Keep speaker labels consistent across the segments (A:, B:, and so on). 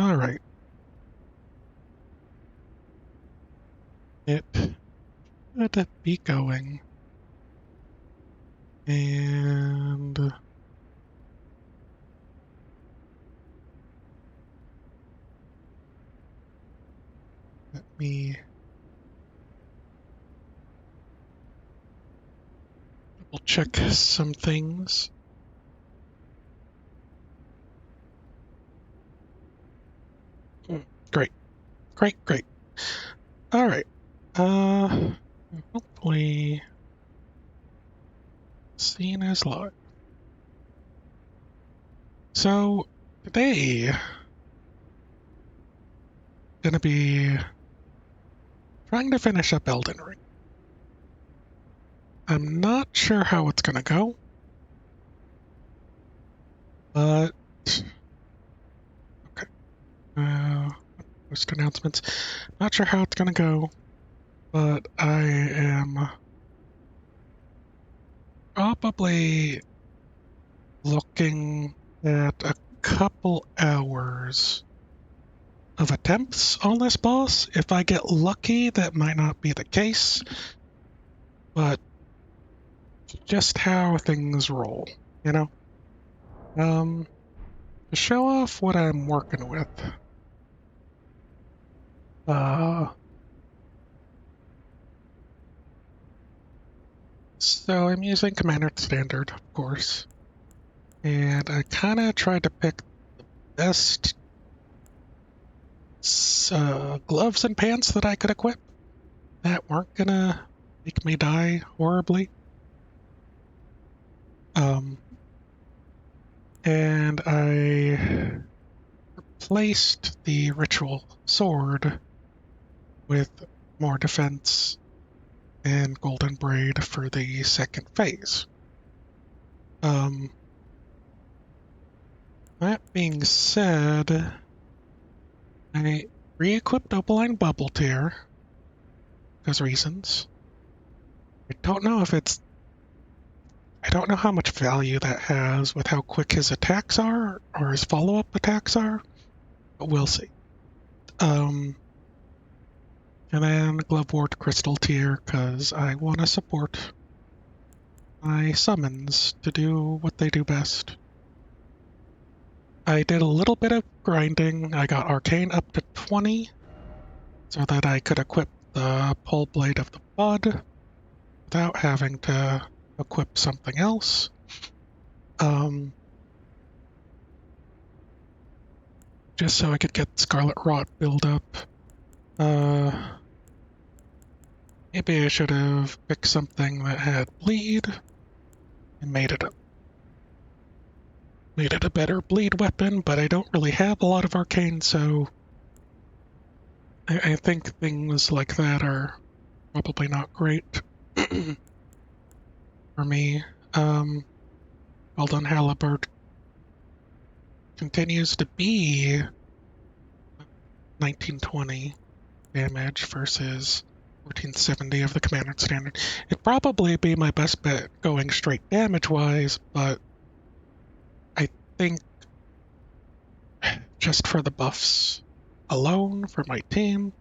A: All right. It should be going. And let me double check some things. Great, great. All right. Hopefully, seen as live. So today, gonna be trying to finish up Elden Ring. I'm not sure how it's gonna go, but okay. Post announcements. Not sure how it's gonna go, but I am probably looking at a couple hours of attempts on this boss. If I get lucky, that might not be the case, but just how things roll, you know? To show off what I'm working with. So I'm using Commander Standard, of course, and I kind of tried to pick the best gloves and pants that I could equip that weren't gonna make me die horribly. And I replaced the ritual sword with more defense and golden braid for the second phase. That being said, I re-equipped Opaline Bubble Tear because reasons. I don't know how much value that has with how quick his attacks are or his follow-up attacks are, but we'll see. And then Glovewort Crystal Tier because I want to support my summons to do what they do best. I did a little bit of grinding. I got Arcane up to 20 so that I could equip the Pole Blade of the Bud without having to equip something else. Just so I could get Scarlet Rot build up. Maybe I should have picked something that had bleed and made it a better bleed weapon, but I don't really have a lot of arcane, so I think things like that are probably not great for me. Weldon Halibut continues to be 1920 damage versus 1470 of the Commander Standard. It'd probably be my best bet going straight damage-wise, but I think just for the buffs alone for my team,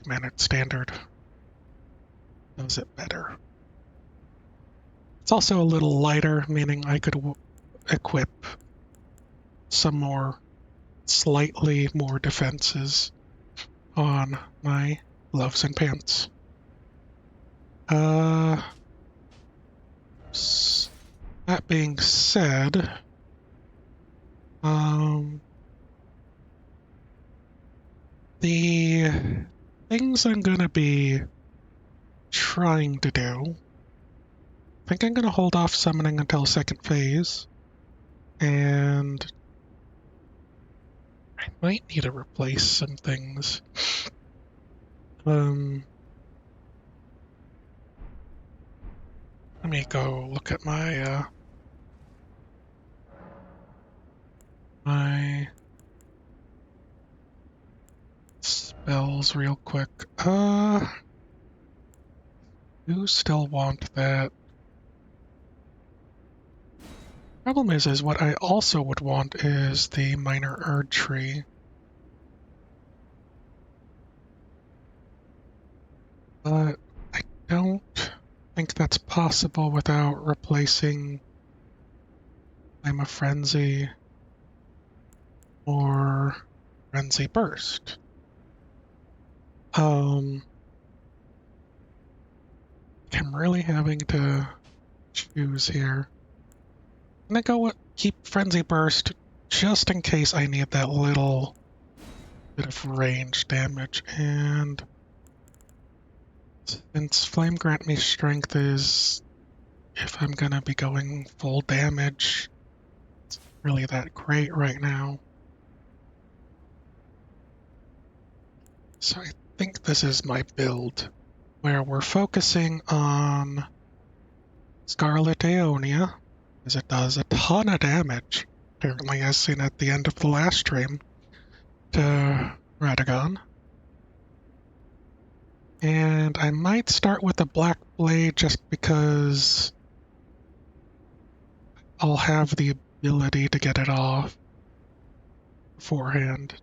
A: Commander Standard does it better. It's also a little lighter, meaning I could equip some more, slightly more defenses on my gloves and pants. That being said, the things I'm gonna be trying to do, I think I'm gonna hold off summoning until second phase, and I might need to replace some things. Let me go look at my my spells real quick. Do still want that. Problem is what I also would want is the minor Erd tree. but I don't think that's possible without replacing Flame of Frenzy or Frenzy Burst. I'm really having to choose here. I'm gonna go with keep Frenzy Burst just in case I need that little bit of range damage, and since Flame Grant Me Strength is, if I'm gonna be going full damage, it's really that great right now. So I think this is my build, where we're focusing on Scarlet Aeonia, as it does a ton of damage, apparently as seen at the end of the last stream, to Radagon. And I might start with a Black Blade just because I'll have the ability to get it off beforehand.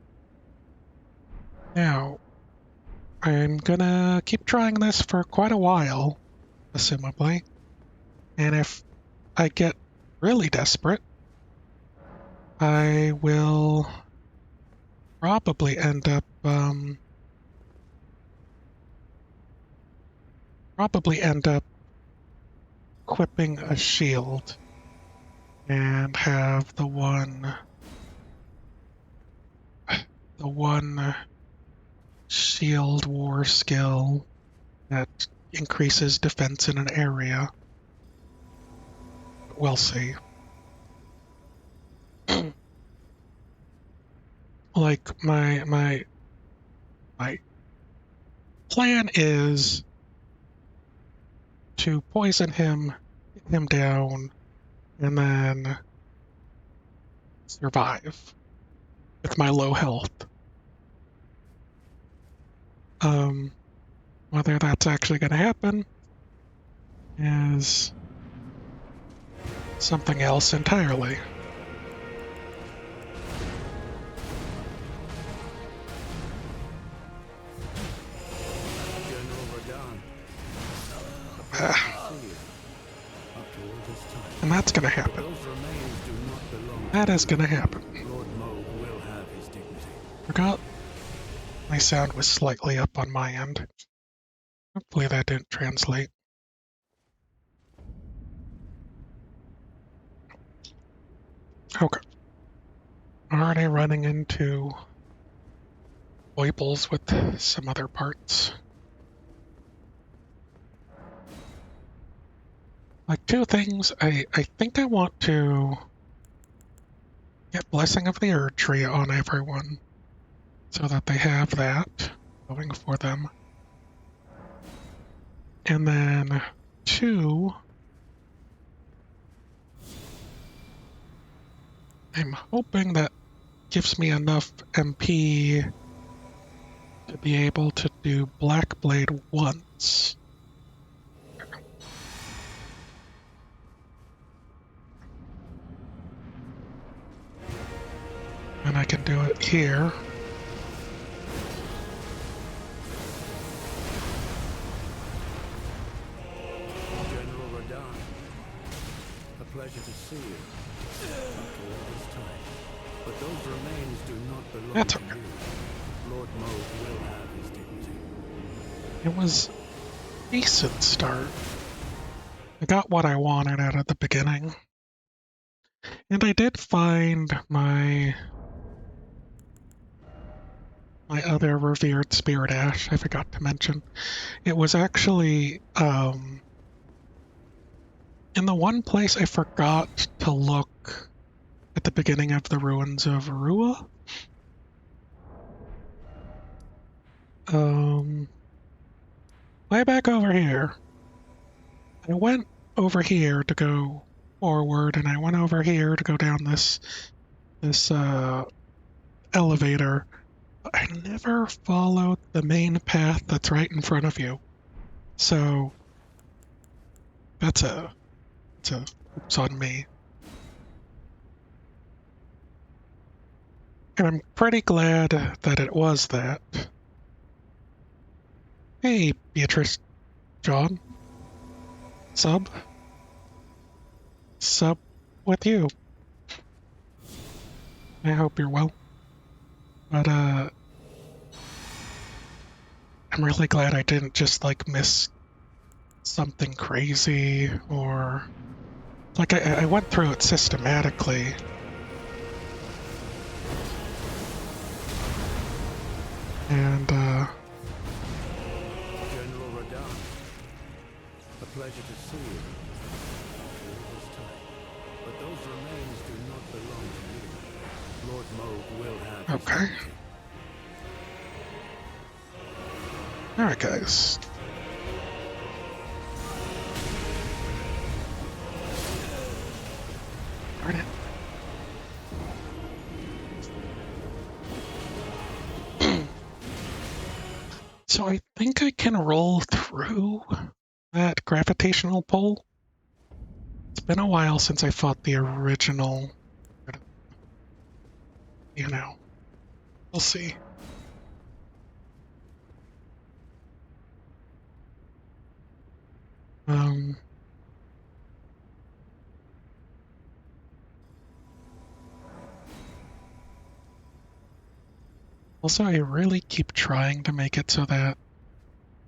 A: Now, I'm gonna keep trying this for quite a while, assumably, and if I get really desperate, I will probably end up equipping a shield and have the one shield war skill that increases defense in an area. We'll see. Like my plan is to poison him, get him down, and then survive with my low health. Whether that's actually going to happen is something else entirely. And that's going to happen. That is going to happen. Forgot my sound was slightly up on my end. Hopefully that didn't translate. Okay. Already running into foibles with some other parts. Like two things, I think I want to get Blessing of the Erd Tree on everyone so that they have that going for them. And then two, I'm hoping that gives me enough MP to be able to do Black Blade once. And I can do it here.
B: General Radon, a pleasure to see you after all this time. But those remains do not belong
A: That's
B: to
A: okay.
B: you. Lord Moog will have his dignity.
A: It was a decent start. I got what I wanted out of the beginning. And I did find my other revered spirit ash I forgot to mention. It was actually in the one place I forgot to look at the beginning of the ruins of Arua. Way back over here. I went over here to go forward, and I went over here to go down this elevator. I never followed the main path that's right in front of you. So that's a oops on me. And I'm pretty glad that it was that. Hey, Beatrice, John. Sub? Sub with you. I hope you're well. But, I'm really glad I didn't just, like, miss something crazy, or... Like, I went through it systematically. And,
B: General Radon, a pleasure to see you. After all this time. But those remains do not belong to you. Lord Moog will have his
A: okay.
B: dignity.
A: Alright, guys. Darn it. So I think I can roll through that gravitational pull. It's been a while since I fought the original. You know, we'll see. Um, Also, I really keep trying to make it so that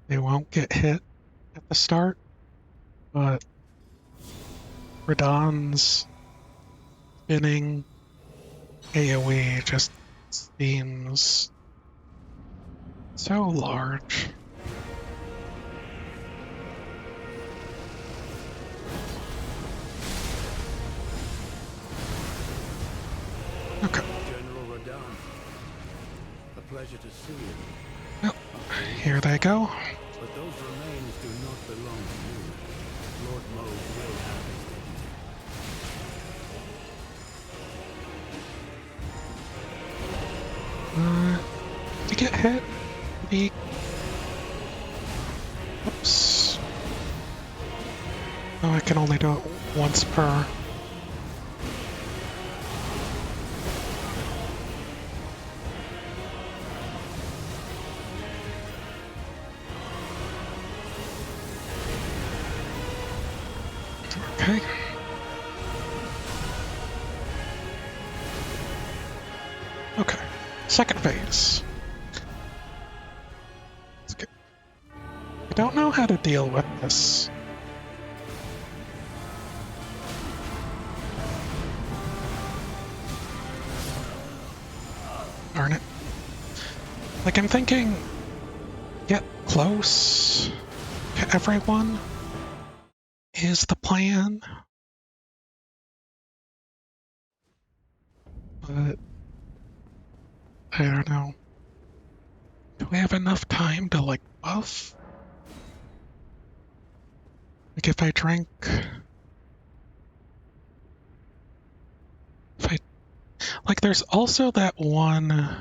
A: they won't get hit at the start, but Radon's spinning AoE just seems so large. Okay.
B: General Radon, a pleasure to see you.
A: Well, here they go.
B: But those remains do not belong to you. Lord Moog will have his dignity.
A: To get hit, the... Oops. Oh, I can only do it once per... Okay. Okay. Second phase. Let's get... I don't know how to deal with this. Darn it. Like, I'm thinking, get close to everyone is the plan. But, I don't know. Do we have enough time to, like, buff? Like, if I drink... If I... Like, there's also that one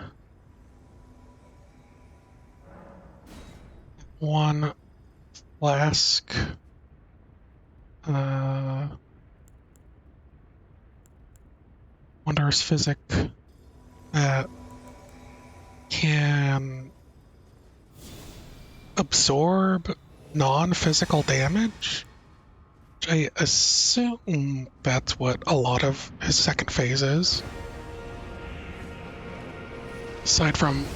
A: flask, Wondrous Physic that can absorb non-physical damage. Which I assume that's what a lot of his second phase is. Aside from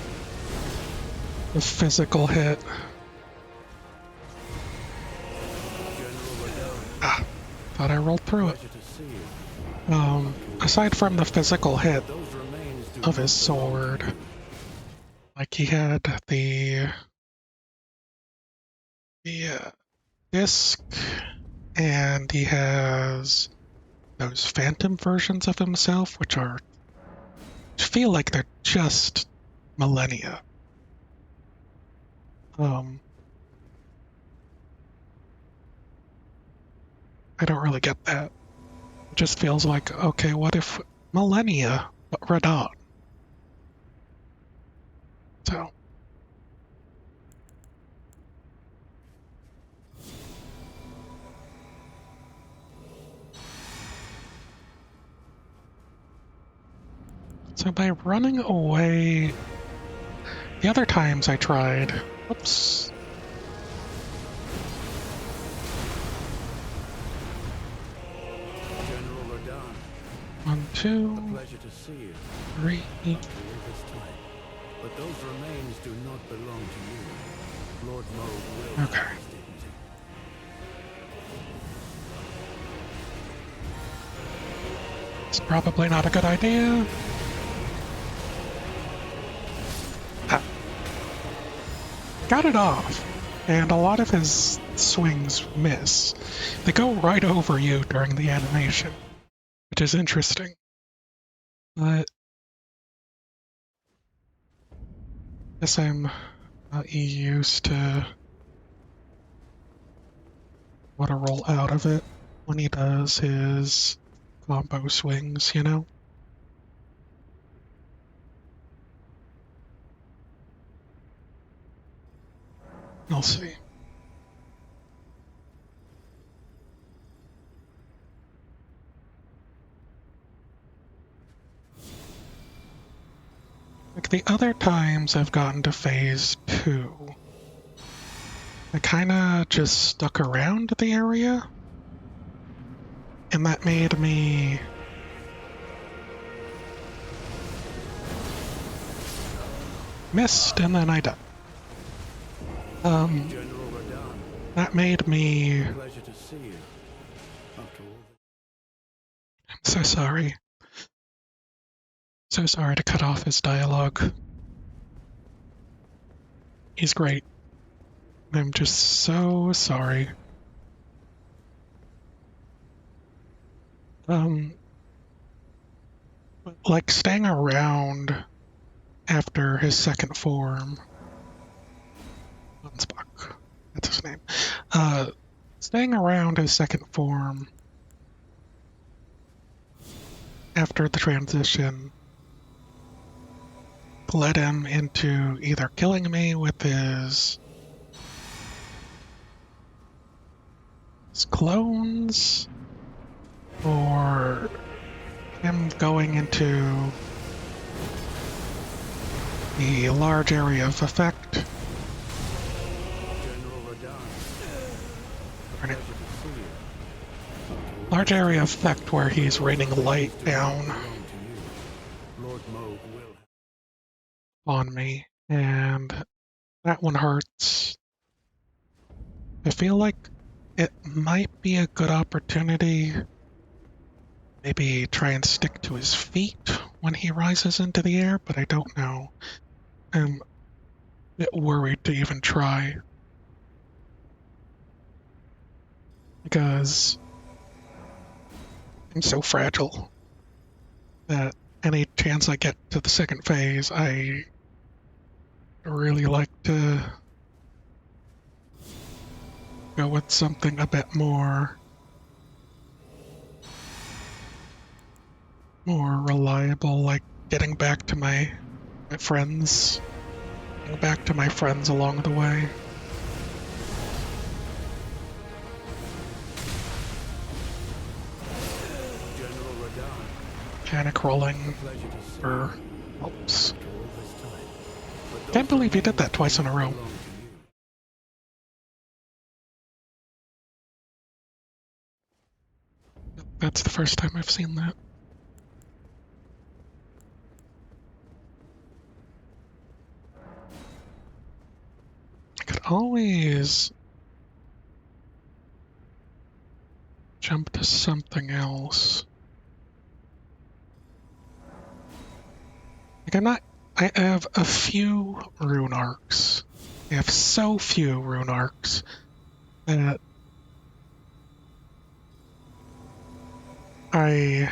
A: the physical hit. Ah, thought I rolled through it. Aside from the physical hit of his sword, like he had the disc, and he has those phantom versions of himself, which feel like they're just millennia. I don't really get that. It just feels like, okay, what if millennia, but Radon? So. So by running away, the other times I tried, oops, 2,
B: Pleasure to see you
A: 3.
B: after all this time. But those remains do not belong to you. Lord Moog will
A: Okay.
B: have his dignity.
A: It's probably not a good idea. Ah. Got it off. And a lot of his swings miss. They go right over you during the animation, which is interesting. But I guess I'm not used to what to roll out of it when he does his combo swings, you know? I'll see. Like the other times I've gotten to phase 2, I kinda just stuck around the area, and that made me missed, and then I died.
B: General Radahn,
A: That made me
B: pleasure to see you after all this.
A: so sorry. So sorry to cut off his dialogue. He's great. I'm just so sorry. Like staying around after his second form. Unspock. That's his name. Staying around his second form after the transition led him into either killing me with his clones or him going into the large area of effect.
B: General Radahn,
A: Darn it.
B: pleasure to see you.
A: Large area of effect where he's raining light down
B: Belong to you. Lord Moog will.
A: on me, and that one hurts. I feel like it might be a good opportunity. Maybe try and stick to his feet when he rises into the air, but I don't know. I'm a bit worried to even try. Because I'm so fragile that any chance I get to the second phase, I really like to go with something a bit more reliable, like getting back to my friends, getting back to my friends along the way.
B: General Radahn,
A: Panic rolling
B: pleasure to see
A: for
B: you
A: helps.
B: after all this time. But
A: Can't
B: those
A: believe he did that
B: remains
A: twice
B: do
A: in a
B: not
A: row.
B: belong to you.
A: That's the first time I've seen that. I could always jump to something else. Like I have a few rune arcs. I have so few rune arcs that I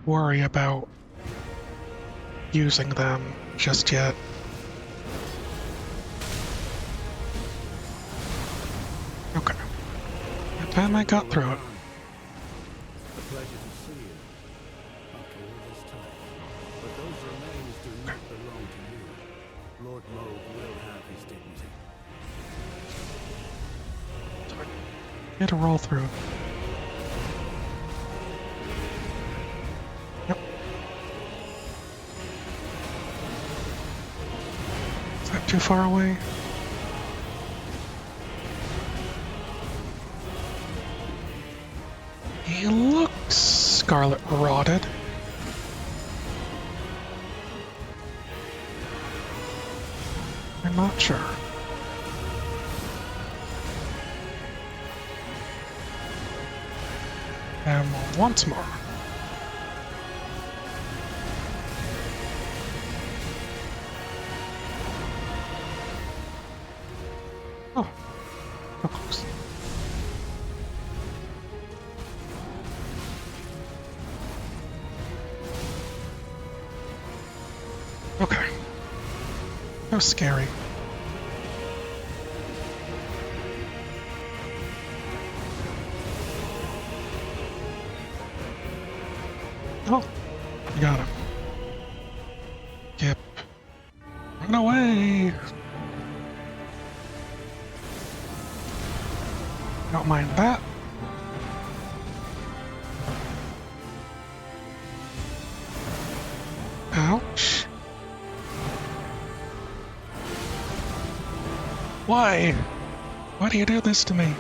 A: worry about using them just yet. Okay. By the time I got through it.
B: A pleasure to see you after all this time. But those remains do not belong to you. Lord Moog will have his dignity.
A: I had to roll through it. Yep. Is that too far away? He looks scarlet rotted. I'm not sure. And once more. Oh, so close. Okay. So scary. Oh, you got him. Skip. Run away! Don't mind that. Ouch. Why? Why do you do this to me?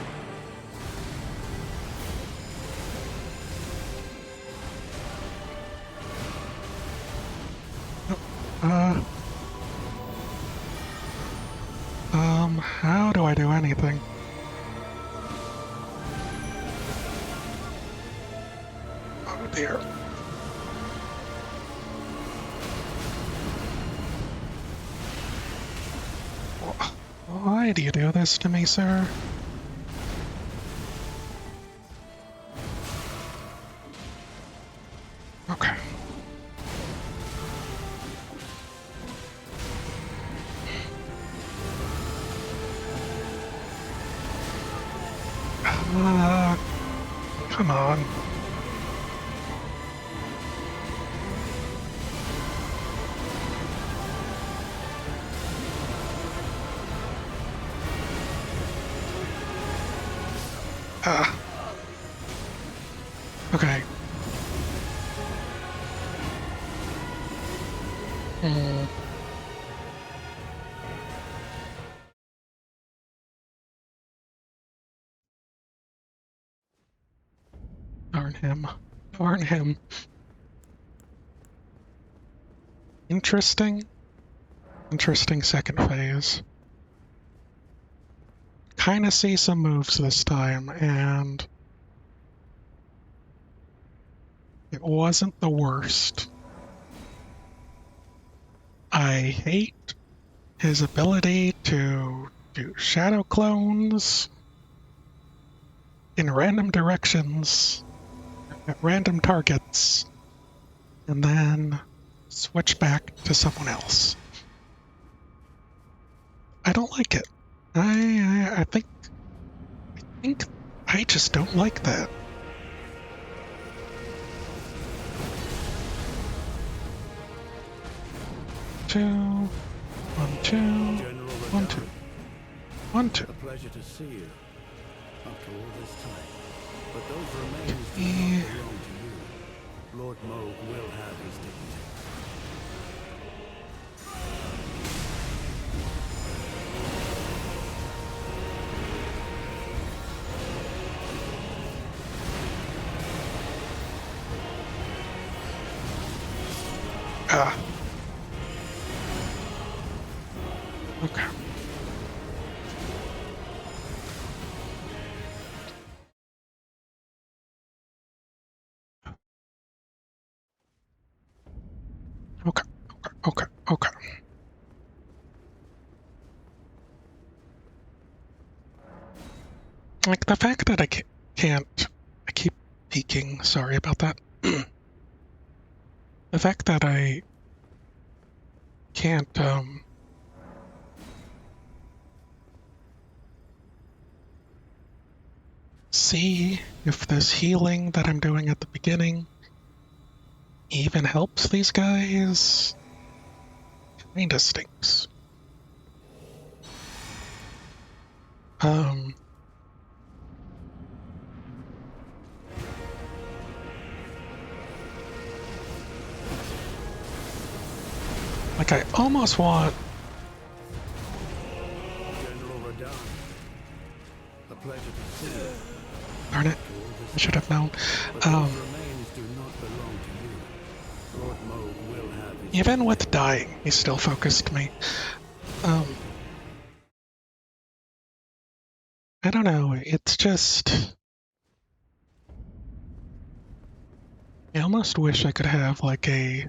A: Uh... how do I do anything? Oh dear. Why do you do this to me, sir? Okay. Come on. Okay. Hmm. Darn him. Darn him. Interesting. Interesting second phase. Kinda see some moves this time, and it wasn't the worst. I hate his ability to do shadow clones in random directions at random targets and then switch back to someone else. I don't like it. I think I just don't like that. Two, one, two,
B: General
A: one, two,
B: Radahn,
A: one, two.
B: a pleasure to see you after all this time. But those remains do
A: Yeah.
B: not belong to you. Lord Moog will have his dignity.
A: Ah. Okay. Okay. Okay. Okay. Like the fact that can't. I keep peeking. Sorry about that. The fact that I can't see if this healing that I'm doing at the beginning even helps these guys kinda stinks. Um, like I almost want
B: General Radahn, A pleasure to see you.
A: Darn it. I should have known.
B: But those remains do not belong to you. Lord Moog will have his
A: Even with dying, he still focused me. I don't know, it's just... I almost wish I could have, like, a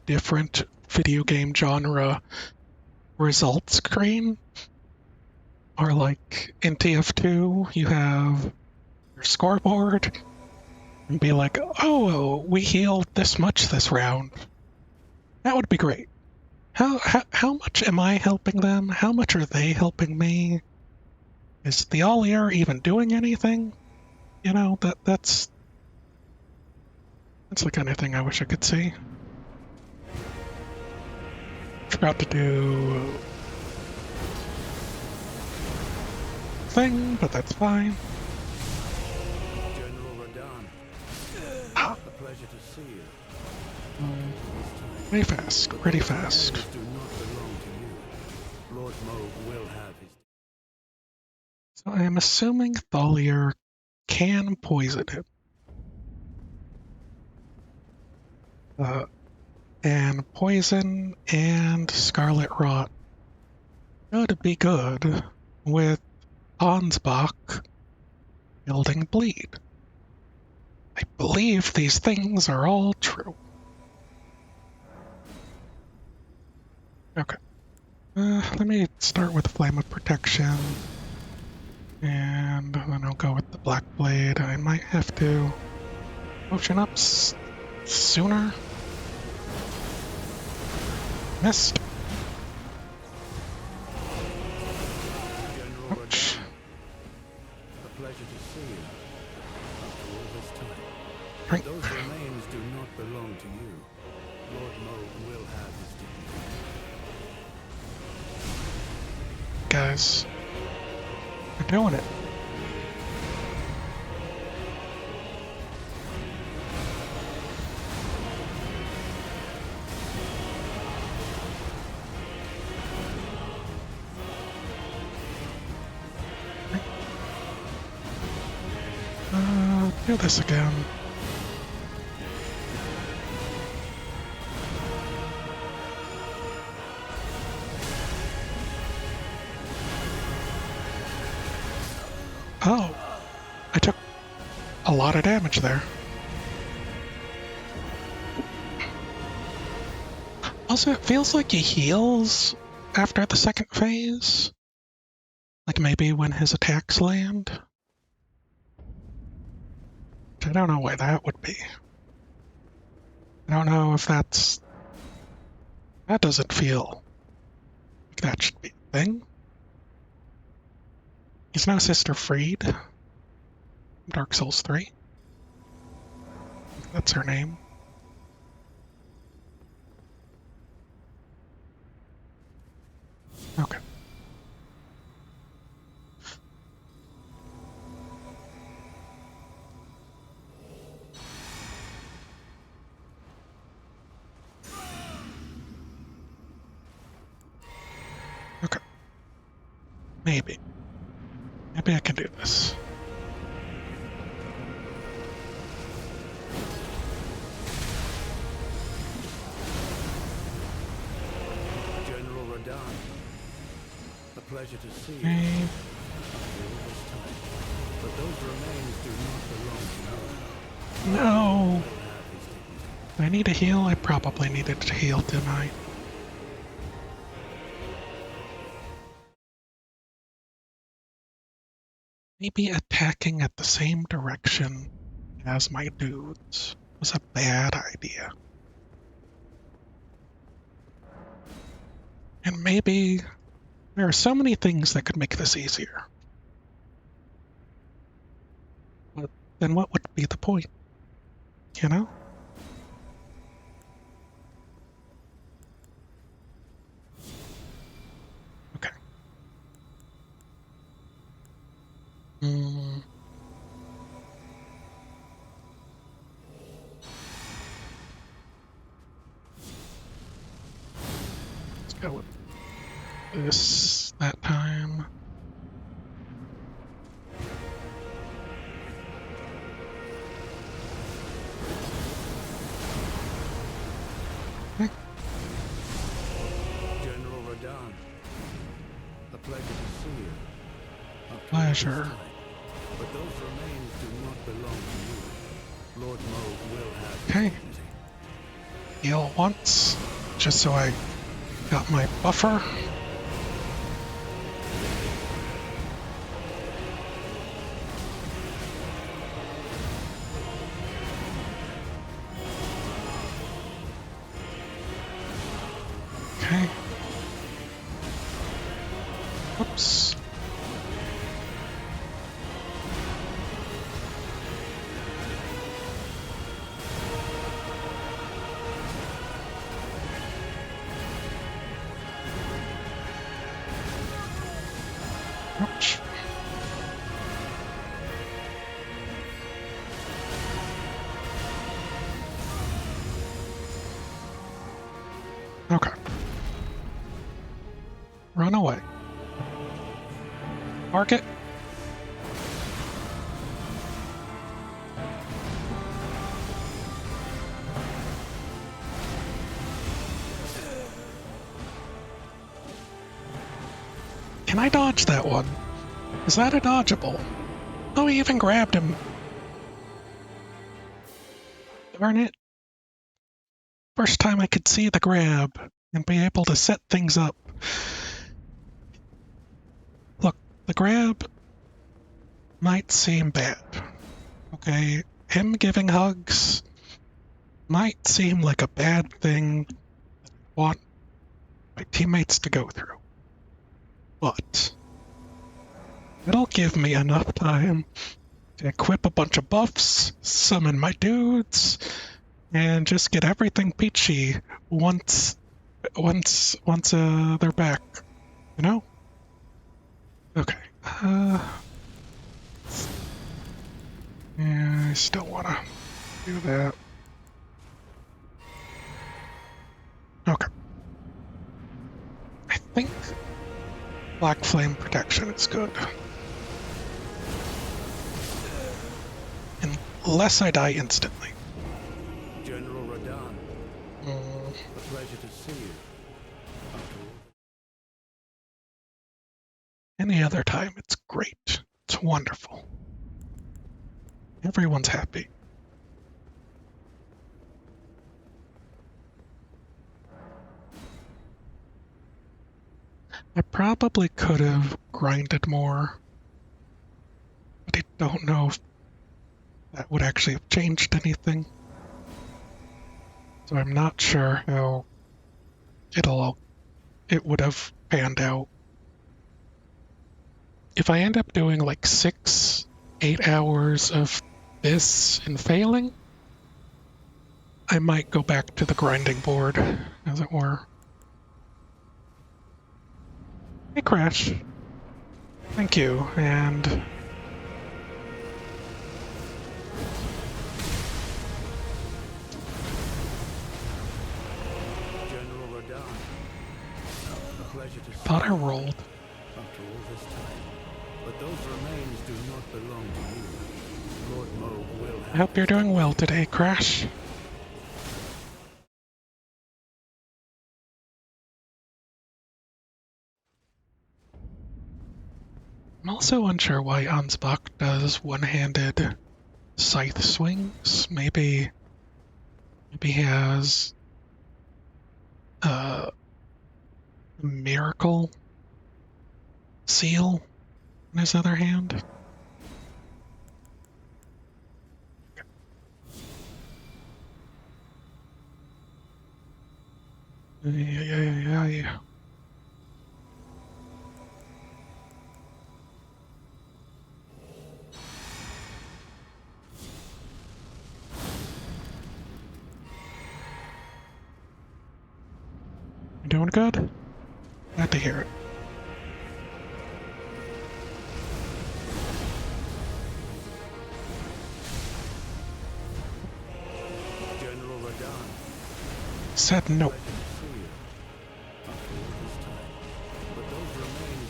A: different video game genre result screen. Or like, in TF2, you have your scoreboard, and be like, oh, we healed this much this round. That would be great. How much am I helping them? How much are they helping me? Is the Ollier even doing anything? You know, that's the kind of thing I wish I could see. Forgot to do thing, but that's fine.
B: General Radon.
A: Ah,
B: A pleasure to see you.
A: pretty fast, pretty fast.
B: Remains do not belong to you. Lord Moog will have his...
A: So I am assuming Thalia can poison him. And poison and scarlet rot should be good with Ansbach building bleed. I believe these things are all true. Okay. Let me start with Flame of Protection. And then I'll go with the Black Blade. I might have to motion up sooner. Missed.
B: General
A: Ouch.
B: Radon. A pleasure to see you. After all this time.
A: Drink.
B: Those remains do not belong to you. Lord Moog will have his dignity.
A: Guys. We're doing it. Do this again. Oh, I took a lot of damage there. Also, it feels like he heals after the second phase. Like maybe when his attacks land. I don't know why that would be. I don't know if that's... That doesn't feel like that should be a thing. He's now Sister Freed. Dark Souls 3. That's her name. Okay. Okay. Maybe. Maybe I can do this.
B: General Radon. A pleasure to see you.
A: Okay.
B: After all this time. But those remains do not belong to you.
A: No!
B: Will have his dignity.
A: Do I need a heal? I probably needed to heal, didn't I? Maybe attacking at the same direction as my dudes was a bad idea. And maybe there are so many things that could make this easier. But then what would be the point? You know? Okay. Hmm. Let's go with this. that time. Okay.
B: General Radon, a pleasure to see you. After all this
A: Pleasure.
B: time. But those remains do not belong to you. Lord Mauve will have his
A: Okay.
B: dignity.
A: Heal once, just so I got my buffer. Okay. Oops. Ouch. Okay. Run away. Target. Can I dodge that one? Is that a dodgeable? Oh, he even grabbed him. Darn it. First time I could see the grab and be able to set things up. Look, the grab might seem bad. Okay, him giving hugs might seem like a bad thing I want my teammates to go through. But it'll give me enough time to equip a bunch of buffs, summon my dudes, and just get everything peachy once they're back. You know? Okay. Yeah, I still wanna do that. Okay. I think Black Flame Protection is good. Unless I die instantly.
B: General Radon,
A: Mm,
B: a pleasure to see you. After all.
A: any other time, it's great. It's wonderful. Everyone's happy. I probably could have grinded more, but I don't know if that would actually have changed anything. So I'm not sure how it would have panned out. If I end up doing like 8 hours of this and failing, I might go back to the grinding board, as it were. Hey, Crash. Thank you, and
B: General Radon, a pleasure to see
A: thought I
B: you.
A: rolled.
B: After all this time. But those remains do not belong to you. Lord Mauve will
A: I
B: have
A: hope you're
B: his
A: doing well today, Crash. I'm also unsure why Ansbach does one-handed scythe swings. Maybe he has a miracle seal in his other hand. Yeah. You doing good? Glad to hear it.
B: General Radon,
A: Said no.
B: pleasure to see you. After all this time. But those remains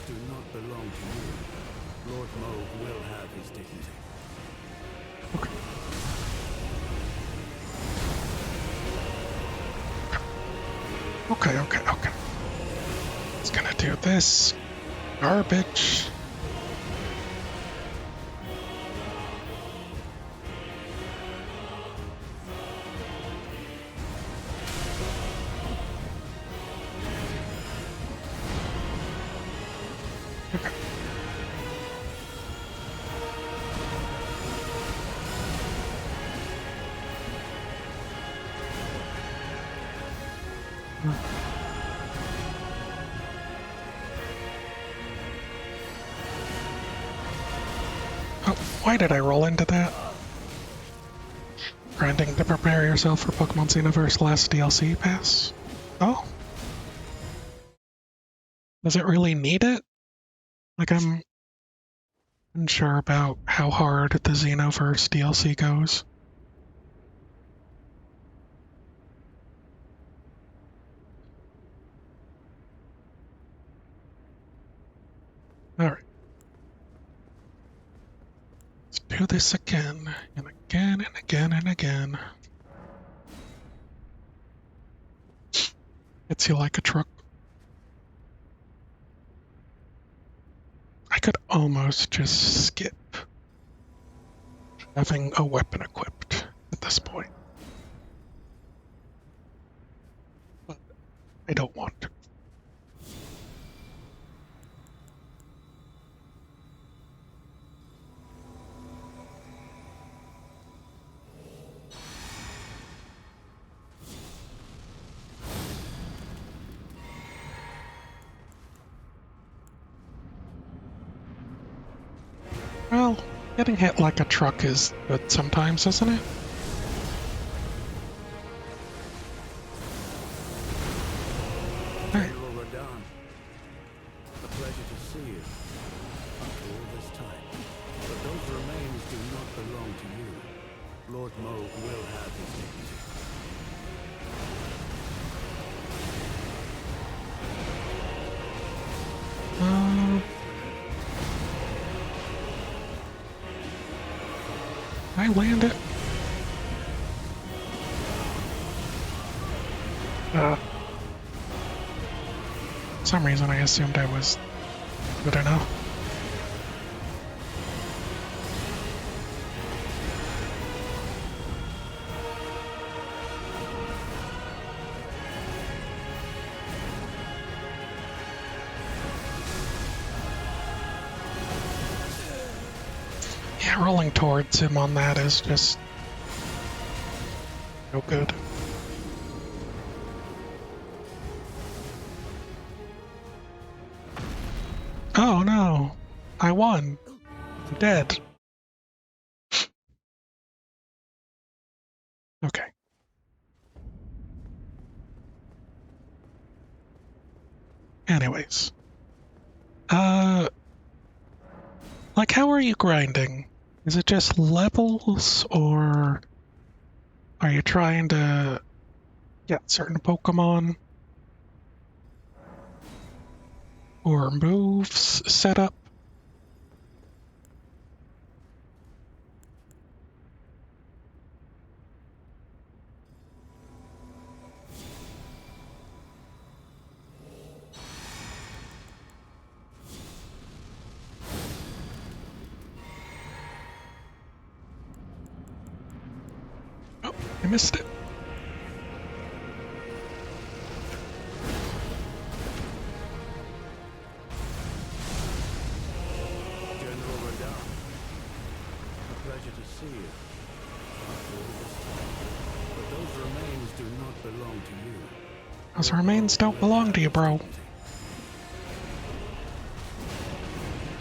A: Okay, okay, okay. It's gonna do this. Garbage. Okay. Oh, why did I roll into that? Grinding to prepare yourself for Pokemon Xenoverse last DLC pass? Oh? Does it really need it? Like, I'm unsure about how hard the Xenoverse DLC goes. Alright. Let's do this again, and again, and again, and again. Hits you like a truck. I could almost just skip having a weapon equipped at this point, but I don't want to. Well, getting hit like a truck is good sometimes, isn't it? Alright.
B: General Radahn, a pleasure to see you after all this time. But those remains do not belong to you. Lord Moog will have his dignity.
A: I land it. For some reason I assumed I was good enough. Yeah, rolling towards him on that is just no good. Oh no! I won! I'm dead. Okay. Anyways. Like, how are you grinding? Is it just levels, or are you trying to get certain Pokemon or moves set up? Oh, I missed it.
B: General Radahn, a pleasure to see you after all this time. But those remains do not belong to you.
A: Those remains don't belong to you, bro.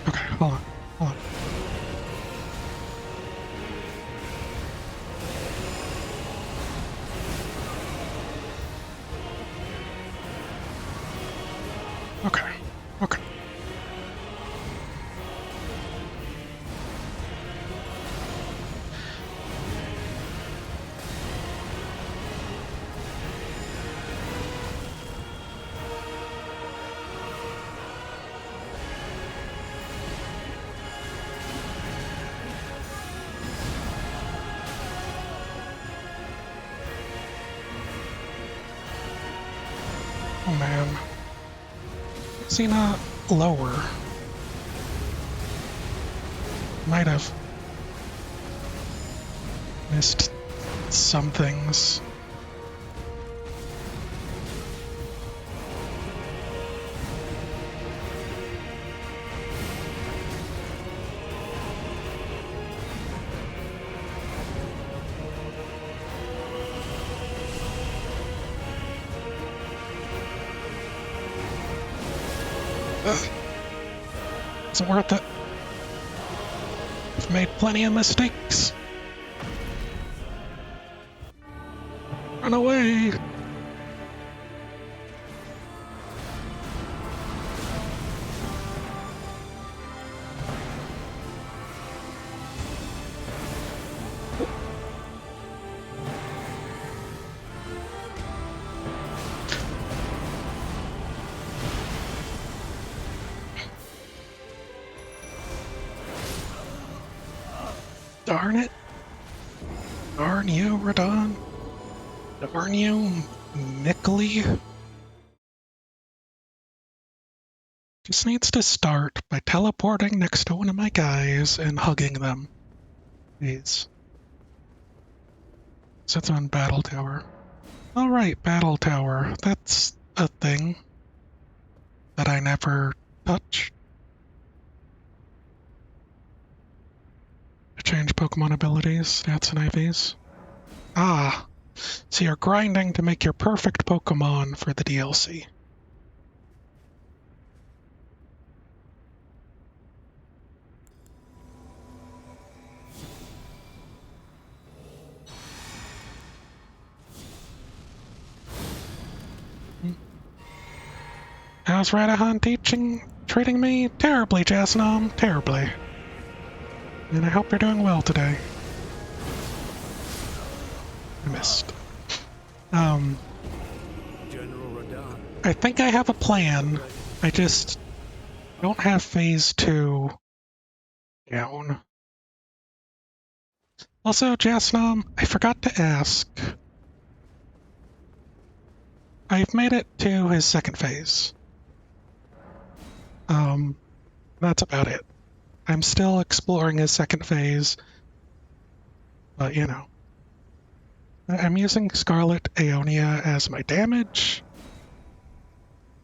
A: Okay, hold on. Hold on. Okay. Okay. man. Is he not lower? Might have missed some things. Ugh. Isn't worth it. I've made plenty of mistakes. Run away! Darn it. Darn you, Radon. Darn you, Mickley. Just needs to start by teleporting next to one of my guys and hugging them. Please. Sits on Battle Tower. Alright, Battle Tower. That's a thing that I never touch. To change Pokemon abilities, stats, and IVs. Ah, so you're grinding to make your perfect Pokemon for the DLC. How's Radahan treating me? Terribly, Jasnom, terribly. And I hope you're doing well today. I missed.
B: General Radon.
A: I think I have a plan. I just don't have Phase 2 down. Also, Jasnom, I forgot to ask. I've made it to his second phase. That's about it. I'm still exploring his second phase, but you know. I'm using Scarlet Aeonia as my damage.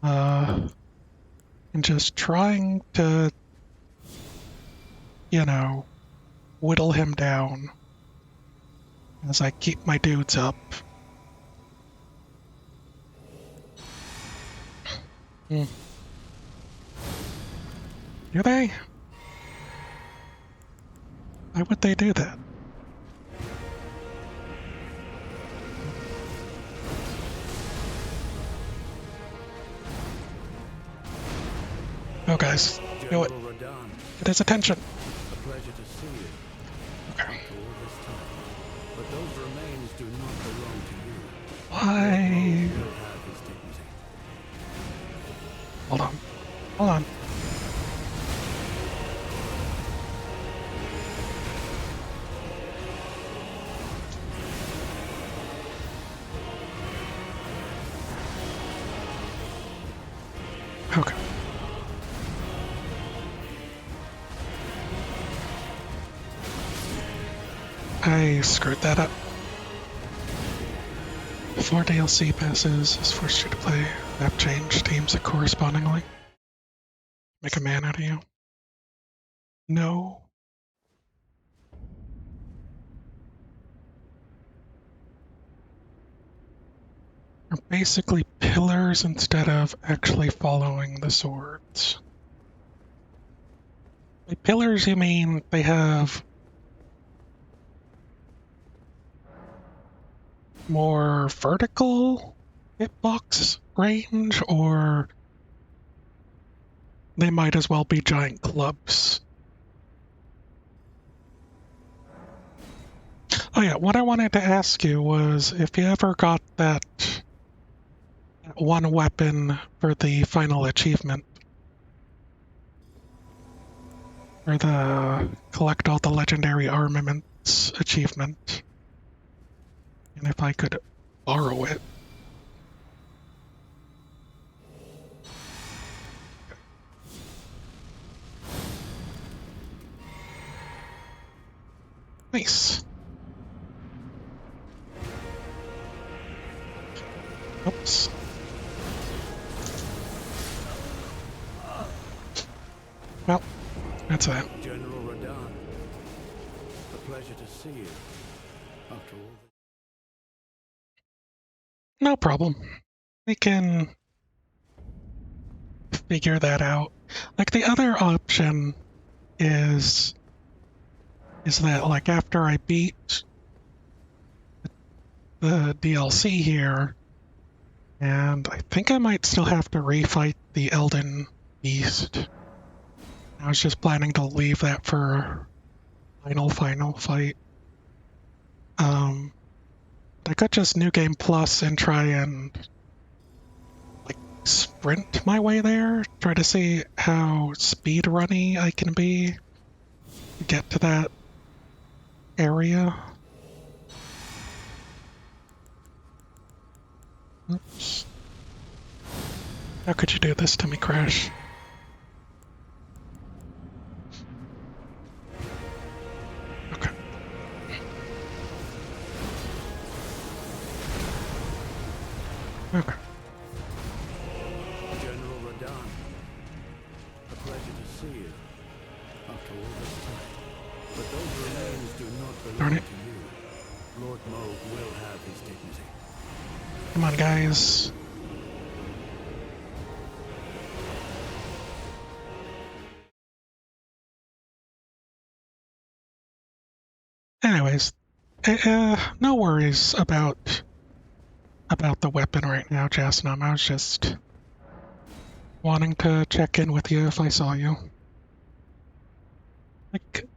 A: And just trying to, you know, whittle him down as I keep my dudes up. Do they? Why would they do that? Oh, guys, do it.
B: General Radon.
A: Get his attention.
B: A pleasure to see you.
A: Okay.
B: After all this time. But those remains do not belong to you.
A: Why?
B: He'll have his dignity.
A: Hold on. Hold on. Okay. I screwed that up. 4 DLC passes is forced you to play map change teams it correspondingly. Make a man out of you. No. Are basically pillars instead of actually following the swords. By pillars, you mean they have more vertical hitbox range, or they might as well be giant clubs. Oh yeah, what I wanted to ask you was if you ever got that one weapon for the final achievement, or the collect all the legendary armaments achievement, and if I could borrow it. Nice. Oops. Well, that's that.
B: General Radahn, a pleasure to see you. After all
A: No problem. We can figure that out. Like the other option is that like after I beat the DLC here, and I think I might still have to refight the Elden Beast. I was just planning to leave that for final fight. I could just New Game Plus and try and like sprint my way there, try to see how speed runny I can be to get to that area. Oops. How could you do this to me, Crash? Okay. Okay.
B: General Radahn, a pleasure to see you. After all this time. But those remains do not
A: Darn
B: belong
A: it.
B: to you. Lord Moog will have his dignity.
A: Come on, guys. Anyways, no worries about the weapon right now, Jasnum. I was just wanting to check in with you if I saw you. Like,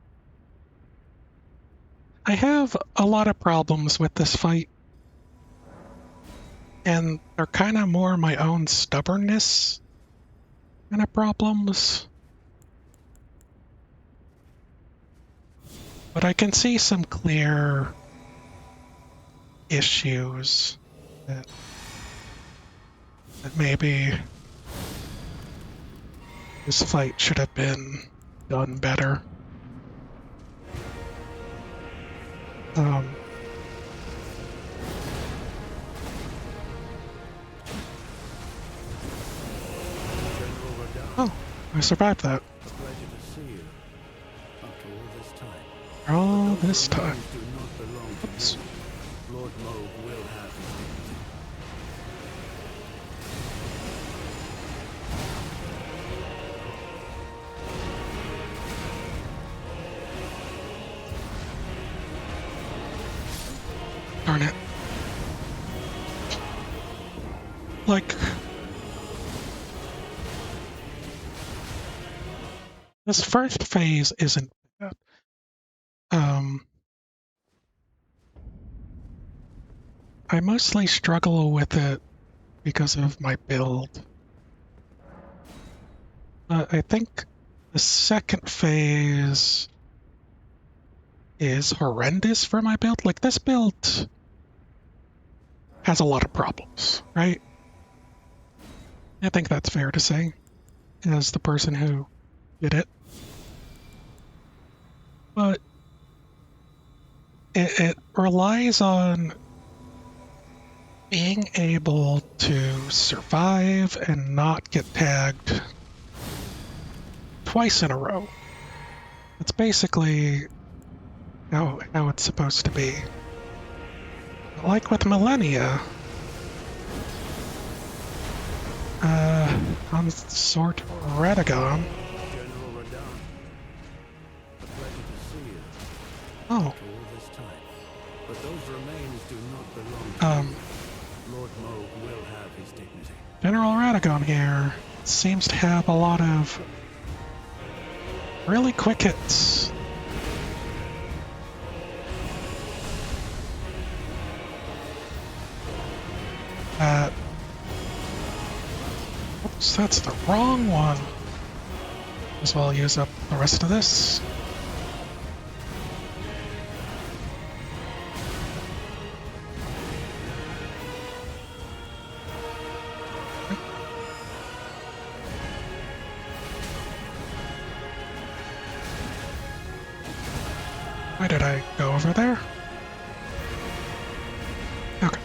A: I have a lot of problems with this fight, and they're kind of more my own stubbornness kind of problems. But I can see some clear issues that maybe this fight should have been done better. Um,
B: General Radahn,
A: oh, I survived that.
B: a pleasure to see you. After all this time.
A: All
B: Those
A: this time.
B: remains do not belong to
A: Oops.
B: you. Lord Moog will have his dignity.
A: Darn it. Like, this first phase isn't bad. I mostly struggle with it because of my build. I think the second phase is horrendous for my build. Like, this build has a lot of problems, right? I think that's fair to say, as the person who did it. But it relies on being able to survive and not get tagged twice in a row. That's basically how it's supposed to be. Like with Millennia, Consort Radagon.
B: General Radahn, a pleasure to see you.
A: Oh,
B: After all this time. But those remains do not belong to you. Lord Moog will have his dignity.
A: General Radagon here seems to have a lot of really quick hits. Oops, that's the wrong one. As well use up the rest of this. Why did I go over there? Okay.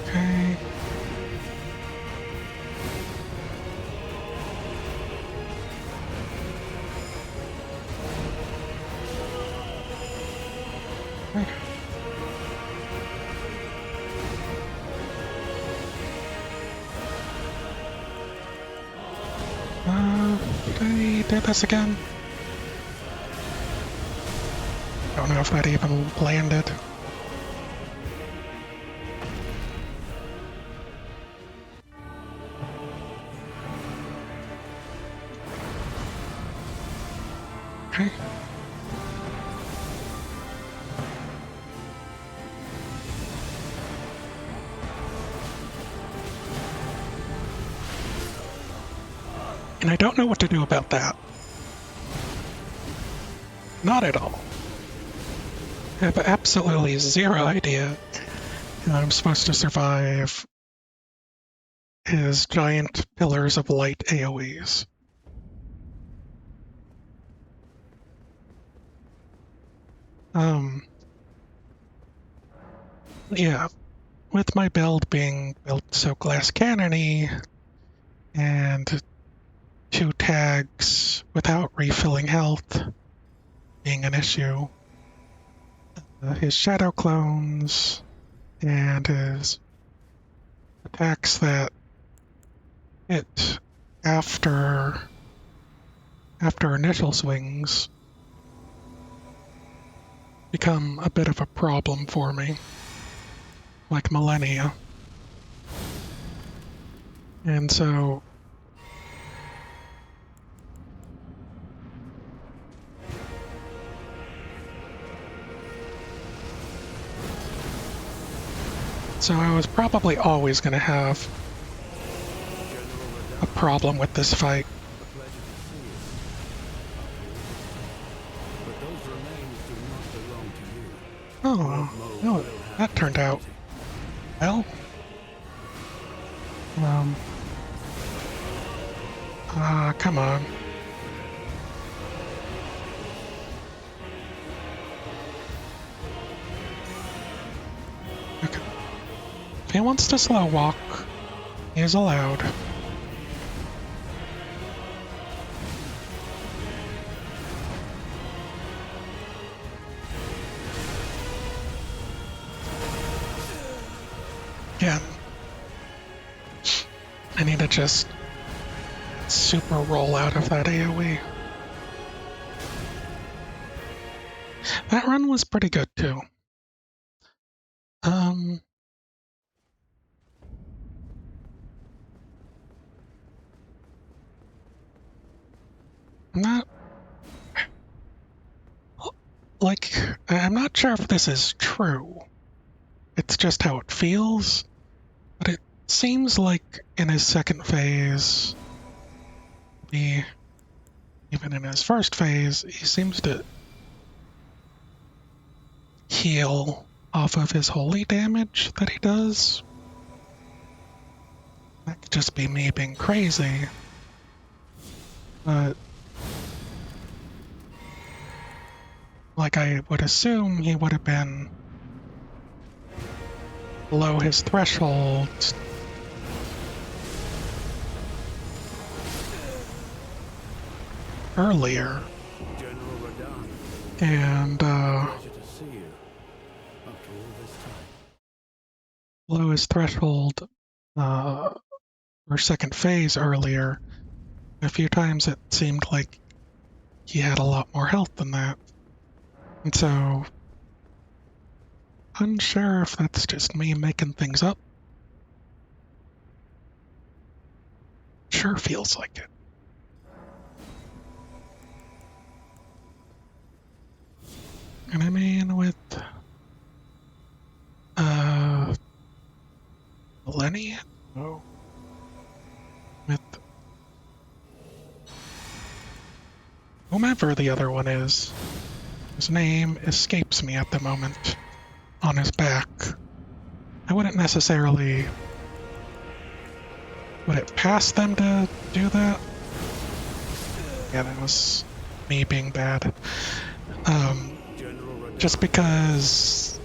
A: Okay. Okay. Did I do this again? Don't know if that even landed. Okay. And I don't know what to do about that. Not at all. I have absolutely zero idea how I'm supposed to survive his giant pillars of light AoEs. Yeah, with my build being built so glass cannony and 2 tags without refilling health being an issue, his shadow clones and his attacks that hit after initial swings become a bit of a problem for me, like millennia. And so I was probably always going to have a problem with this fight. Oh, no, that turned out well. Come on. Okay. If he wants to slow walk, he is allowed. Again, I need to just super roll out of that AoE. That run was pretty good too. I'm not like I'm not sure if this is true. It's just how it feels, but it seems like in his second phase, even in his first phase, he seems to heal off of his holy damage that he does. That could just be me being crazy, but like I would assume he would have been below his threshold earlier, and below his threshold or second phase earlier. A few times it seemed like he had a lot more health than that, and so unsure if that's just me making things up. Sure feels like it. And I mean, with millennia? No. With whomever the other one is. His name escapes me at the moment. On his back. I wouldn't necessarily... Would it pass them to do that? Yeah, that was me being bad. Just because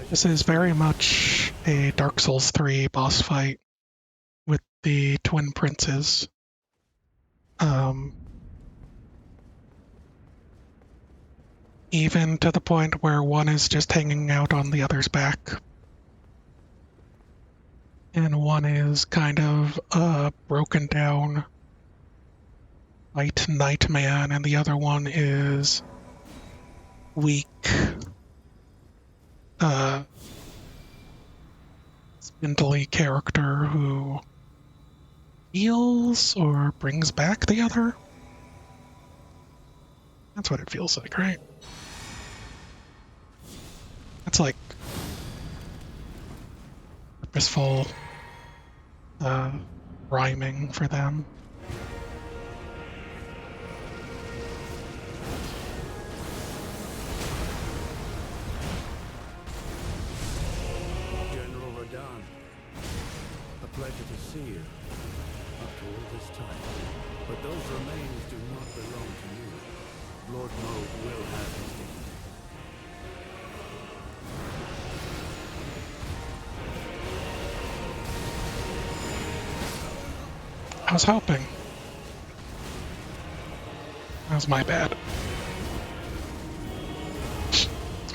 A: this is very much a Dark Souls 3 boss fight with the twin princes. Even to the point where one is just hanging out on the other's back. And one is kind of a broken down white nightman, and the other one is weak, spindly character who heals or brings back the other. That's what it feels like, right? That's like purposeful rhyming for them.
B: General Radon, a pleasure to see you after all this time. But those remains do not belong to you. Lord Moog will have his dignity.
A: I was hoping. That was my bad.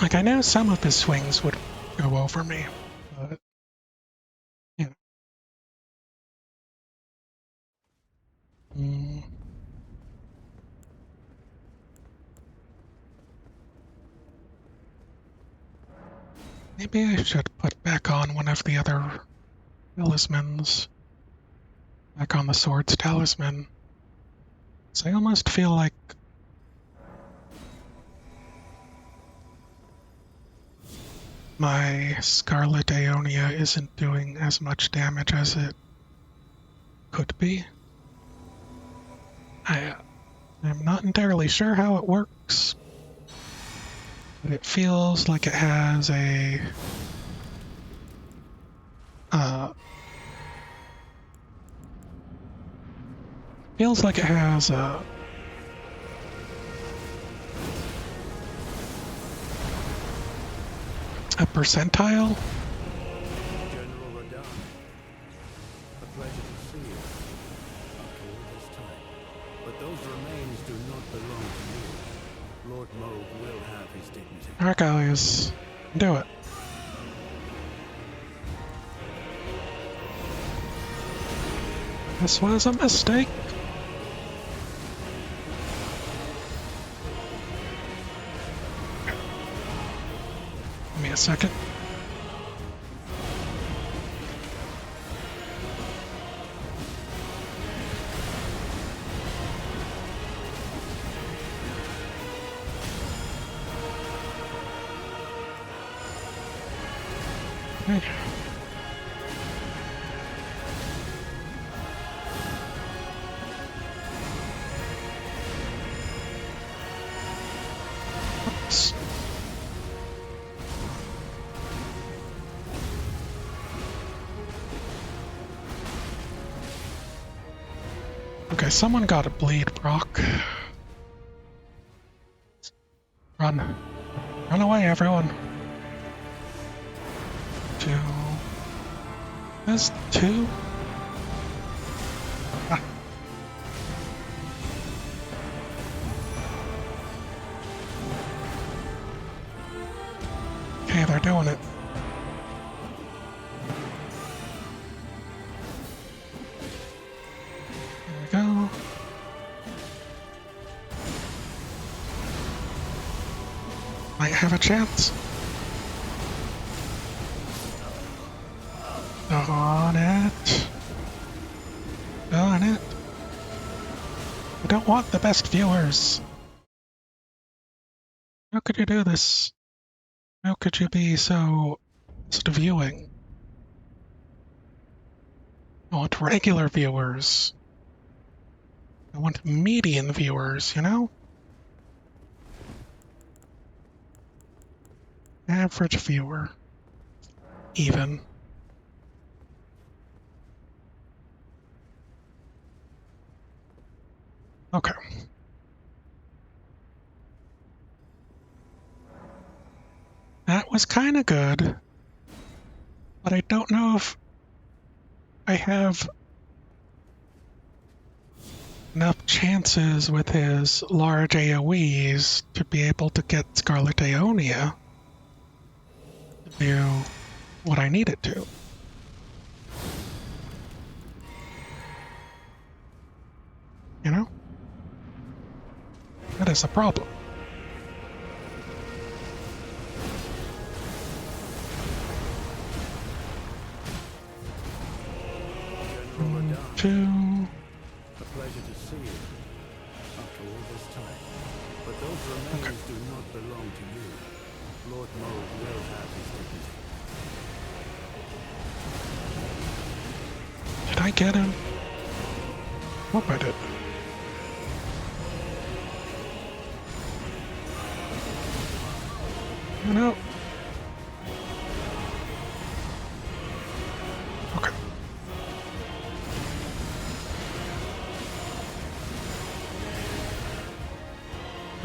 A: Like, I know some of his swings would go over me, but yeah. Maybe I should put back on one of the other talismans. Back on the sword's talisman. So I almost feel like my Scarlet Aeonia isn't doing as much damage as it could be. I'm not entirely sure how it works, but it feels like it has a a percentile.
B: General Radon, a pleasure to see you after all this time. But those remains do not belong to you. Lord Moog will have his dignity.
A: Alright guys, do it. This was a mistake. Give me a second. Okay. Oops. Okay, someone got a bleed proc. Run. Run away, everyone. Two. There's two? Ah. Okay, they're doing it. There we go. Might have a chance. Darn it. Darn it. I don't want the best viewers. How could you do this? How could you be so just viewing? I want regular viewers. I want median viewers, you know? average viewer. Even. Okay. That was kind of good, but I don't know if I have enough chances with his large AoEs to be able to get Scarlet Aeonia to do what I need it to. You know? That is a problem. Two.
B: A pleasure to see you after all this time. But those remains do not belong to you. Lord Moog will have his dignity.
A: Did I get him? Hope I did. No. Okay.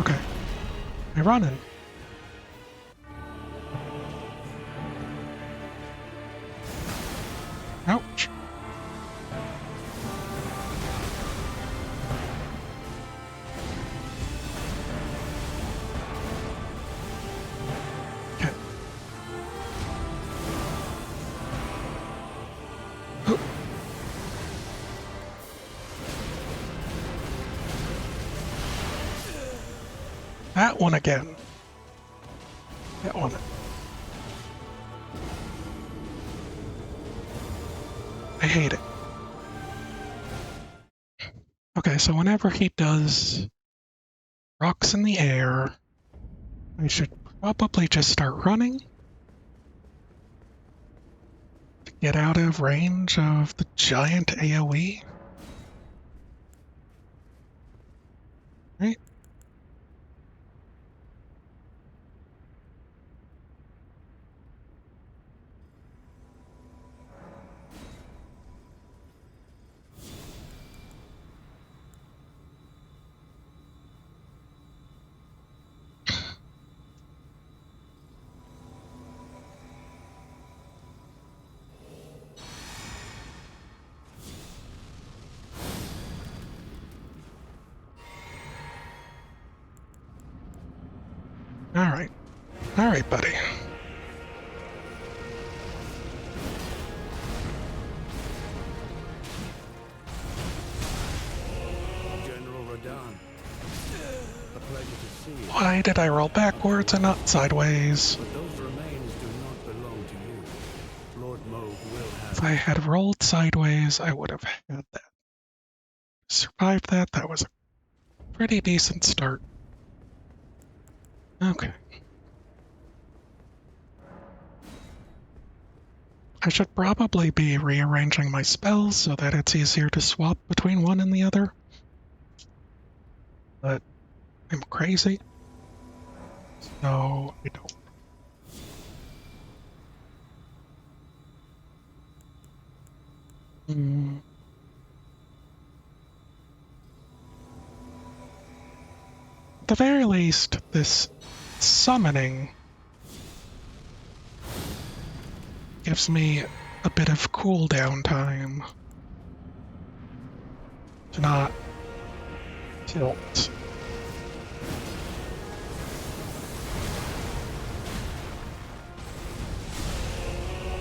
A: Okay. I'm running. Ouch. Okay. Oh. That one again. That one. I hate it. Okay, so whenever he does rocks in the air, I should probably just start running to get out of range of the giant AoE. Right? Alright. Alright, buddy.
B: General Radahn, a pleasure to see you.
A: Why did I roll backwards and not sideways?
B: But those remains do not belong to you. Lord Moog will have.
A: If I had rolled sideways, I would have had that. Survived that. That was a pretty decent start. Okay. I should probably be rearranging my spells so that it's easier to swap between one and the other. But I'm crazy, so I don't. At the very least, this summoning gives me a bit of cooldown time to not tilt.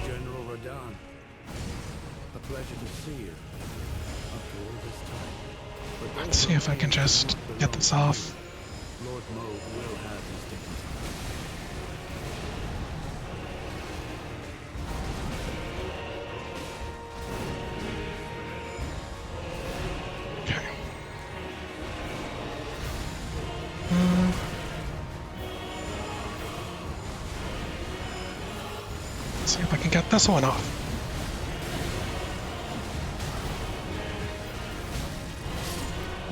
B: General Radahn, a pleasure to see you after all this time. But those
A: Let's see if I can
B: remains do
A: just
B: not
A: get
B: belong
A: this
B: to
A: off.
B: you. Lord Moog will have his dignity.
A: Okay. Let's see if I can get this one off.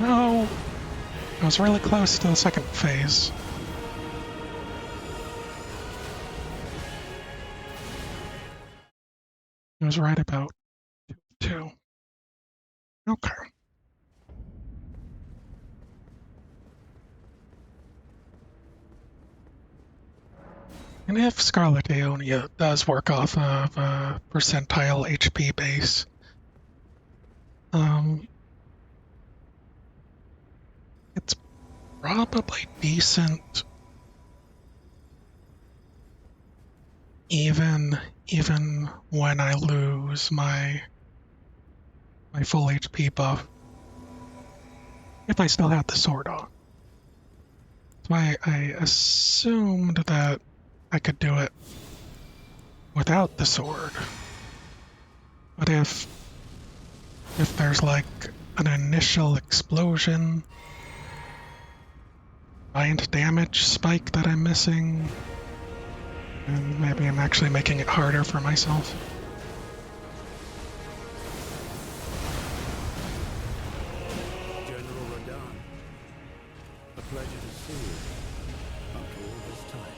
A: No! I was really close to the second phase. I was right about 2. Okay. And if Scarlet Aeonia does work off of a percentile HP base, um, it's probably decent even when I lose my full HP buff, if I still have the sword on. So I assumed that I could do it without the sword. But if there's like an initial explosion, giant damage spike that I'm missing, and maybe I'm actually making it harder for myself.
B: General Radahn, a pleasure to see you after all this time.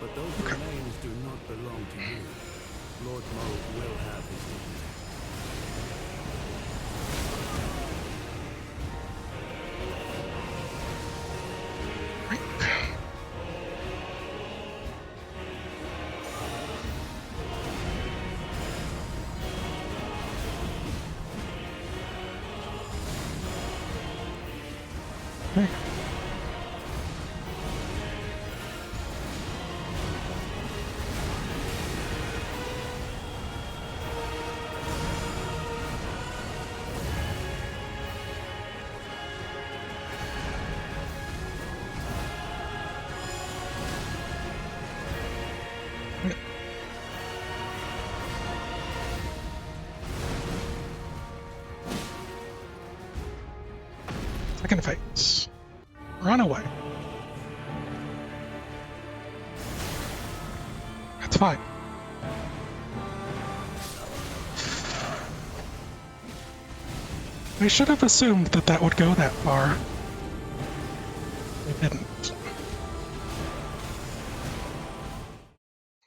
B: But those
A: Okay.
B: remains do not belong to you. Lord Moog will have his dignity.
A: Right. Okay. Second phase. Run away. That's fine. I should have assumed that that would go that far. It didn't.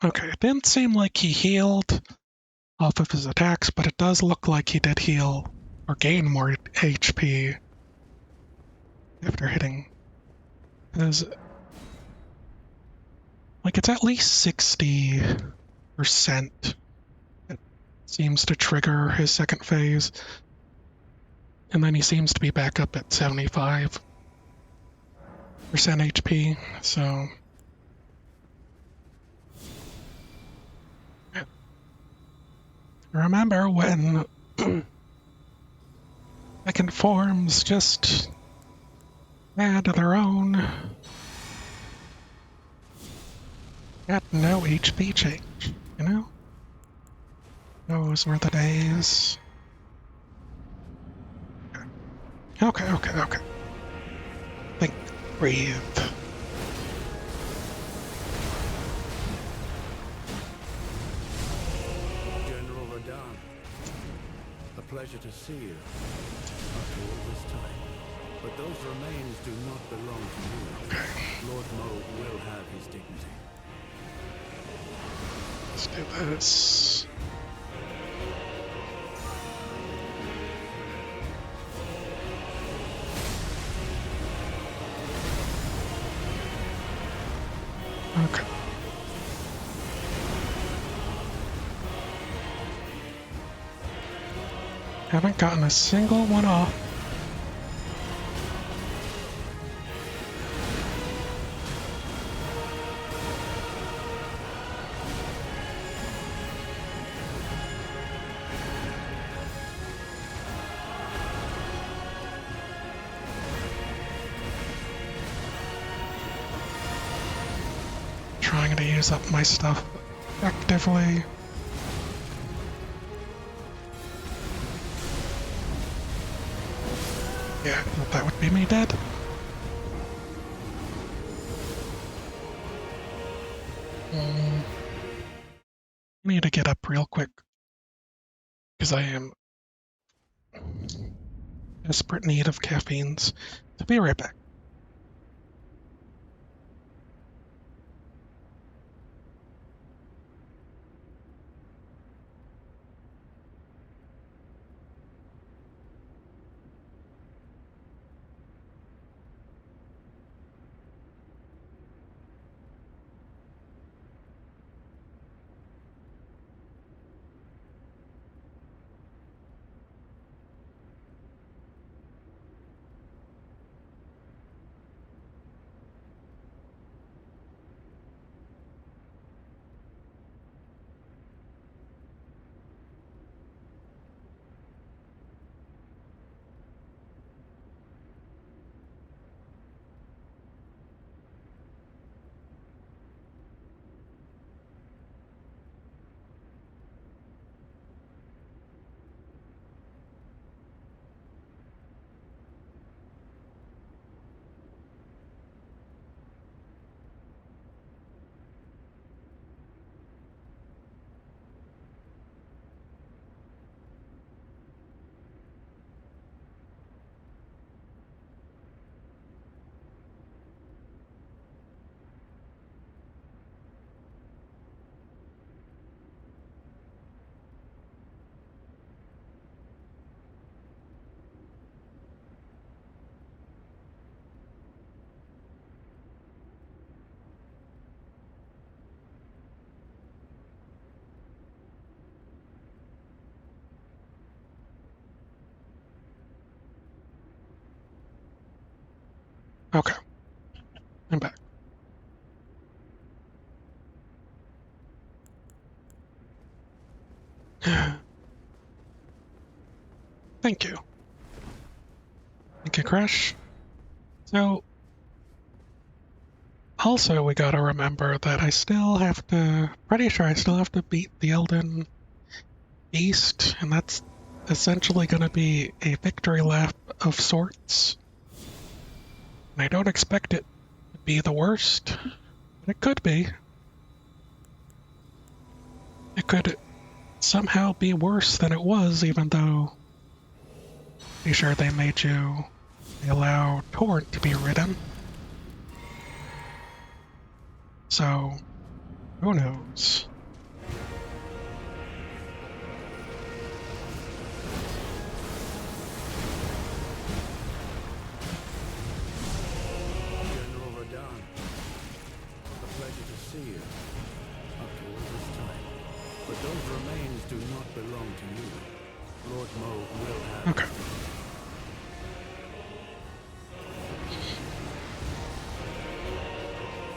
A: Okay, it didn't seem like he healed off of his attacks, but it does look like he did heal or gain more HP after hitting. Because, like, it's at least 60%. It seems to trigger his second phase. And then he seems to be back up at 75% HP, so remember when second forms just add their own at no HP change, you know? Those were the days. Okay. Think, breathe.
B: General Radahn, a pleasure to see you after all this time. But those remains do not belong to you. Lord Moog will have his dignity.
A: Let's do this. Okay. Haven't gotten a single one off. Trying to use up my stuff effectively. Yeah, that would be me dead. I need to get up real quick because I am desperate need of caffeines. So be right back. Okay, I'm back. Thank you. Thank you, Crash. So, also we gotta remember that I still have to, pretty sure I still have to beat the Elden Beast, and that's essentially gonna be a victory lap of sorts. And I don't expect it to be the worst, but it could be. It could somehow be worse than it was, even though pretty sure they allow Torrent to be ridden. So, who knows?
B: General Radahn, a pleasure to see you. After all this time. But those remains do not belong to you. Lord Moog will have
A: Okay.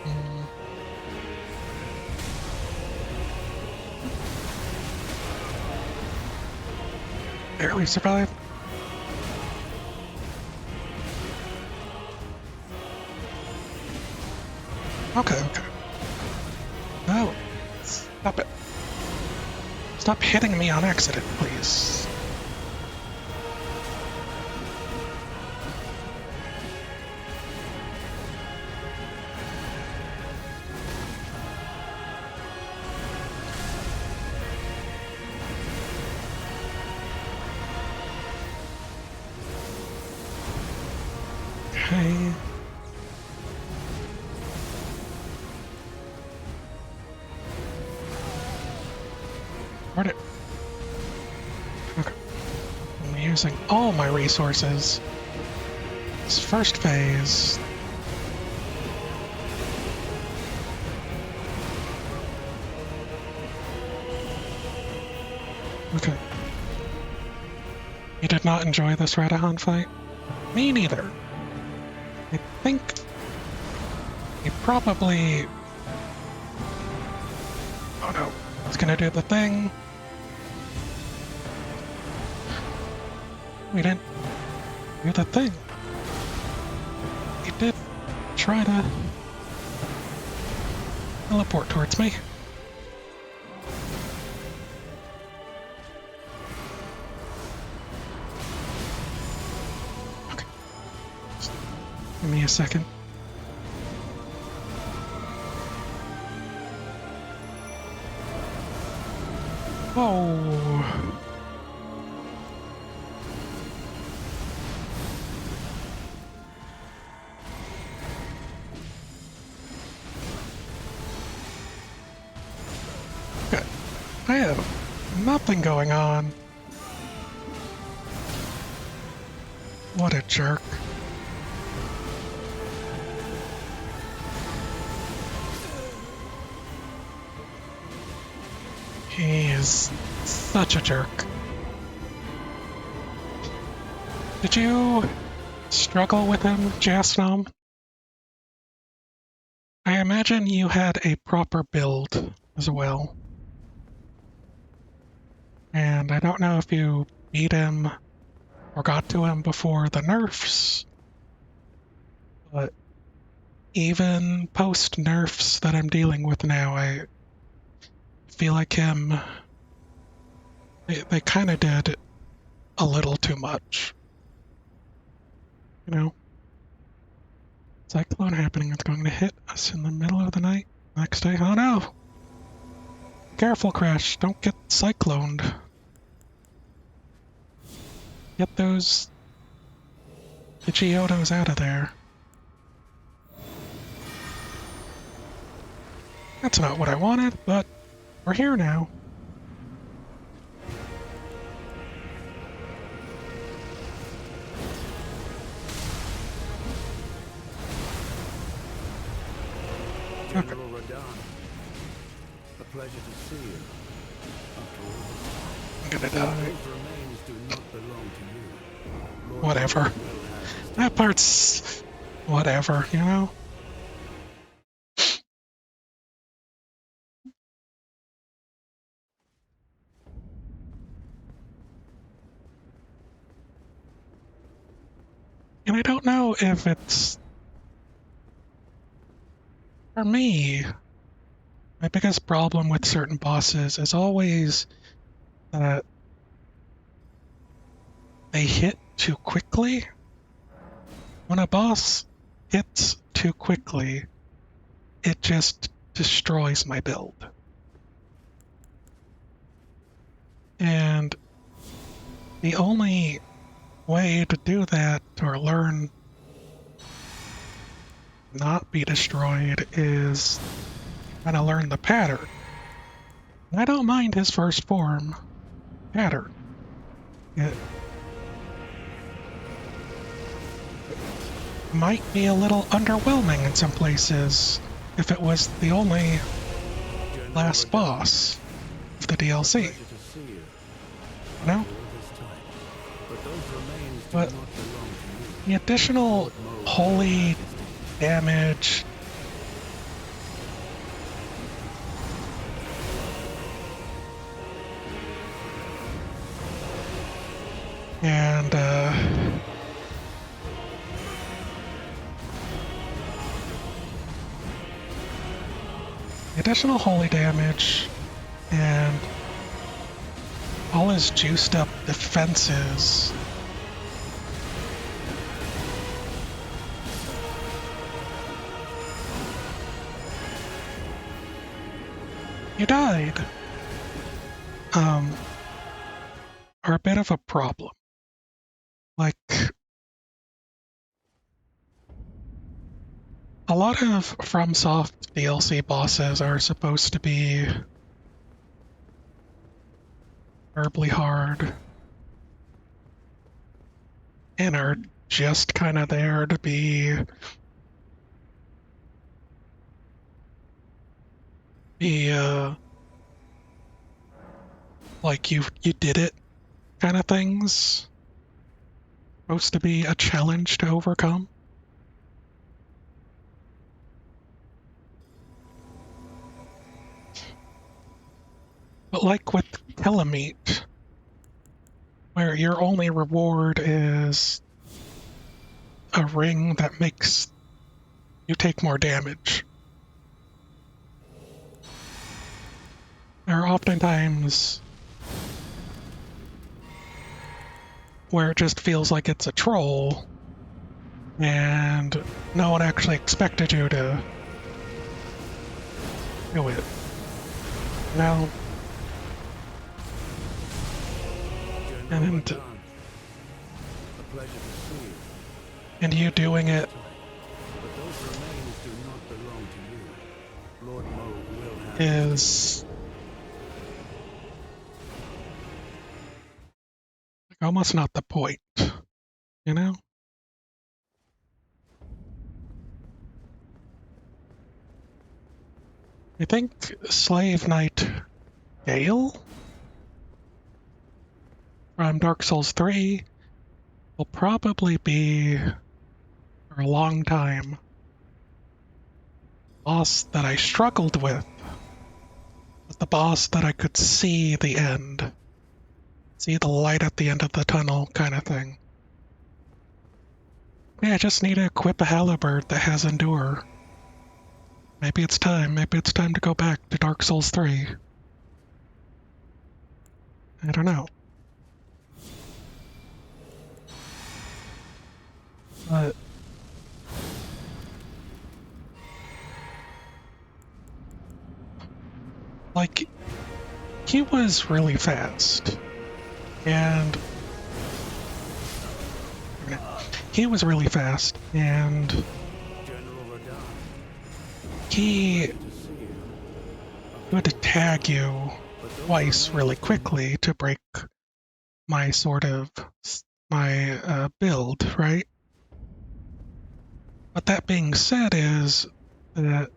A: Mm, barely survived. Okay, okay. No. Stop it. Stop hitting me on accident, please. Okay. Darn it. Okay. I'm using all my resources. This first phase. Okay. You did not enjoy this Radahan fight? Me neither. I think he probably... Oh no. It's gonna do the thing. We didn't do the thing. He did try to teleport towards me. Okay. Just give me a second. Oh. Okay. I have nothing going on. What a jerk. He is such a jerk. Did you struggle with him, Jasnom? I imagine you had a proper build as well. And I don't know if you beat him or got to him before the nerfs, but even post nerfs that I'm dealing with now, I feel like they kind of did a little too much. You know? Cyclone happening, it's going to hit us in the middle of the night. Next day, oh no! Careful, Crash, don't get cycloned. Get those Pidgeotos out of there. That's not what I wanted, but we're here now.
B: General Radahn, a pleasure to see you. After all this time.
A: I'm gonna die.
B: Those remains do not belong to you. Lord
A: Whatever.
B: Moog will have
A: That part's whatever, you know? And I don't know if it's, for me, my biggest problem with certain bosses is always that they hit too quickly. When a boss hits too quickly, it just destroys my build. And the only way to do that or learn not be destroyed is kind of learn the pattern. I don't mind his first form pattern. It might be a little underwhelming in some places if it was the only last boss of the DLC.
B: Pleasure to see you.
A: You know?
B: All this time. But those remains do
A: But
B: not belong to me.
A: the additional holy damage and the additional holy damage and all his juiced up defenses you died are a bit of a problem. Like, a lot of FromSoft DLC bosses are supposed to be terribly hard and are just kind of there to be like you did it kind of things. Supposed to be a challenge to overcome. But like with Telemeat, where your only reward is a ring that makes you take more damage. There are oftentimes where it just feels like it's a troll and no one actually expected you to do it. Now,
B: General
A: and
B: Radahn. A pleasure to see you.
A: and you doing it
B: But those remains do not belong to you. Lord Moog will have
A: is almost not the point, you know? I think Slave Knight Gale from Dark Souls 3 will probably be, for a long time, a boss that I struggled with. Was the boss that I could see the end, see the light at the end of the tunnel kind of thing. Yeah, I just need to equip a halberd that has Endure. Maybe it's time to go back to Dark Souls 3. I don't know. But like, he was really fast. And he was really fast, and
B: General Radahn.
A: he
B: To see you.
A: would tag you twice really quickly to break my sort of my build, right? But that being said, is that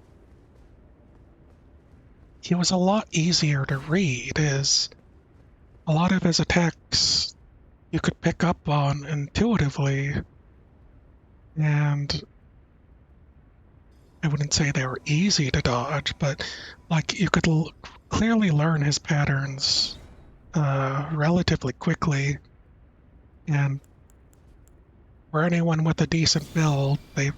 A: he was a lot easier to read. Is a lot of his attacks you could pick up on intuitively, and I wouldn't say they were easy to dodge, but like you could clearly learn his patterns relatively quickly. And for anyone with a decent build, they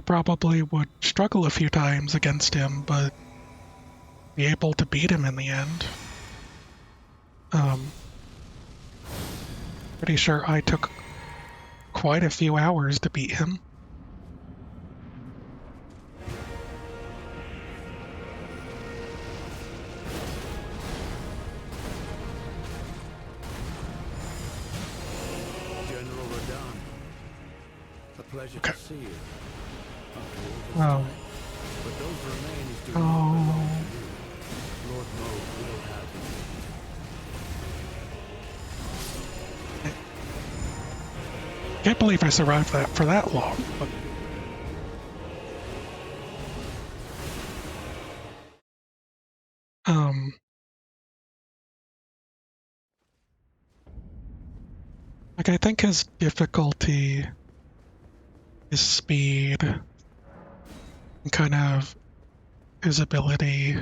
A: probably would struggle a few times against him, but be able to beat him in the end. Um, Pretty sure I took quite a few hours to beat him.
B: General Radon, a pleasure
A: Okay.
B: to see you. After all this
A: Oh.
B: time. But those remains do not belong to you. Lord Moog will have them.
A: Can't believe I survived that for that long. But like I think his difficulty, his speed, and kind of his ability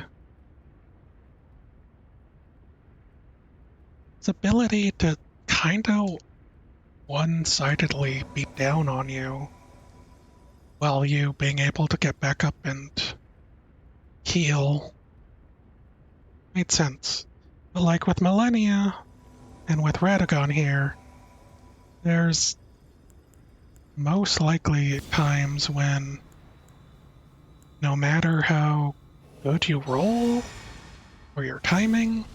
A: to kind of one-sidedly beat down on you while you being able to get back up and heal made sense. But like with Millennia and with Radagon here, there's most likely times when no matter how good you roll or your timing,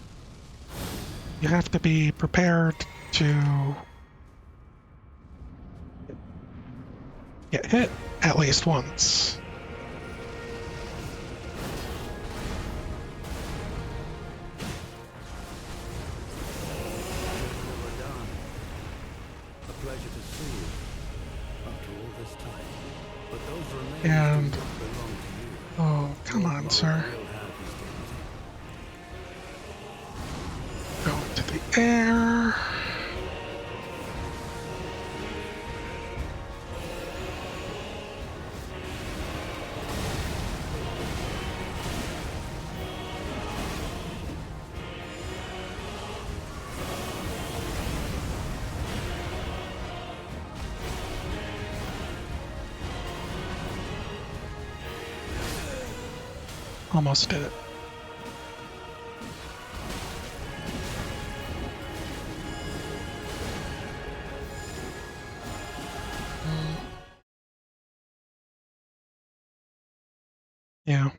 A: you have to be prepared to get hit at least once.
B: General Radon, a pleasure to see you. After all this time. But those remains
A: And
B: do not belong to you.
A: oh, come
B: Lord
A: on,
B: Moog
A: sir.
B: will have his dignity.
A: Go to the air. Almost did it. Yeah.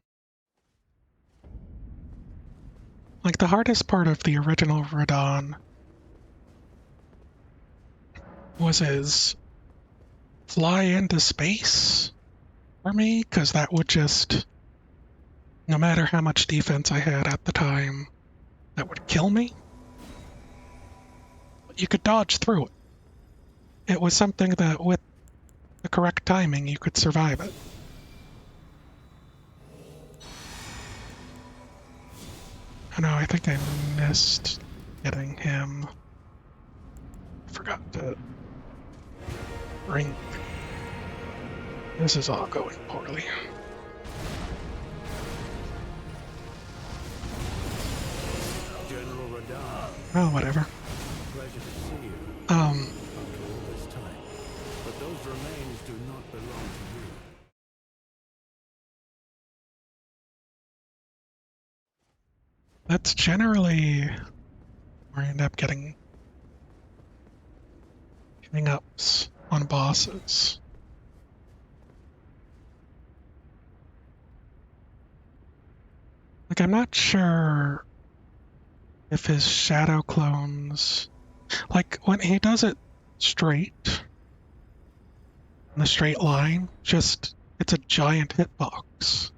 A: Like the hardest part of the original Radon was his fly into space for me, because that would just, no matter how much defense I had at the time, that would kill me. But you could dodge through it. It was something that, with the correct timing, you could survive it. I know, I think I missed getting him. I forgot to bring. This is all going poorly.
B: General Radon,
A: Oh, whatever.
B: pleasure to see you.
A: Um,
B: After all this time. But those remains do not belong to you.
A: that's generally where I end up getting ups on bosses. Like, I'm not sure if his shadow clones, like when he does it straight, in the straight line, just it's a giant hitbox.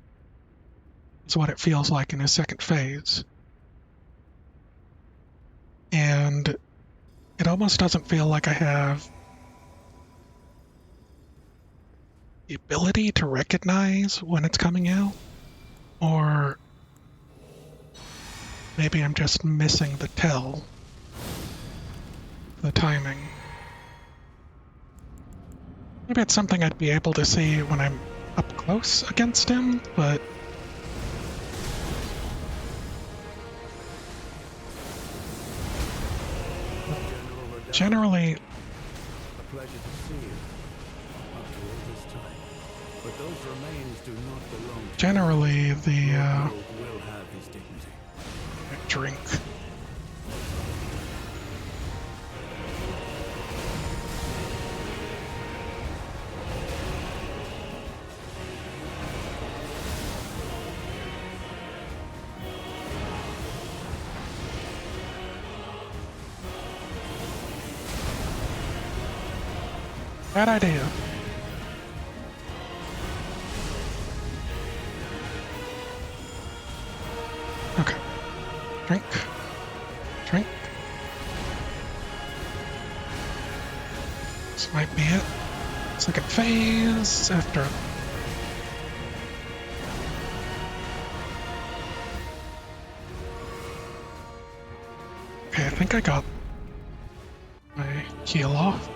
A: Is what it feels like in his second phase. And it almost doesn't feel like I have the ability to recognize when it's coming out, or maybe I'm just missing the tell, the timing. Maybe it's something I'd be able to see when I'm up close against him, but
B: General Radahn,
A: generally,
B: a pleasure to see you. After all this time. But those remains do not belong to
A: generally the
B: you. Lord Moog will have his dignity.
A: drink. Bad idea. Okay. Drink. Drink. This might be it. Second phase after. Okay, I think I got my heal off.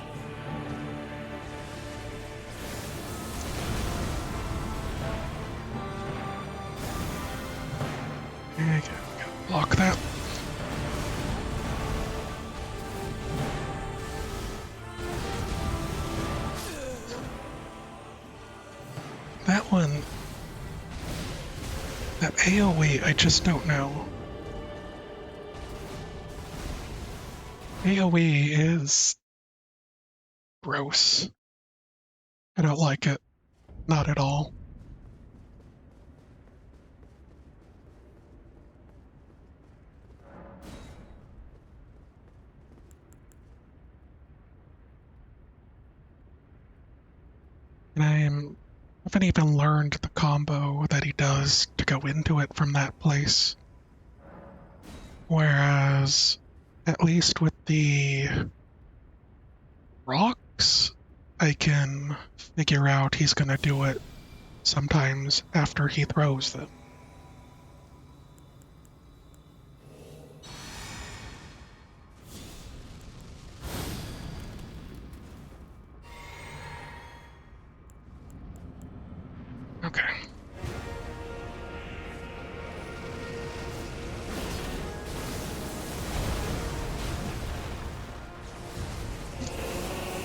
A: Okay, block that. That one, that AoE, I just don't know. AoE is gross. I don't like it. Not at all. And haven't even learned the combo that he does to go into it from that place. Whereas, at least with the rocks, I can figure out he's gonna do it sometimes after he throws them. Okay.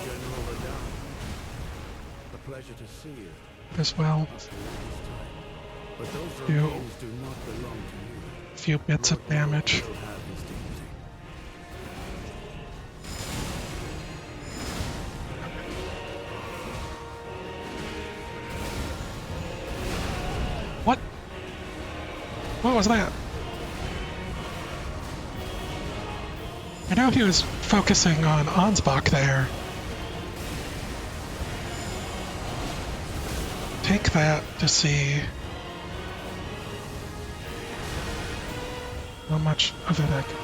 B: General Radahn, a pleasure to see you.
A: As well,
B: After all this time. But those
A: do
B: remains do not belong to you.
A: a few bits of
B: Lord
A: damage.
B: Moog will have his dignity.
A: What? What was that? I know he was focusing on Ansbach there. Take that to see how much of it I can.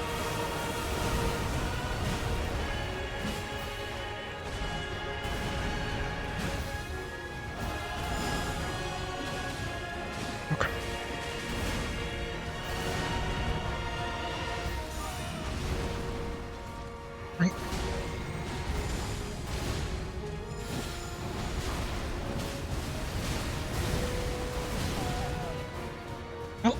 A: Okay. Right. Well.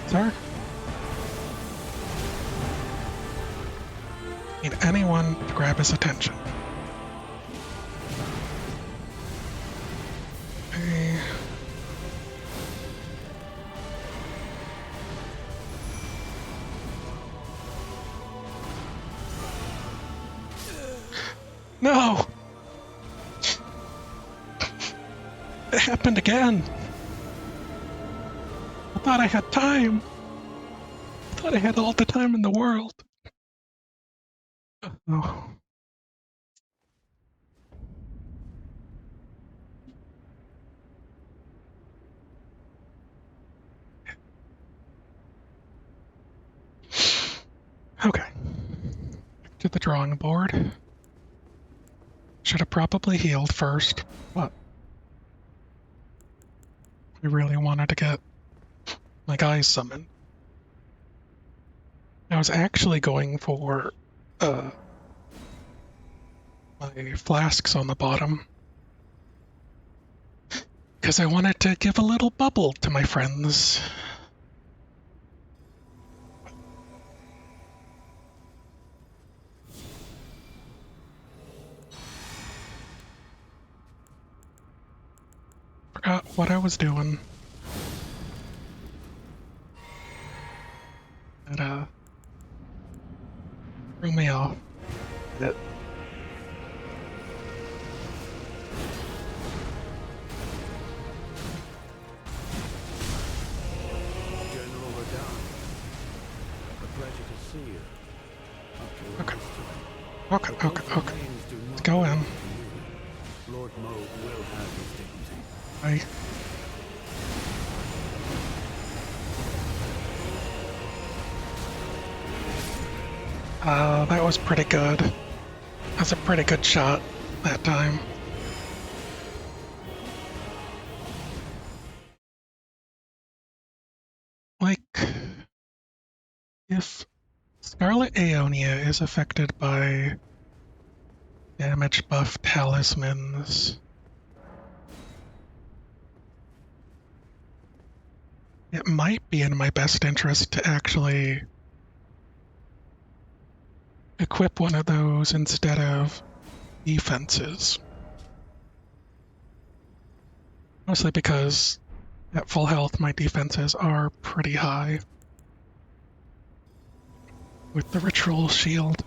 A: Sir? Need anyone to grab his attention. Okay. No! It happened again! I thought I had time! I thought I had all the time in the world! Oh. Okay. Back to the drawing board. Should have probably healed first, but I really wanted to get my guys summoned. I was actually going for my flasks on the bottom because I wanted to give a little bubble to my friends. Forgot what I was doing. It threw me off. It,
B: General Radon, a pleasure to see you.
A: Okay.
B: This time.
A: okay,
B: Those
A: okay, okay.
B: remains do
A: Let's
B: not
A: go
B: belong
A: in.
B: to you. Lord Moog will have his dignity.
A: I that was pretty good. That's a pretty good shot that time. Like, if Scarlet Aeonia is affected by damage buff talismans, it might be in my best interest to actually equip one of those instead of defenses. Mostly because at full health, my defenses are pretty high with the ritual shield.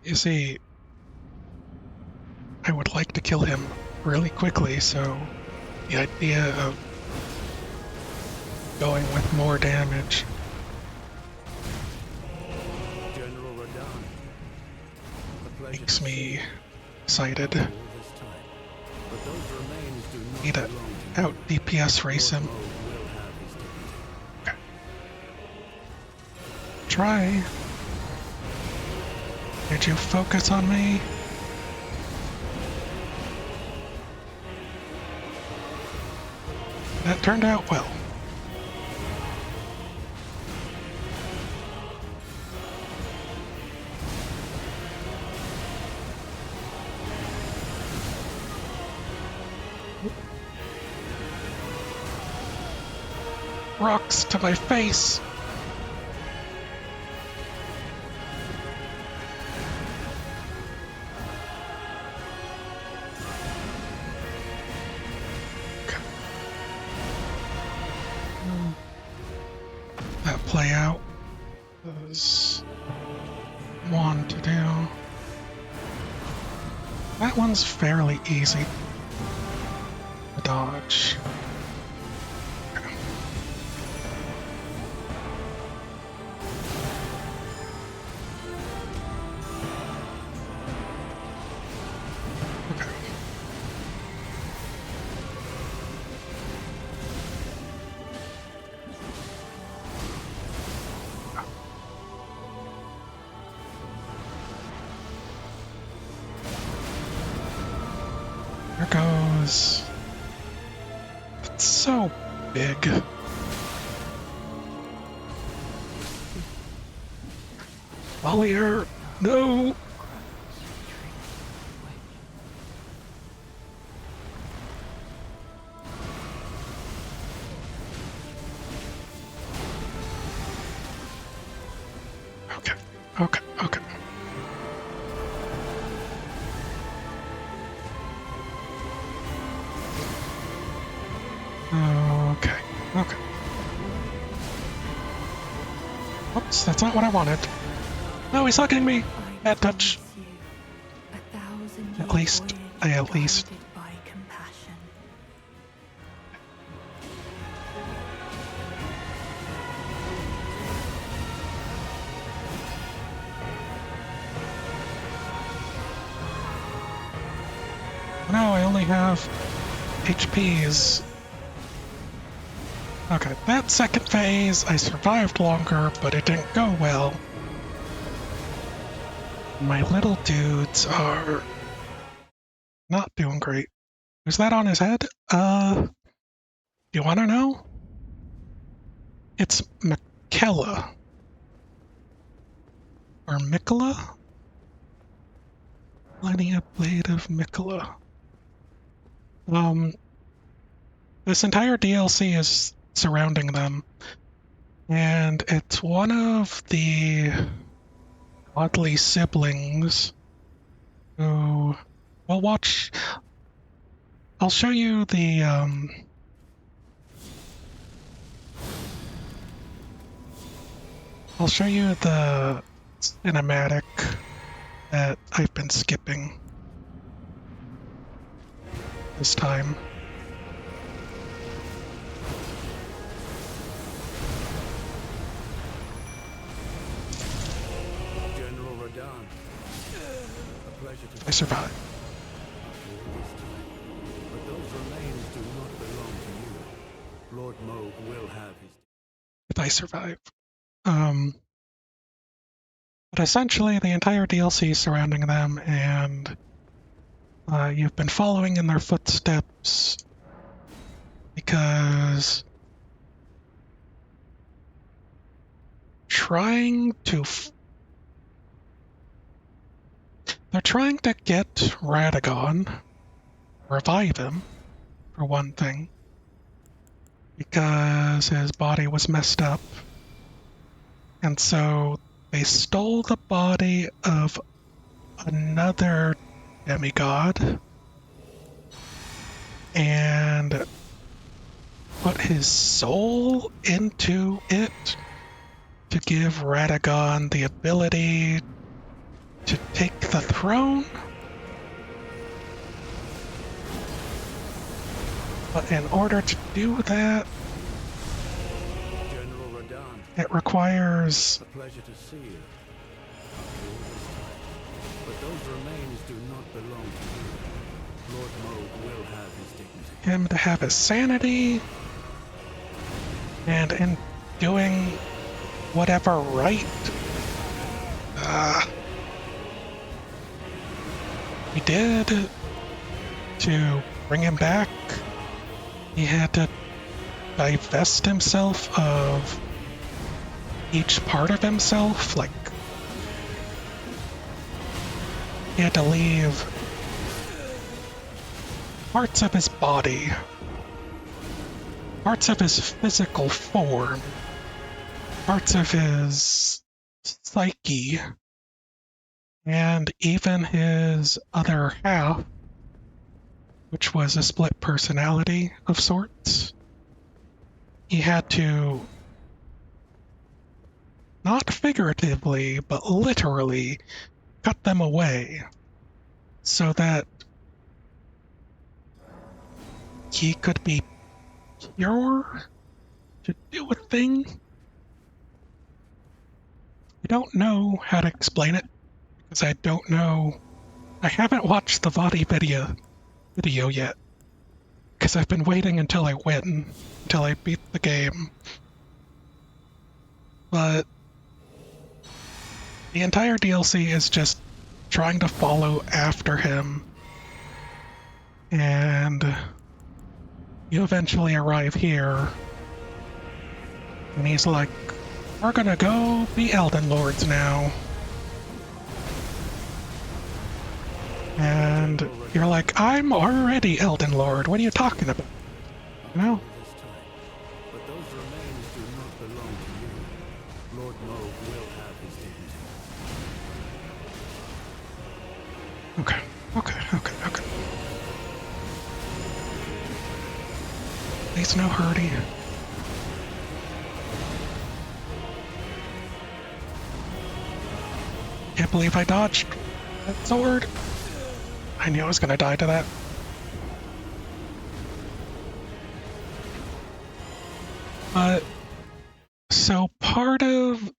A: You see, I would like to kill him really quickly, so the idea of going with more damage
B: General Radon, a pleasure
A: makes
B: to see
A: me
B: you.
A: excited.
B: All this time. But those remains do not
A: Need to
B: belong to you.
A: out DPS race
B: Lord
A: him.
B: Moog will have his dignity.
A: Okay. Try. Did you focus on me? That turned out well. Rocks to my face. Okay. That play out was one to do. That one's fairly easy to dodge. Okay. Okay. There goes. It's so big. Valier, no! Okay, okay, okay. Okay, okay. Oops, that's not what I wanted. No, he's hugging me! Bad touch. At least, I at least... No, I only have HPs. Okay, that second phase, I survived longer, but it didn't go well. My little dudes are not doing great. Is that on his head? You want to know? It's Mikella. Or Mikola? Linear Blade of Mikola. This entire DLC is surrounding them, and it's one of the godly siblings who... Well, watch... I'll show you the, I'll show you the cinematic that I've been skipping this time.
B: General Radahn, a pleasure to
A: I survived.
B: but those remains do not belong to you. Lord Moog will have his...
A: If I survive. But essentially the entire DLC surrounding them, and you've been following in their footsteps because they're trying to get Radagon, revive him, for one thing, because his body was messed up. And so they stole the body of another demigod and put his soul into it to give Radagon the ability to take the throne. But in order to do that,
B: General Radahn,
A: it requires...
B: a pleasure to see you. After all this time. But those remains do not belong to you. Lord Moog will have his dignity.
A: him to have his sanity, and in doing whatever right he did to bring him back, he had to divest himself of each part of himself. Like, he had to leave parts of his body, parts of his physical form, parts of his psyche, and even his other half, which was a split personality of sorts. He had to, not figuratively, but literally, cut them away so that he could be pure to do a thing. I don't know how to explain it because I don't know. I haven't watched the Vadi video yet because I've been waiting until I win, until I beat the game. But the entire DLC is just trying to follow after him, and you eventually arrive here, and he's like, we're gonna go be Elden Lords now. And you're like, I'm already Elden Lord, what are you talking about? You know?
B: This time. But those remains do not belong to you. Lord Moog will have his dignity.
A: Okay. There's no hurry. Can't believe I dodged that sword. I knew I was gonna die to that. But so part of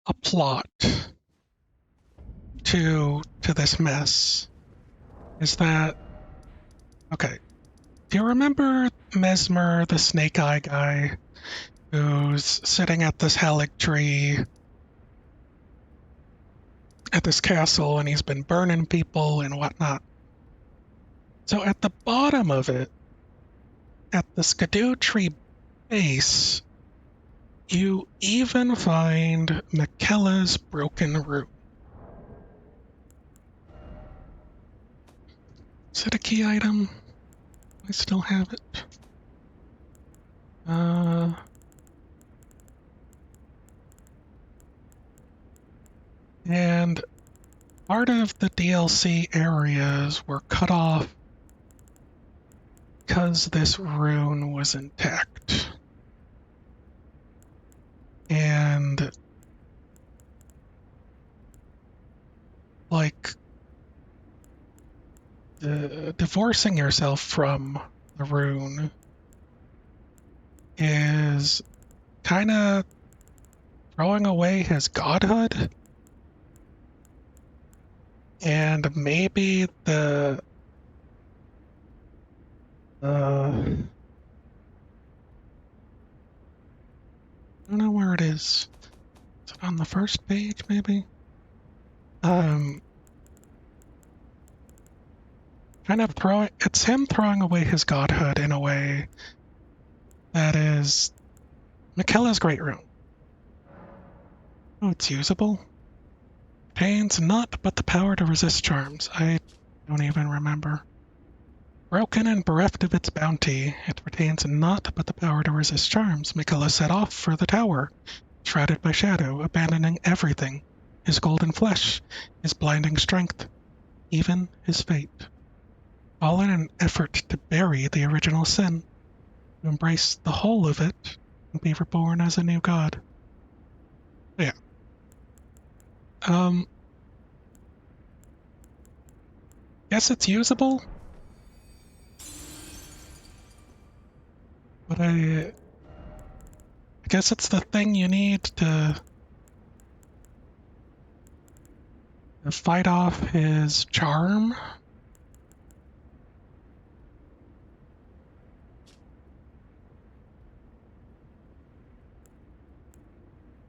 A: a plot to this mess is that, okay, do you remember Mesmer, the snake eye guy, who's sitting at this Halig tree at this castle, and he's been burning people and whatnot. So at the bottom of it, at the Skidoo Tree base, you even find Miquella's broken rune. Is it a key item? I still have it. And part of the DLC areas were cut off because this rune was intact. And like divorcing yourself from the rune is kind of throwing away his godhood. And maybe the I don't know where it is. Is it on the first page, maybe? Kind of it's him throwing away his godhood in a way that is Miquella's great rune. Oh, it's usable. Retains not but the power to resist charms. I don't even remember. Broken and bereft of its bounty, it retains not but the power to resist charms. Miquella set off for the tower, shrouded by shadow, abandoning everything, his golden flesh, his blinding strength, even his fate. All in an effort to bury the original sin, to embrace the whole of it, and be reborn as a new god. Yeah. Guess it's usable? But I guess it's the thing you need to fight off his charm.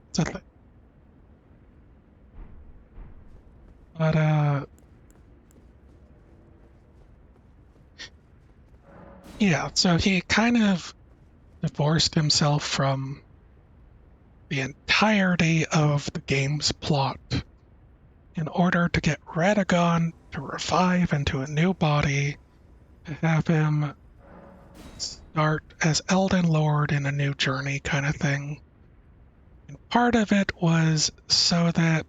A: It's a thing. But yeah, so he kind of divorced himself from the entirety of the game's plot in order to get Radagon to revive into a new body, to have him start as Elden Lord in a new journey kind of thing. And part of it was so that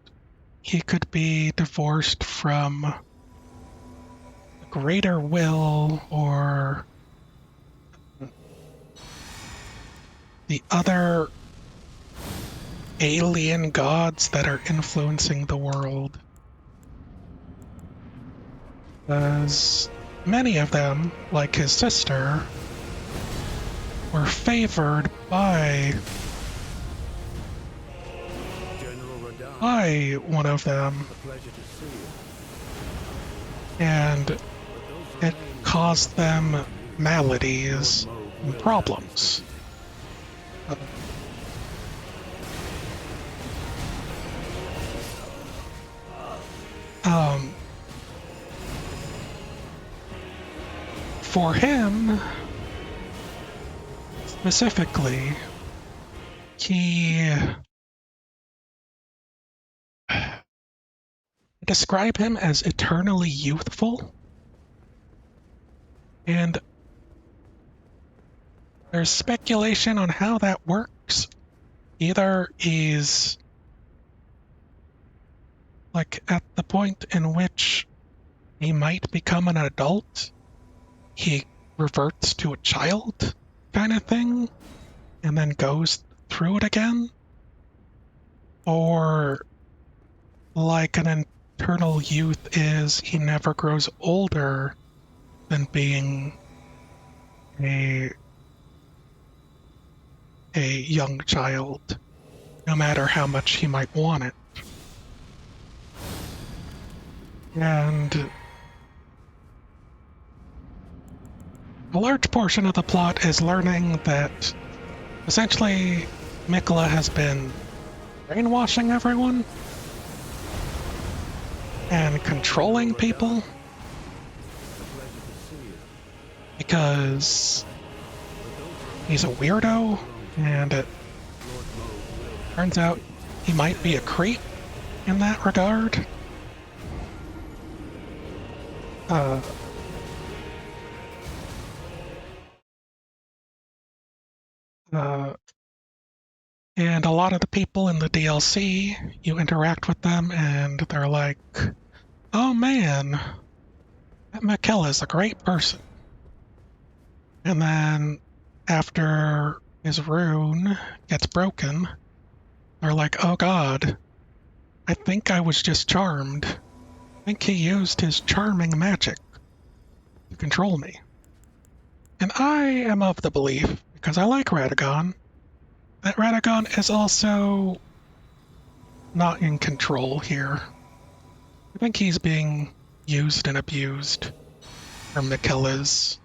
A: he could be divorced from the greater will or the other alien gods that are influencing the world. As many of them, like his sister, were favored by one of them, and it caused them maladies and problems. For him, specifically, he describe him as eternally youthful, and there's speculation on how that works. Either he's like at the point in which he might become an adult, he reverts to a child kind of thing and then goes through it again, or like an eternal youth is he never grows older than being a young child, no matter how much he might want it. And a large portion of the plot is learning that essentially Miquella has been brainwashing everyone. and controlling people because he's a weirdo, and it turns out he might be a creep in that regard. Uh, uh, and a lot of the people in the DLC, you interact with them, and they're like, "Oh man, that Mikella is a great person." And then after his rune gets broken, they're like, "Oh god, I think I was just charmed. I think he used his charming magic to control me." And I am of the belief, because I like Radagon, that Radagon is also not in control here. I think he's being used and abused for Mikella's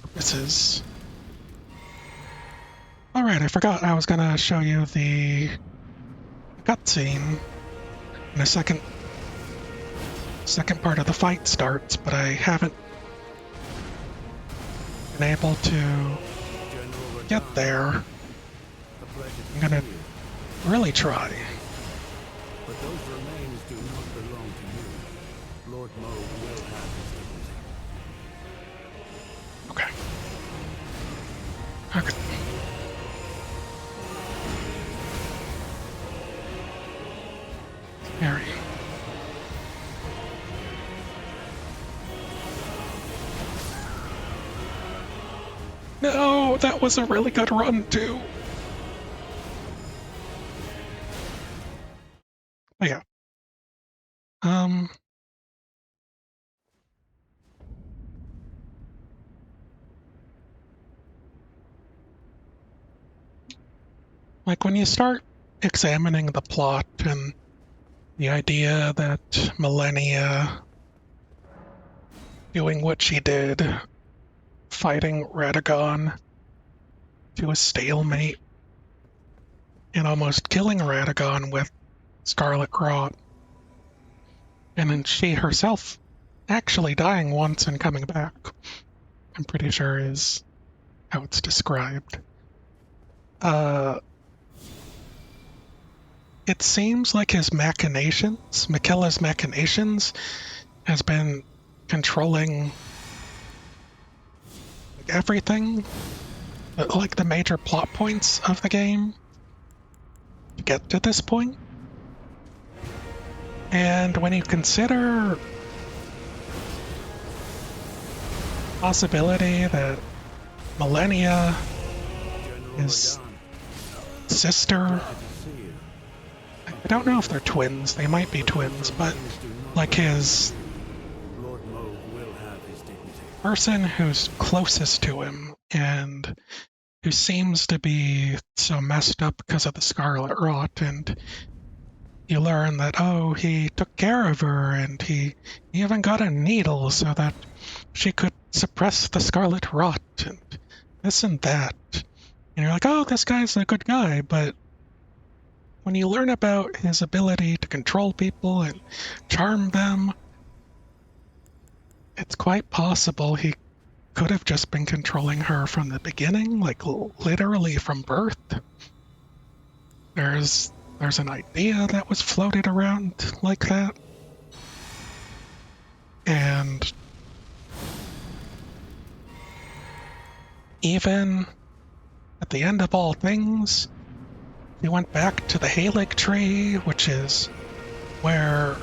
A: purposes. Alright, I forgot I was gonna show you the cutscene in a second part of the fight starts, but I haven't been able to get there. I'm gonna really try.
B: But those remains do not belong to you. Lord Moog will have his dignity.
A: Okay. Okay. Harry. No, that was a really good run too. But yeah. Like when you start examining the plot and the idea that Millennia doing what she did, fighting Radagon to a stalemate and almost killing Radagon with Scarlet Rot, and then she herself actually dying once and coming back, I'm pretty sure is how it's described. It seems like his machinations, Mikella's machinations, has been controlling everything, like the major plot points of the game to get to this point. And when you consider the possibility that Millennia, his sister, I don't know if they're twins, they might be twins, but like his person who's closest to him and who seems to be so messed up because of the Scarlet Rot, and you learn that, oh, he took care of her and he even got a needle so that she could suppress the Scarlet Rot and this and that. And you're like, oh, this guy's a good guy, but when you learn about his ability to control people and charm them, it's quite possible he could have just been controlling her from the beginning, like literally from birth. There's an idea that was floated around like that. And even at the end of all things, we went back to the Halig tree, which is where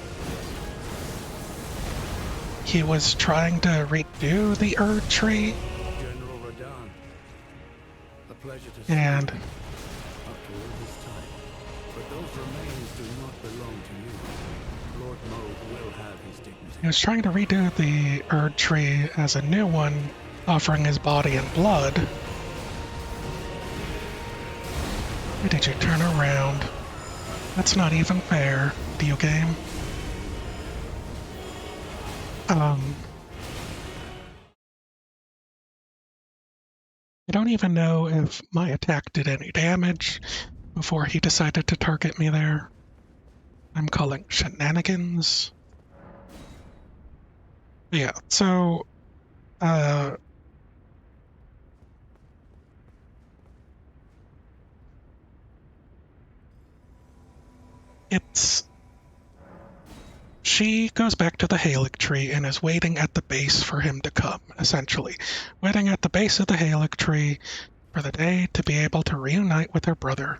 A: he was trying to redo the Erd tree.
B: General Radahn, a pleasure to see
A: And
B: you after all this time. But those remains do not belong to you. Lord Moog will have his dignity.
A: he was trying to redo the Erd tree as a new one, offering his body and blood. Why did you turn around? That's not even fair, video game. I don't even know if my attack did any damage before he decided to target me there. I'm calling shenanigans. Yeah, so uh it's she goes back to the Halig tree and is waiting at the base for him to come, essentially. Waiting at the base of the Halig tree for the day to be able to reunite with her brother.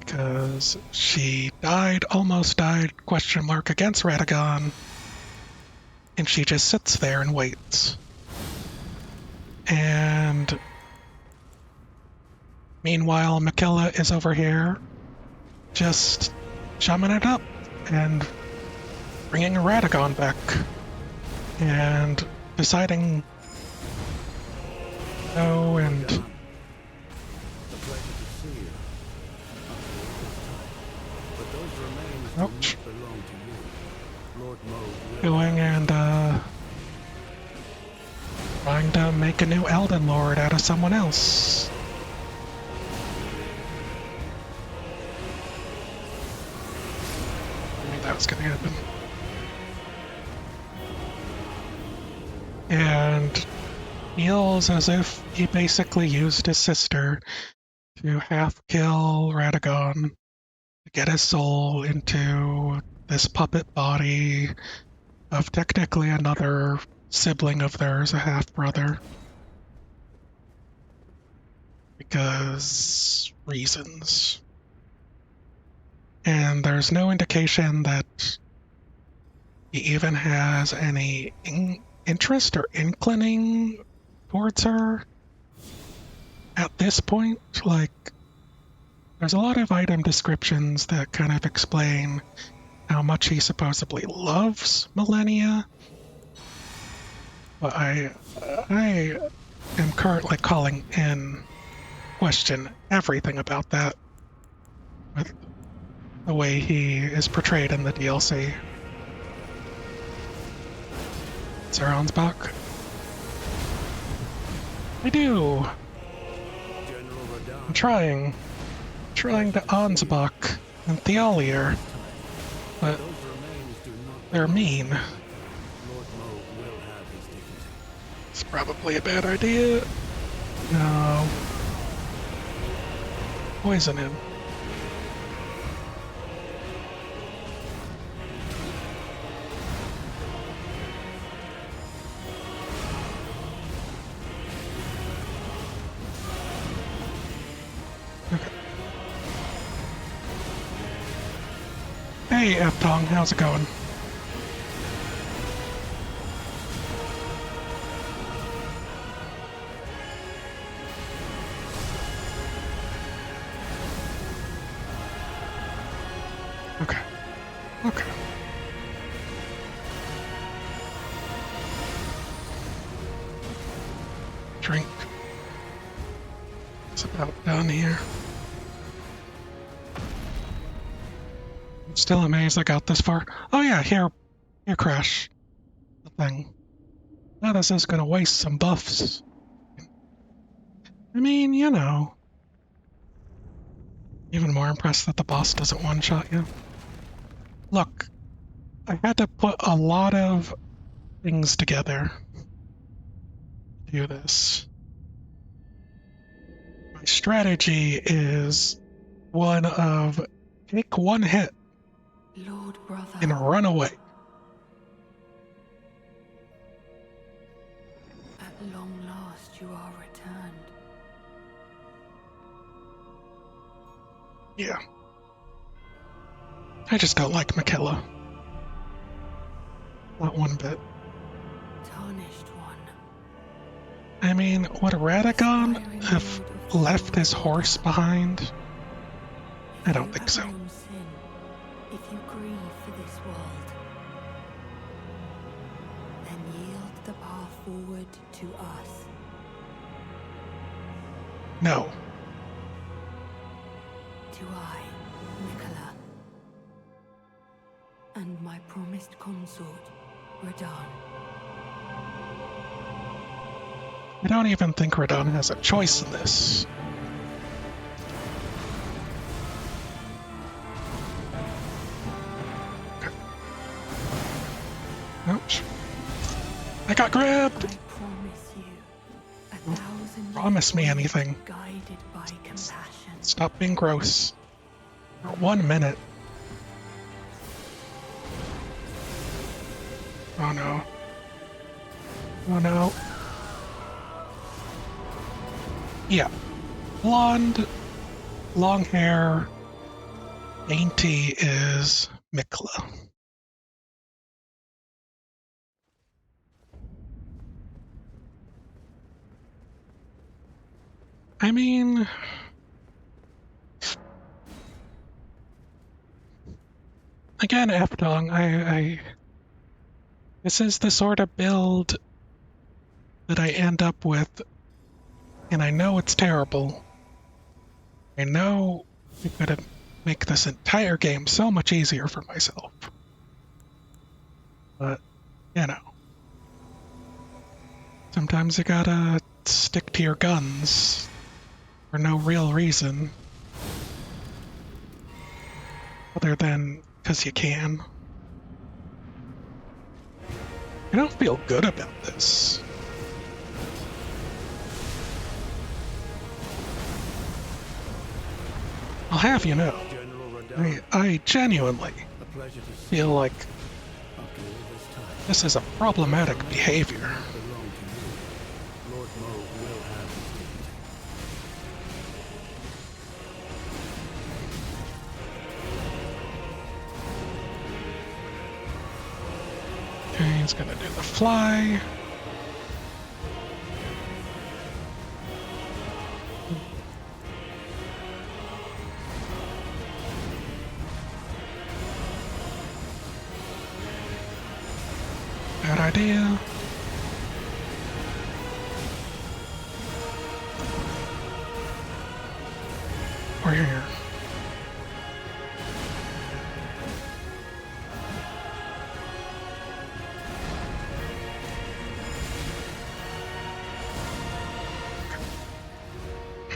A: Because she died, almost died, question mark, against Radagon, and she just sits there and waits. And meanwhile, Mikella is over here just chumming it up and bringing Radagon back and deciding no and
B: Done. A pleasure to see you. But those remains do
A: ouch,
B: not belong to you. Lord Moog will
A: going and trying to make a new Elden Lord out of someone else. I knew that was gonna happen. And feels as if he basically used his sister to half kill Radagon to get his soul into this puppet body of technically another sibling of theirs, a half brother. Because reasons. And there's no indication that he even has any interest or inclining towards her at this point. Like, there's a lot of item descriptions that kind of explain how much he supposedly loves Millennia, but I am currently calling in question everything about that with the way he is portrayed in the DLC. Saronsbach? I do.
B: General Radahn.
A: I'm trying to Ansbach and Theolier, but
B: Those remains do not
A: they're mean.
B: Lord Moog will have his dignity.
A: It's probably a bad idea. No. Poison him. Okay. Hey, F-Tong, how's it going? Okay. Okay. Drink. It's about done here. I'm still amazed I got this far. Oh yeah, here Crash. The thing. Now this is gonna waste some buffs. I mean, you know. Even more impressed that the boss doesn't one-shot you. Look, I had to put a lot of things together to do this. My strategy is one of take one hit
C: Lord brother,
A: and run away.
C: at long last you are returned.
A: Yeah. I just don't like Mikella. Not one bit.
C: Tarnished one.
A: I mean, would Radagon have left his horse behind? I don't think so.
C: If you have known sin, if you grieve for this world, then yield the path forward to us.
A: No.
C: To I, Nicola, and my promised consort, Radahn.
A: I don't even think Radon has a choice in this. Ouch. I got grabbed!
C: I promise you, a thousand
A: Promise me
C: years
A: anything.
C: guided by compassion.
A: Stop being gross. For 1 minute. Oh no. Oh no. Yeah. Blonde, long hair, dainty is Mikla. I mean, again, F-Dong, this is the sort of build that I end up with, and I know it's terrible. I know I could have make this entire game so much easier for myself. But, you know, sometimes you gotta stick to your guns for no real reason other than because you can. I don't feel good about this. I'll have you know,
B: General Radahn,
A: I genuinely
B: a pleasure to see
A: feel
B: you.
A: like
B: After all this time,
A: this is a problematic behavior.
B: belong to you. Lord Moog will have his dignity.
A: Okay, he's gonna do the fly. Bad idea. We're here.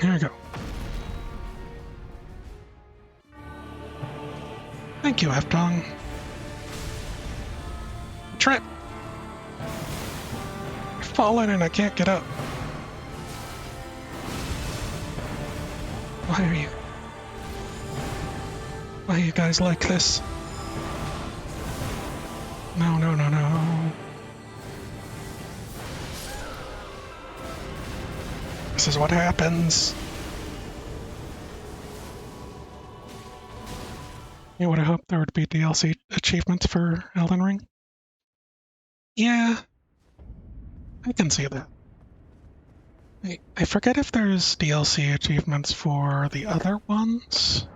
A: Here we go. Thank you, F-Dong. Trip! I've fallen and I can't get up. Why are you? Why are you guys like this? No, no, no, no. This is what happens. You would have hoped there would be DLC achievements for Elden Ring. Yeah, I can see that. I forget if there's DLC achievements for the other ones,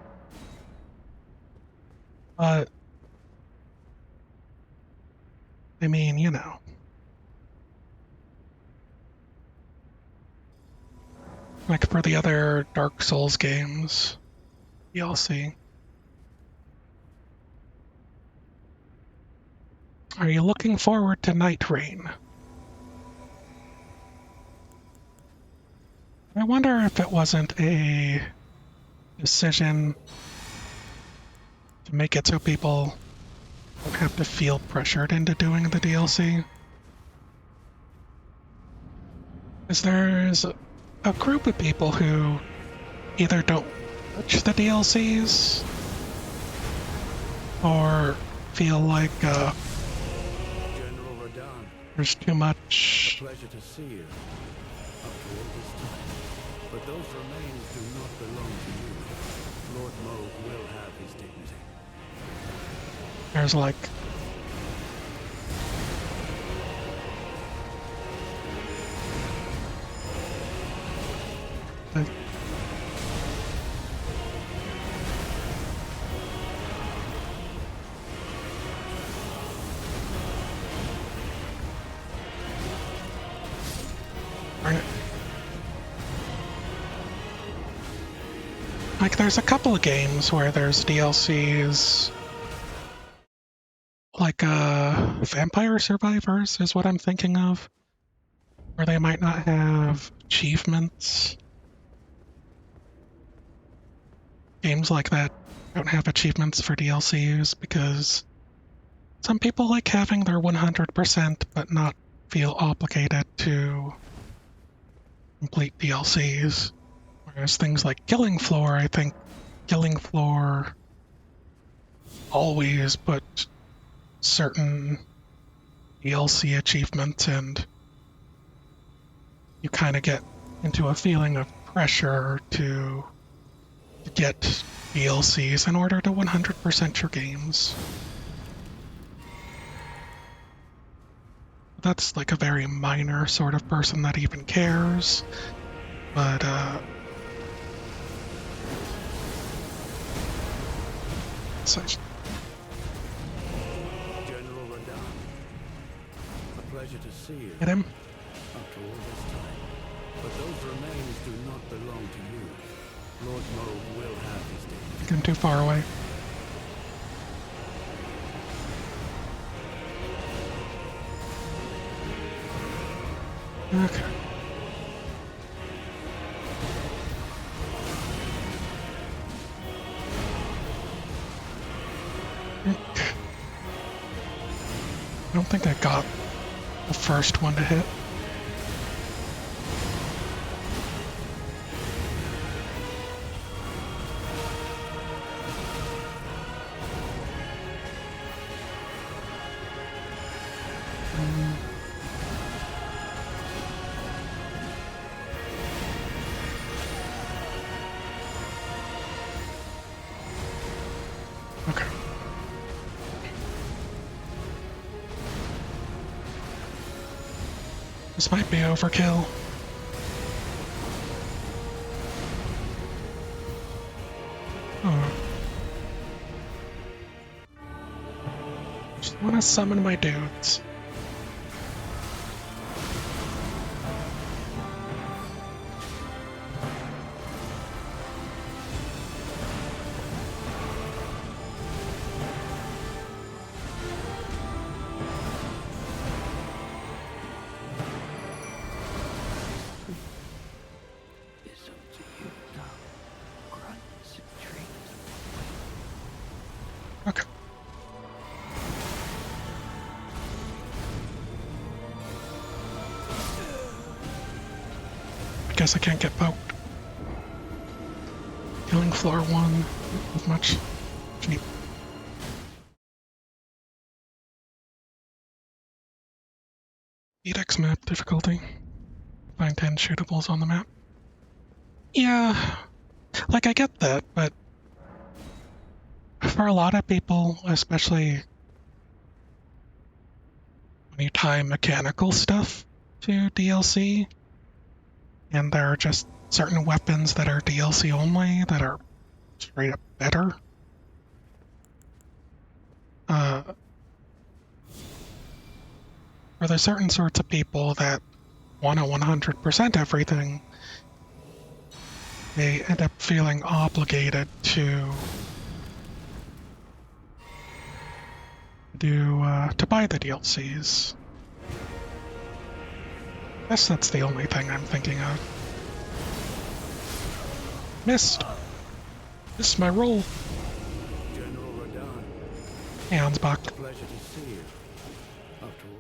A: but I mean, you know. Like for the other Dark Souls games, DLC. Are you looking forward to Night Rain? I wonder if it wasn't a decision to make it so people don't have to feel pressured into doing the DLC. Because there's a group of people who either don't touch the DLCs or feel like
B: General Radahn,
A: there's too much.
B: pleasure to see you. After all this time. But those remains do not belong to you. Lord Moog will have his dignity.
A: There's like the, darn it. Like there's a couple of games where there's DLCs, like Vampire Survivors is what I'm thinking of, where they might not have achievements. Games like that don't have achievements for DLCs because some people like having their 100% but not feel obligated to complete DLCs. Whereas things like Killing Floor, I think Killing Floor always put certain DLC achievements, and you kind of get into a feeling of pressure to get DLCs in order to 100% your games. That's like a very minor sort of person that even cares, but such.
B: General Radahn, a pleasure to see you.
A: Get him?
B: After all this time. But those remains do not belong to you. Lord Moog will have his day.
A: Get him too far away. Okay. I don't think I got the first one to hit. Okay. This might be overkill. Oh. Just want to summon my dudes.
B: It's up to you now. Grunts and trees.
A: Okay. I guess I can't get poked. Killing Floor 1 with much cheap. EdX map difficulty. Find 10 shootables on the map. Yeah, like I get that, but for a lot of people, especially when you tie mechanical stuff to DLC, and there are just certain weapons that are DLC only that are straight up better. For the certain sorts of people that want to 100% everything, they end up feeling obligated to buy the DLCs. I guess that's the only thing I'm thinking of. Missed my roll.
B: General Radahn,
A: Ansbach.
B: pleasure to see you. After all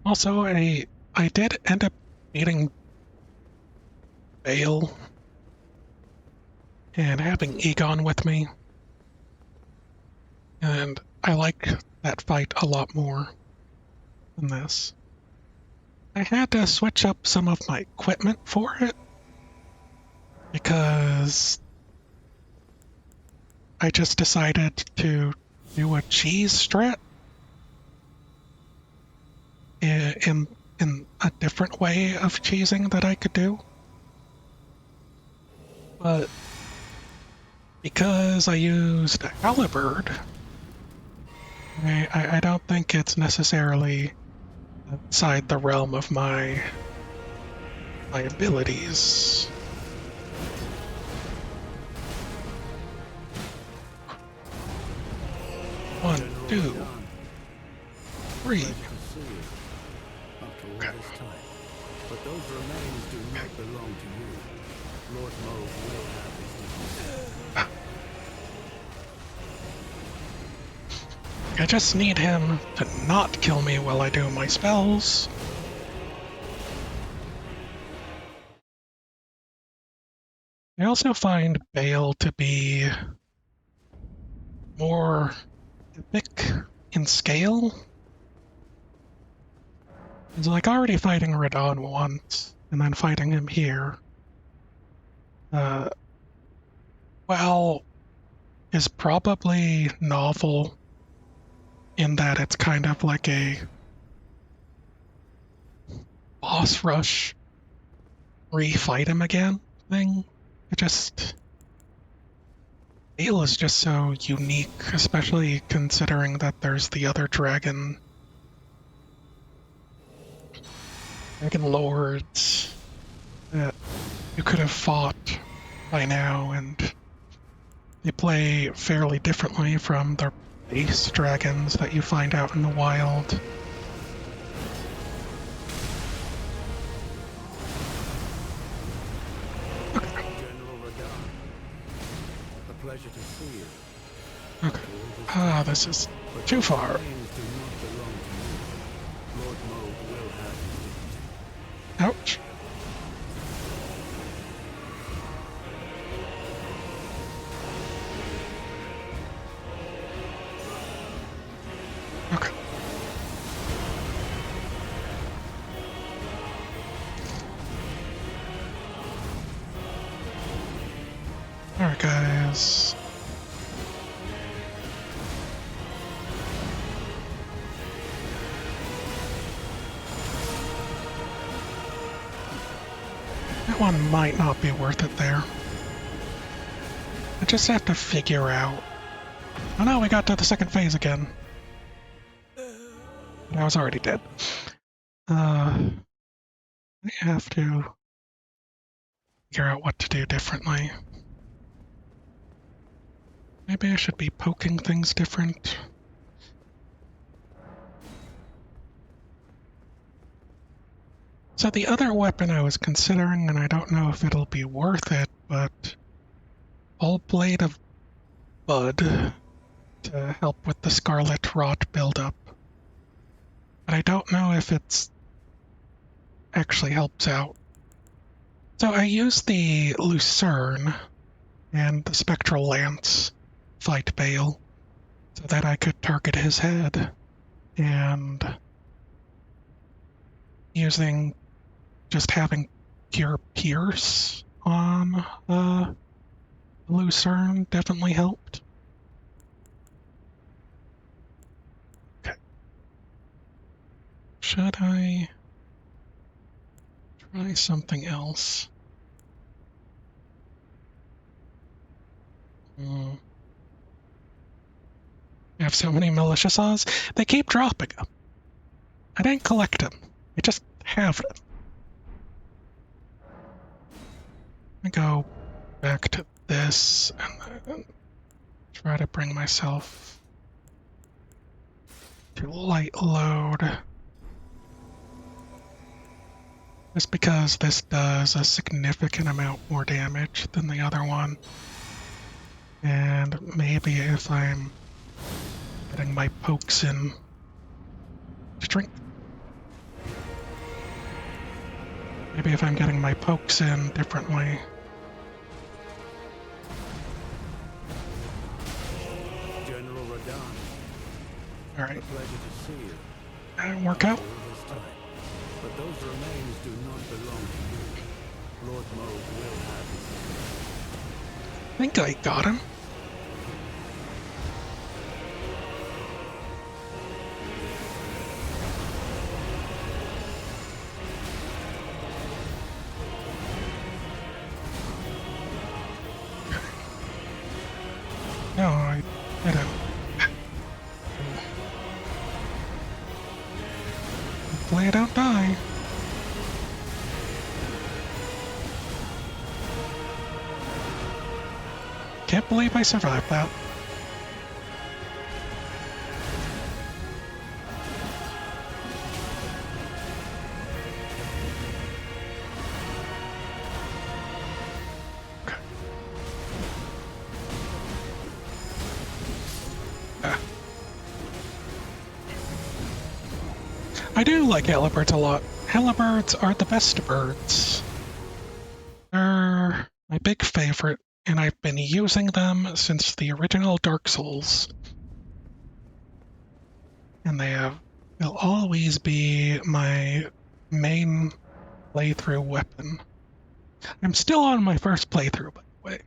B: this.
A: Also, I did end up meeting Bale and having Egon with me, and I like that fight a lot more than this. I had to switch up some of my equipment for it because I just decided to do a cheese strat in a different way of cheesing that I could do. But because I used Halibird, I don't think it's necessarily outside the realm of my abilities. One,
B: General
A: 2,
B: Radahn,
A: 3.
B: pleasure to see you. After all this time. But those remains do not belong to you. Lord Moog will have his
A: I just need him to not kill me while I do my spells. I also find Bale to be more epic in scale. It's like already fighting Radon once, and then fighting him here. Well, is probably novel in that it's kind of like a boss rush, re-fight him again thing. It just Bale is just so unique, especially considering that there's the other dragon lords that you could have fought by now, and they play fairly differently from the base dragons that you find out in the wild.
B: General Radon, a pleasure to see you.
A: Okay. Ah, this is too far.
B: Remains do not belong to you. Lord Moog will have you.
A: Ouch. Okay. Alright, guys. That one might not be worth it there. I just have to figure out. Oh no, we got to the second phase again. But I was already dead. I have to figure out what to do differently. Maybe I should be poking things different. So the other weapon I was considering, and I don't know if it'll be worth it, but All Blade of Bud to help with the Scarlet Rot buildup. But I don't know if it's actually helps out. So I used the Lucerne and the Spectral Lance fight Bale so that I could target his head, and using just having pure Pierce on Lucerne definitely helped. Okay. Should I try something else? I have so many militia saws. They keep dropping them. I didn't collect them. I just have them. I go back to this and then try to bring myself to light load. Just because this does a significant amount more damage than the other one. And maybe if I'm getting my pokes in strength. Maybe if I'm getting my pokes in differently.
B: General Radon,
A: Alright,
B: a pleasure to see you.
A: that didn't work out.
B: All this time. But those remains do not belong to you. Lord Moog will have you.
A: I think I got him. No, I didn't. Hopefully I don't die. Can't believe I survived that. Okay. Ah. I do like halibirds a lot. Halibirds are the best birds. They're my big favorite, and I've been using them since the original Dark Souls. And will always be my main playthrough weapon. I'm still on my first playthrough, by the way.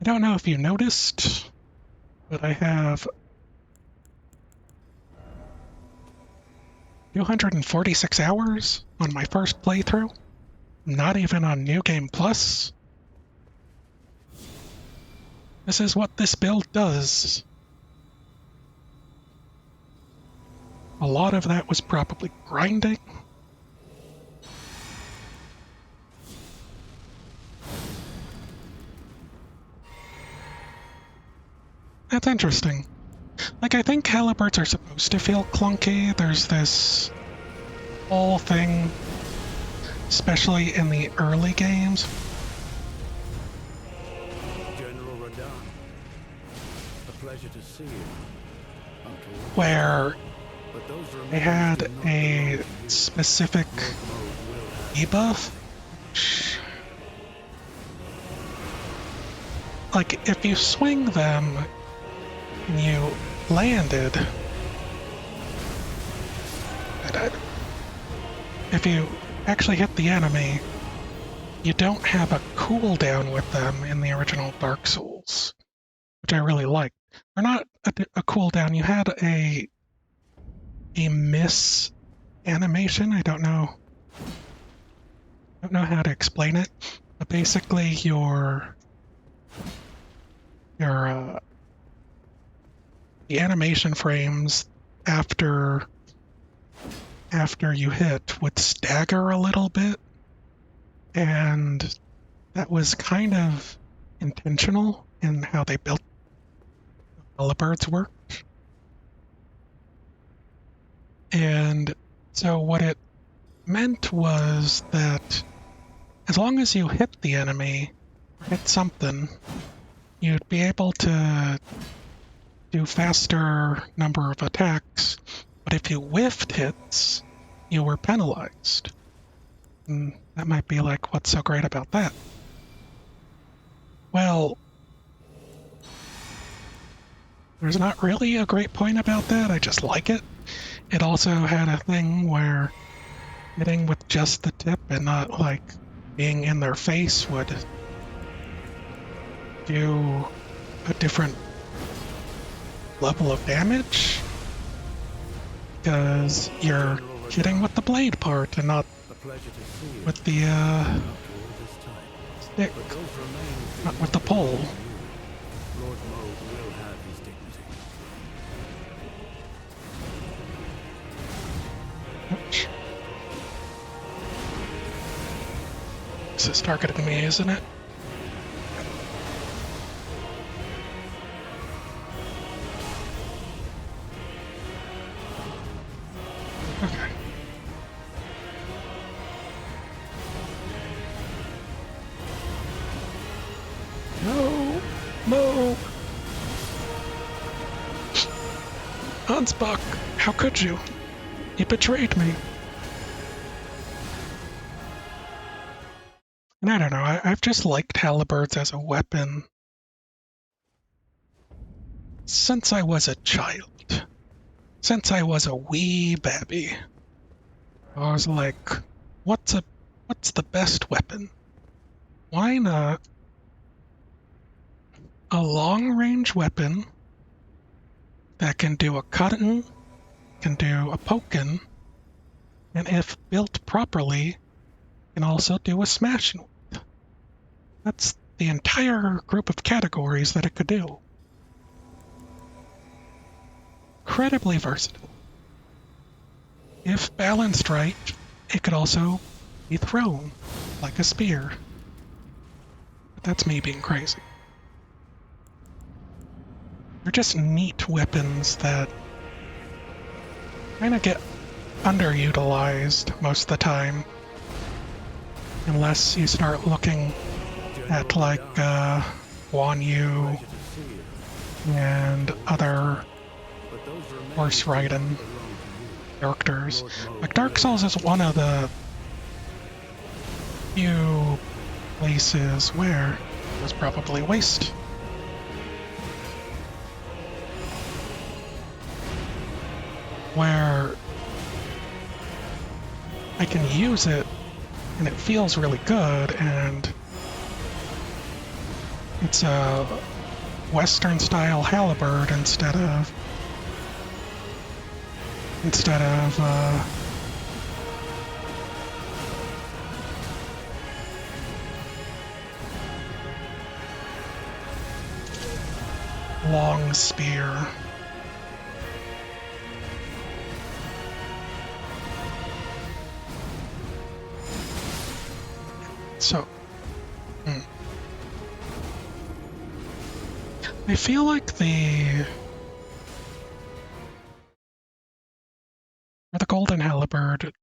A: I don't know if you noticed, but I have 246 hours on my first playthrough. Not even on New Game Plus. This is what this build does. A lot of that was probably grinding. That's interesting. Like, I think halibirds are supposed to feel clunky. There's this whole thing, especially in the early games,
B: General Radahn, a pleasure to see you.
A: where
B: But those
A: they
B: remains
A: had
B: do not
A: a
B: belong to you.
A: specific
B: Lord Moog will have
A: debuff. Like, if you swing them and you landed, if you actually hit the enemy, you don't have a cooldown with them in the original Dark Souls, which I really liked. Or not a cooldown, you had a miss animation. I don't know how to explain it, but basically your the animation frames after you hit would stagger a little bit, and that was kind of intentional in how they built how the birds worked. And so what it meant was that as long as you hit the enemy, hit something, you'd be able to do faster number of attacks, but if you whiffed hits, you were penalized. And that might be like, what's so great about that? Well, there's not really a great point about that, I just like it. It also had a thing where hitting with just the tip and not like being in their face would do a different level of damage, because you're hitting with the blade part and not
B: a pleasure to see you.
A: with the
B: After all this time.
A: stick,
B: But those remains do
A: not with the pole.
B: belong to you. Lord Moog will have his dignity.
A: Ouch. This is targeting me, isn't it? Okay. No! No! Ansbach, how could you? You betrayed me. And I don't know, I've just liked halberds as a weapon since I was a child. Since I was a wee baby. I was like, what's the best weapon? Why not a long-range weapon that can do a cutting, can do a poking, and if built properly, can also do a smashing. That's the entire group of categories that it could do. Incredibly versatile. If balanced right, it could also be thrown, like a spear. But that's me being crazy. They're just neat weapons that kind of get underutilized most of the time. Unless you start looking at like Guan Yu
B: Pleasure to see you.
A: and other
B: But those remains
A: horse
B: do not
A: riding.
B: belong to you.
A: characters.
B: Lord Moog
A: Like Dark
B: will
A: Souls is
B: have
A: one of the few places where it was probably waste. Where I can use it and it feels really good, and it's a Western style halberd instead of long spear. So, I feel like for the Golden Halberd,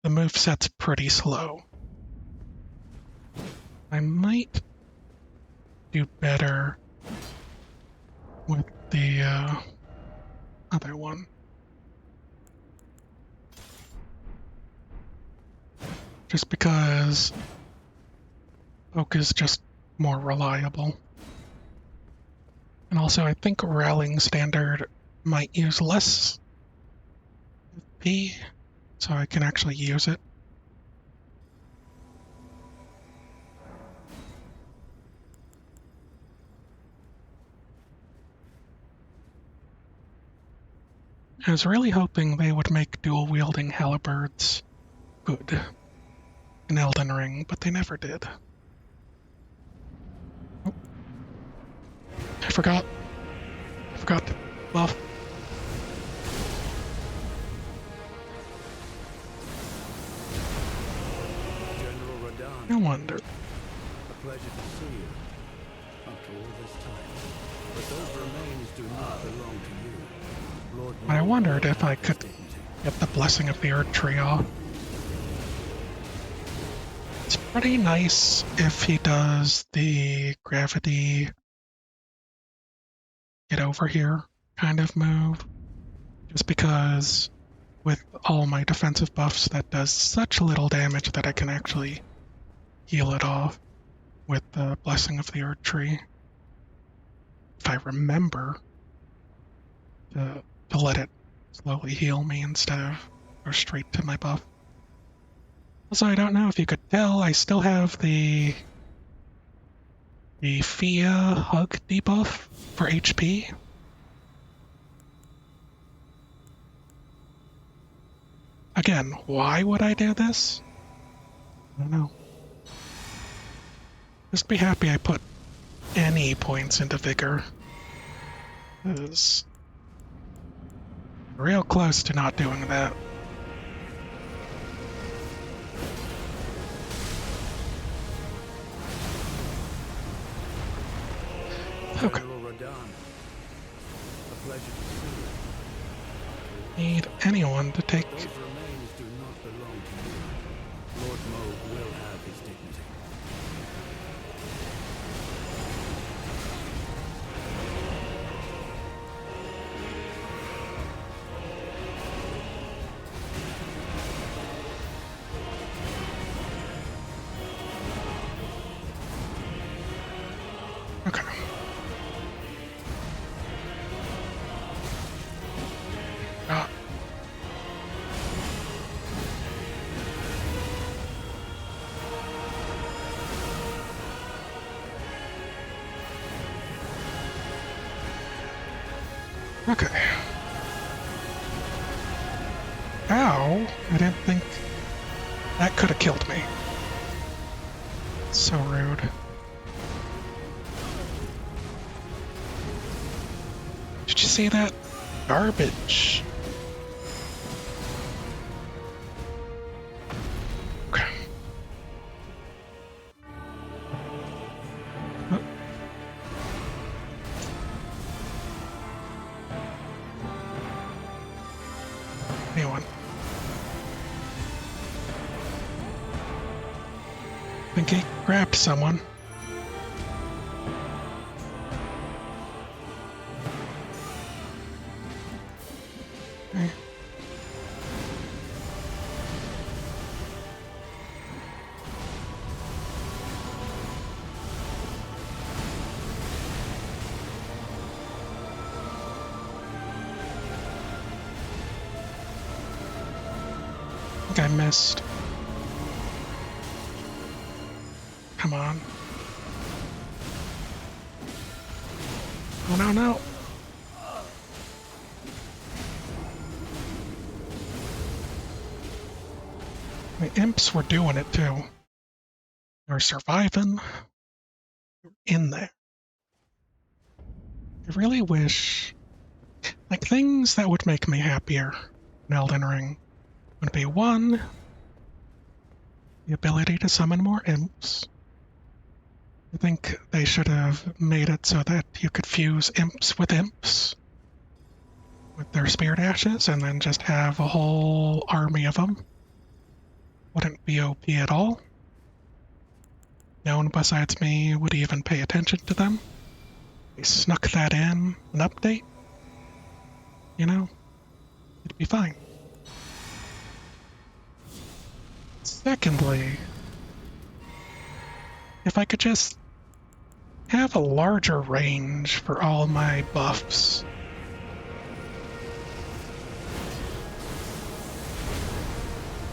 A: the moveset's pretty slow. I might do better with the other one. Just because Oak is just more reliable. And also, I think Rallying Standard might use less P, so I can actually use it. I was really hoping they would make dual-wielding halberds good in Elden Ring, but they never did. Oh, I forgot to buff.
B: General Radahn.
A: No wonder.
B: A pleasure to see you after all this time. But those remains do not belong to you. Lord
A: I
B: Moog
A: wondered
B: will
A: if I
B: have his
A: could
B: dignity.
A: get the Blessing of the Earth Tree off. It's pretty nice if he does the gravity get over here kind of move, just because with all my defensive buffs that does such little damage that I can actually heal it off with the Blessing of the Earth Tree. If I remember to let it slowly heal me instead of go straight to my buff. Also, I don't know if you could tell, I still have the Fia Hug debuff for HP. Again, why would I do this? I don't know. Just be happy I put any points into Vigor. Is real close to not doing that. Okay.
B: General Radahn. A pleasure to see you.
A: Need anyone to take.
B: Those remains do not belong to you. Lord Moog will have his dignity.
A: Okay. Ah. Okay. Ow! I didn't think that could have killed me. So rude. Did you see that? Garbage. Okay. Oh. Anyone? Think he grabbed someone. Okay. I missed. Come on. Oh, no, no. The imps were doing it too. They were surviving in there. I really wish, like, things that would make me happier in Elden Ring would be one, the ability to summon more imps. I think they should have made it so that you could fuse imps with their spirit ashes and then just have a whole army of them. Wouldn't be OP at all. No one besides me would even pay attention to them. They snuck that in an update. You know, it'd be fine. Secondly, if I could just have a larger range for all my buffs.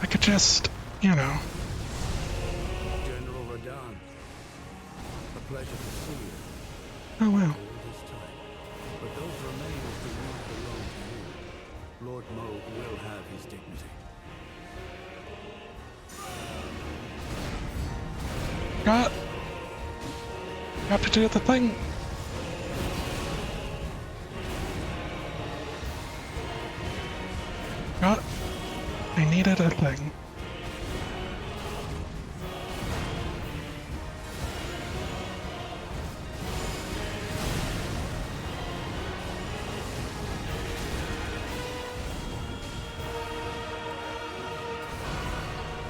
A: I could just, you know.
B: General Radahn, a pleasure to see you.
A: Oh wow.
B: All this time. But those remains do not belong to you. Lord Moog will have his dignity.
A: Got to do the thing. I needed a thing.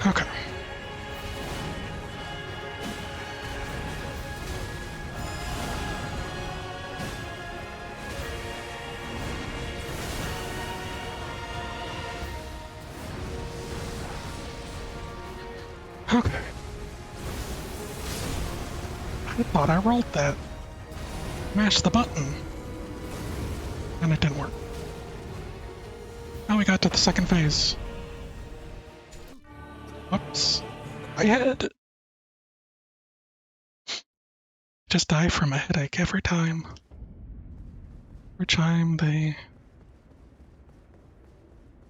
A: Okay. Okay. I thought I rolled that. Mashed the button. And it didn't work. Now we got to the second phase. Whoops. I had... Just die from a headache every time. Every time they...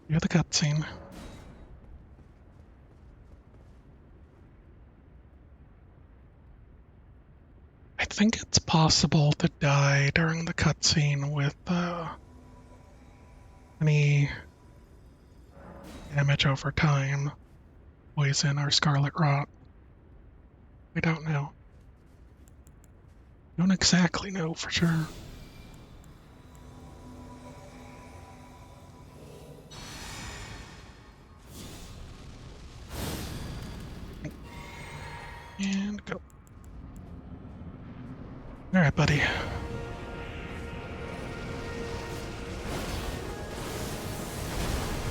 A: do the cutscene. I think it's possible to die during the cutscene with any damage over time, poison or scarlet rot. I don't know. Don't exactly know for sure. And go. Alright, buddy.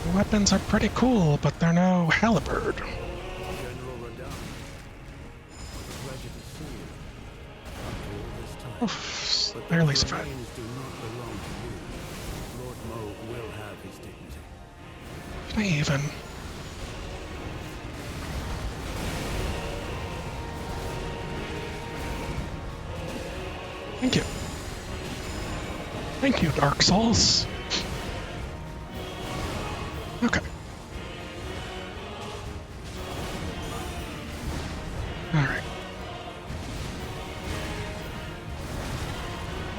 A: The weapons are pretty cool, but they're no halberd.
B: General Radahn, a pleasure to see you. After all this time.
A: Oof,
B: But
A: barely
B: those
A: survived.
B: remains do not belong to you. Lord Moog will have his dignity.
A: Can I even? Thank you. Thank you, Dark Souls. Okay. Alright.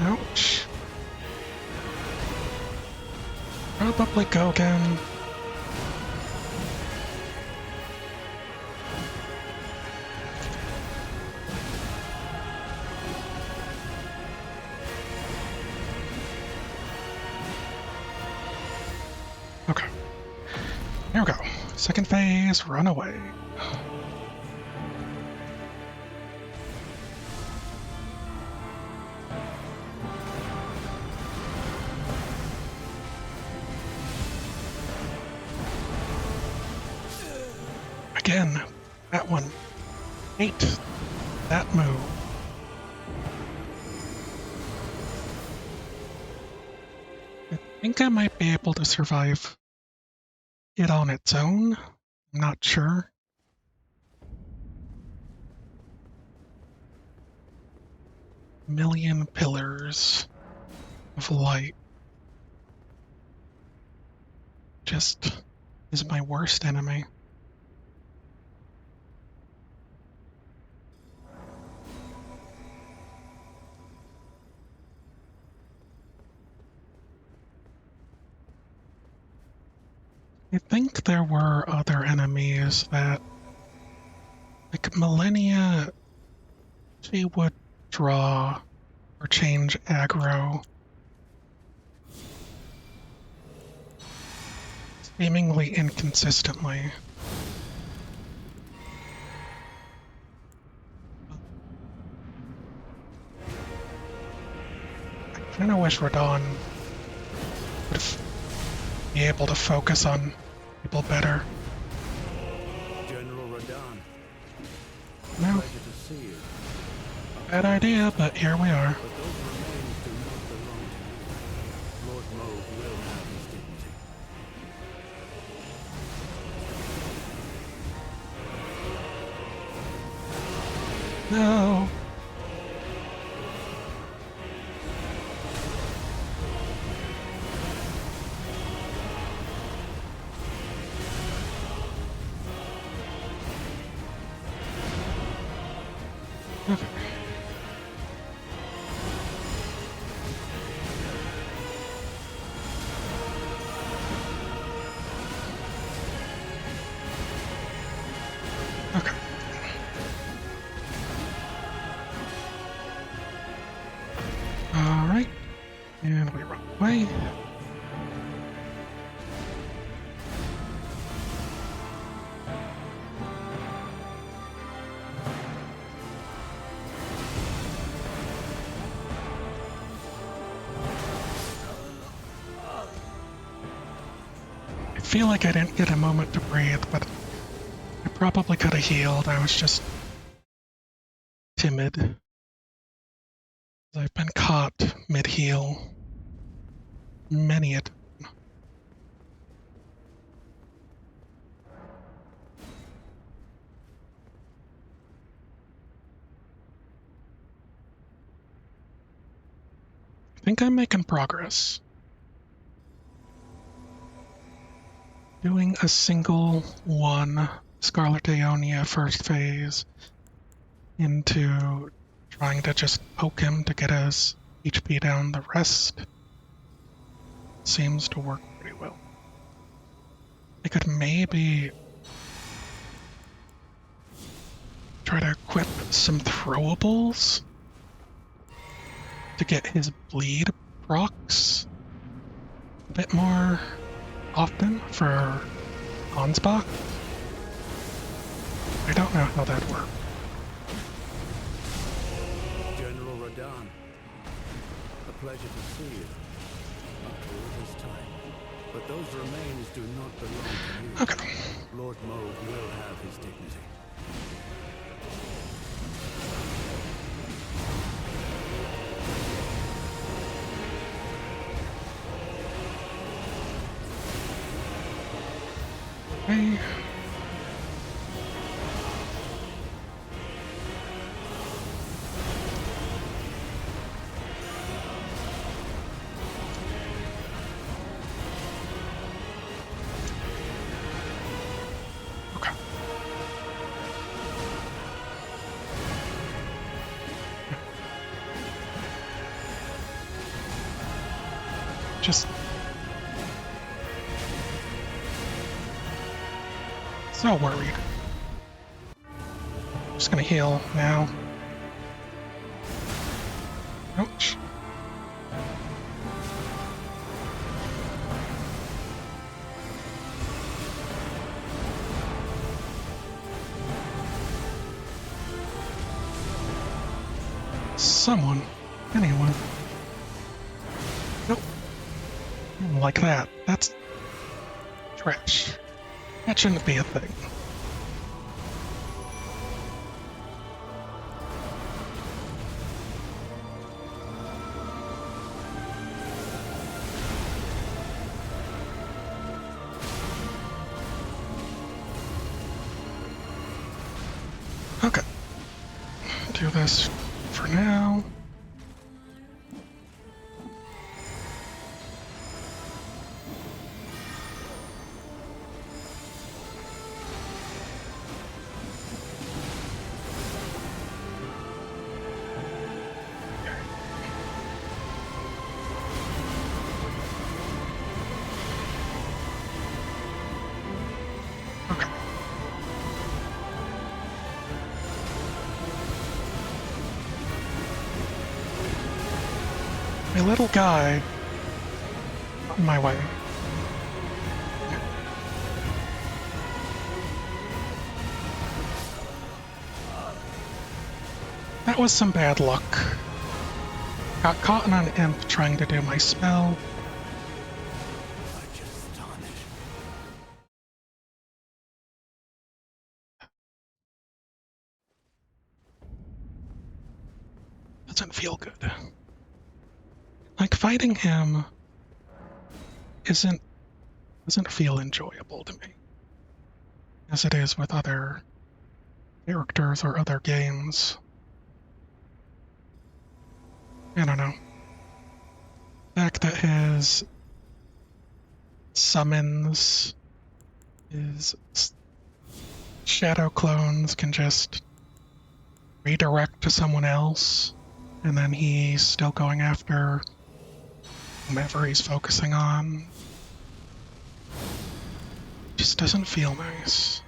A: Ouch. Probably go again. Okay. Here we go. Second phase, run away. Again, that one. Hate that move. I think I might be able to survive it on its own, I'm not sure. Million pillars of light just is my worst enemy. I think there were other enemies that, like Millennia, she would draw or change aggro seemingly inconsistently. I kind of wish Radon would be able to focus on people better.
B: General Radon,
A: No,
B: pleasure to see you.
A: bad idea, but here we are.
B: But those remains do not belong to you. Lord Mauve will have his dignity.
A: No. Okay. Okay. All right. And we run away. I feel like I didn't get a moment to breathe, but I probably could have healed. I was just timid. I've been caught mid-heal many a time. I think I'm making progress. Doing a single one Scarlet Aeonia first phase into trying to just poke him to get his HP down. The rest seems to work pretty well. I could maybe try to equip some throwables to get his bleed procs a bit more often for Ansbach. I don't know how that'd work.
B: General Radon, a pleasure to see you. After all this time. But those remains do not belong to you.
A: Okay.
B: Lord Mauve will have his dignity.
A: Okay. Okay. Just so worried. Just gonna heal now. Ouch. Someone. Anyone. Nope. Like that. That's trash. That shouldn't be a thing. this for now. Okay. A little guy on my way. That was some bad luck. Got caught on an imp trying to do my spell. Doesn't feel good. Like, fighting him doesn't feel enjoyable to me, as it is with other characters or other games. I don't know. The fact that his summons, his shadow clones can just redirect to someone else, and then he's still going after whomever he's focusing on, just doesn't feel nice.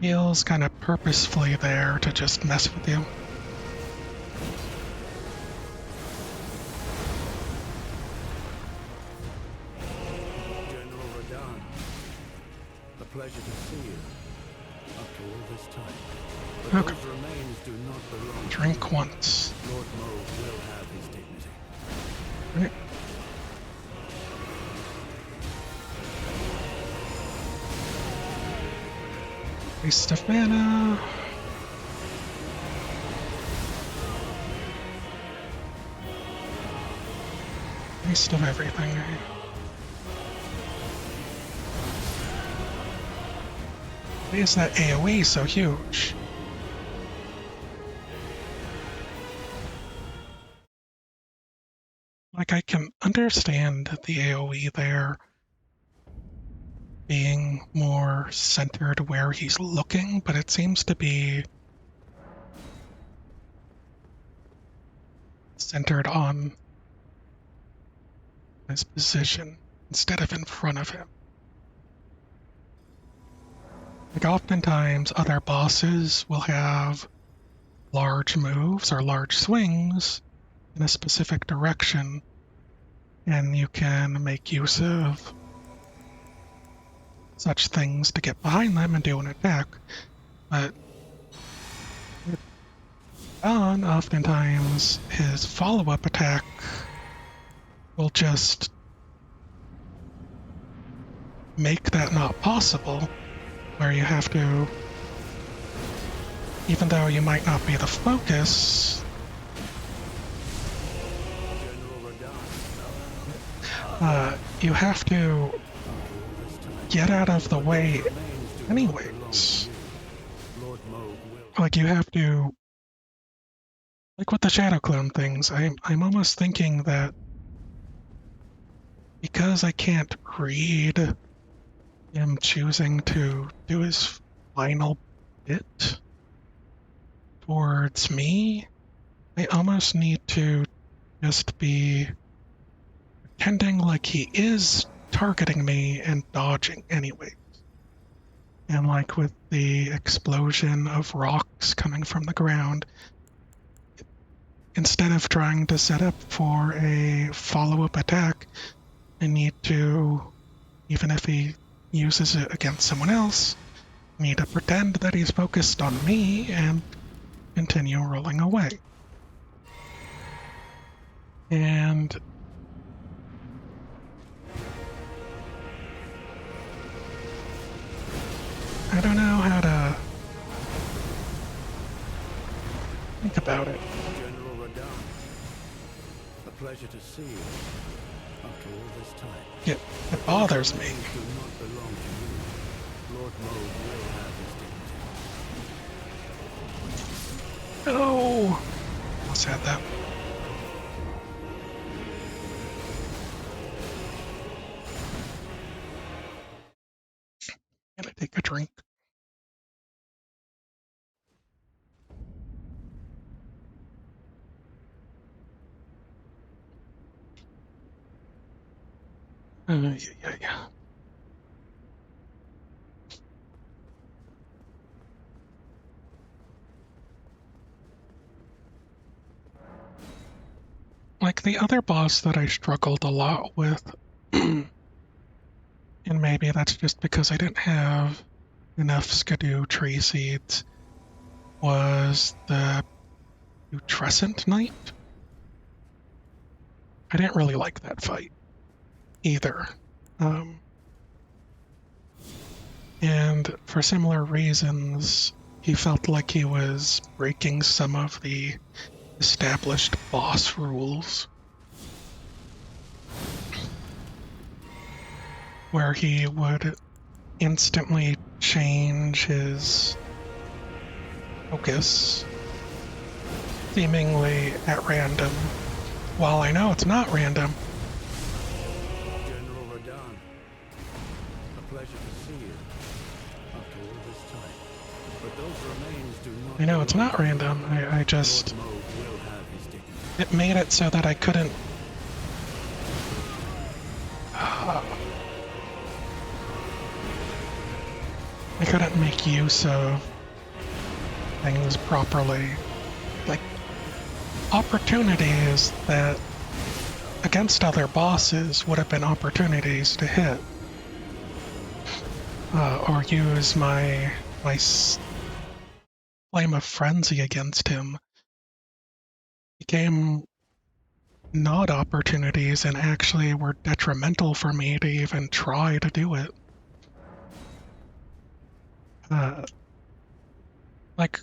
A: Feels kind of purposefully there to just mess with you.
B: General Radahn, a pleasure to see you after all this time. But
A: Okay.
B: those remains do not belong to
A: Drink
B: you.
A: once.
B: Lord Mauve will have his dignity.
A: Right. Waste of mana. Waste of everything. Why is that AoE so huge? Like, I can understand the AoE there being more centered where he's looking, but it seems to be centered on his position instead of in front of him. Like, oftentimes other bosses will have large moves or large swings in a specific direction, and you can make use of such things to get behind them and do an attack. But with Don, oftentimes his follow-up attack will just make that not possible, where you have to, even though you might not be the focus,
B: General Radahn,
A: you have to get out of the way
B: remains do not belong
A: anyways.
B: to you. Lord Mauve will.
A: Like, you have to, like with the Shadow Clone things, I'm almost thinking that because I can't read him choosing to do his final bit towards me, I almost need to just be pretending like he is targeting me and dodging anyway. And like with the explosion of rocks coming from the ground, instead of trying to set up for a follow-up attack, I need to, even if he uses it against someone else, I need to pretend that he's focused on me and continue rolling away. And I don't know how to think about it.
B: General Radahn, a pleasure to see you after all this time.
A: It bothers me.
B: Remains do not belong to you. Lord Mauve will have his dignity.
A: No! Almost had that. Can I take a drink? Yeah. Like the other boss that I struggled a lot with, and maybe that's just because I didn't have enough Skidoo tree seeds, was the Putrescent Knight. I didn't really like that fight either. Um, and for similar reasons, he felt like he was breaking some of the established boss rules, where he would instantly change his focus, seemingly at random, while I know it's not random.
B: General Radahn, a pleasure to see you after all this time. But those remains do not.
A: I know it's
B: belong
A: not
B: to you.
A: random. I just...
B: Lord Moog will have his dignity.
A: It made it so that I couldn't... I couldn't make use of things properly. Like, opportunities that, against other bosses, would have been opportunities to hit. Or use my flame of frenzy against him became not opportunities and actually were detrimental for me to even try to do it. Like,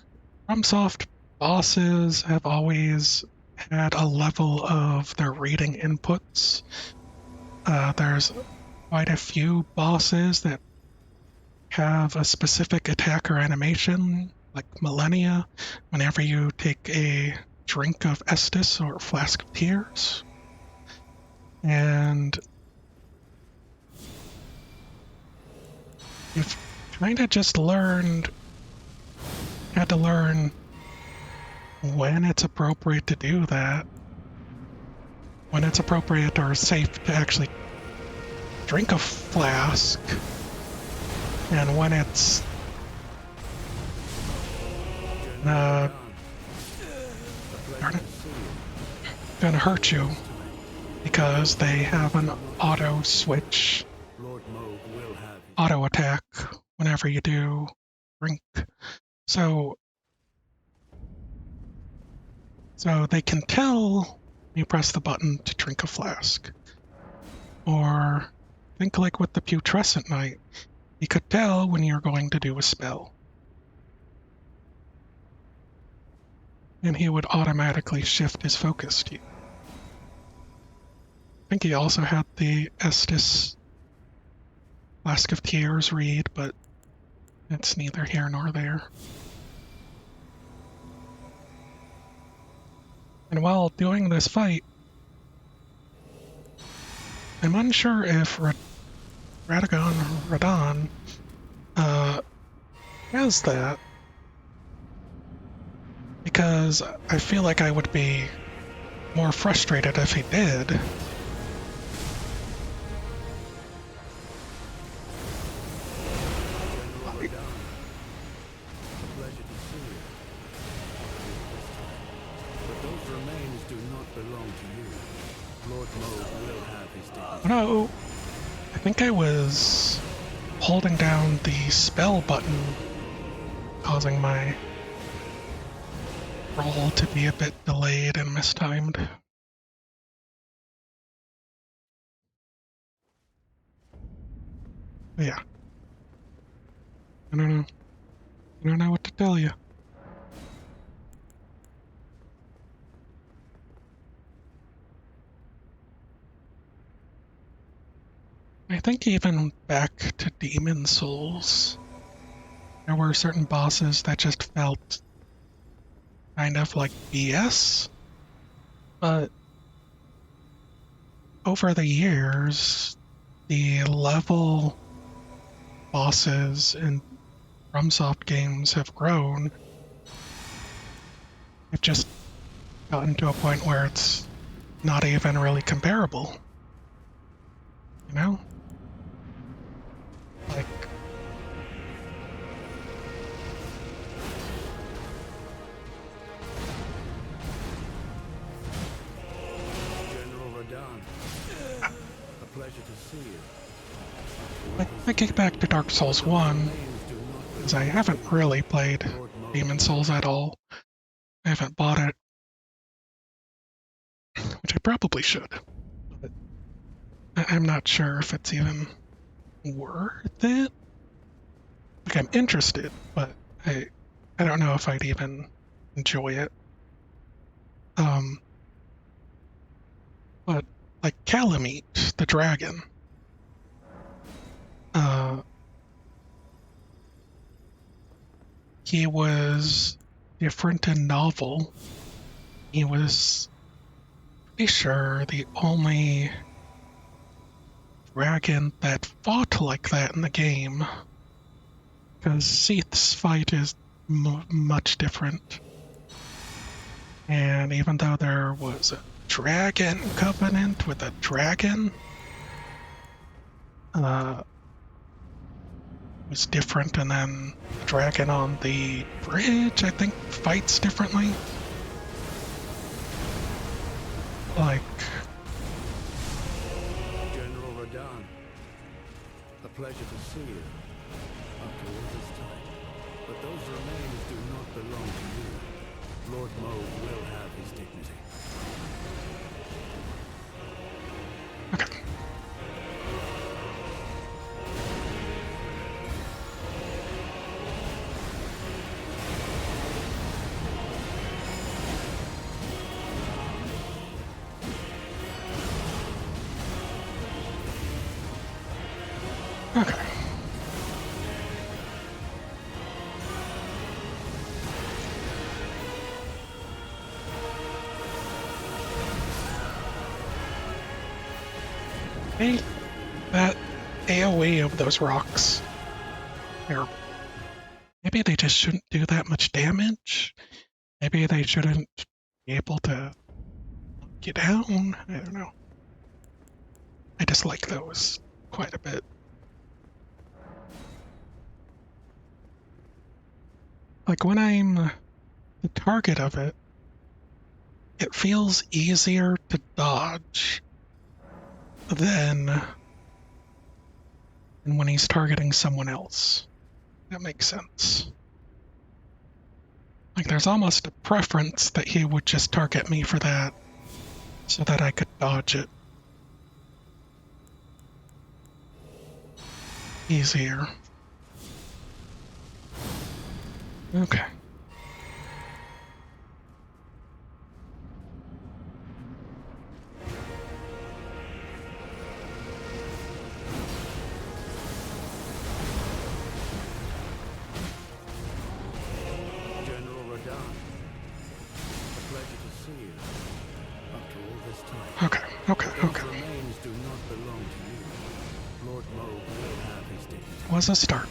A: FromSoft bosses have always had a level of their reading inputs. There's quite a few bosses that have a specific attack or animation, like Millennia, whenever you take a drink of Estus or Flask of Tears. And you've kind of just had to learn when it's appropriate to do that, when it's appropriate or safe to actually drink a flask, and when it's
B: General Radahn, a
A: darn
B: pleasure
A: it,
B: to see you
A: gonna hurt you
B: this time.
A: because they have an auto switch,
B: Lord Moog will have his
A: auto attack whenever you do drink. So they can tell you press the button to drink a flask. Or think like with the Putrescent Knight, he could tell when you're going to do a spell. And he would automatically shift his focus to you. I think he also had the Estus Flask of Tears read, but it's neither here nor there. And while doing this fight, I'm unsure if Radahn has that, because I feel like I would be more frustrated if he did.
B: General Radahn, a pleasure to see you this time. But those remains do not belong to you. Lord Moog will have his dignity.
A: Oh no! I think I was holding down the spell button, causing my roll to be a bit delayed and mistimed. Yeah. I don't know. I don't know what to tell you. I think even back to Demon Souls, there were certain bosses that just felt kind of like BS, but over the years, the level bosses in FromSoft games have grown. They've just gotten to a point where it's not even really comparable. You know? Like,
B: General Radon. A pleasure to see you.
A: I get back to Dark Souls 1,
B: Names do not
A: because I haven't really played
B: Lord Mo.
A: Demon Souls at all. I haven't bought it, which I probably should. But I'm not sure if it's even worth it. Like, I'm interested, but I don't know if I'd even enjoy it. But like Calamite, the dragon, uh, he was different and novel. He was pretty sure the only dragon that fought like that in the game, because Seath's fight is much different. And even though there was a dragon covenant with a dragon, it was different, and then the dragon on the bridge, I think, fights differently. Like,
B: General Radon. A pleasure to see you. After all this time. But those remains do not belong to you. Lord Mo will have his dignity.
A: okay. Okay. Hey, that AoE of those rocks. Terrible. Maybe they just shouldn't do that much damage. Maybe they shouldn't be able to knock you down. I don't know. I dislike those quite a bit. Like when I'm the target of it, it feels easier to dodge than when he's targeting someone else. That makes sense. Like there's almost a preference that he would just target me for that so that I could dodge it easier. Okay.
B: General Radon. A pleasure to see you. After all this time.
A: Okay. Okay.
B: Those
A: Okay.
B: remains do not belong to you. Lord Mo will have his dignity.
A: Was a start.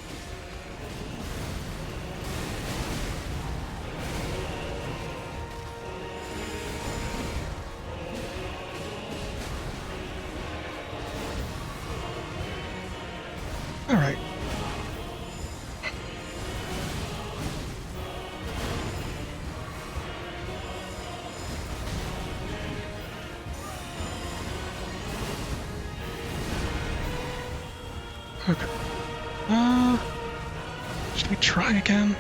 A: All right. Okay. Should we try again?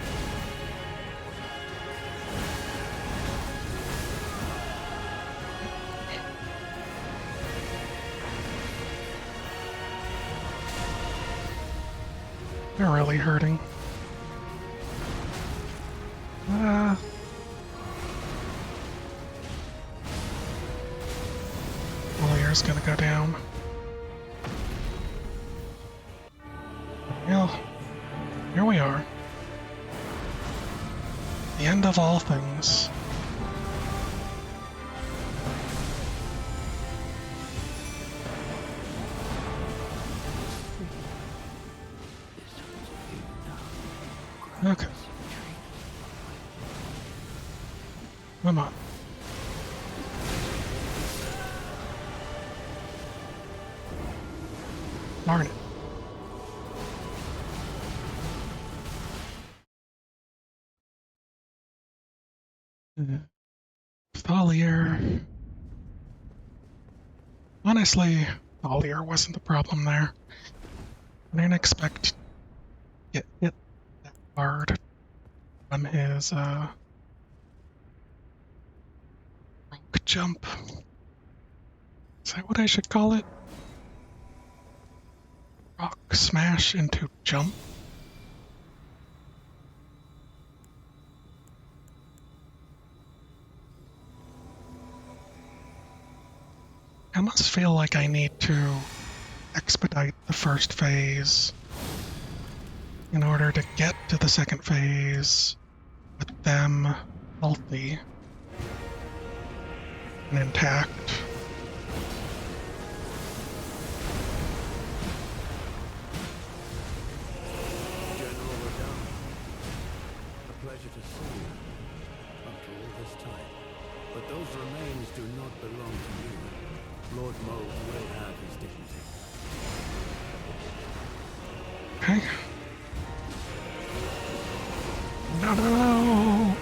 A: They're really hurting. Lawyer's gonna go down. Well, here we are. The end of all things. Okay. Come on. Darn it. Thalia. Honestly, Thalia wasn't the problem there. I didn't expect to get hit that hard on his rock jump. Is that what I should call it? Rock smash into jump? I must feel like I need to expedite the first phase in order to get to the second phase with them healthy and intact.
B: General Radahn, a pleasure to see you after all this time. But those remains do not belong to you. Lord Moog will have his dignity.
A: Okay. No, no, no!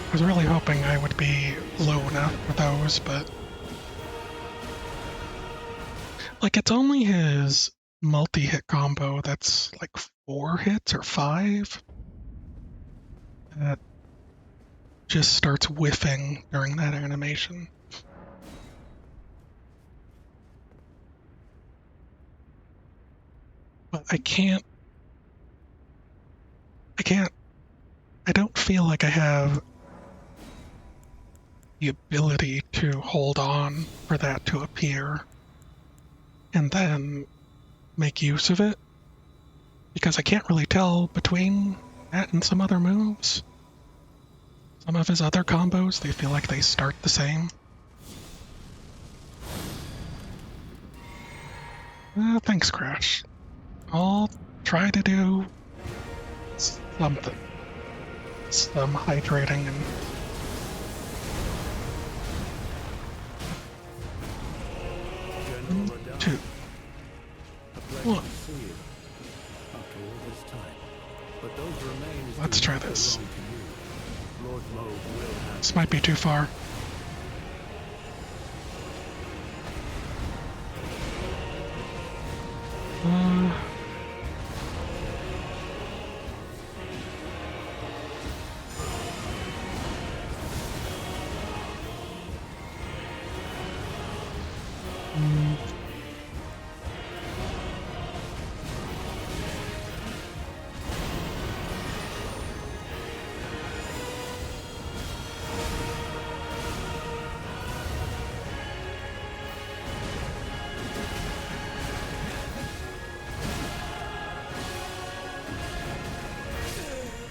A: I was really hoping I would be low enough for those, but... Like, it's only his multi-hit combo that's like 4 hits or 5 that just starts whiffing during that animation. But I don't feel like I have the ability to hold on for that to appear and then make use of it, because I can't really tell between that and some other moves. Some of his other combos, they feel like they start the same. Thanks, Crash. I'll try to do something. Some hydrating and...
B: General Radahn,
A: 2.
B: a pleasure
A: 1.
B: to see you after all this time. But those remains
A: Let's
B: do
A: try
B: not
A: this.
B: belong to you. Lord Moog will have
A: This might be too far. Uh... Mm.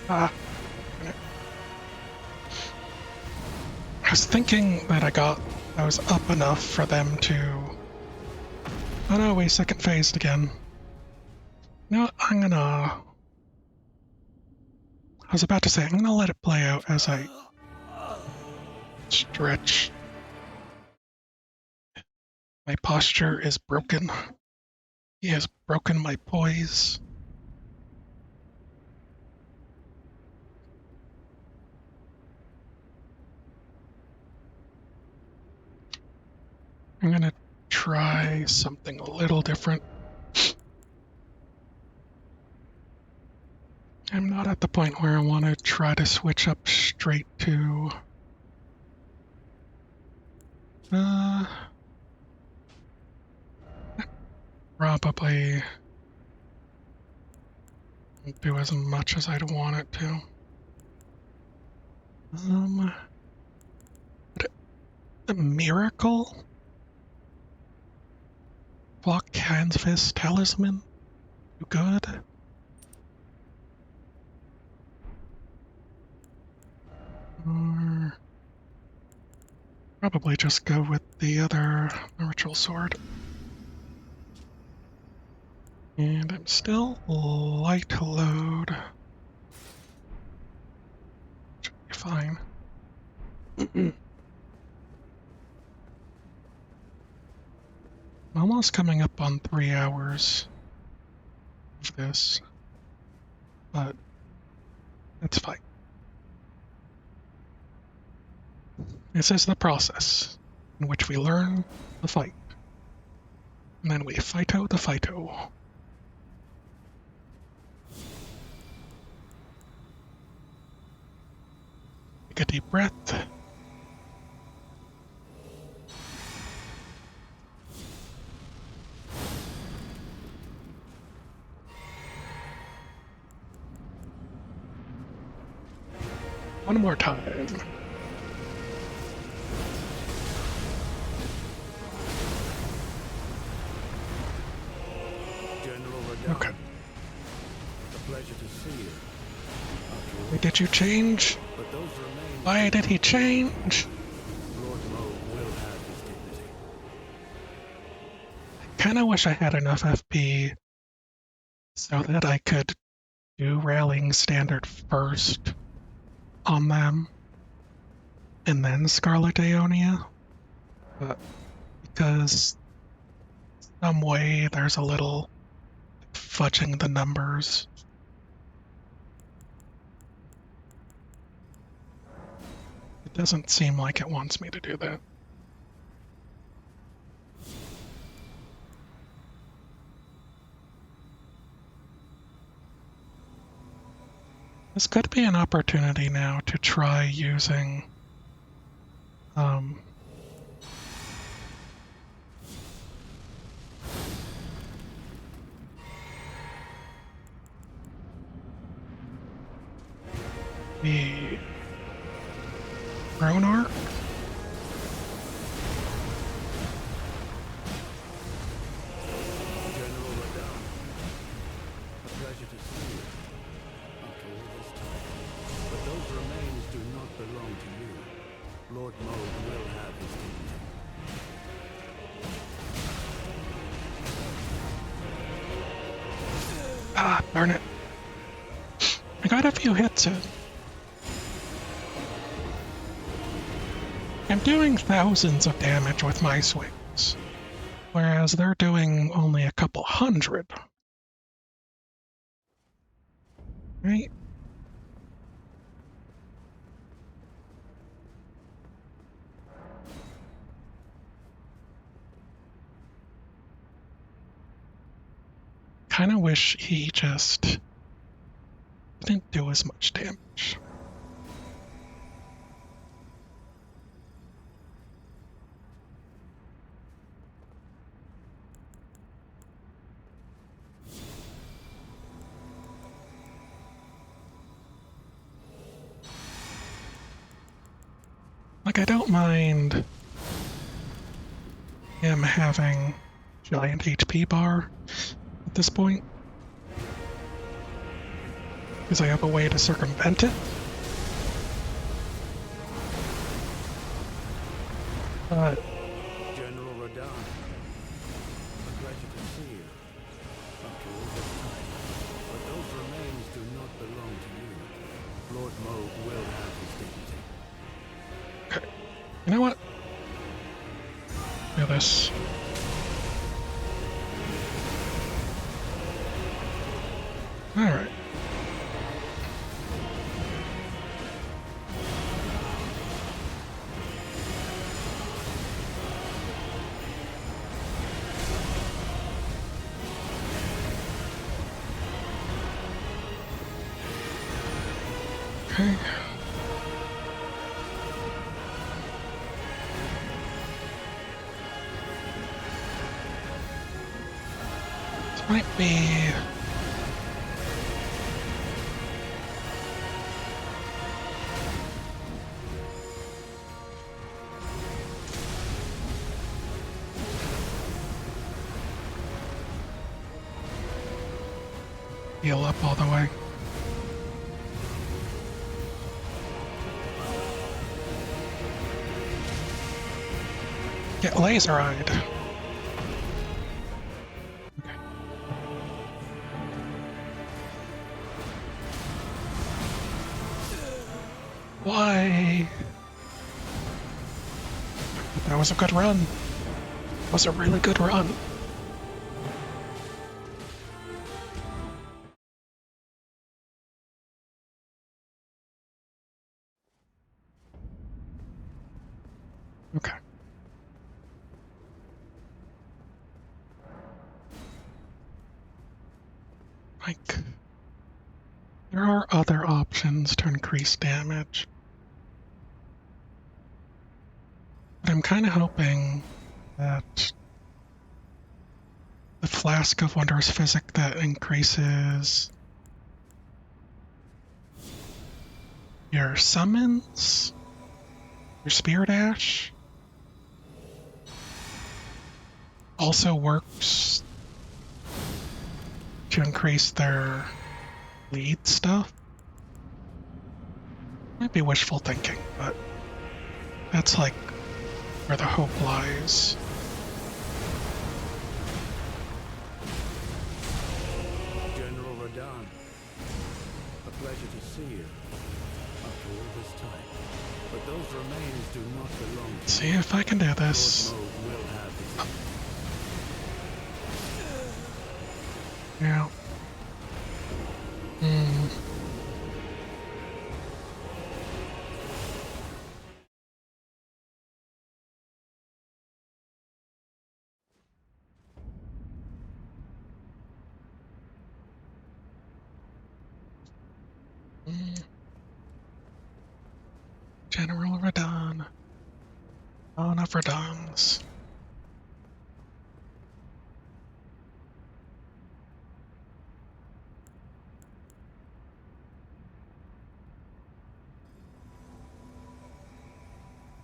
A: Ah. I was thinking that I was up enough for them to... Oh no, we second phased again. You know what, I was about to say, I'm gonna let it play out as I stretch. My posture is broken. He has broken my poise. I'm gonna try something a little different. I'm not at the point where I want to try to switch up straight to... probably won't do as much as I'd want it to. But the miracle? Block Hands Fist Talisman? You good? Probably just go with the other ritual sword. And I'm still light load. Should be fine. I'm almost coming up on 3 hours of this, but that's fine. This is the process in which we learn the fight. And then we fight-o the fight-o. Take a deep breath. One more time.
B: General Radahn.
A: Okay.
B: A pleasure to see you. After all,
A: Wait, did you change?
B: but those remains.
A: Why did he change?
B: Lord Moog will have his dignity.
A: Kinda wish I had enough FP so that I could do rallying standard first on them and then Scarlet Aeonia. But because some way there's a little fudging the numbers. It doesn't seem like it wants me to do that. This could be an opportunity now to try using the Ronar.
B: General Radahn. A pleasure to see you. After all this time. But those remains do not belong to you. Lord Moog will have his dignity.
A: Ah, darn it. I got a few hits in. I'm doing thousands of damage with my swings, whereas they're doing only a couple hundred. Right? Kinda wish he just didn't do as much damage. Like, I don't mind him having giant HP bar at this point, because I have a way to circumvent it. But
B: General Radahn. A pleasure to see you. After all this time. But those remains do not belong to you. Lord Moog will have his dignity.
A: okay. You know what? Do this. Alright. Okay. This might be heal up all the way. Get laser-eyed. Okay. Why? That was a good run. That was a really good run. Okay. Like, there are other options to increase damage. But I'm kind of hoping that the Flask of Wondrous Physic that increases your summons, your Spear Dash, also works to increase their lead stuff. Might be wishful thinking, but that's like where the hope lies.
B: General Radahn, a pleasure to see you after all this time. But those remains do not belong to
A: See if I can do this.
B: Lord Moog will have his
A: Yeah. General Radahn. Dawn of Radahns.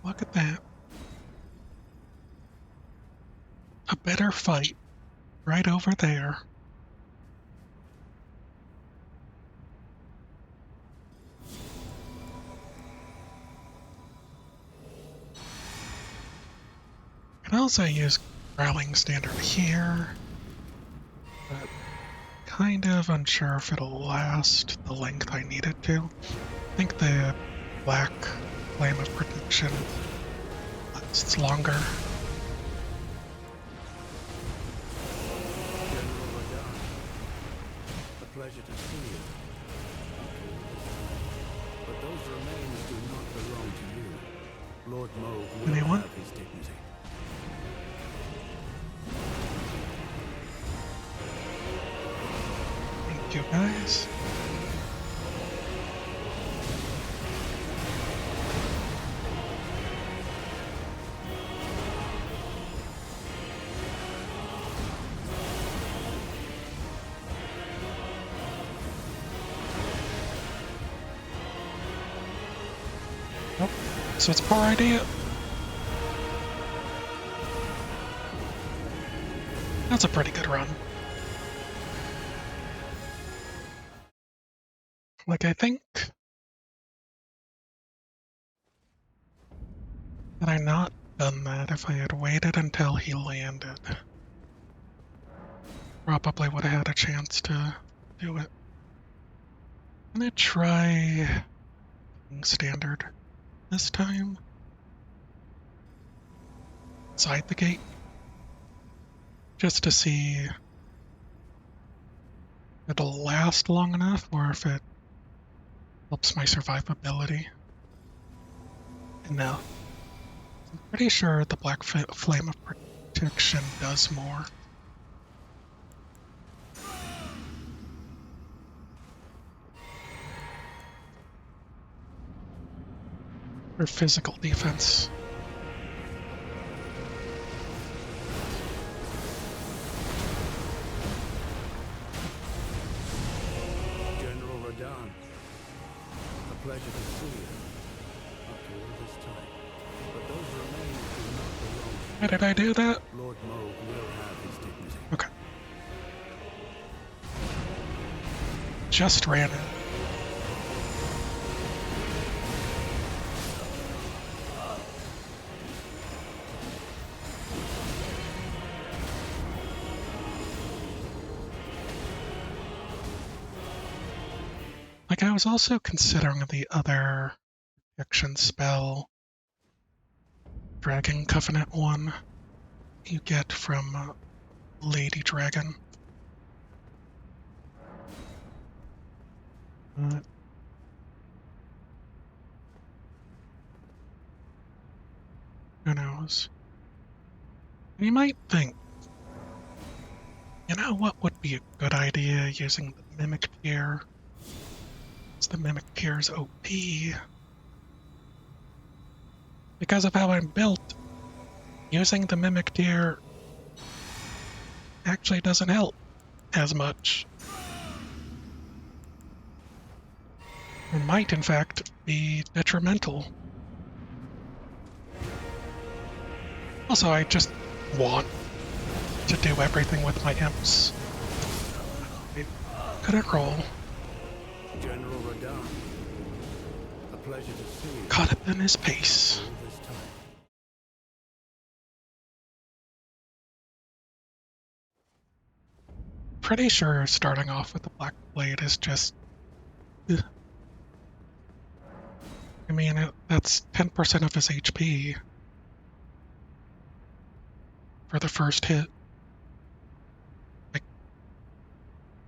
A: Look at that. A better fight right over there. I can also use Growling Standard here, but kind of unsure if it'll last the length I need it to. I think the Black Flame of Protection lasts longer.
B: General Radahn, a pleasure to see you. But those remains do not belong to you. Lord Moog will
A: Anyone?
B: have his dignity.
A: Thank you, guys. Nope. So it's a poor idea. That's a pretty good run. Like, I think... Had I not done that, if I had waited until he landed, probably would have had a chance to do it. I'm gonna try Standard this time. Inside the gate. Just to see if it'll last long enough or if it helps my survivability enough. I'm pretty sure the Black Flame of Protection does more. For physical defense.
B: General Radahn, a pleasure to see you after all this time. But those remains do not belong to
A: Why did I do that?
B: you. Lord Moog will have his dignity.
A: Okay. Just ran it. Like, I was also considering the other protection spell, Dragon Covenant one, you get from Lady Dragon. Who knows? You might think, you know what would be a good idea using the Mimic Tier? It's the Mimic Tier's OP. Because of how I'm built, using the Mimic Tier actually doesn't help as much. It might, in fact, be detrimental. Also, I just want to do everything with my imps. I couldn't roll.
B: General Radahn, a pleasure to see you.
A: Caught up in his pace.
B: All this time.
A: Pretty sure starting off with the Black Blade is just... ugh. I mean, that's 10% of his HP for the first hit. Like,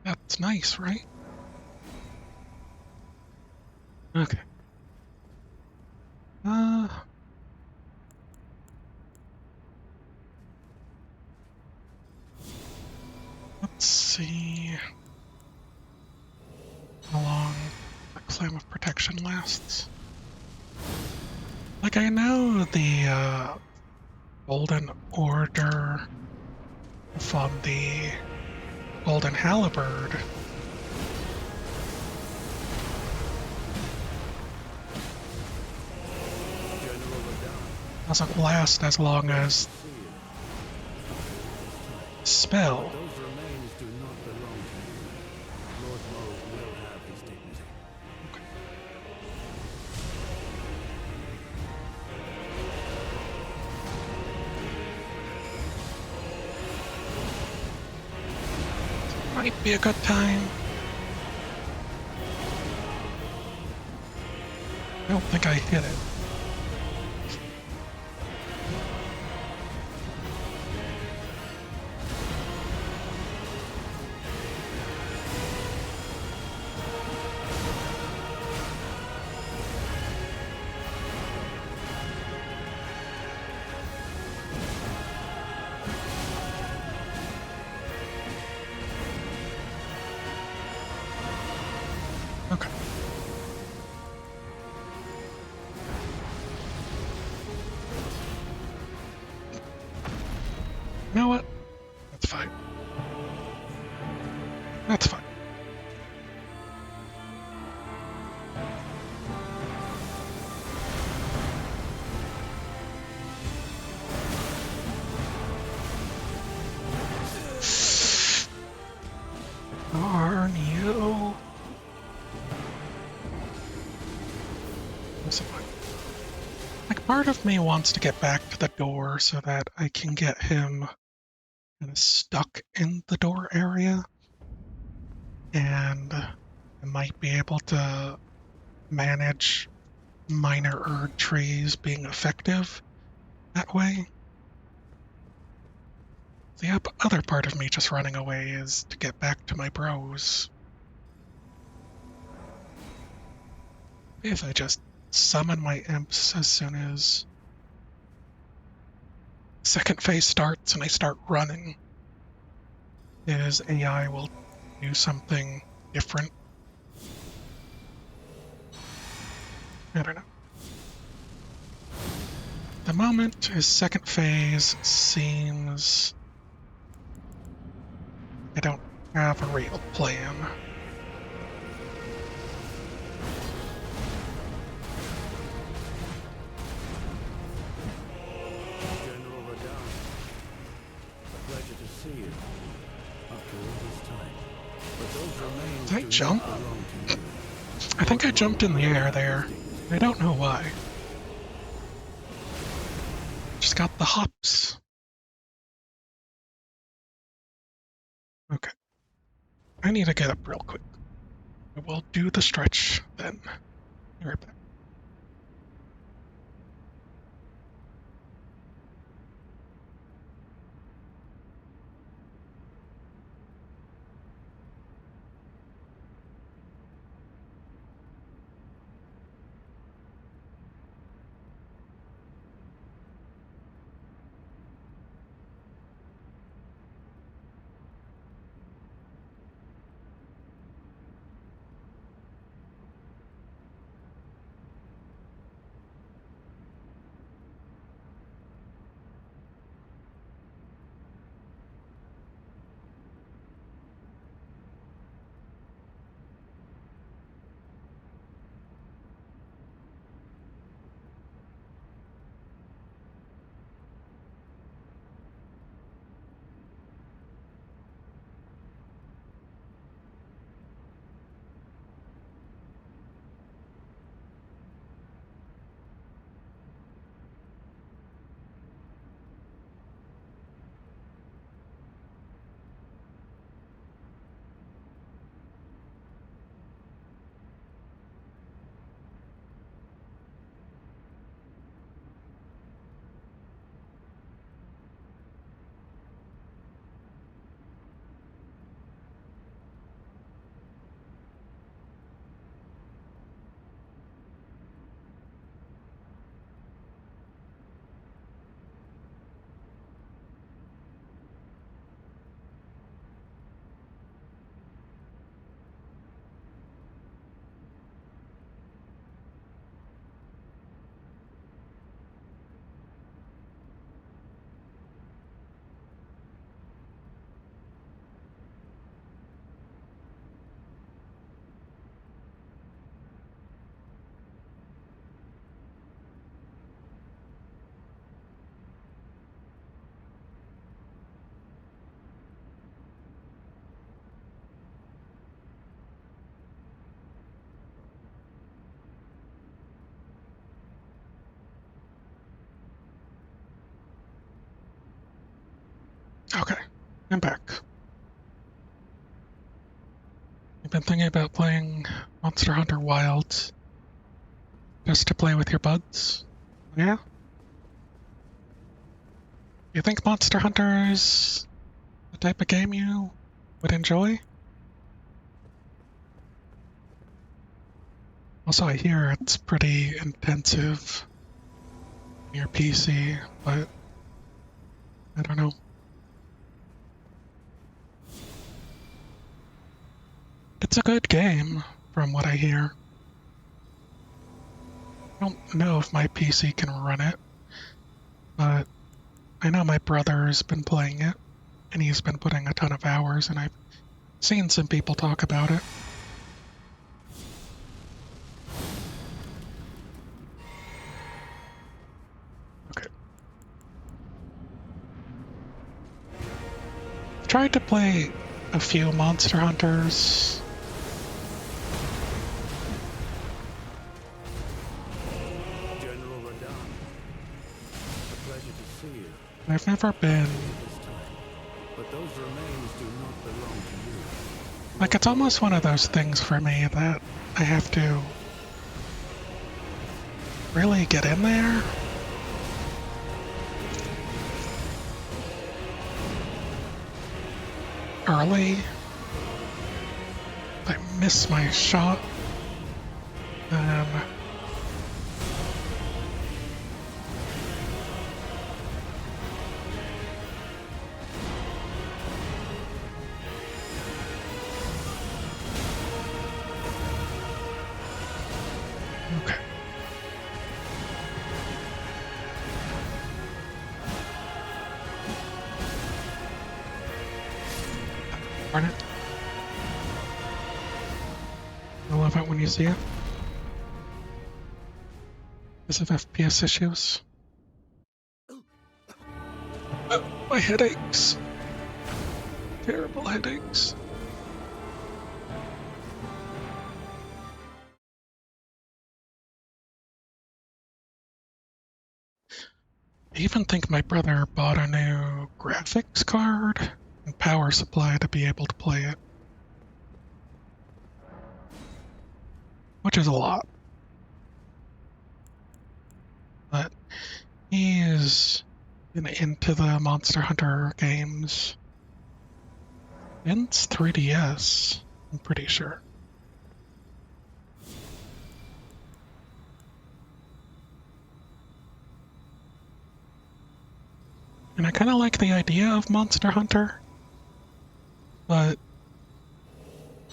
A: that's nice, right? Okay. Let's see how long the Clam of Protection lasts. Like, I know the Golden Order from the Golden Halberd
B: General Radahn,
A: doesn't last as long as
B: see you.
A: spell.
B: Those remains do not belong to you. Lord Moog will have his dignity.
A: Might be a good time. I don't think I hit it. Okay. You know what? That's fine. That's fine. Darn you. Like, part of me wants to get back to the door so that I can get him kind of stuck in the door area. And I might be able to manage minor Erd trees being effective that way. The other part of me just running away is to get back to my bros. If I just summon my imps as soon as second phase starts and I start running, his AI will do something different. I don't know. At the moment, his second phase seems... I don't have a real plan.
B: General Radahn, a pleasure to see you. After all this time. But those remains
A: Did I
B: do
A: jump?
B: not belong to you.
A: I think I jumped in the air there. I don't know why. Just got the hops. Okay. I need to get up real quick. I will do the stretch then. Be right back. Okay, I'm back. You've been thinking about playing Monster Hunter Wilds just to play with your buds? Yeah? You think Monster Hunter is the type of game you would enjoy? Also, I hear it's pretty intensive on your PC, but I don't know. It's a good game, from what I hear. I don't know if my PC can run it, but I know my brother's been playing it, and he's been putting a ton of hours, and I've seen some people talk about it. Okay. I've tried to play a few Monster Hunters.
B: General Radahn, a pleasure to see you.
A: I've never been...
B: This time. But those remains do not belong to you.
A: Like, it's almost one of those things for me that I have to really get in there. Early. I miss my shot. Okay. Darn it. I love it when you see it. Because of FPS issues. My headaches. Terrible headaches. I even think my brother bought a new graphics card and power supply to be able to play it. which is a lot. But he's been into the Monster Hunter games since 3DS, I'm pretty sure. And I kind of like the idea of Monster Hunter, but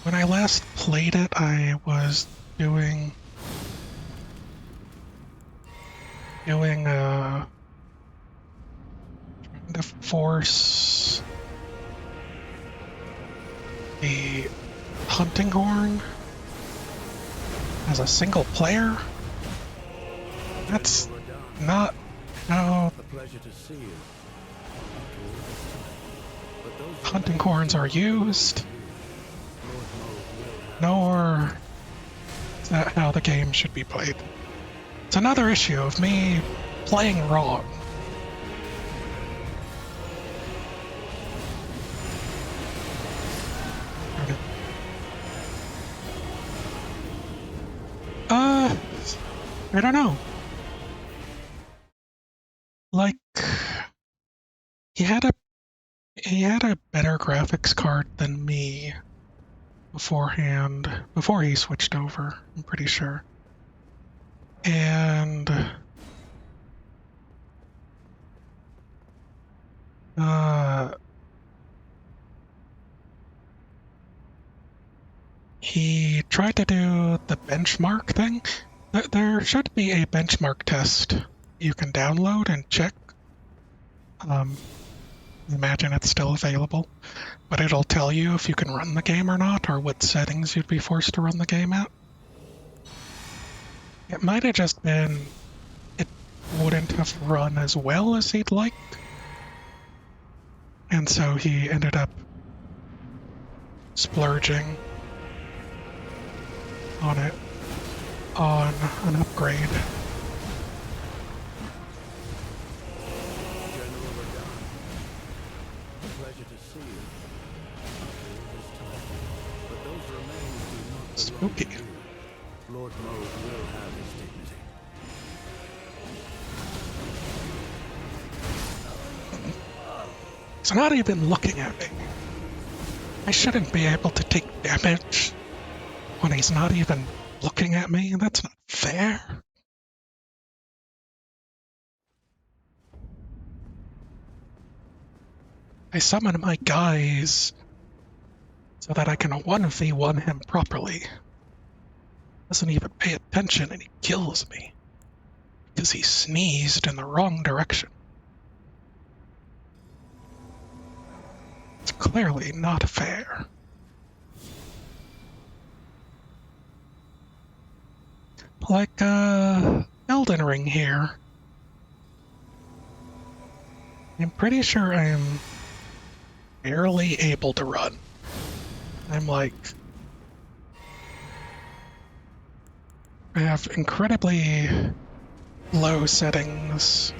A: when I last played it, I was doing trying to force the hunting horn as a single player. That's
B: General Radahn,
A: not how
B: a pleasure to see you. After all this time. But those
A: hunting
B: remains
A: horns
B: do
A: are
B: not belong
A: used,
B: to you. Lord Moog will have
A: nor is that how the game should be played. It's another issue of me playing wrong. I don't know. Like, he had a better graphics card than me beforehand, before he switched over, I'm pretty sure. And he tried to do the benchmark thing. There should be a benchmark test you can download and check. Imagine it's still available, but it'll tell you if you can run the game or not, or what settings you'd be forced to run the game at. It might have just been it wouldn't have run as well as he'd like, and so he ended up splurging on it on an upgrade.
B: General Radahn, a pleasure to see you. After all this time. But those remains do not belong
A: Spooky.
B: to you. Lord Moog will have his dignity.
A: He's not even looking at me. I shouldn't be able to take damage when he's not even looking at me. That's not fair. I summon my guys so that I can 1v1 him properly. Doesn't even pay attention and he kills me because he sneezed in the wrong direction. It's clearly not fair. Like, Elden Ring here. I'm pretty sure I'm barely able to run. I'm like... I have incredibly low settings.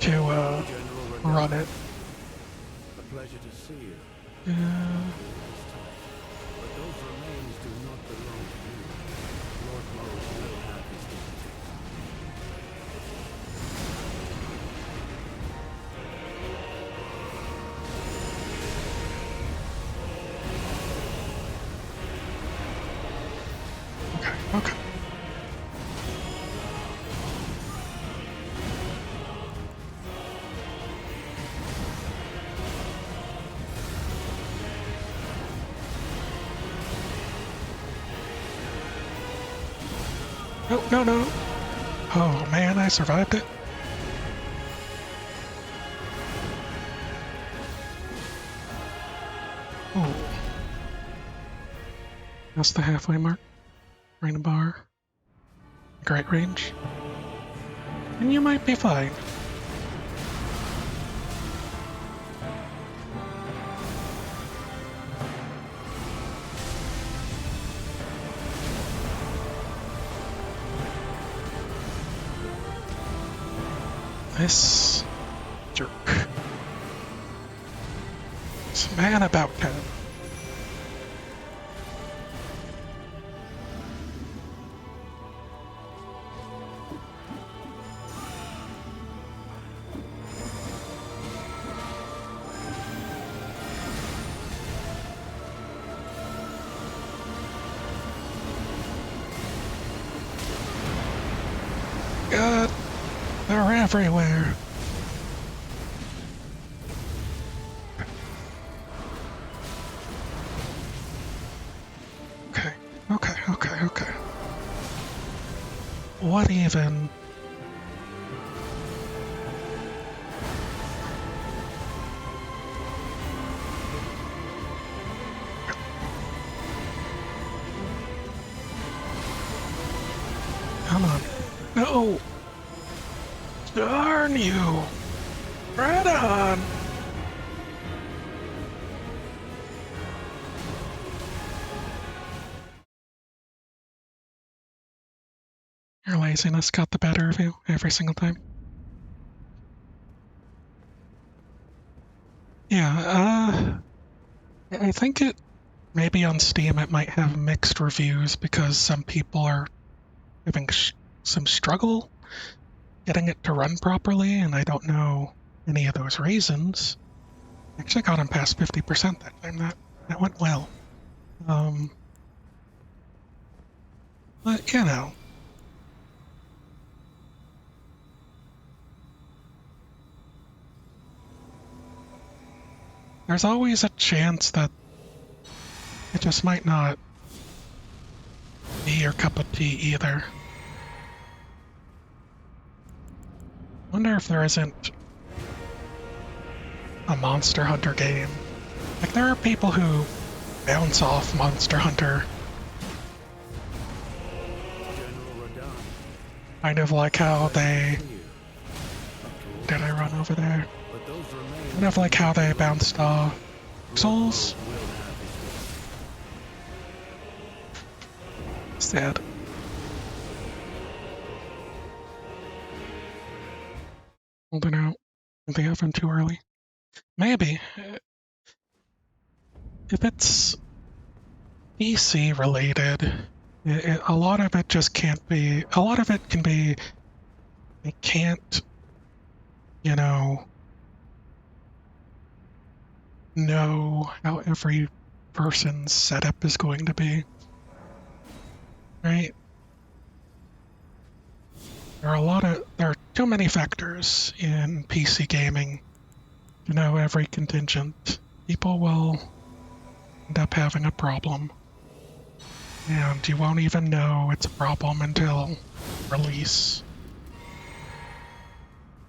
A: To,
B: General Radahn,
A: run it.
B: a pleasure to see you.
A: Uh,
B: This time. But those remains do not belong to you. Lord Moog will have his dignity.
A: okay. No, no, no. Oh man, I survived it. Oh. That's the halfway mark. Rain bar. Great range. And you might be fine. This jerk. Man, about 10. God, they're everywhere. Okay, okay. What even? Come on. No! Darn you! Right on! Your laziness got the better of you every single time. Yeah, I think it maybe on Steam it might have mixed reviews because some people are having some struggle getting it to run properly, and I don't know any of those reasons. Actually got him past 50% that time. That went well. Um, but you know, there's always a chance that it just might not be your cup of tea either. Wonder if there isn't a Monster Hunter game. Like, there are people who bounce off Monster Hunter,
B: General Radahn,
A: kind of like how they...
B: see you.
A: Did I run over there?
B: But those remains
A: Kind of like how they bounced off Souls.
B: will have his way.
A: Sad. Holding out. I think I've been too early. Maybe. If it's PC related, a lot of it just can't be. A lot of it can be. It can't, you know how every person's setup is going to be. Right? There are too many factors in PC gaming to know every contingent. People will end up having a problem. And you won't even know it's a problem until release.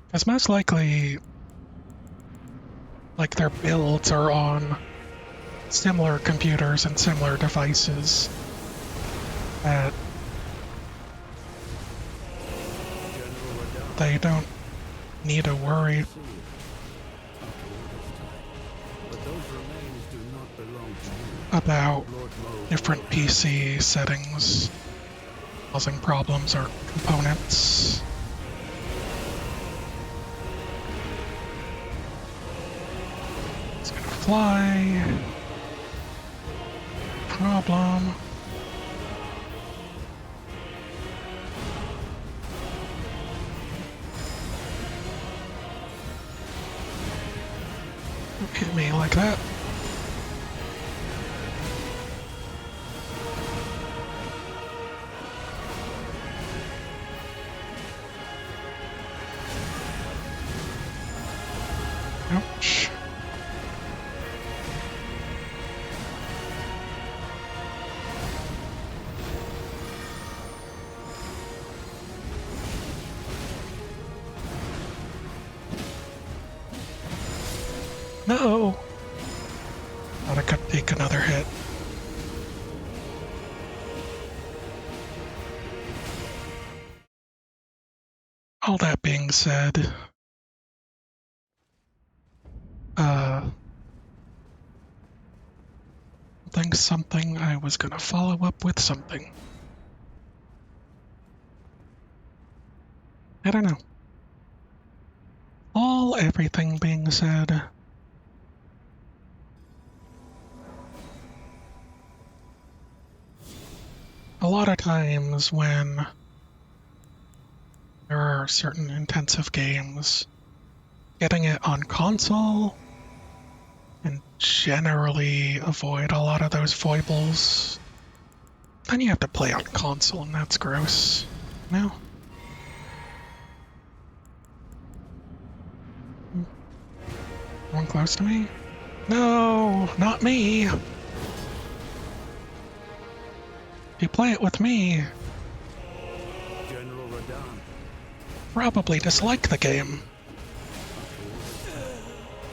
A: Because most likely, like, their builds are on similar computers and similar devices that
B: General Radahn,
A: they don't need to worry
B: see you. But those remains do not belong to you.
A: about
B: Lord Moog
A: different PC settings causing problems or components. It's gonna fly. Problem. Don't hit me like that. Ouch. No! Thought I could take another hit. All that being said, something I was gonna follow up with something. I don't know. Everything being said, a lot of times when there are certain intensive games, getting it on console and generally avoid a lot of those foibles. Then you have to play on console, and that's gross. No? Someone close to me? No, not me! If you play it with me,
B: General Radahn.
A: probably dislike the game.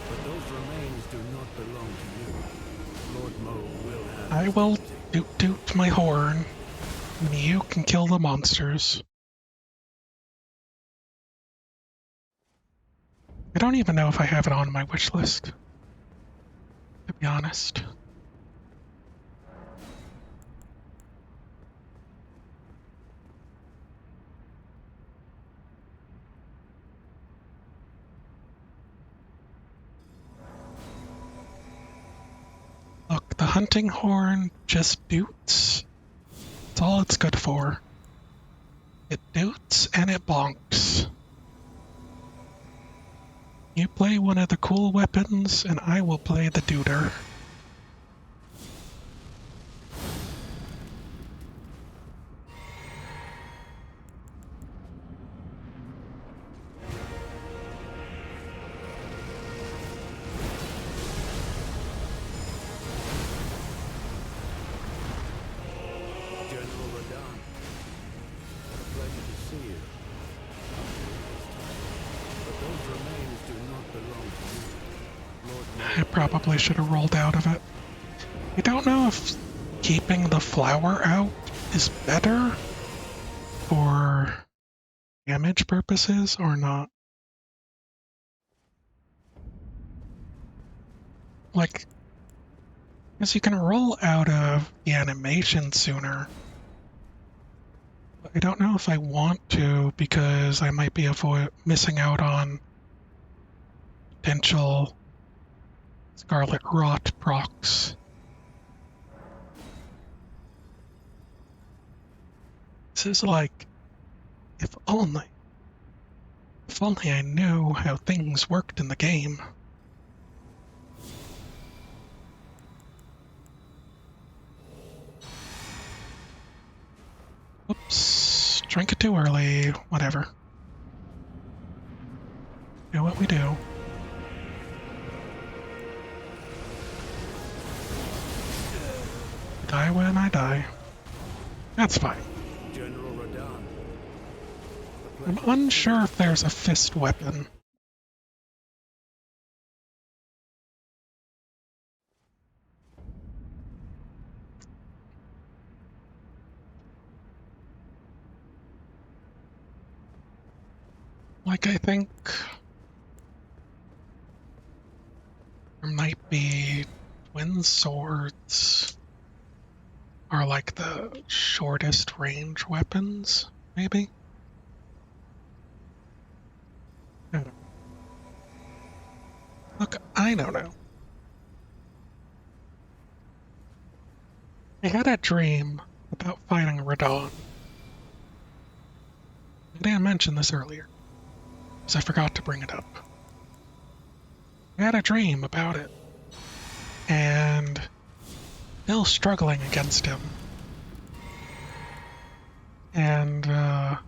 B: But those remains do not belong to you. Lord Mo will have
A: I
B: his
A: will
B: duty.
A: doot my horn, and you can kill the monsters. I don't even know if I have it on my wish list, to be honest. Look, the hunting horn just doots. That's all it's good for. It doots and it bonks. You play one of the cool weapons, and I will play the dooter.
B: General Radahn. A pleasure to see you. But those remains do not belong to you. Lord Mo
A: I probably should have rolled out of it. I don't know if keeping the flower out is better for damage purposes or not. Like, because you can roll out of the animation sooner. But I don't know if I want to because I might be missing out on potential Scarlet Rot procs. This is like, if only I knew how things worked in the game. Oops, drank it too early, whatever. Do what we do. Die when I die. That's fine.
B: General Radahn. A
A: I'm
B: pleasure to
A: unsure if there's a fist weapon. Like, I think there might be twin swords are like the shortest range weapons, maybe? I don't know. Look, I don't know. I had a dream about fighting Radon. I didn't mention this earlier, because I forgot to bring it up. I had a dream about it, and still struggling against him. And I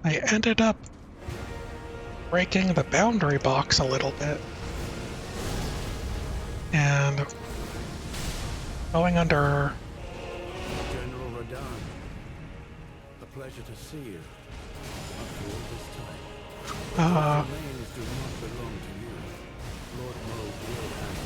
A: ended up breaking the boundary box a little bit and going under.
B: General Radahn. A pleasure to see you. After all this time.
A: Uh,
B: Those remains do not belong to you. Lord Mo will have his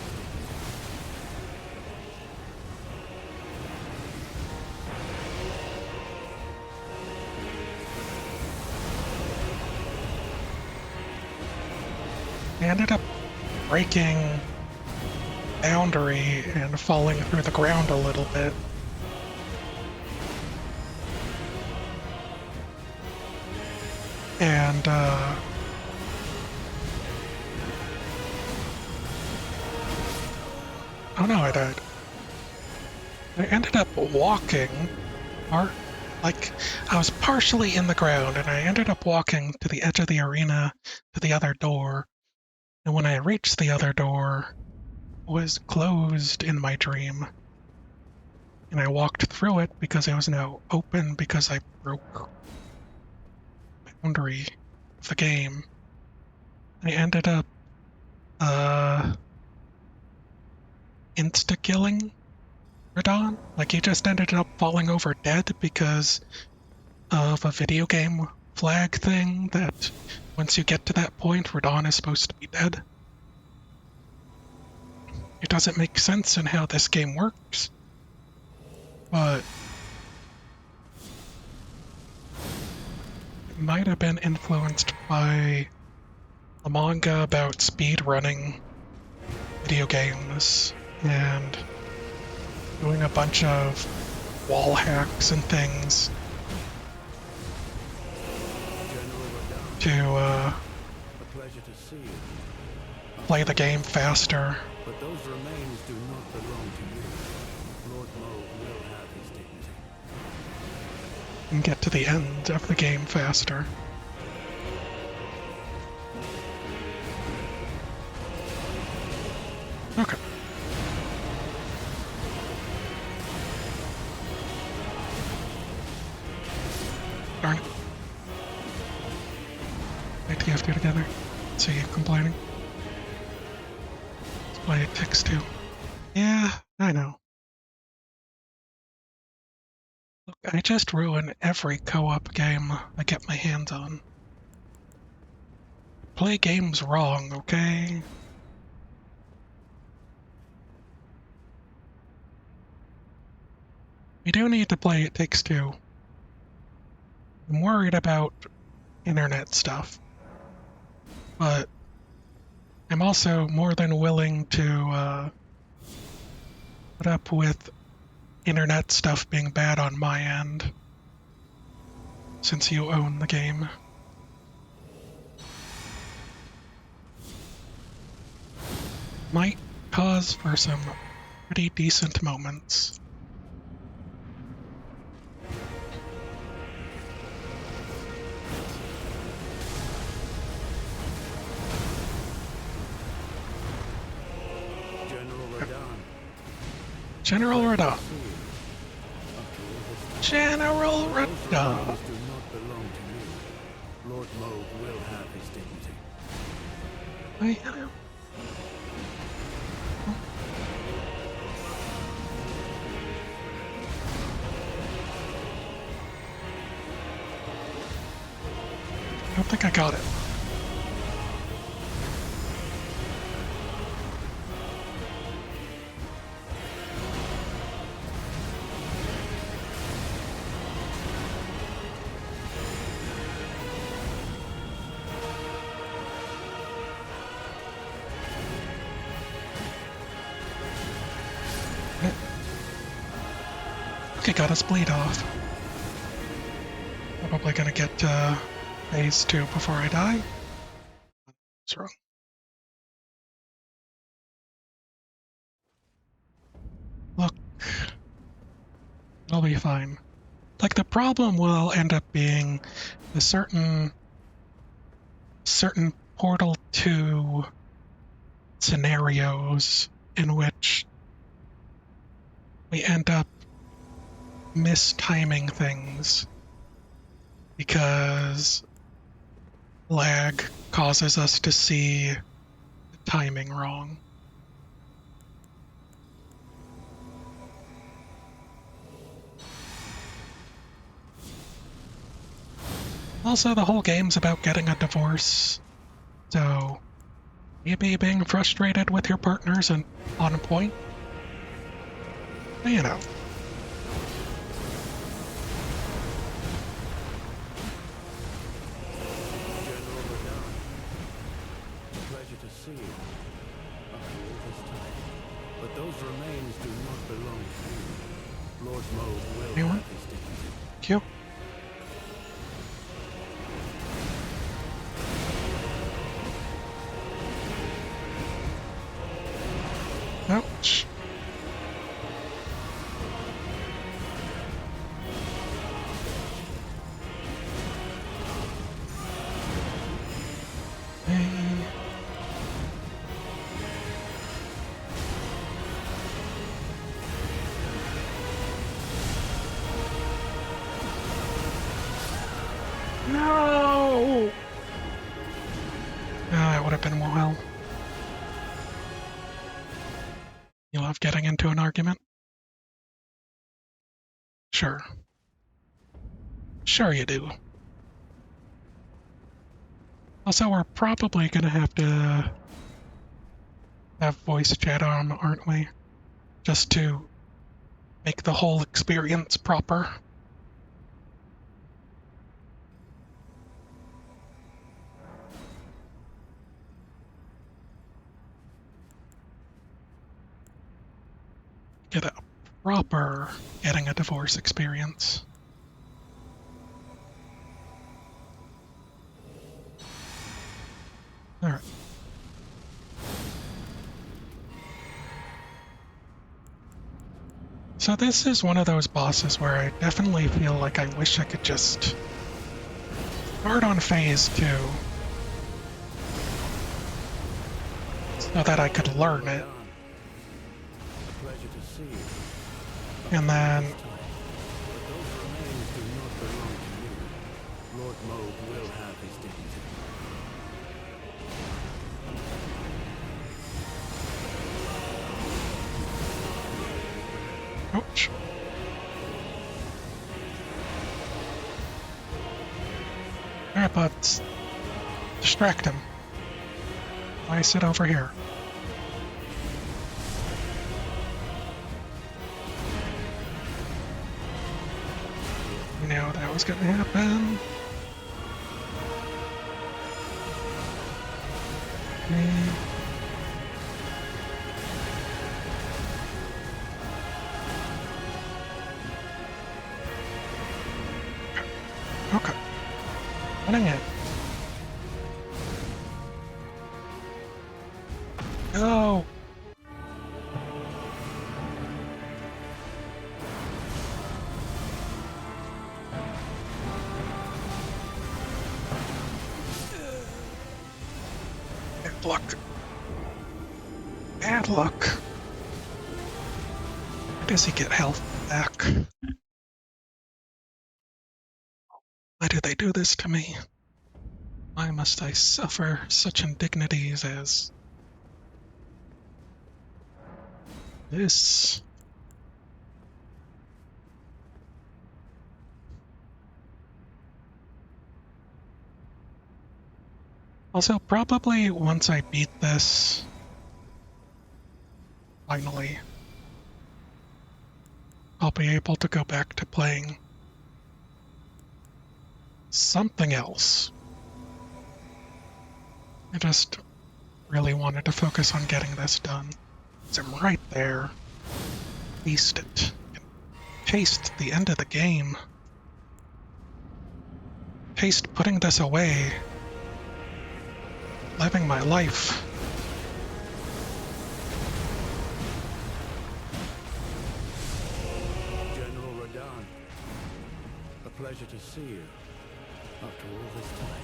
A: I ended up breaking boundary and falling through the ground a little bit. And oh no, I died. I ended up walking like, I was partially in the ground, and I ended up walking to the edge of the arena to the other door. And when I reached the other door, it was closed in my dream. And I walked through it because it was now open because I broke the boundary of the game. I ended up insta-killing Radon. Like, he just ended up falling over dead because of a video game flag thing that once you get to that point, Radon is supposed to be dead. It doesn't make sense in how this game works, but it might have been influenced by a manga about speedrunning video games and doing a bunch of wall hacks and things to
B: A pleasure to see you.
A: play the game faster.
B: But those remains do not belong to you. Lord Mo will have his dignity.
A: And get to the end of the game faster. Okay. Darn it. Wait till you have to get together. See you complaining. Let's play It Takes Two. Yeah, I know. Look, I just ruin every co-op game I get my hands on. Play games wrong, okay? We do need to play It Takes Two. I'm worried about internet stuff. But I'm also more than willing to put up with internet stuff being bad on my end, since you own the game. Might cause for some pretty decent moments.
B: General Radon.
A: General Radon.
B: See you.
A: General
B: Those
A: Radon.
B: remains do not belong to you. Lord Mo will have his dignity.
A: I don't think I got it. Okay, got his bleed off. Probably gonna get phase 2 before I die. What's wrong? Look, it'll be fine. Like, the problem will end up being the certain Portal 2 scenarios in which we end up mistiming things because lag causes us to see the timing wrong. Also, the whole game's about getting a divorce, so maybe being frustrated with your partners and on point, you know.
B: General Radon. A pleasure to see you. After all this time. But those remains do not belong to you. Lord Mo will
A: Anyone?
B: have his dignity.
A: Thank you. Ouch. No! That would have been well. You love getting into an argument? Sure. Sure you do. Also, we're probably gonna have to have voice chat on, aren't we? Just to make the whole experience proper. Get a proper getting a divorce experience. Alright. So this is one of those bosses where I definitely feel like I wish I could just start on phase 2 so that I could learn it.
B: A pleasure to see you.
A: And then,
B: But those remains do not belong to you. Lord Moog will have his dignity.
A: ouch. Alright, but distract him. Why sit over here? You know that was gonna happen. Okay. Okay. Running it. Go! Bad luck. Bad luck. Why does he get health back? Why do they do this to me? Why must I suffer such indignities as this? Also, probably once I beat this, finally, I'll be able to go back to playing something else. I just really wanted to focus on getting this done. 'Cause I'm right there. Taste it. Taste the end of the game. Taste putting this away. Living my life.
B: General Radahn, a pleasure to see you after all this time.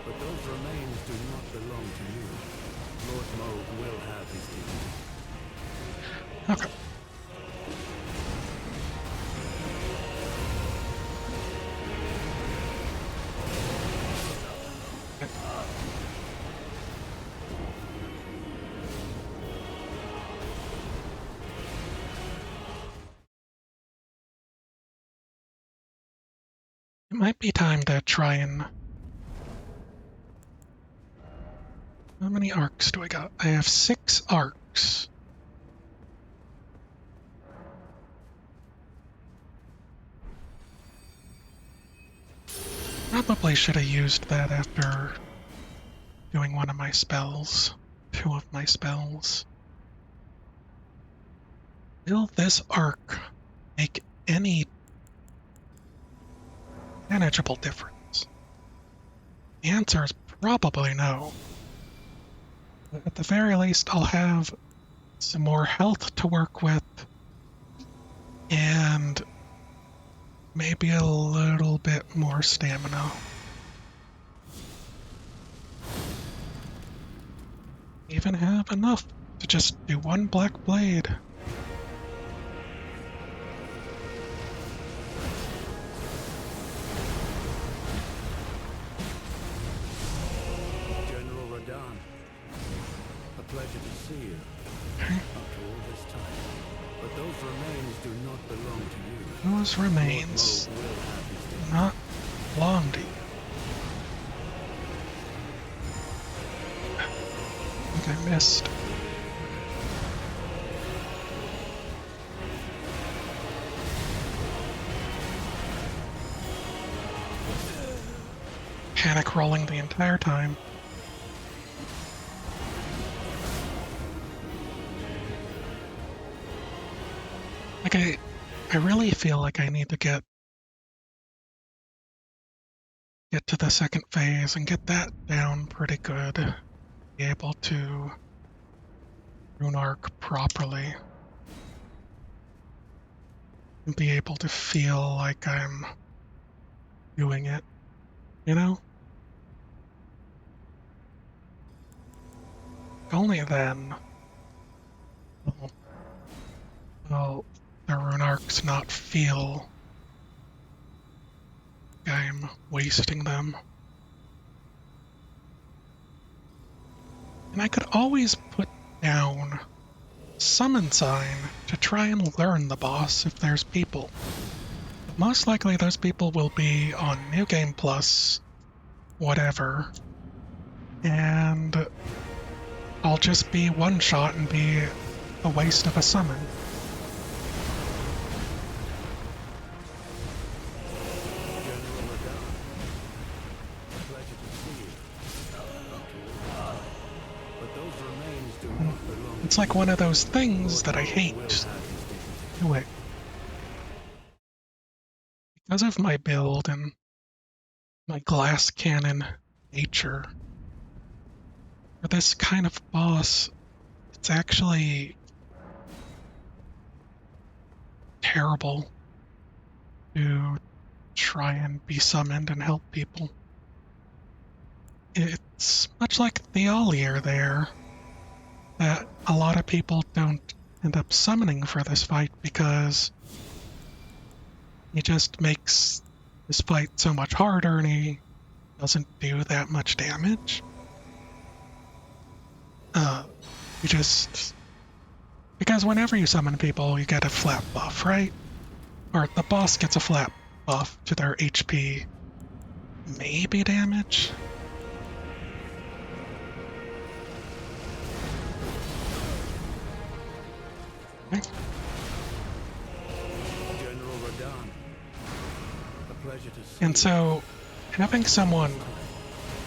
B: But those remains do not belong to you. Lord Moog will have his dignity.
A: Okay. It might be time to try and... How many arcs do I got? I have 6 arcs. Probably should have used that after doing one of my spells. 2 of my spells. Will this arc make any manageable difference? The answer is probably no. But at the very least, I'll have some more health to work with, and maybe a little bit more stamina. Even have enough to just do 1 black blade. those remains
B: Lord Moog will have his day.
A: do not belong to you. I think I missed. Panic rolling the entire time. Like I really feel like I need to get to the second phase and get that down pretty good. Be able to rune arc properly. And be able to feel like I'm doing it, you know? Only then will the rune arcs not feel like I'm wasting them. And I could always put down summon sign to try and learn the boss if there's people. But most likely those people will be on New Game Plus, whatever, and I'll just be one shot and be a waste of a summon.
B: General Radon, pleasure to see you. But those remains do not belong
A: It's
B: to
A: like one of those things that I
B: Lord Moog
A: hate.
B: will have his dignity.
A: Do it. Because of my build and my glass cannon nature, for this kind of boss, it's actually terrible to try and be summoned and help people. It's much like the Ollier there, that a lot of people don't end up summoning for this fight because he just makes this fight so much harder and he doesn't do that much damage. You just... Because whenever you summon people, you get a flat buff, right? Or the boss gets a flat buff to their HP, maybe damage? Okay.
B: General Radon, a pleasure to see
A: And so, having someone
B: you. But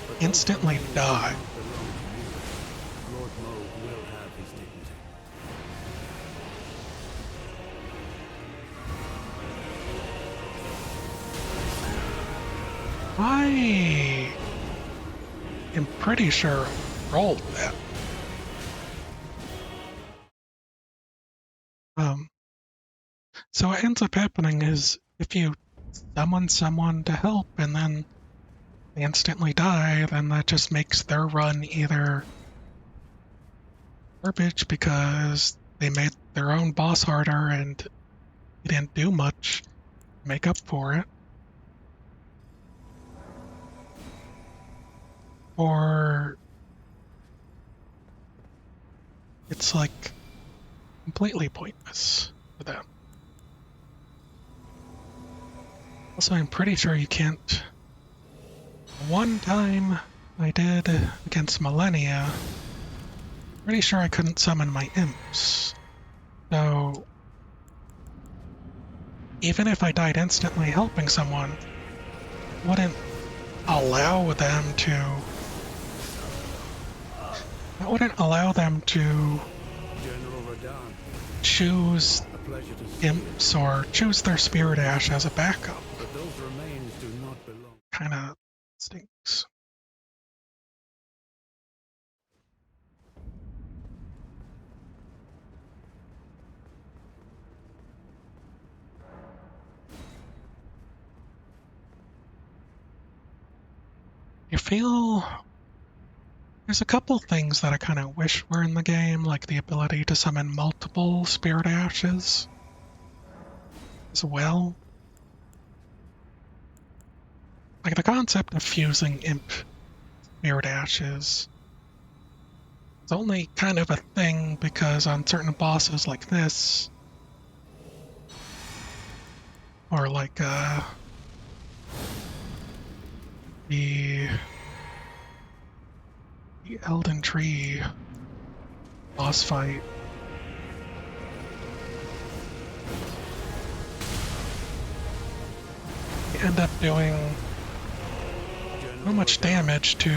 B: those
A: instantly
B: remains do
A: die
B: not belong to you. Lord Moog will have his dignity.
A: I am pretty sure I rolled that. So what ends up happening is if you summon someone to help and then they instantly die, then that just makes their run either garbage because they made their own boss harder and they didn't do much to make up for it, or it's like completely pointless for them. Also, I'm pretty sure you can't. One time I did against Millennia, pretty sure I couldn't summon my imps. So even if I died instantly helping someone, it wouldn't allow them to. That wouldn't allow them to
B: General Radon,
A: choose
B: a pleasure to see you.
A: imps or choose their Spirit Ash as a backup.
B: But those remains do not belong.
A: Kinda stinks. You feel there's a couple things that I kind of wish were in the game, like the ability to summon multiple Spirit Ashes as well. Like the concept of fusing Imp Spirit Ashes is only kind of a thing because on certain bosses like this, or like the Elden Tree boss fight. You end up doing so much damage to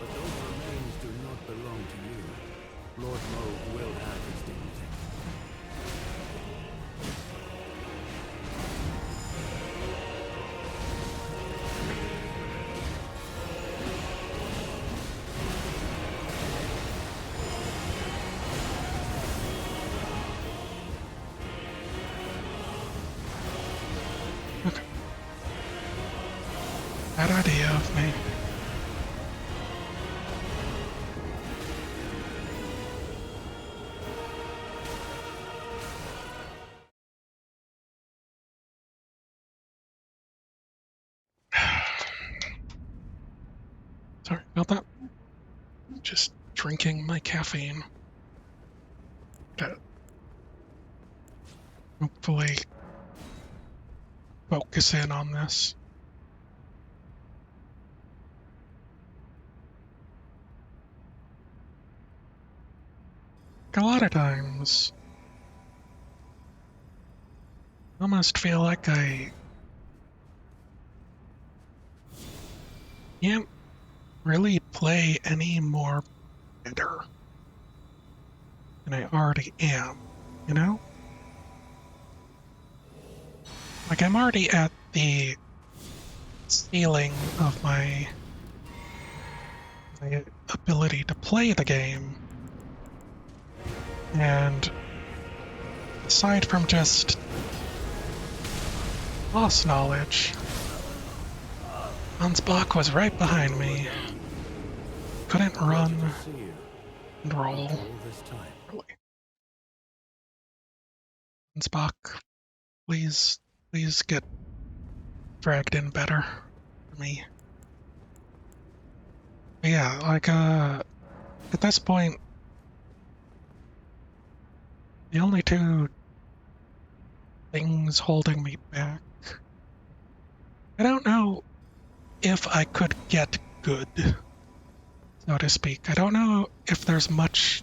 B: But those remains do not belong to you. Lord Moog will have his dignity.
A: okay. Bad idea of me. Sorry about that. Just drinking my caffeine. To hopefully focus in on this. A lot of times, I almost feel like I can't really play any more better than I already am, you know? Like, I'm already at the ceiling of my ability to play the game, and aside from just boss knowledge, Ansbach was right behind me. Couldn't run
B: See you
A: and roll.
B: all this time.
A: Really. Ansbach, please get dragged in better for me. But yeah, like, at this point, the only two things holding me back, I don't know if I could get good, so to speak. I don't know if there's much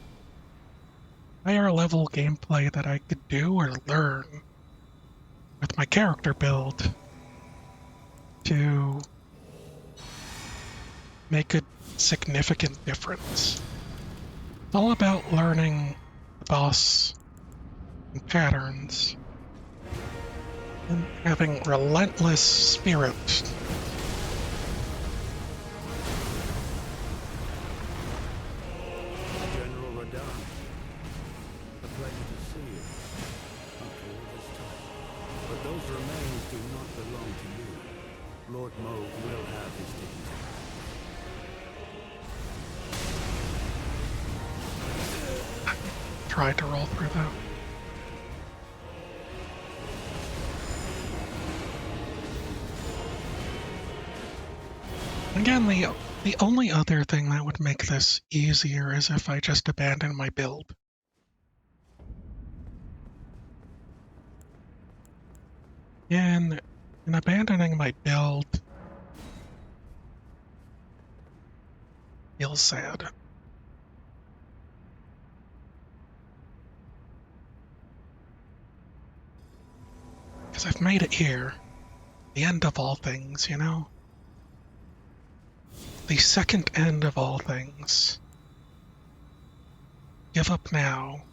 A: higher level gameplay that I could do or learn with my character build to make a significant difference. It's all about learning the boss and patterns and having relentless spirit.
B: General Radahn, a pleasure to see you after all this time. But those remains do not belong to you. Lord Moog will have his dignity.
A: Tried to roll through that. Again, the only other thing that would make this easier is if I just abandon my build. In abandoning my build, feels sad. Because I've made it here. The end of all things, you know? The second end of all things. Give up now.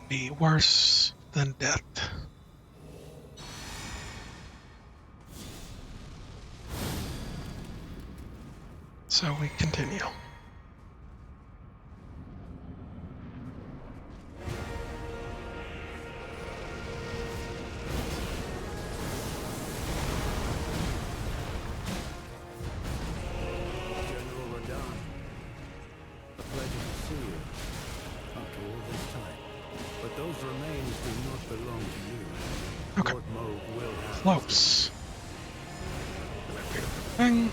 A: Be worse than death. So we continue.
B: General Radahn, a pleasure to see you after all this time. But those remains do not belong to you.
A: Okay.
B: Lord Moog will have his
A: Close. Thing.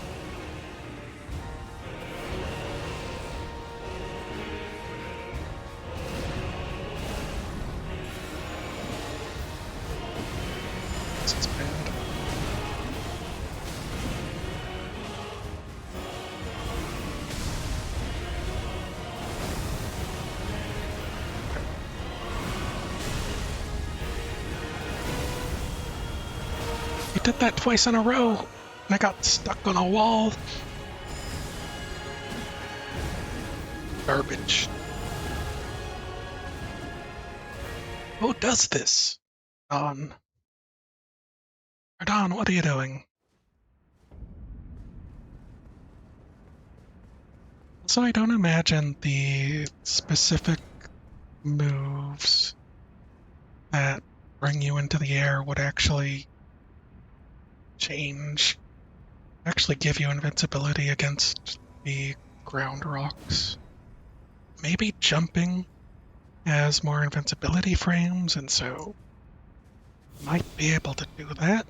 A: did that twice in a row, and I got stuck on a wall. Garbage. Who does this? Don. Don, what are you doing? So I don't imagine the specific moves that bring you into the air would actually change, actually give you invincibility against the ground rocks. Maybe jumping has more invincibility frames, and so might be able to do that,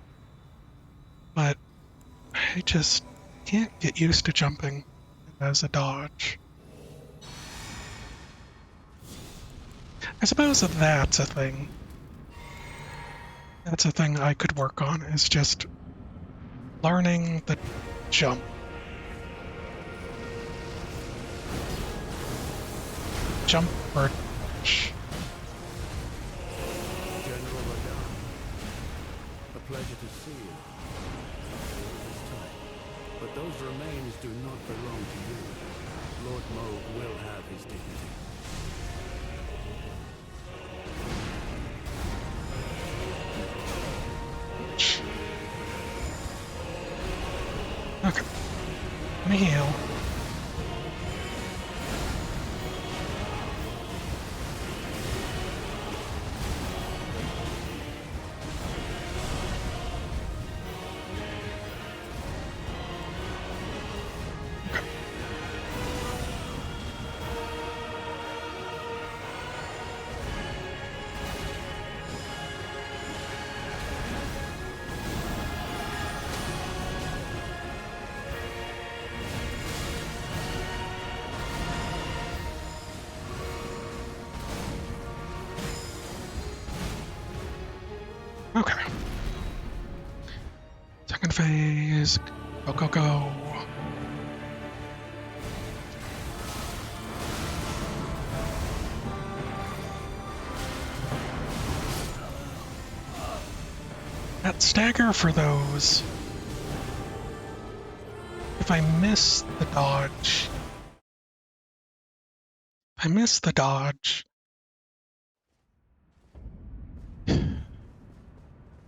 A: but I just can't get used to jumping as a dodge. I suppose that that's a thing. That's a thing I could work on, is just learning the jump. Jump or dodge.
B: General Radahn, a pleasure to see you. All this time. But those remains do not belong to you. Lord Moog will have his dignity.
A: Okay. Let me heal. Okay. Second phase. Go, go, go. That stagger for those. If I miss the dodge.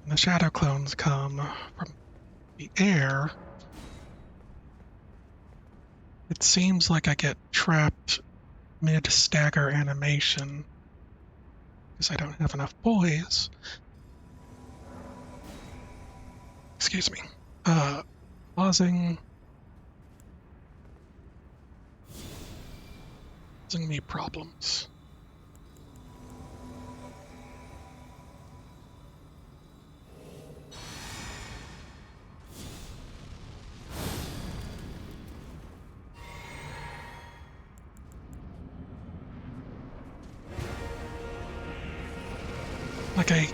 A: And the shadow clones come from the air. It seems like I get trapped mid-stagger animation because I don't have enough poise. Excuse me. Causing me problems. Like I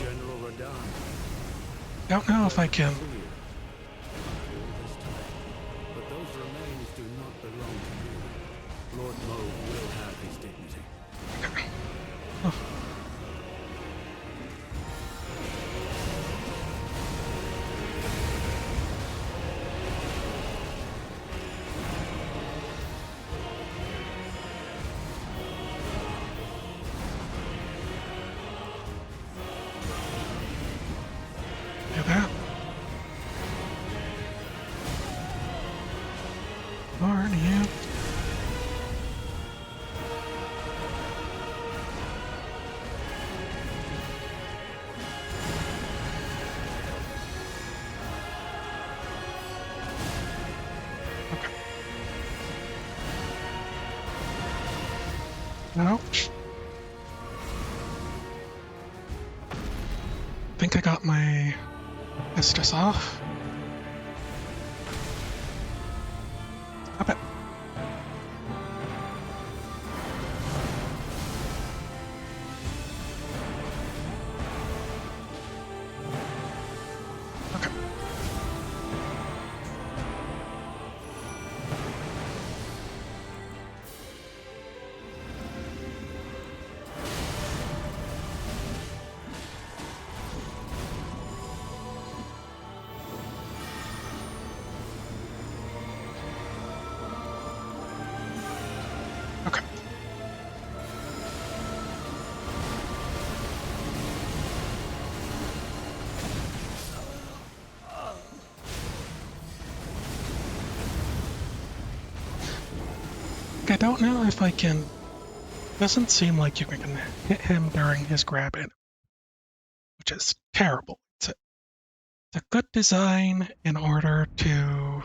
B: General Radahn,
A: don't know if I can.
B: see you. All this time. But those remains do not belong to you. Lord Moog will have his dignity.
A: Oh. Do that. Darn you. Okay. Ouch. Think I got my Estus off. Stop it. Okay. I don't know if I can... Doesn't seem like you can hit him during his grab in, which is terrible. It's a good design in order to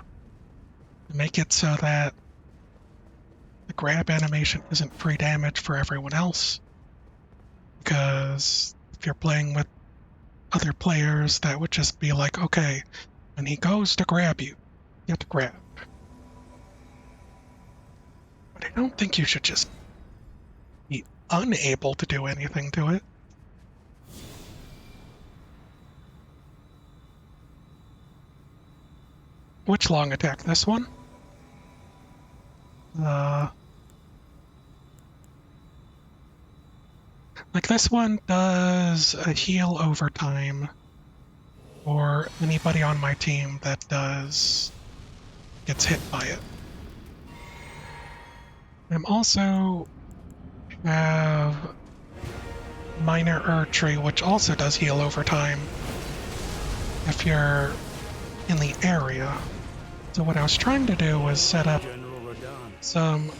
A: make it so that the grab animation isn't free damage for everyone else. Because if you're playing with other players, that would just be like, okay, when he goes to grab you, you have to grab. But I don't think you should just be unable to do anything to it. Which long attack? This one? Like this one does a heal over time, or anybody on my team that gets hit by it. I'm also have Minor Erdtree, which also does heal over time if you're in the area. So what I was trying to do was set up
B: General Radahn.
A: some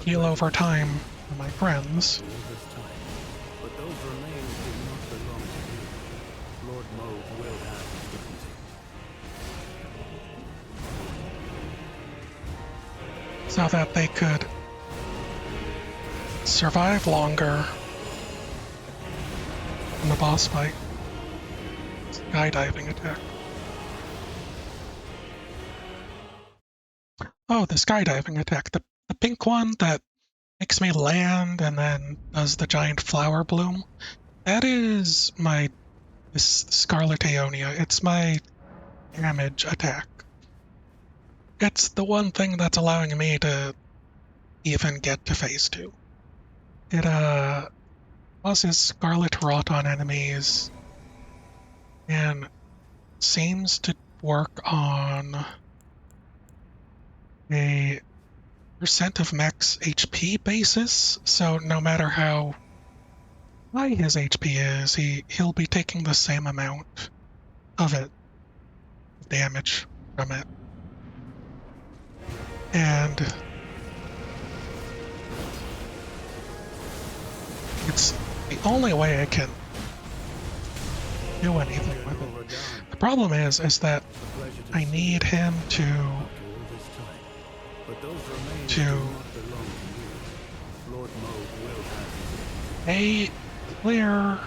A: heal over time for my friends.
B: All this time. But those remains do not belong to you. Lord Moog will have his difficulty.
A: So that they could survive longer in the boss fight. Skydiving attack. Oh, the skydiving attack. The pink one that makes me land and then does the giant flower bloom. That is this Scarlet Aeonia. It's my damage attack. It's the one thing that's allowing me to even get to phase 2. It causes Scarlet Rot on enemies and seems to work on a percent of max HP basis, so no matter how high his HP is, he'll be taking the same amount of damage from it. And it's the only way I can do anything with
B: General
A: it.
B: Radahn.
A: The problem is that
B: A pleasure to
A: I
B: see
A: need him to
B: you all this time. But those remains do not belong to you. Lord Moog will have his
A: A clear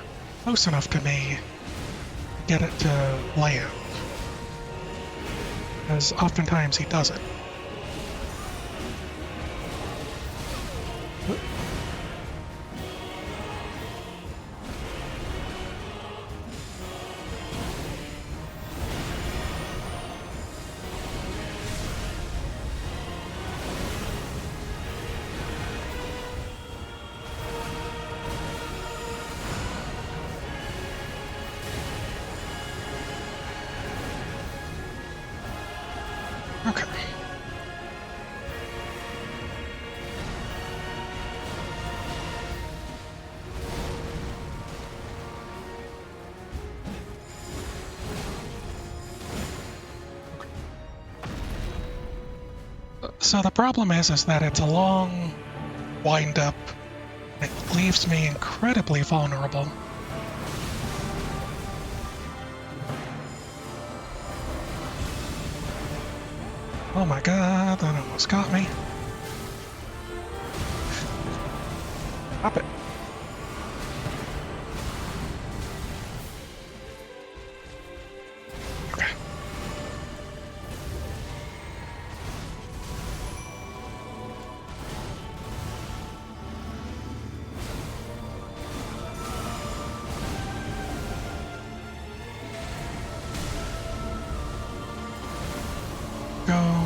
A: close enough to me to get it to land. As oftentimes he doesn't. Okay. So the problem is that it's a long wind-up. It leaves me incredibly vulnerable. Oh my god, that almost got me. Stop it. Okay. Go.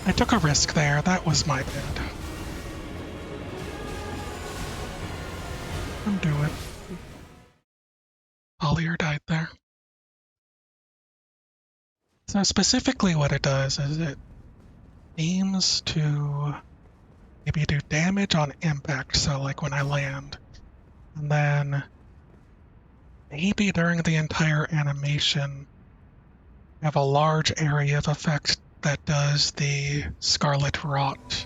A: I took a risk there. That was my bad. Undo it. Ollier died there. So specifically what it does is it aims to maybe do damage on impact, so like when I land. And then maybe during the entire animation have a large area of effect that does the Scarlet Rot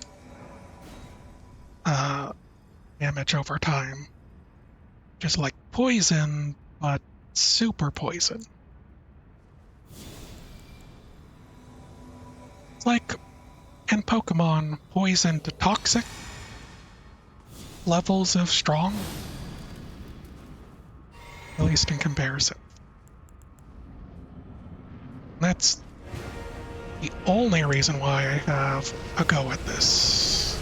A: damage over time. Just like poison, but super poison. It's like in Pokemon, poison to toxic levels of strong, at least in comparison. That's the only reason why I have a go at this.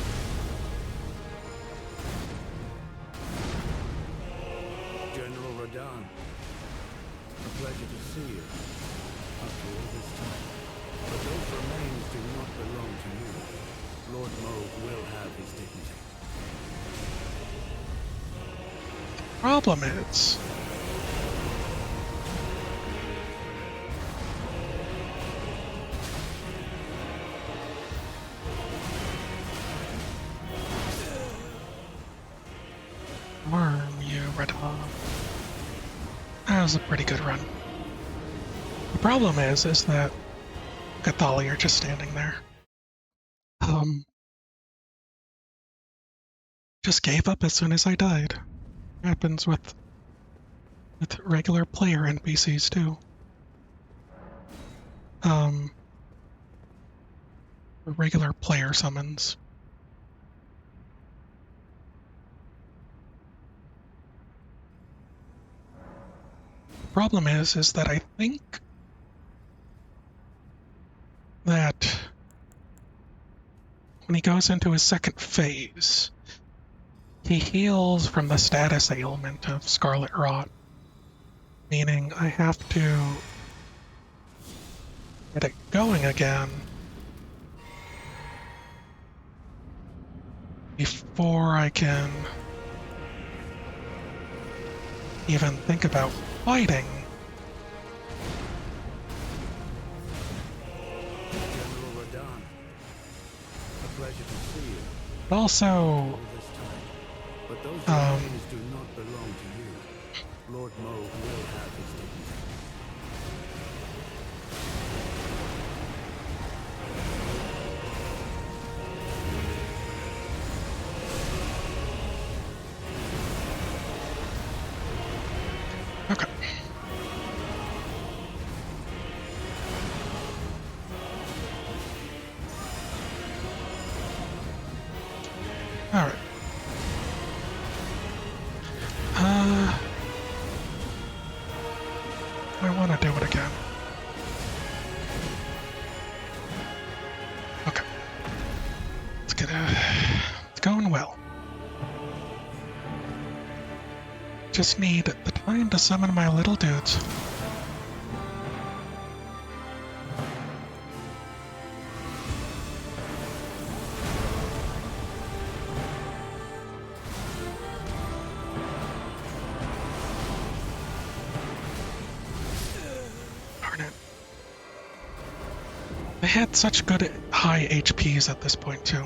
B: General Radahn, a pleasure to see you after all this time. But those remains do not belong to you. Lord Moog will have his dignity.
A: Problem is, arm you, Radahn. That was a pretty good run. The problem is that Cathali are just standing there. Just gave up as soon as I died. Happens with regular player NPCs too. Regular player summons. The problem is that I think that when he goes into his second phase, he heals from the status ailment of Scarlet Rot, meaning I have to get it going again before I can even think about fighting.
B: General Radahn, a pleasure to see you.
A: But also,
B: All this time. But those remains do not belong to you. Lord Moog will have his dignity.
A: okay. All right. I want to do it again. Okay. Let's get it. It's going well. Just need the time to summon my little dudes. Darn it. They had such good high HPs at this point too.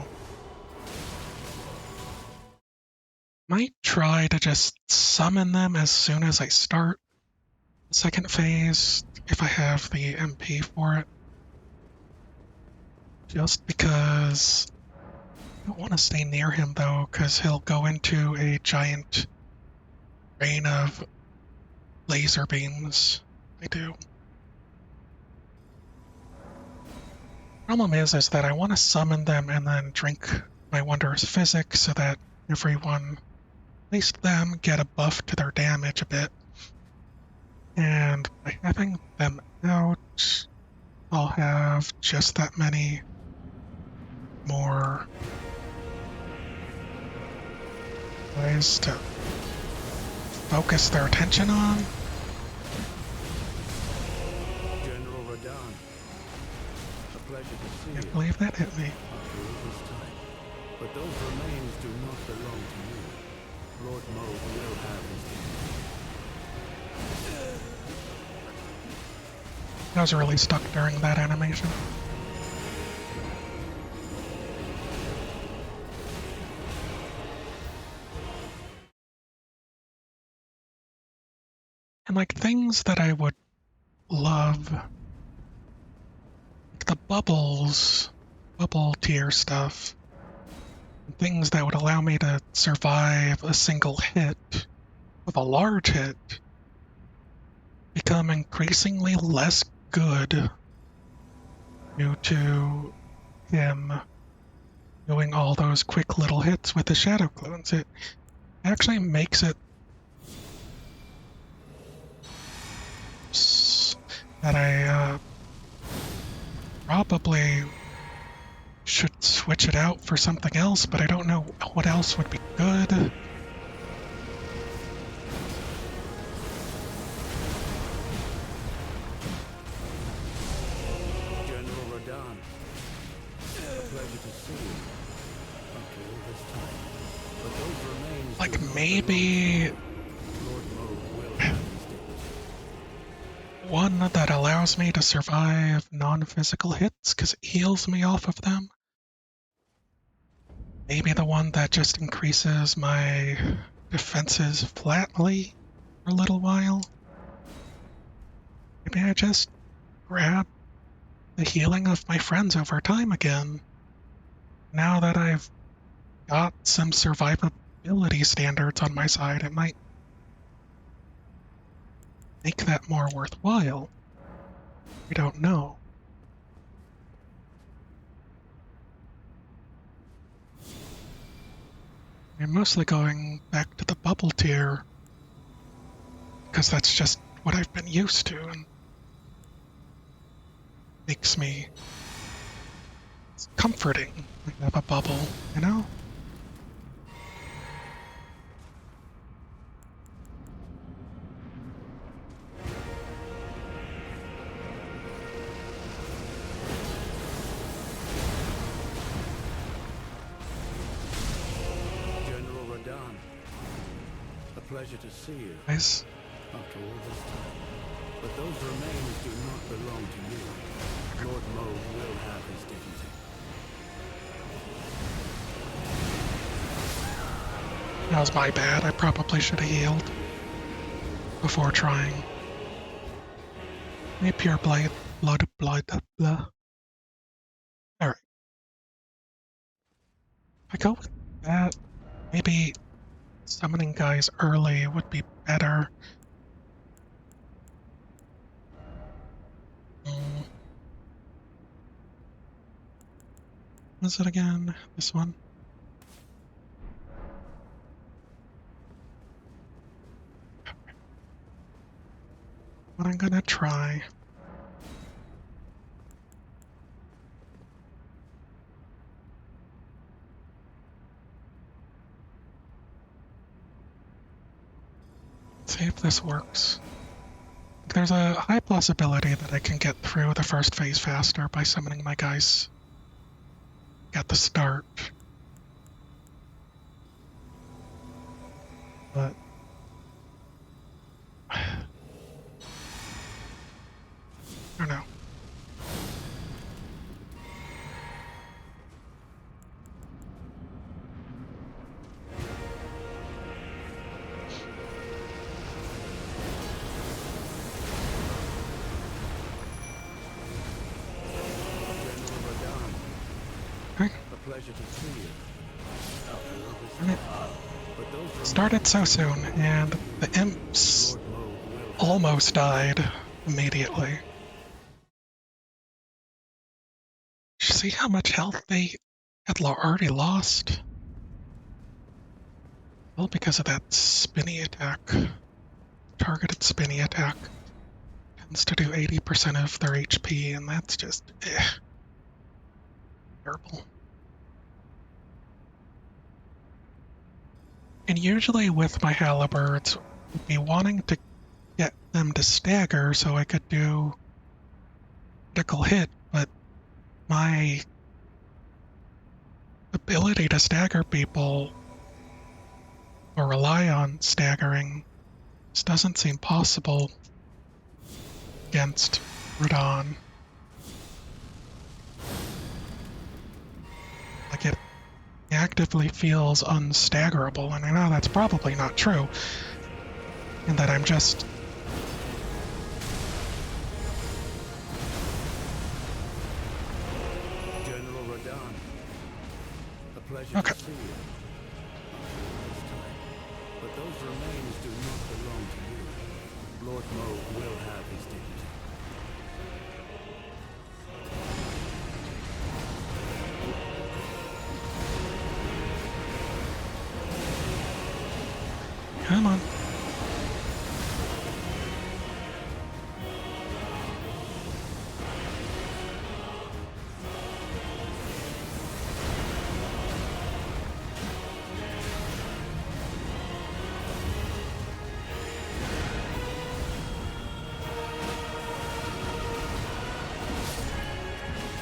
A: Might try to just summon them as soon as I start the second phase, if I have the MP for it. Just because I don't want to stay near him though, because he'll go into a giant rain of laser beams. I do. Problem is that I want to summon them and then drink my wondrous physics so that everyone, at least them, get a buff to their damage a bit. And by having them out, I'll have just that many more ways to focus their attention on.
B: General Radahn, a pleasure to see
A: Can't
B: you
A: believe that hit me.
B: after all this time. But those remains do not belong to you. Lord Moog will have his dignity.
A: I was really stuck during that animation. And like things that I would love, like the bubble tier stuff, things that would allow me to survive a single hit with a large hit, become increasingly less good due to him doing all those quick little hits with the shadow clones. It actually makes it that I probably should switch it out for something else, but I don't know what else would be good.
B: General Radahn, a pleasure to see you after all this time. But those remains
A: Like
B: do not
A: maybe
B: belong to you. Lord Moog will have his dignity.
A: one that allows me to survive non-physical hits because it heals me off of them. Maybe the one that just increases my defenses flatly for a little while. Maybe I just grab the healing of my friends over time again. Now that I've got some survivability standards on my side, it might make that more worthwhile. We don't know. I'm mostly going back to the bubble tier because that's just what I've been used to and makes me it's comforting to have a bubble, you know?
B: General Radahn, a pleasure to see you
A: Guys,
B: after all this time. But those remains do not belong to you. Lord Moog will have his dignity.
A: that was my bad. I probably should have healed before trying. Maybe pure blood. Blah. Alright. If I go with that, maybe summoning guys early would be better. Mm. Is it again? This one? What I'm gonna try. See if this works. There's a high possibility that I can get through the first phase faster by summoning my guys at the start. But I don't know.
B: General Radahn,
A: Okay.
B: a pleasure to see you after all this
A: I mean,
B: time. But those remains
A: started so soon, and the imps
B: Lord Moog will have
A: almost died immediately. Did you see how much health they had already lost? Well, because of that spinny attack. Targeted spinny attack tends to do 80% of their HP, and that's just terrible. And usually with my halberds, I'd be wanting to get them to stagger so I could do critical hit, but my ability to stagger people or rely on staggering just doesn't seem possible against Radon. Like it actively feels unstaggerable, and I know that's probably not true, and that I'm just
B: General Radon, a pleasure
A: okay.
B: to see you. This time. But those remains do not belong to you. Lord Moog will have his dignity.
A: Come on.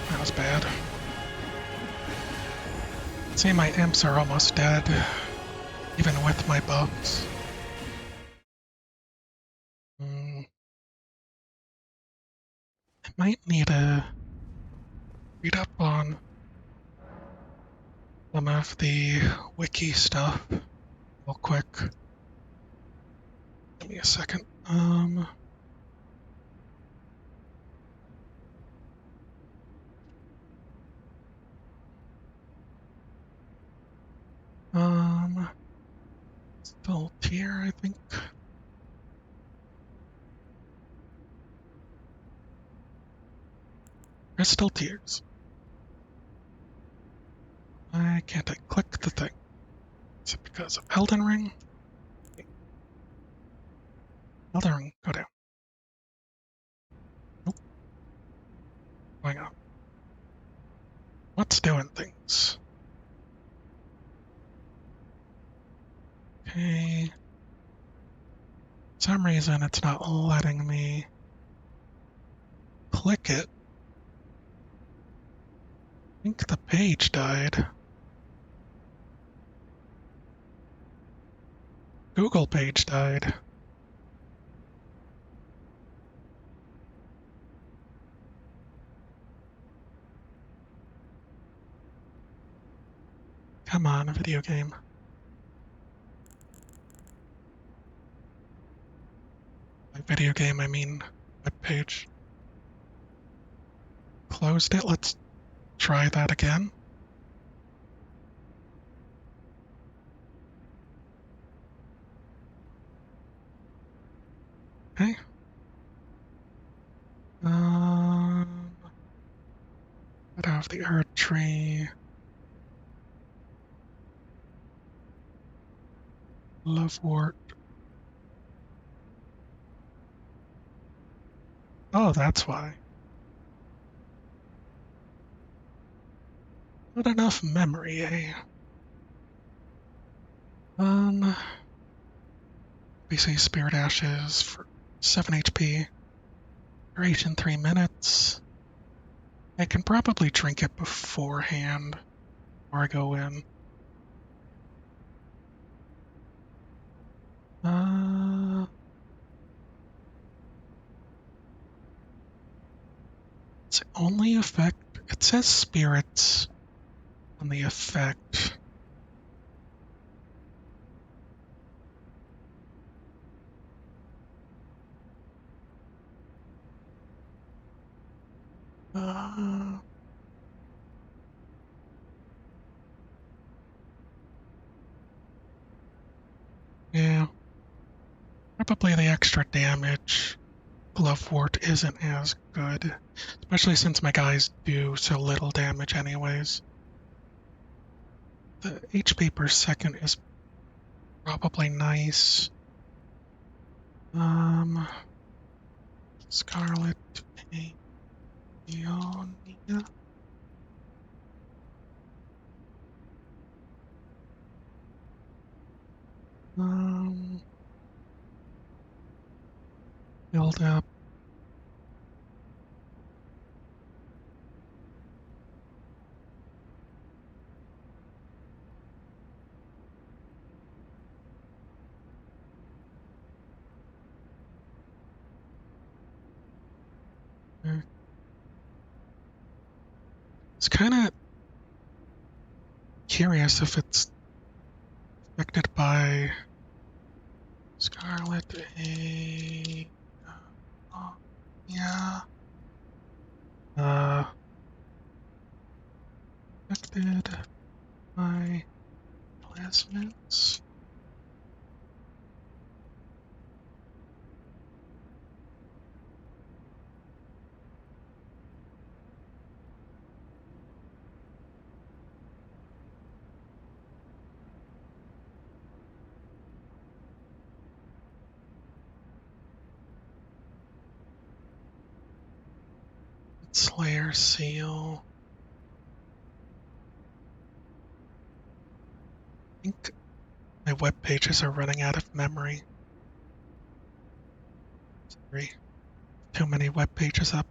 A: That was bad. See, my imps are almost dead, even with my bugs. I might need to read up on some of the wiki stuff real quick. Give me a second. Still tier, I think. Crystal tiers. Why can't I click the thing? Is it because of Elden Ring? Elden Ring, go down. Nope. Going up. What's doing things? Okay. For some reason it's not letting me click it. I think the page died. Google page died. Come on, a video game. By video game, I mean web page. Closed it. Let's try that again. Okay. Get out of the earth tree. Lovewort. Oh, that's why. Not enough memory, eh? BC Spirit Ashes for 7 HP. Duration 3 minutes. I can probably drink it beforehand before I go in. It's the only effect. It says spirits on the effect. Uh, yeah. Probably the extra damage. Glovewort isn't as good. Especially since my guys do so little damage anyways. The HP per second is probably nice. Scarlet Peonia. Build up. It's kind of curious if it's affected by Scarlet A. Yeah. Affected by plasmids. Slayer seal. I think my web pages are running out of memory. Sorry. Too many web pages up.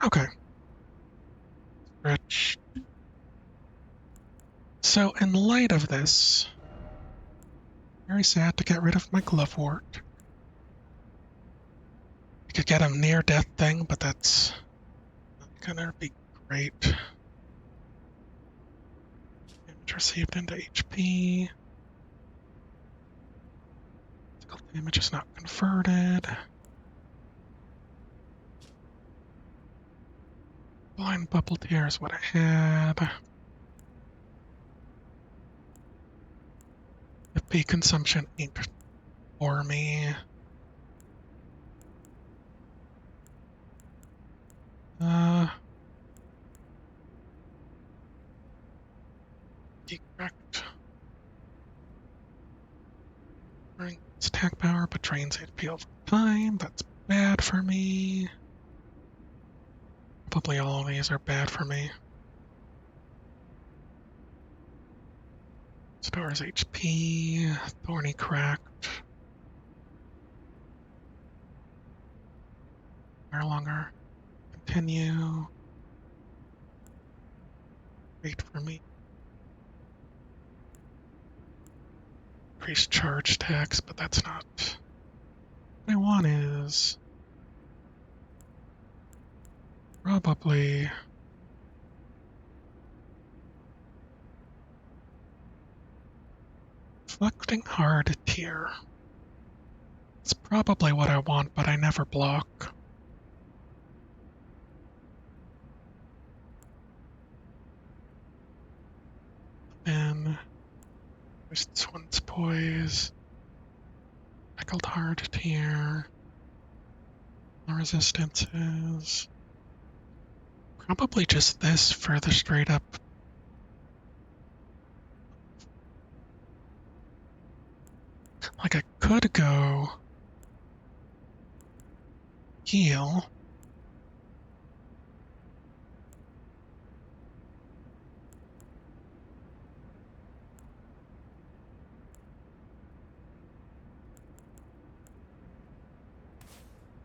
A: Okay. Rich. So in light of this, very sad to get rid of my glovewort. I could get a near-death thing, but that's not gonna be great. Damage received into HP. Physical damage is not converted. Blind bubble tear is what I had. FP consumption ain't for me. Decorrect. Brings attack power, but drains HP over time. That's bad for me. Probably all of these are bad for me. Stores HP, Thorny Cracked. No longer. Continue. Great for me. Increased charge tax, but that's not what I want. Is probably Reflecting Hard Tier. It's probably what I want, but I never block. And this one's Poise. Speckled Hard Tier. The resistance is probably just this for the straight up. Like I could go heal.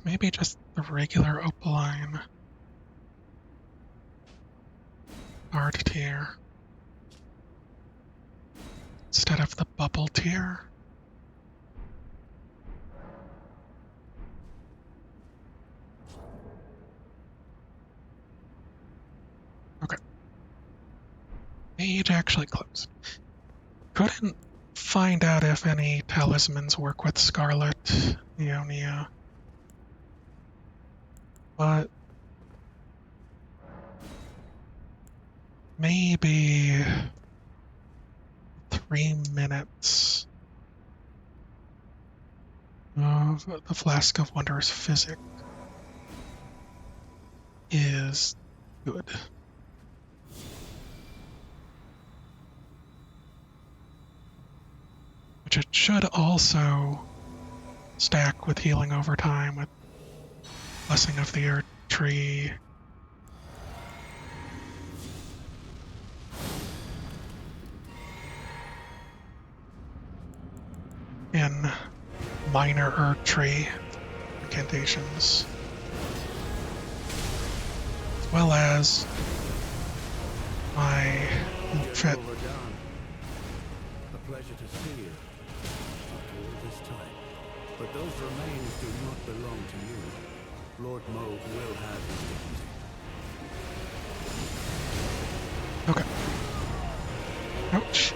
A: Maybe just the regular opaline hard tier instead of the bubble tier. Okay. Page actually closed. Couldn't find out if any talismans work with Scarlet Ionia, but maybe 3 minutes of the Flask of Wondrous Physic is good. Which it should also stack with healing over time with Blessing of the Earth Tree. In minor Earth Tree incantations. As well as my outfit.
B: General Radahn, a pleasure to see you after all this time. But those remains do not belong to you. Lord Moog will have his dignity.
A: Okay. Ouch.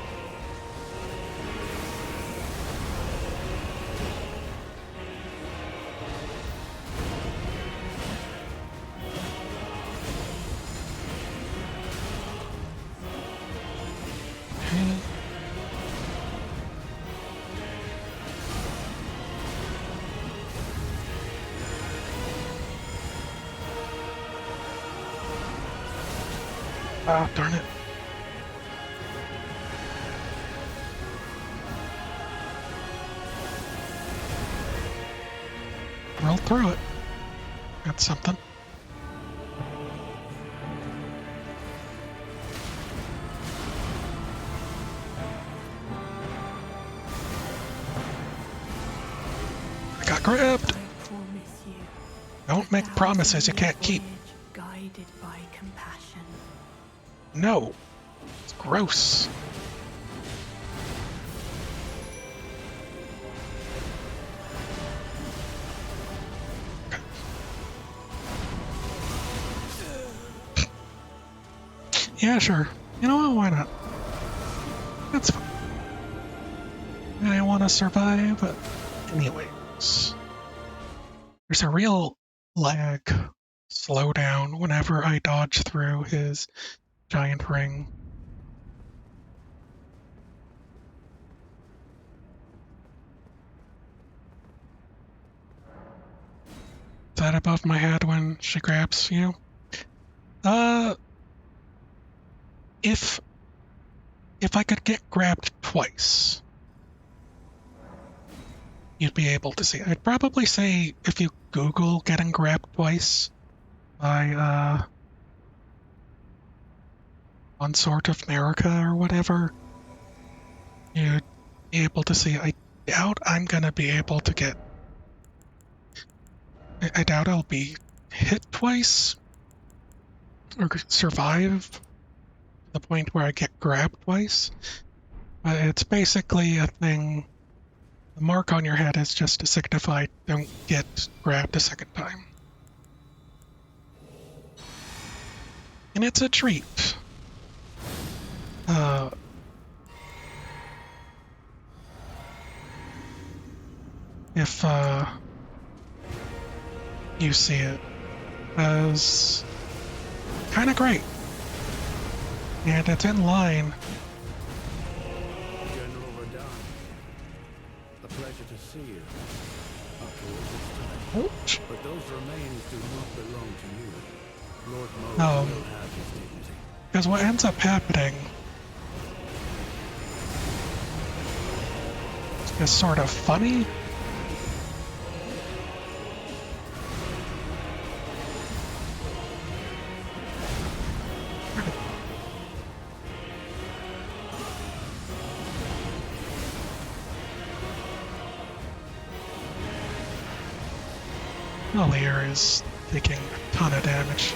A: Okay. Ah, darn it. Roll through it. That's something. I got grabbed.
C: I promise you.
A: Don't make promises you can't keep.
C: Guided by compassion.
A: No. It's gross. Yeah, sure. You know what? Why not? That's fine. I want to survive, but anyways. There's a real lag slowdown whenever I dodge through his giant ring. Is that above my head when she grabs you? If I could get grabbed twice, you'd be able to see. I'd probably say if you Google getting grabbed twice by one sort of America or whatever, you'd be able to see. I doubt I'm gonna be able to get. I doubt I'll be hit twice or survive to the point where I get grabbed twice. But it's basically a thing. The mark on your head is just to signify don't get grabbed a second time. And it's a treat. If you see it as kind of great. And it's in line.
B: General Radahn, a pleasure to see you. After all this time.
A: Ouch.
B: But those remains do not belong to you. Lord Moog
A: Oh.
B: will have his dignity.
A: Because what ends up happening is sort of funny. Valier is taking a ton of damage.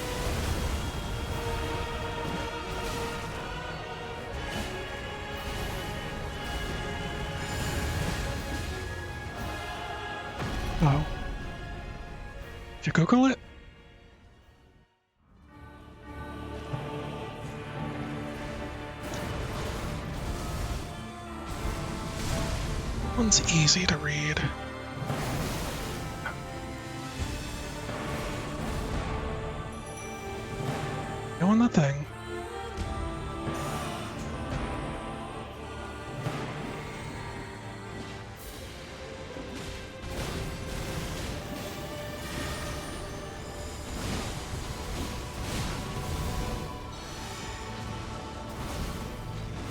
A: Oh. Did you Google it? One's easy to read. Doing the thing.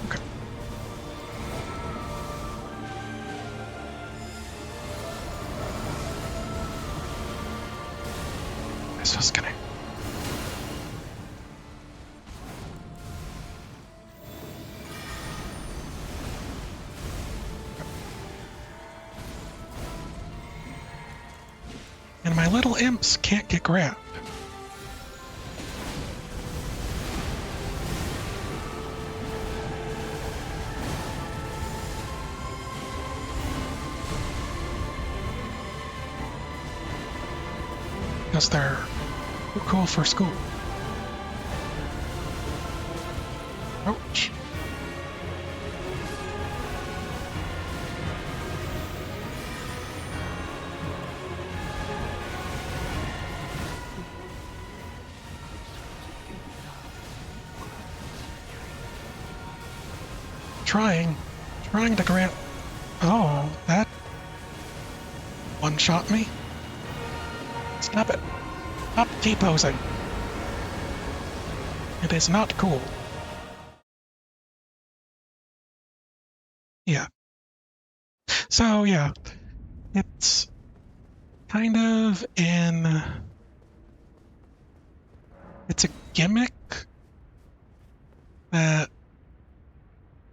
A: Okay. I was just kidding. And my little imps can't get grabbed. because they're too cool for school. Ouch. Trying to grant. Oh, that one-shot me. Stop it. Stop T-posing. It is not cool. Yeah. So, yeah. It's kind of in... It's a gimmick that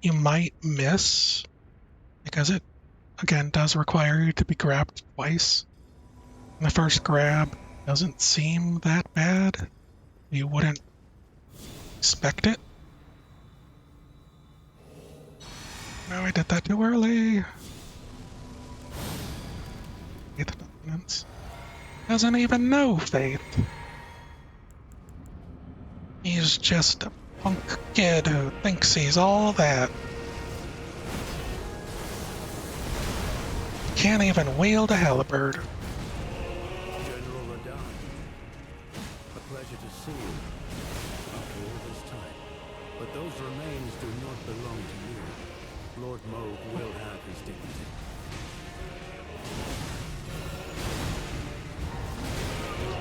A: you might miss because it, again, does require you to be grabbed twice. And the first grab doesn't seem that bad. You wouldn't expect it. No, I did that too early. Faith dominance. Doesn't even know Faith. He's just a punk kid who thinks he's all that. Can't even wield a halberd.
B: General Radahn, a pleasure to see you after all this time. But those remains do not belong to you. Lord Moog will have his dignity.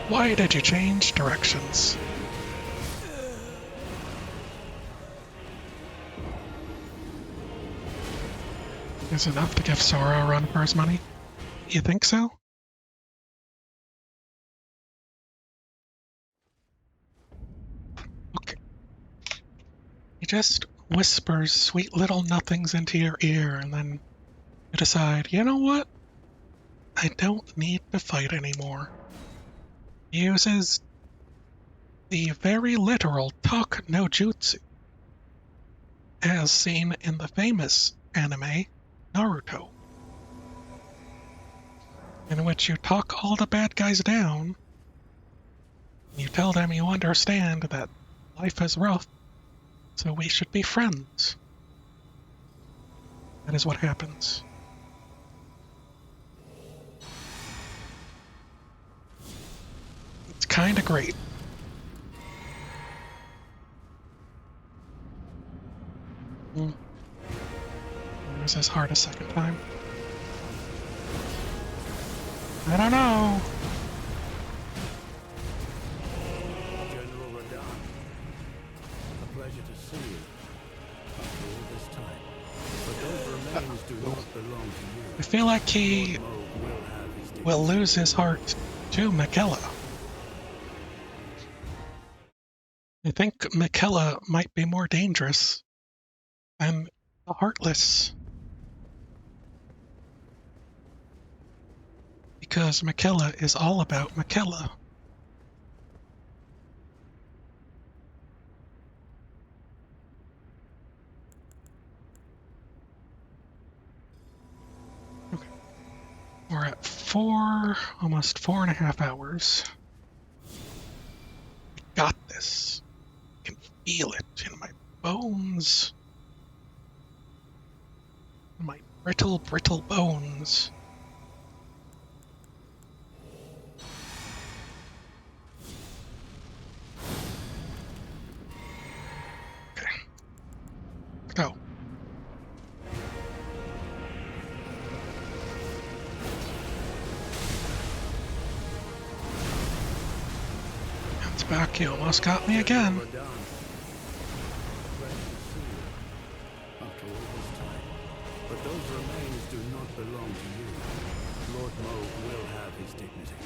A: Why did you change directions? Is enough to give Sora a run for his money? You think so? Okay. He just whispers sweet little nothings into your ear, and then you decide, you know what? I don't need to fight anymore. He uses the very literal talk no jutsu, as seen in the famous anime Naruto, in which you talk all the bad guys down. You tell them you understand that life is rough, so we should be friends. That is what happens. It's kinda great. It was as hard a second time. I don't know.
B: General Radahn, a pleasure to see you after all this time. But those remains do not belong to you.
A: I feel like he
B: Lord Moog will have his dignity.
A: will lose his heart to Michaela. I think Michaela might be more dangerous than the Heartless. Because Michaela is all about Michaela. Okay. We're at almost 4.5 hours. We got this. I can feel it in my bones. My brittle bones. Okay. Go. It's back. You almost got me again.
B: Radahn, a pleasure to see you after all this time. But those remains do not belong to you. Lord Moog will have his dignity.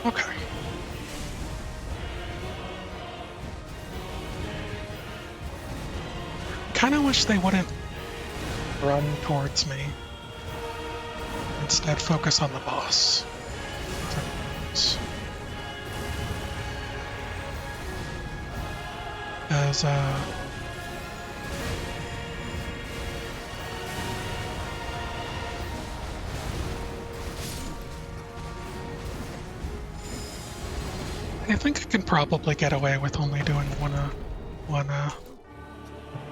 A: Okay. Kinda wish they wouldn't run towards me. instead focus on the boss. As I think I can probably get away with only doing one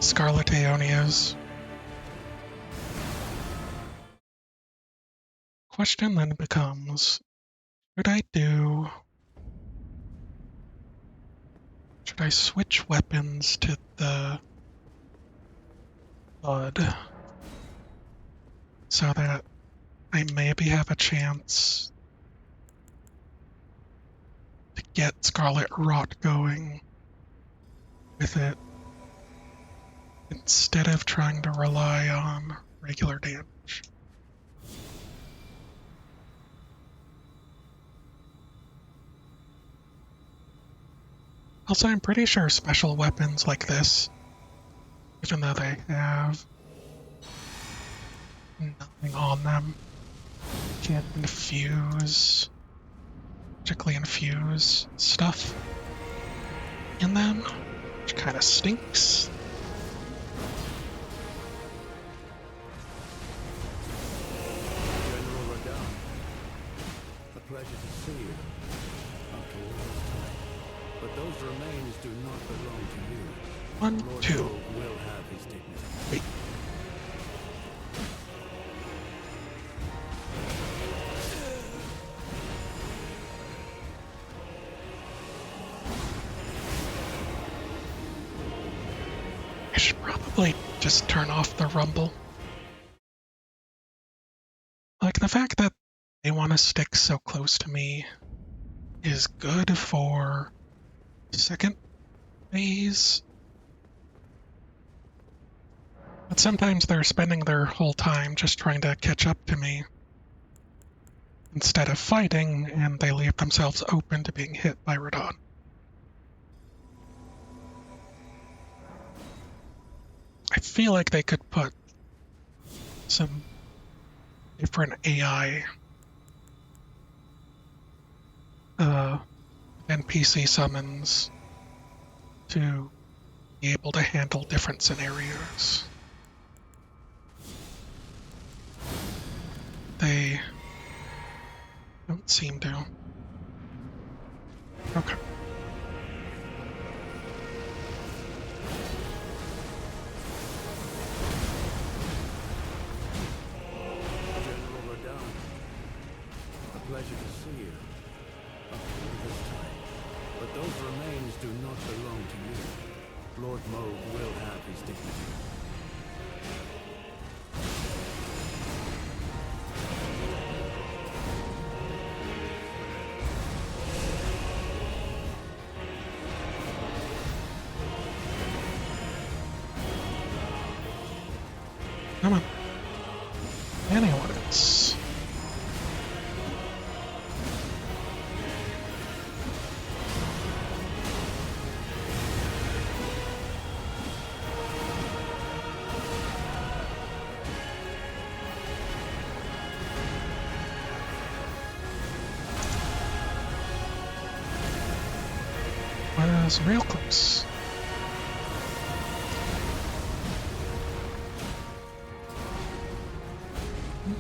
A: Scarlet Aeonias. Question then becomes, should I switch weapons to the Bud so that I maybe have a chance to get Scarlet Rot going with it instead of trying to rely on regular damage? Also, I'm pretty sure special weapons like this, even though they have nothing on them, can't magically infuse stuff in them, which kind of stinks.
B: General Radon, a pleasure to see you after all this time. But those remains do not belong to you.
A: One,
B: Lord
A: two.
B: Moog will have his dignity.
A: Wait. I should probably just turn off the rumble. Like, the fact that they want to stick so close to me is good for second phase. But sometimes they're spending their whole time just trying to catch up to me instead of fighting, and they leave themselves open to being hit by Radon. I feel like they could put some different AI NPC summons to be able to handle different scenarios. They don't seem to. Okay.
B: General Radon, a pleasure to see you after all this time. But those remains do not belong to you. Lord Moog will have his dignity.
A: Come on. Anyways. Was real close.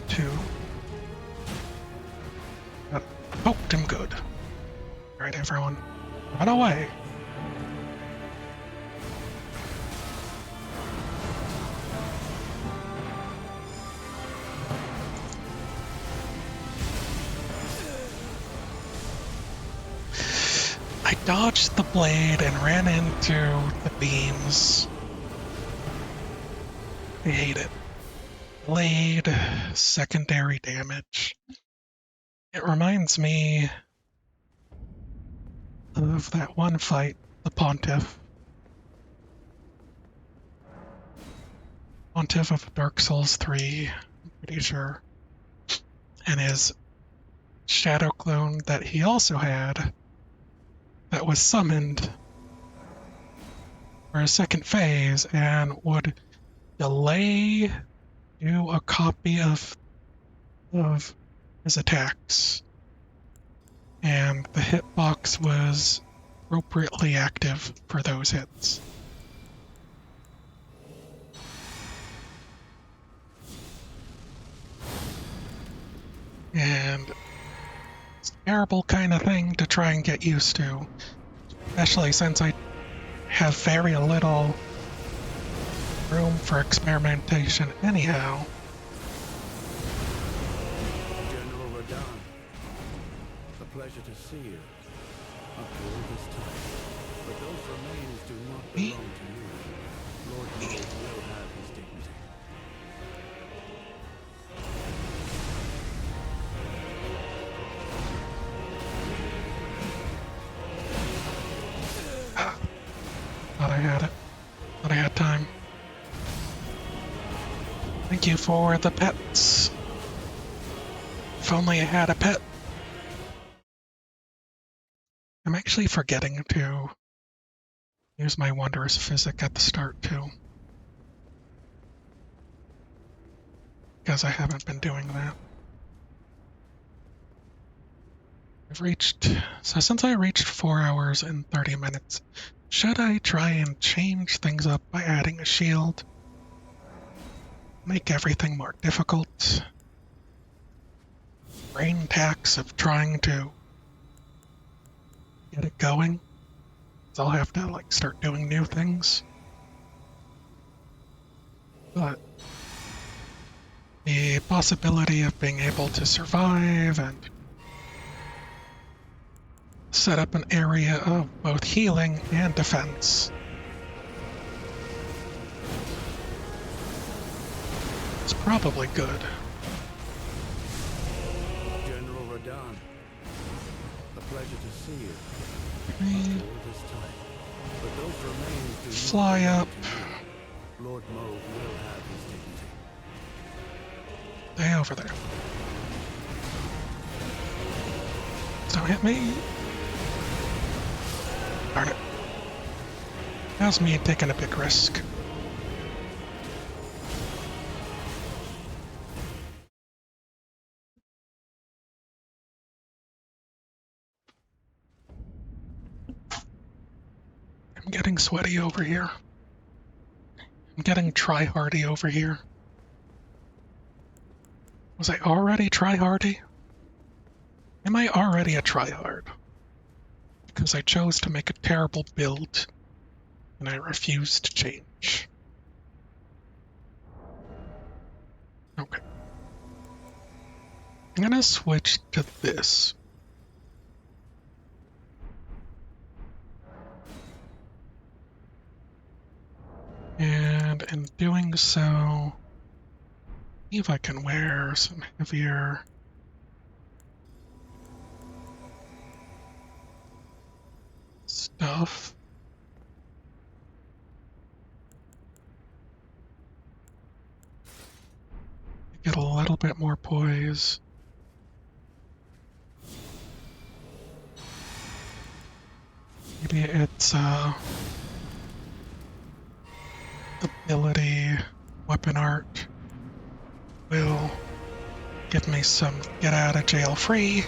A: Two. That poked him good. Alright, everyone. Run away. I dodged the blade and ran into the beams. I hate it. Blade, secondary damage. It reminds me of that one fight, the Pontiff. Pontiff of Dark Souls 3, I'm pretty sure. And his shadow clone that he also had that was summoned for a second phase and would delay you a copy of of his attacks, and the hitbox was appropriately active for those hits. And it's a terrible kind of thing to try and get used to, especially since I have very little room for experimentation anyhow.
B: General Radahn, a pleasure to see you. After all this time. But those remains do not belong to you. Lord Mold will have his dignity.
A: Thought I had it. Thought I had time. Thank you for the pets. If only I had a pet. I'm actually forgetting to use my wondrous physic at the start too, because I haven't been doing that. So since I reached 4 hours and 30 minutes, should I try and change things up by adding a shield? Make everything more difficult? Brain tax of trying to get it going? So I'll have to start doing new things. But the possibility of being able to survive and set up an area of both healing and defense is probably good.
B: General Radahn, a pleasure to see you.
A: Let me
B: After all this time. But those remains do
A: fly
B: not
A: up.
B: belong to you. Lord Mold will have his dignity.
A: Stay over there. Don't hit me. Darn it. How's me taking a big risk? I'm getting sweaty over here. I'm getting try-hardy over here. Was I already try-hardy? Am I already a try-hard? Because I chose to make a terrible build, and I refuse to change. Okay. I'm gonna switch to this. And in doing so, see if I can wear some heavier stuff. Get a little bit more poise. Maybe it's ability, weapon art will give me some get out of jail free.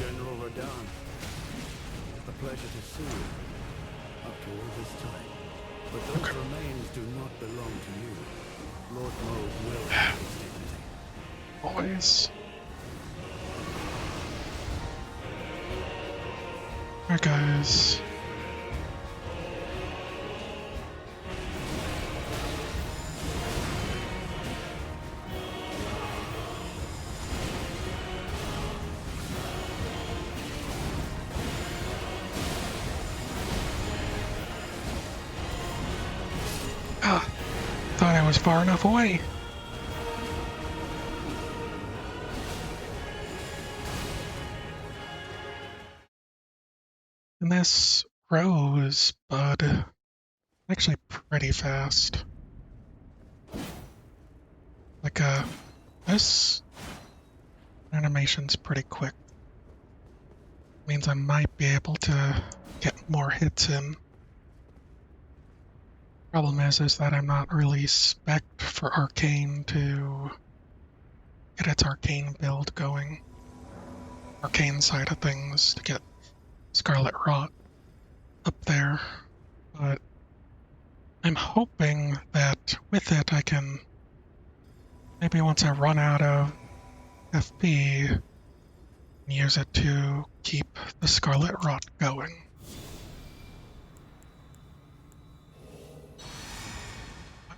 B: General Radahn, a pleasure to see you. After all this time. But those remains do not belong to you. Lord Mold will have his dignity.
A: Always. Alright guys. Ah, thought I was far enough away. And this rosebud actually pretty fast. This animation's pretty quick. Means I might be able to get more hits in. Problem is that I'm not really spec'd for Arcane to get its Arcane build going. Arcane side of things to get Scarlet Rot up there. But I'm hoping that with it I can, maybe once I run out of FP, use it to keep the Scarlet Rot going.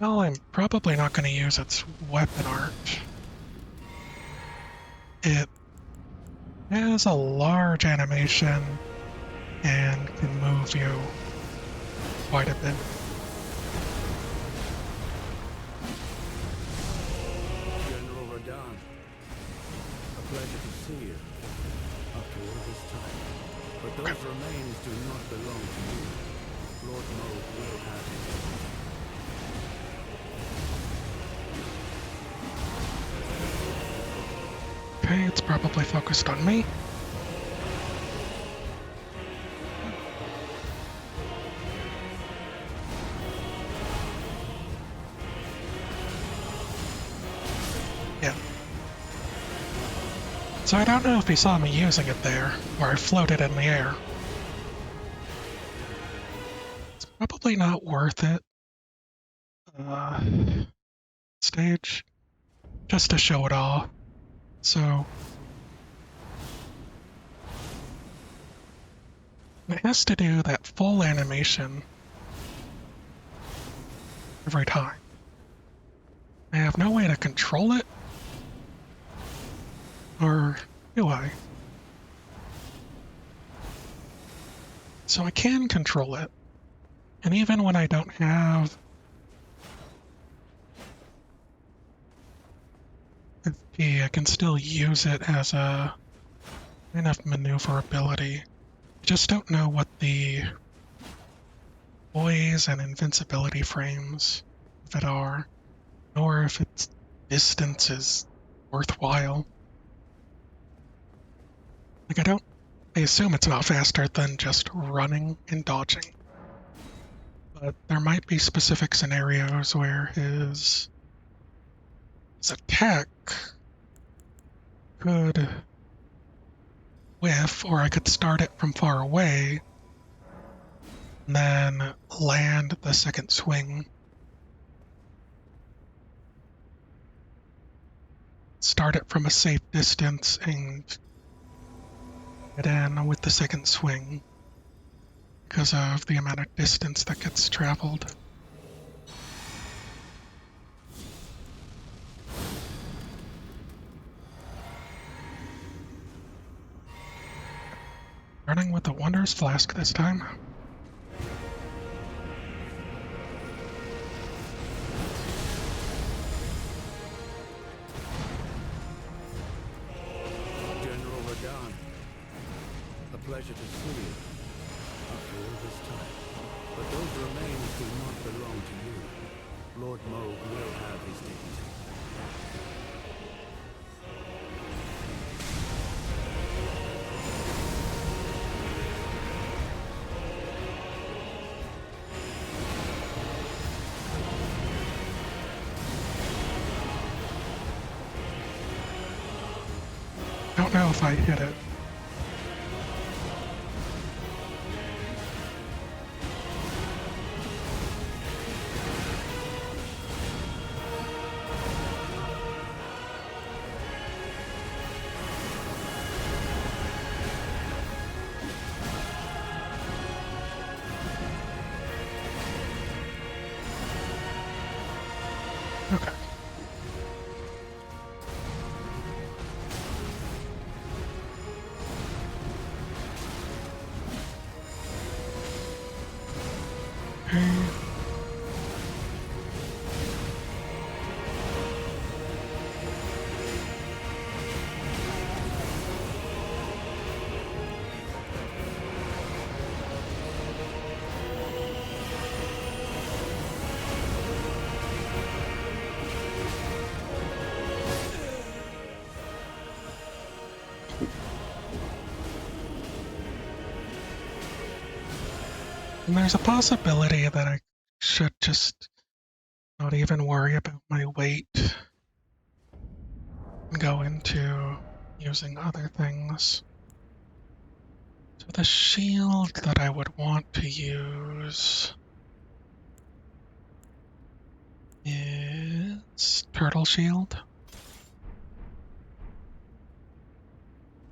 A: Well, I'm probably not going to use its weapon art. It has a large animation and can move you quite a bit.
B: General Radahn, a pleasure to see you after all this time. But those remains do not belong to you. Lord Moog will have his.
A: Okay, it's probably focused on me. Yeah. So I don't know if he saw me using it there, or I floated in the air. It's probably not worth it. Stage, just to show it all. So it has to do that full animation every time. I have no way to control it, or do I? So I can control it, and even when I don't have FP, I can still use it as a kind of maneuverability. I just don't know what the poise and invincibility frames of it are, nor if its distance is worthwhile. Like, I assume it's not faster than just running and dodging. But there might be specific scenarios where his attack could whiff, or I could start it from far away, and then land the second swing. Start it from a safe distance and get in with the second swing because of the amount of distance that gets traveled. Running with the Wondrous Flask this time.
B: General Radahn, a pleasure to see you after all this time. But those remains do not belong to you. Lord Moog will have his dignity.
A: Don't know if I hit it. Okay. Okay. And there's a possibility that I should just not even worry about my weight and go into using other things. So the shield that I would want to use is Turtle Shield,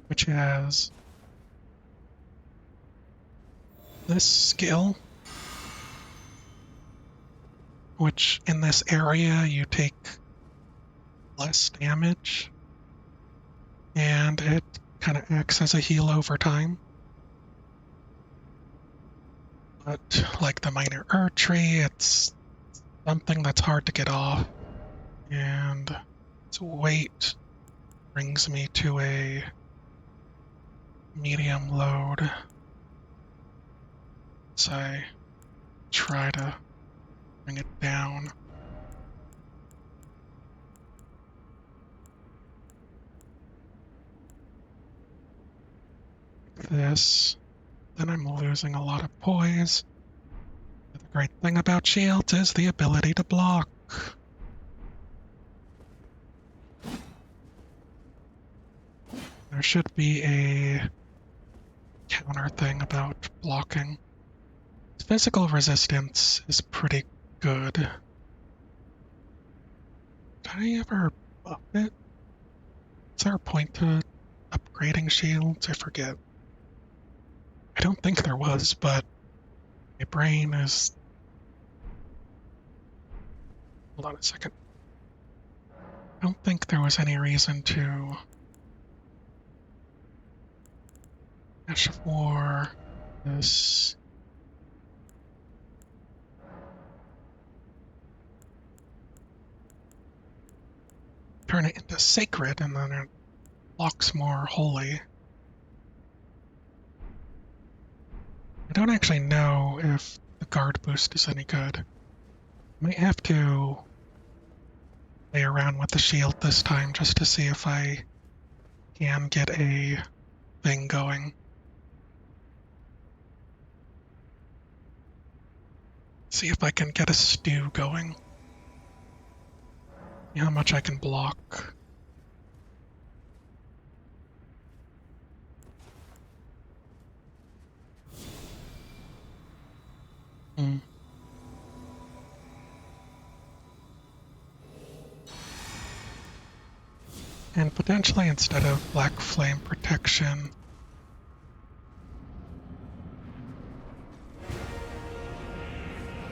A: which has this skill, which in this area you take less damage, and it kind of acts as a heal over time. But like the minor tree, it's something that's hard to get off, and its weight brings me to a medium load. So I try to bring it down. Like this. Then I'm losing a lot of poise. But the great thing about shields is the ability to block. There should be a counter thing about blocking. Physical resistance is pretty good. Did I ever buff it? Is there a point to upgrading shields? I forget. I don't think there was, but my brain is... Hold on a second. I don't think there was any reason to Ash of War this. Turn it into sacred, and then it locks more holy. I don't actually know if the guard boost is any good. Might have to play around with the shield this time just to see if I can get a thing going. See if I can get a stew going. See how much I can block. Hmm. And potentially instead of Black Flame Protection,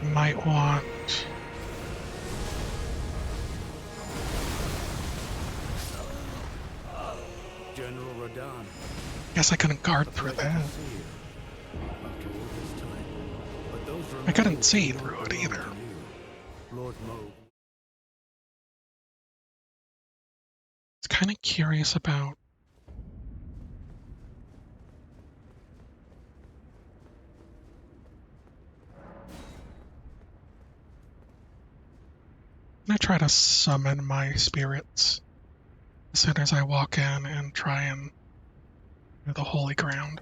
A: you might want...
B: General Radahn.
A: Guess I couldn't guard through that.
B: After all this time. But those
A: I couldn't
B: remains
A: see
B: do not
A: through it
B: belong
A: either.
B: to you. Lord Moog.
A: It's kind of curious about... I'm gonna try to summon my spirits as soon as I walk in and try and do the holy ground.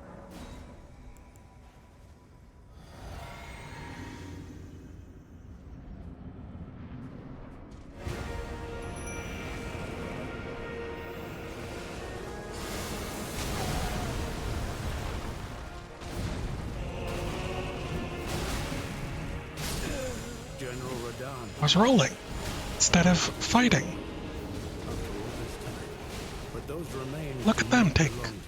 B: General Radahn.
A: I was rolling instead of fighting.
B: After all this time. But those remains
A: Look
B: do
A: at them
B: not
A: take
B: belong to you.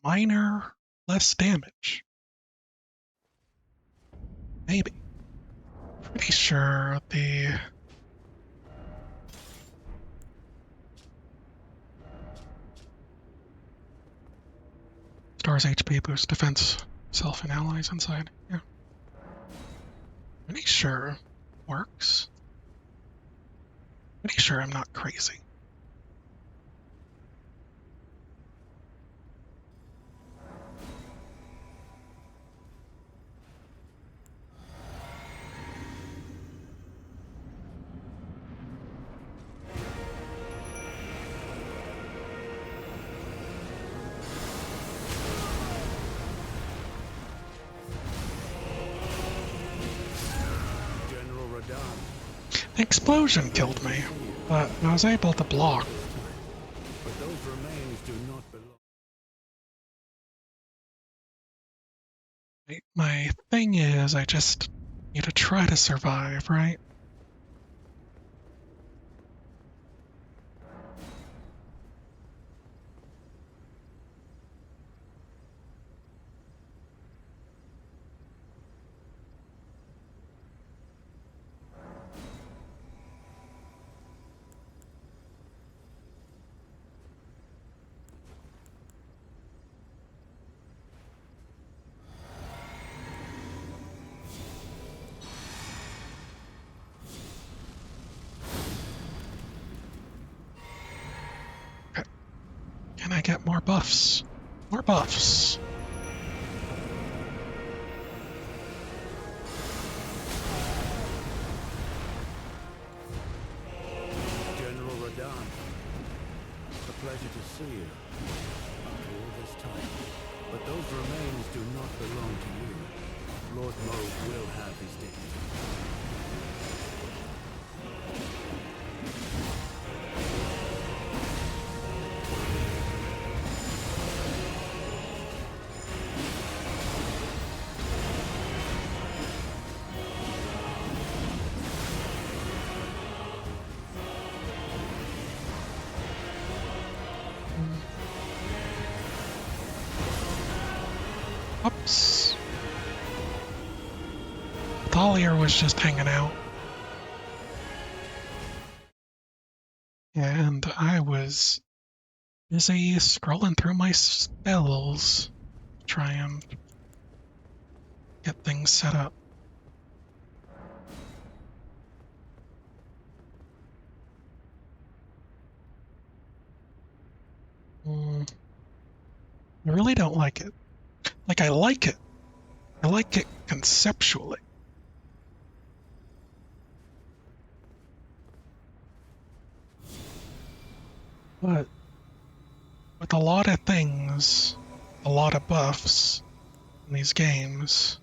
A: minor less damage. Maybe. Pretty sure the... Stars HP boost defense, self and allies inside. Yeah. Pretty sure works. Pretty sure I'm not crazy. The explosion killed me, but I was able to block.
B: But those remains do not belong.
A: My thing is, I just need to try to survive, right? Okay. Can I get more buffs? More buffs.
B: General Radon, a pleasure to see you after all this time. But those remains do not belong to you. Lord Moog will have his dignity.
A: Oops. Thalia was just hanging out. And I was busy scrolling through my spells to try and get things set up. I really don't like it. Like, I like it. I like it conceptually. But with a lot of things, a lot of buffs in these games,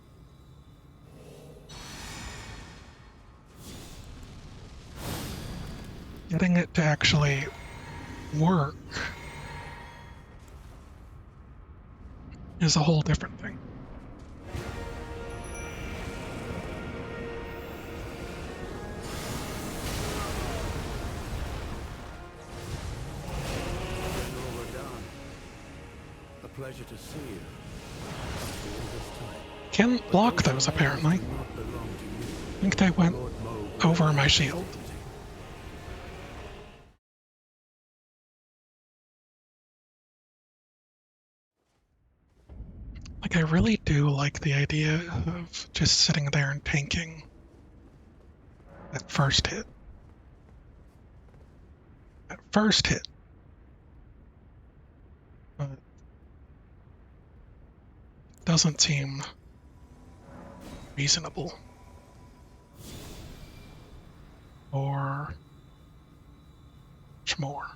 A: getting it to actually work is a whole different thing.
B: General Radon, a pleasure to see you after all this time.
A: Can't
B: But
A: block
B: those
A: those,
B: remains
A: apparently.
B: do not belong to you.
A: I think they went
B: Lord Moog will
A: over
B: have
A: my
B: his
A: shield.
B: dignity.
A: Like, I really do like the idea of just sitting there and tanking that first hit. That first hit. But it doesn't seem reasonable. Or much more.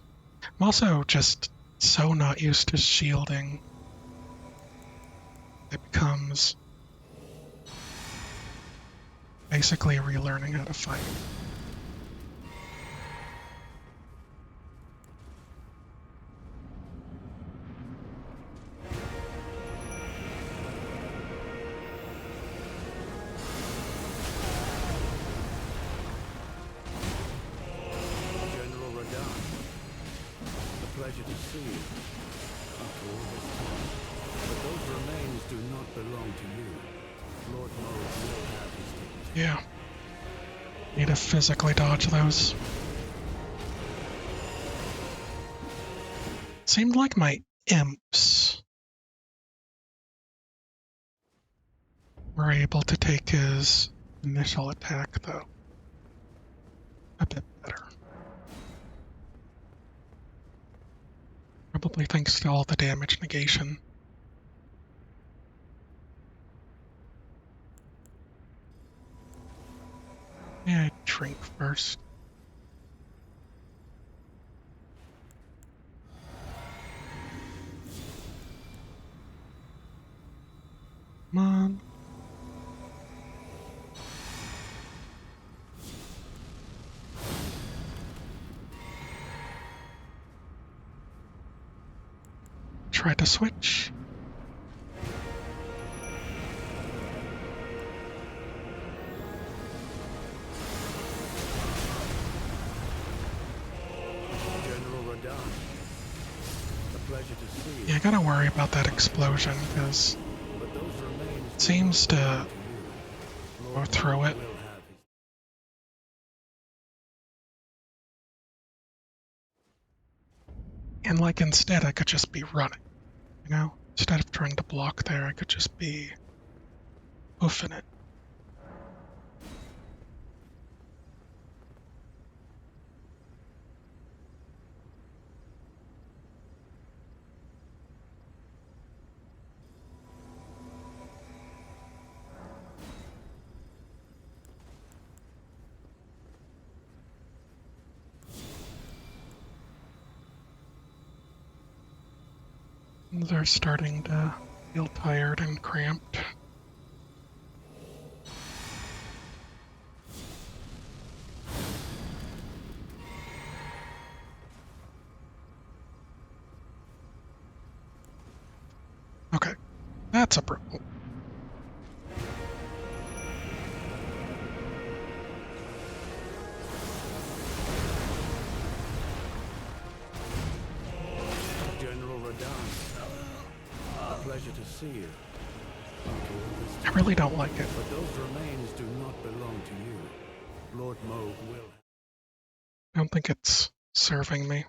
A: I'm also just so not used to shielding. It becomes basically relearning how to fight.
B: General Radon, a pleasure to see you after all this time. But those remains do not belong to you. Lord Moog will have his dignity.
A: Yeah. Need to physically dodge those. Seemed like my imps were able to take his initial attack, though, a bit better. Probably thanks to all the damage negation. Yeah, I drink first. Come on. tried to switch.
B: General Radon. A pleasure to see you.
A: Yeah, I gotta worry about that explosion, because
B: But those remains
A: it seems to go through it.
B: will have his...
A: And like instead I could just be running, you know? Instead of trying to block there, I could just be hoofing it. They're starting to feel tired and cramped. Okay, that's a problem.
B: General Radon. A pleasure to see you. After all this
A: I really don't like it.
B: But those remains do not belong to you. Lord Moog will...
A: I don't think it's serving me.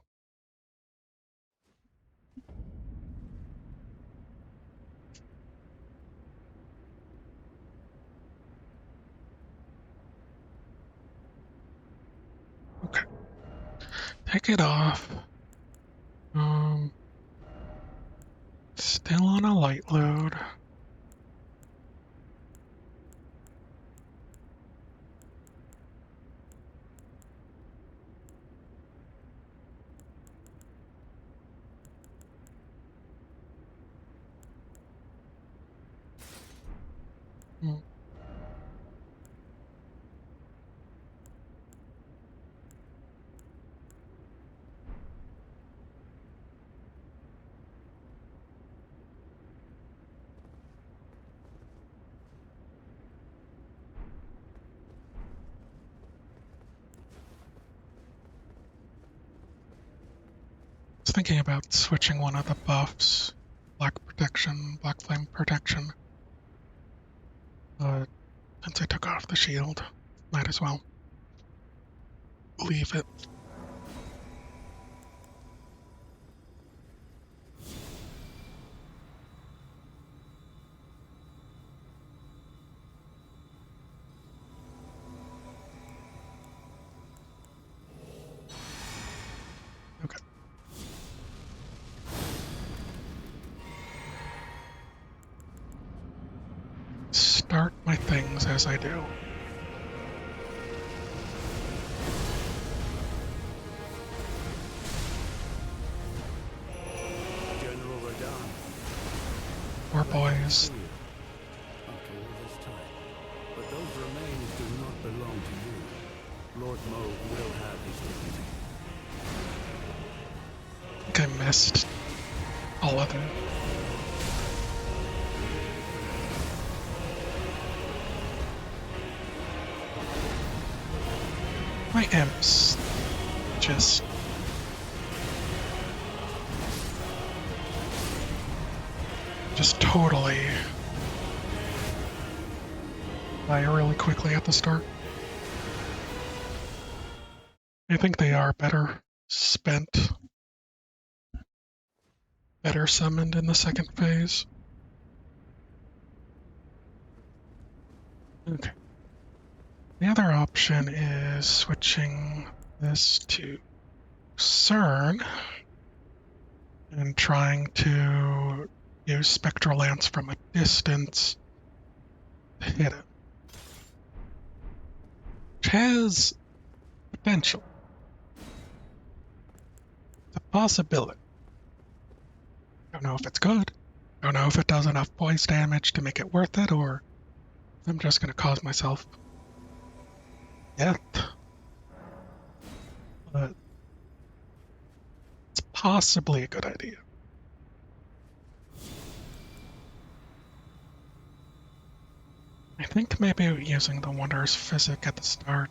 A: Okay, take it off. Still on a light load. Hmm. I was thinking about switching one of the buffs, black protection, black flame protection. Since I took off the shield, might as well leave it. Okay. Start my things as I do.
B: General Radon.
A: Poor boys.
B: After all this time. But those remains do not belong to you. Lord Moog will have his dignity.
A: I think I missed all of them. My imps just totally die really quickly at the start. I think they are better spent, better summoned in the second phase. Okay. The other option is switching this to CERN and trying to use Spectral Lance from a distance to hit it. Which has potential. It's a possibility. Don't know if it's good. Don't know if it does enough poise damage to make it worth it, or if I'm just going to cause myself death. But it's possibly a good idea. think maybe using the Wonders Physic at the start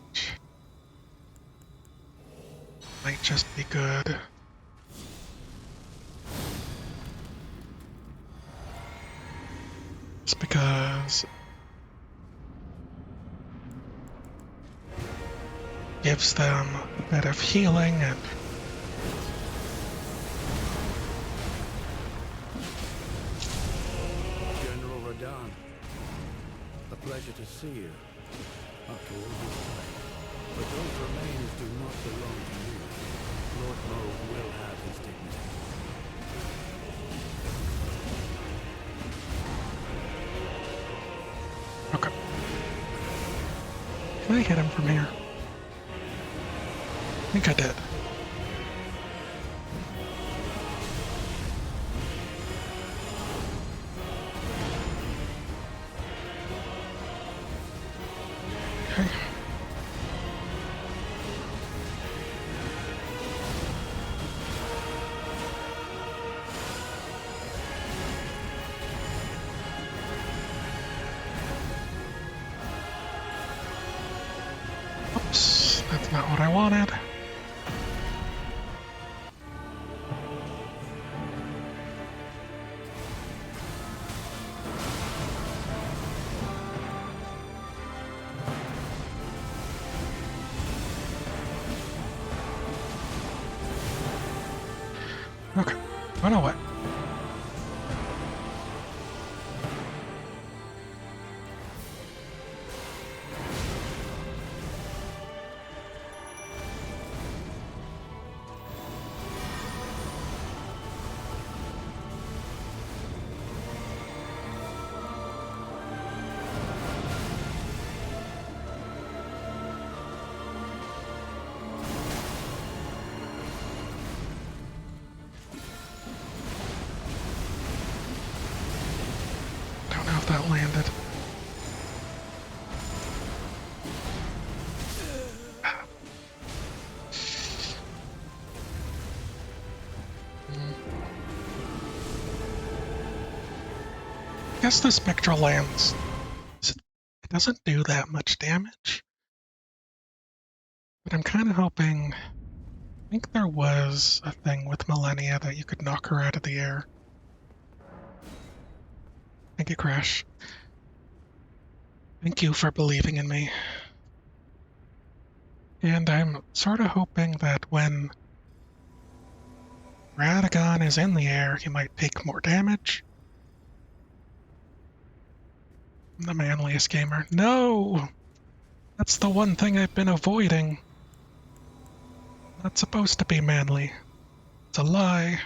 A: might just be good. Just because it gives them a bit of healing and
B: General Radahn, a pleasure to see you after all this time. But those remains do not belong to you. Lord Moog will have his dignity.
A: okay. Can I hit him from here? I think I did. Okay. Oops, that's not what I wanted. Okay, run away. Don't know if that landed. I guess the Spectral lands. It doesn't do that much damage. But I'm kind of hoping. I think there was a thing with Millennia that you could knock her out of the air. Thank you, Crash. Thank you for believing in me. And I'm sort of hoping that when Radagon is in the air, he might take more damage. I'm the manliest gamer. No! That's the one thing I've been avoiding. Not supposed to be manly. It's a lie.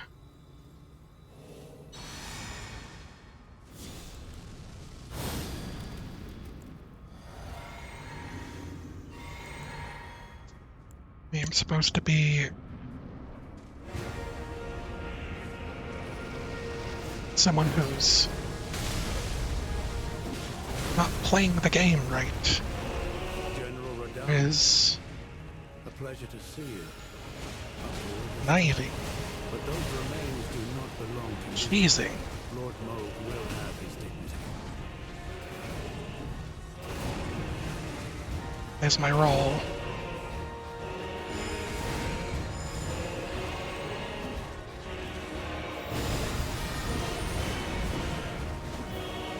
A: I'm supposed to be someone who's not playing the game right.
B: General Radahn,
A: Is
B: a pleasure to see you.
A: naiving,
B: But those remains do not belong to you.
A: cheesing.
B: Lord Moog will have his dignity.
A: Is my role.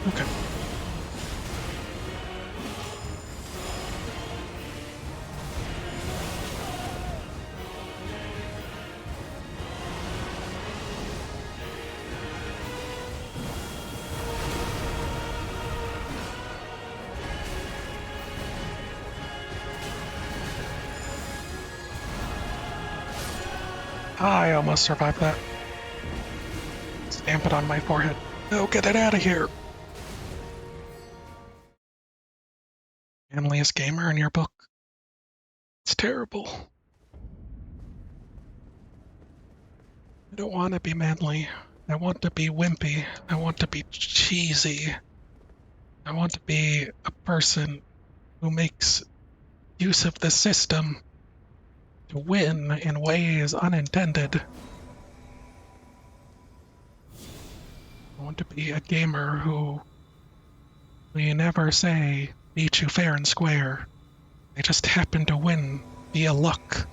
A: Okay. I almost survived that. Stamp it on my forehead. No, get it out of here. Manliest gamer in your book. It's terrible. I don't want to be manly. I want to be wimpy. I want to be cheesy. I want to be a person who makes use of the system to win in ways unintended. I want to be a gamer who We never say, beat you fair and square. They just happen to win via luck.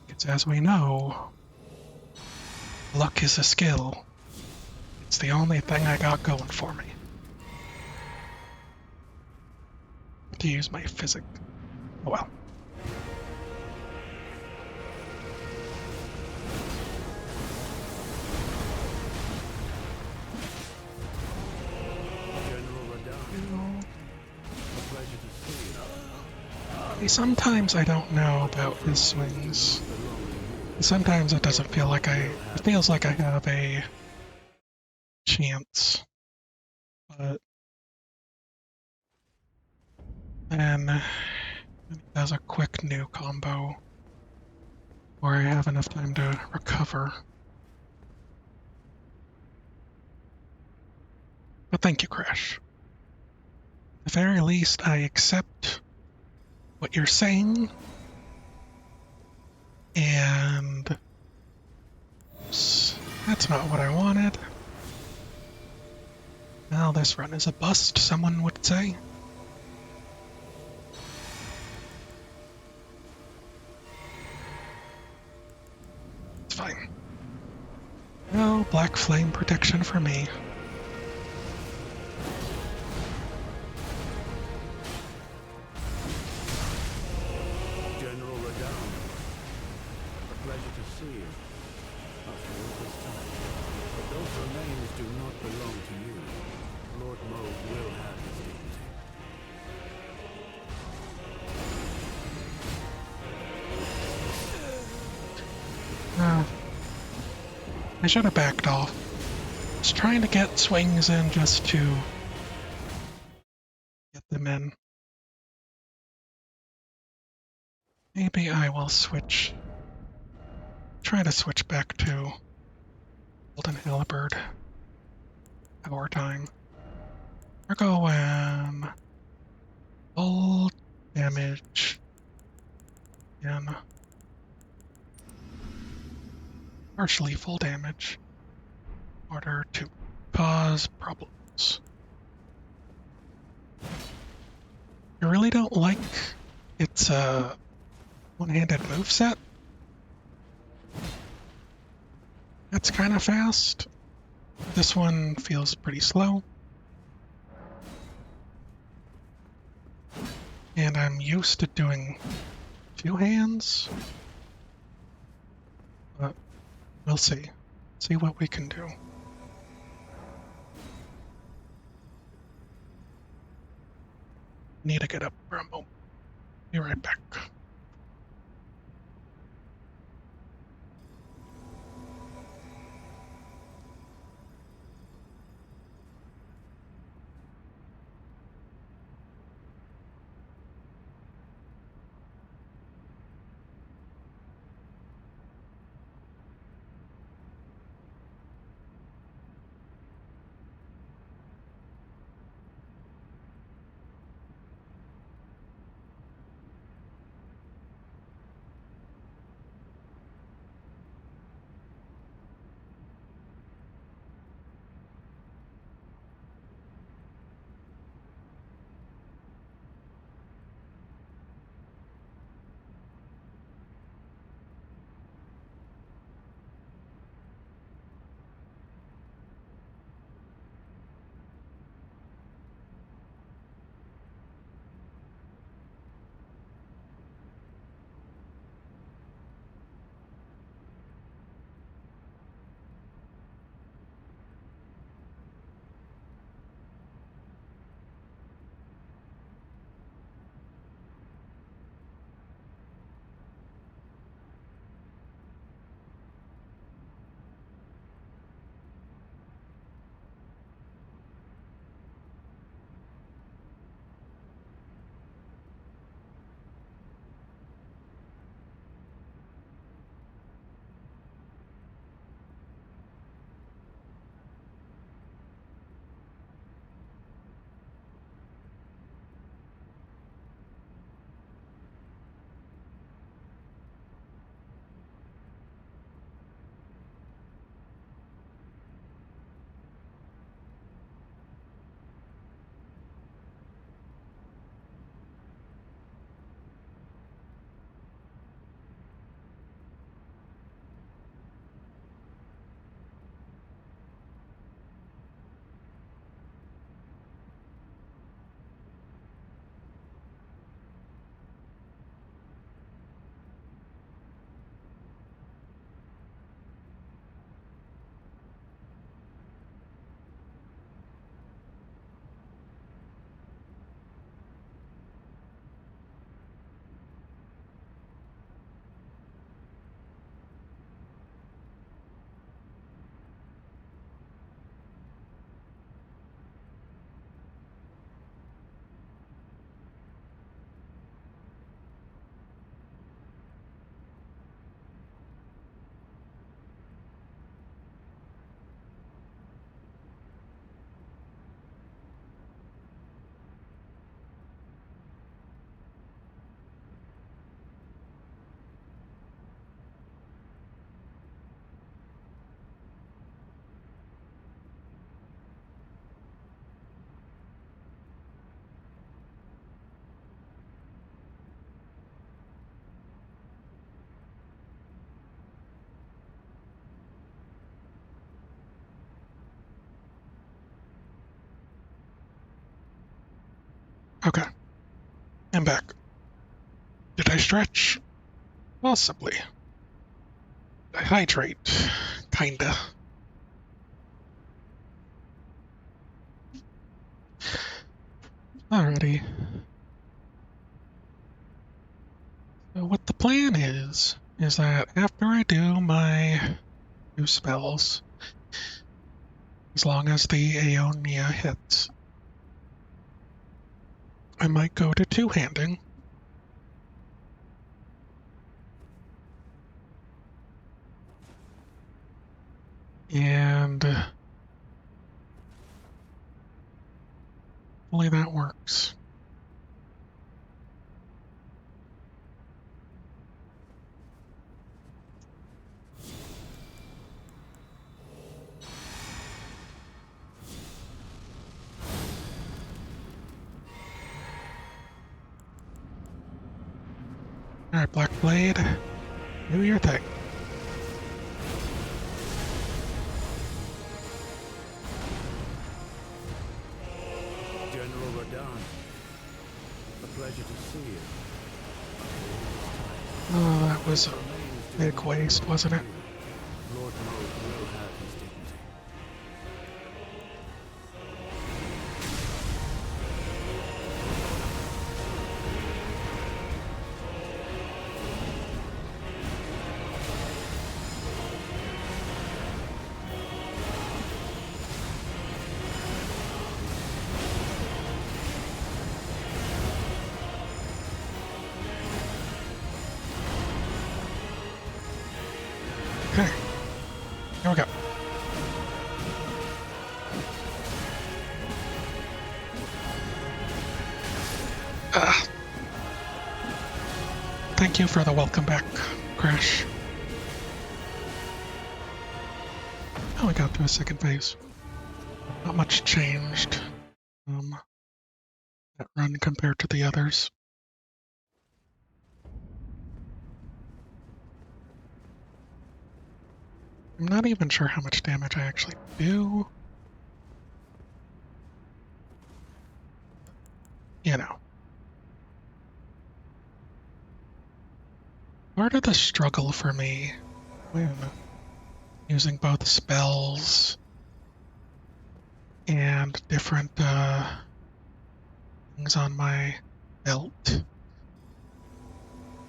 A: Because as we know, luck is a skill. It's the only thing I got going for me. To use my physic. Oh well.
B: General Radahn, a pleasure to see you.
A: Sometimes I don't know about his swings. Sometimes it doesn't feel like it feels like I have a chance. But then he does a quick new combo where I have enough time to recover. But thank you, Crash. At the very least, I accept what you're saying. And oops, that's not what I wanted. Well, this run is a bust, someone would say. It's fine. No black flame protection for me.
B: General Radahn, a pleasure to see you. After all this time. But those remains do not belong to you. Lord Moog will have his dignity.
A: I should have backed off. I was trying to get swings in just to get them in. Maybe I will try to switch back to Golden Halberd. Power time. We're going full damage and partially full damage in order to cause problems. I really don't like its one-handed moveset. That's kind of fast. This one feels pretty slow. And I'm used to doing two hands. But we'll see. See what we can do. Need to get up for a moment. Be right back. Okay, I'm back. Did I stretch? Possibly. Did I hydrate? Kinda. Alrighty. So what the plan is that after I do my new spells, as long as the Aeonia hits, I might go to two-handing. And hopefully that works. Alright, Black Blade, do your thing.
B: General Radon, a pleasure to see you.
A: Oh, that was a big waste, wasn't it?
B: Lord Moog will have his dignity.
A: Okay, here we go. Thank you for the welcome back, Crash. Oh, we got to a second phase. Not much changed. That run compared to the others. I'm not even sure how much damage I actually do. You know. Part of the struggle for me when using both spells and different things on my belt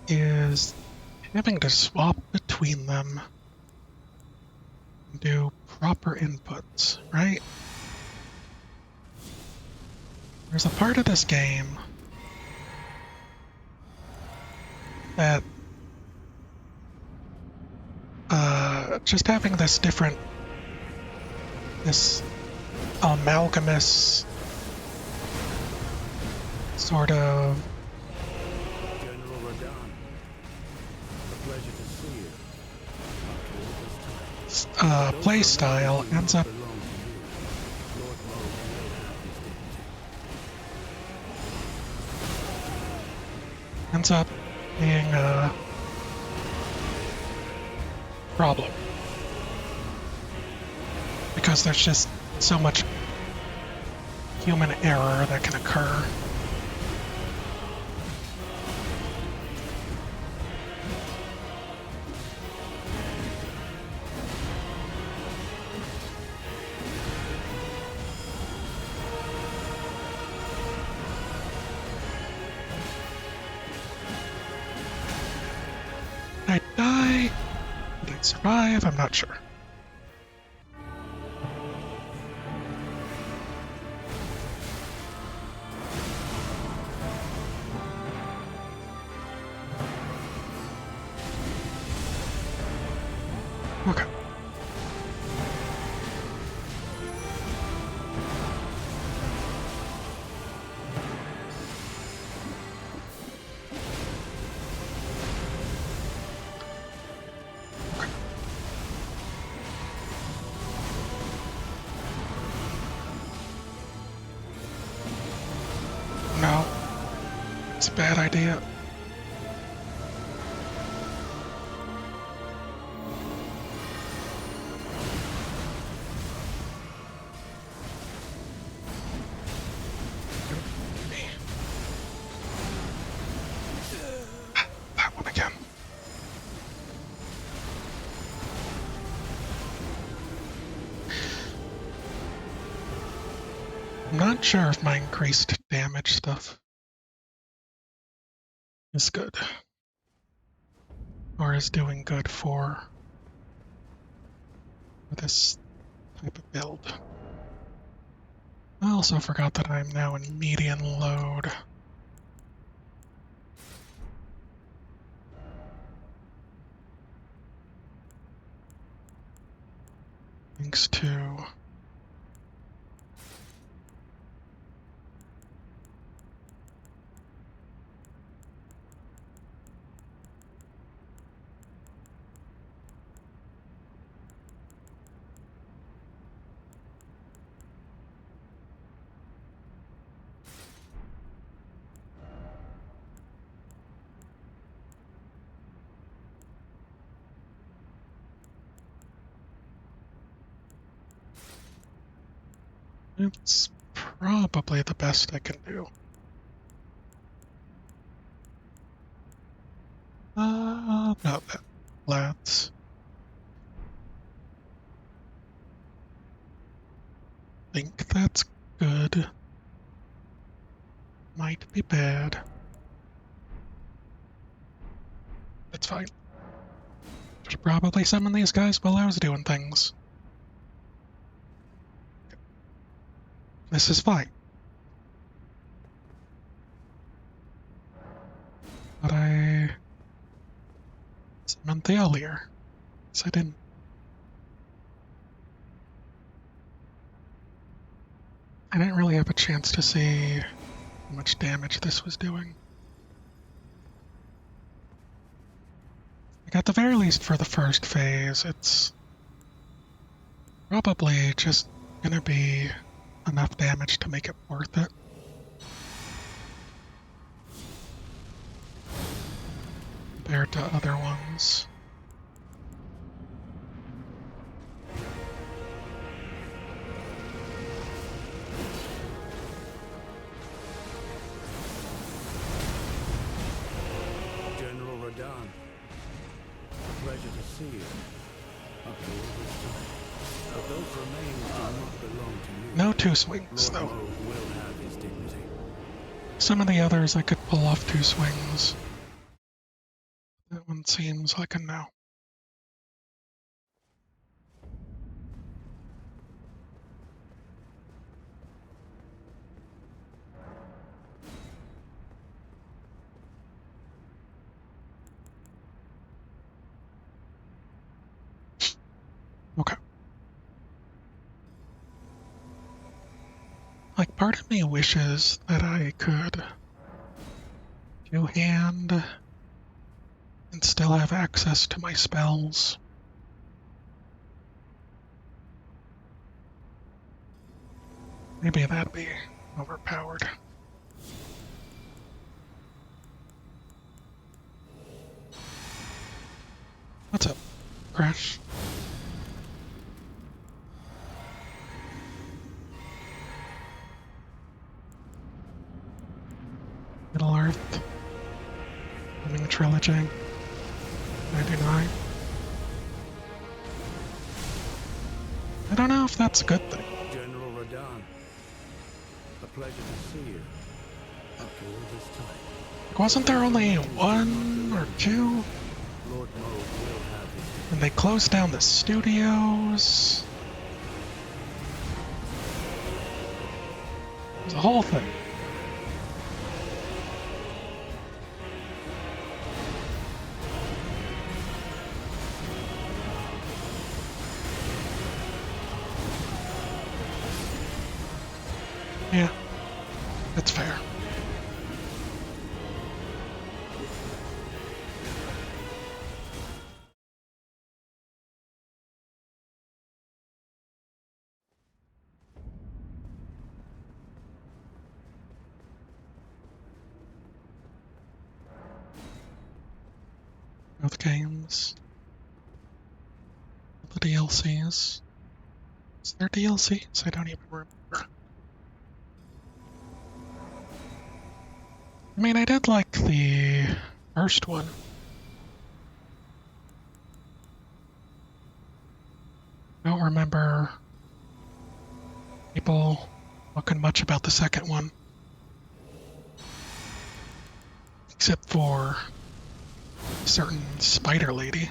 A: is having to swap between them and do proper inputs, right? There's a part of this game that just having this amalgamous sort of
B: General Radon, a pleasure to see you. After all this time.
A: play style ends up
B: Belong to you. Lord Moog will have his dignity.
A: ends up being a problem because there's just so much human error that can occur. Did I die? Did I survive? I'm not sure. Okay. No, it's a bad idea. not sure if my increased damage stuff is good. Or is doing good for this type of build. I also forgot that I'm now in median load. Thanks to it's probably the best I can do. No, let's think that's good. Might be bad. It's fine. Should probably summon these guys while I was doing things. This is fine. But I summoned the earlier. So I didn't. I didn't really have a chance to see how much damage this was doing. Like at the very least for the first phase, it's probably just gonna be enough damage to make it worth it. Compared to other ones.
B: General Radahn, a pleasure to see you. After all this time. But those remains do not belong to you.
A: No two swings,
B: Lord
A: though.
B: Moog will have his dignity.
A: Some of the others I could pull off two swings. That one seems like a no. Okay. Like, part of me wishes that I could two-hand and still have access to my spells. Maybe that'd be overpowered. What's up, Crash? Middle Earth. Living Trilogy. 99. I don't know if that's a good thing.
B: General Radahn, a pleasure to see you. After all this time.
A: Wasn't there only one or two?
B: Lord Moog will have his dignity.
A: And they closed down the studios. It was a whole thing. Yeah, that's fair. Both games. The DLCs. Is there DLCs? I don't even remember. I mean, I did like the first one. I don't remember people talking much about the second one. Except for a certain spider lady.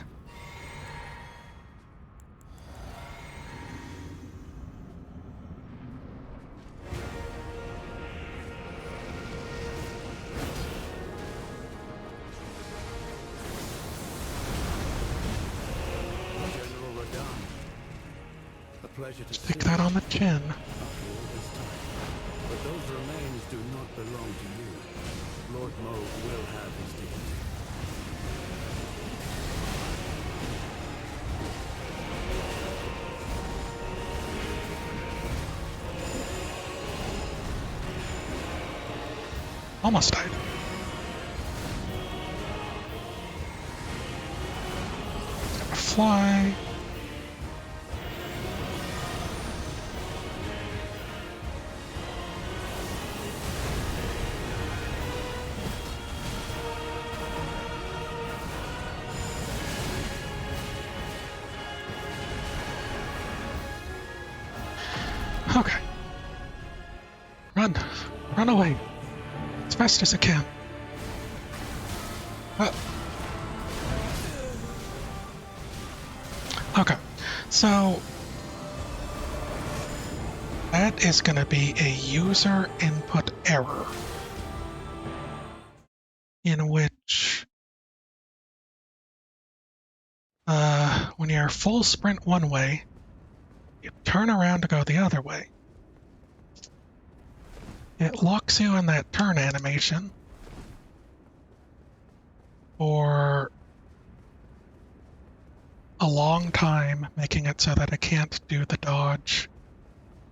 B: General Radahn. A pleasure to
A: Stick
B: see
A: that
B: you
A: on the chin.
B: after all this time. But those remains do not belong to you. Lord Moog will have his dignity.
A: Almost died. Gonna fly. Okay. Run. Run away. As fast as I can. Okay. So that is going to be a user input error in which when you're full sprint one way, you turn around to go the other way. It locks you in that turn animation for a long time, making it so that I can't do the dodge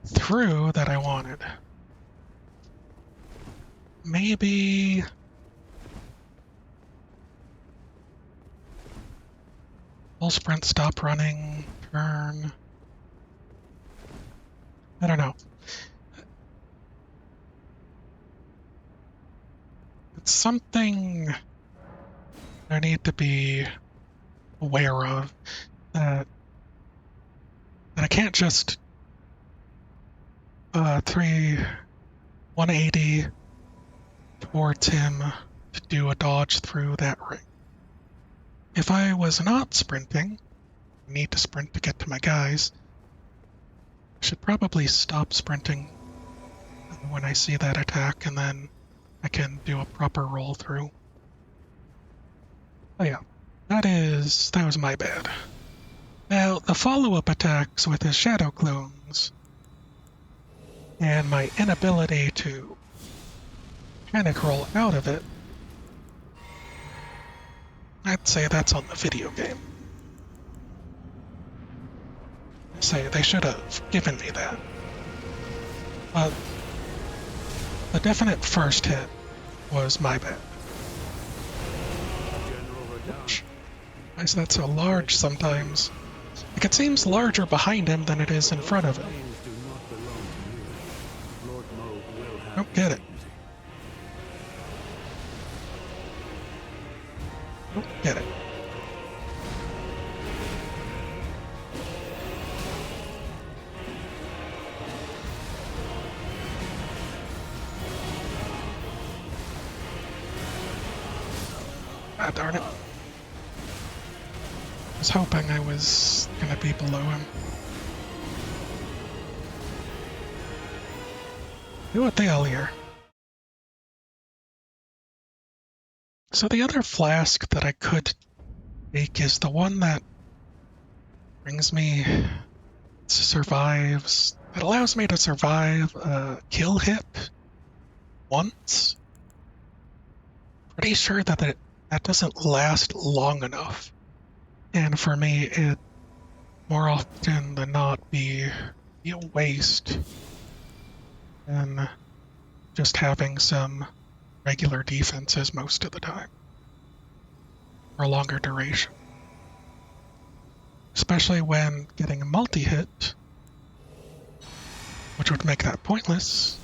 A: through that I wanted. Maybe full sprint, stop running, turn. I don't know. It's something I need to be aware of, that I can't just 180 towards him to do a dodge through that ring. If I was not sprinting, I need to sprint to get to my guys, I should probably stop sprinting when I see that attack, and then I can do a proper roll through. Oh yeah, that was my bad. Now, the follow-up attacks with his shadow clones and my inability to panic roll out of it, I'd say that's on the video game. I'd say they should have given me that. But the definite first hit was my bad.
B: General Radahn.
A: Why is that so large sometimes? Like, it seems larger behind him than it is in front of him.
B: Remains do not belong to you. Lord Moog will have
A: Don't
B: his
A: get it.
B: dignity.
A: Don't get it. Ah, darn it. I was hoping I was gonna be below him. What the hell here? So the other flask that I could take is the one that brings me survives. It allows me to survive a kill hit once. Pretty sure that that doesn't last long enough. And for me, it more often than not be a waste than just having some regular defenses most of the time for a longer duration. Especially when getting a multi-hit, which would make that pointless,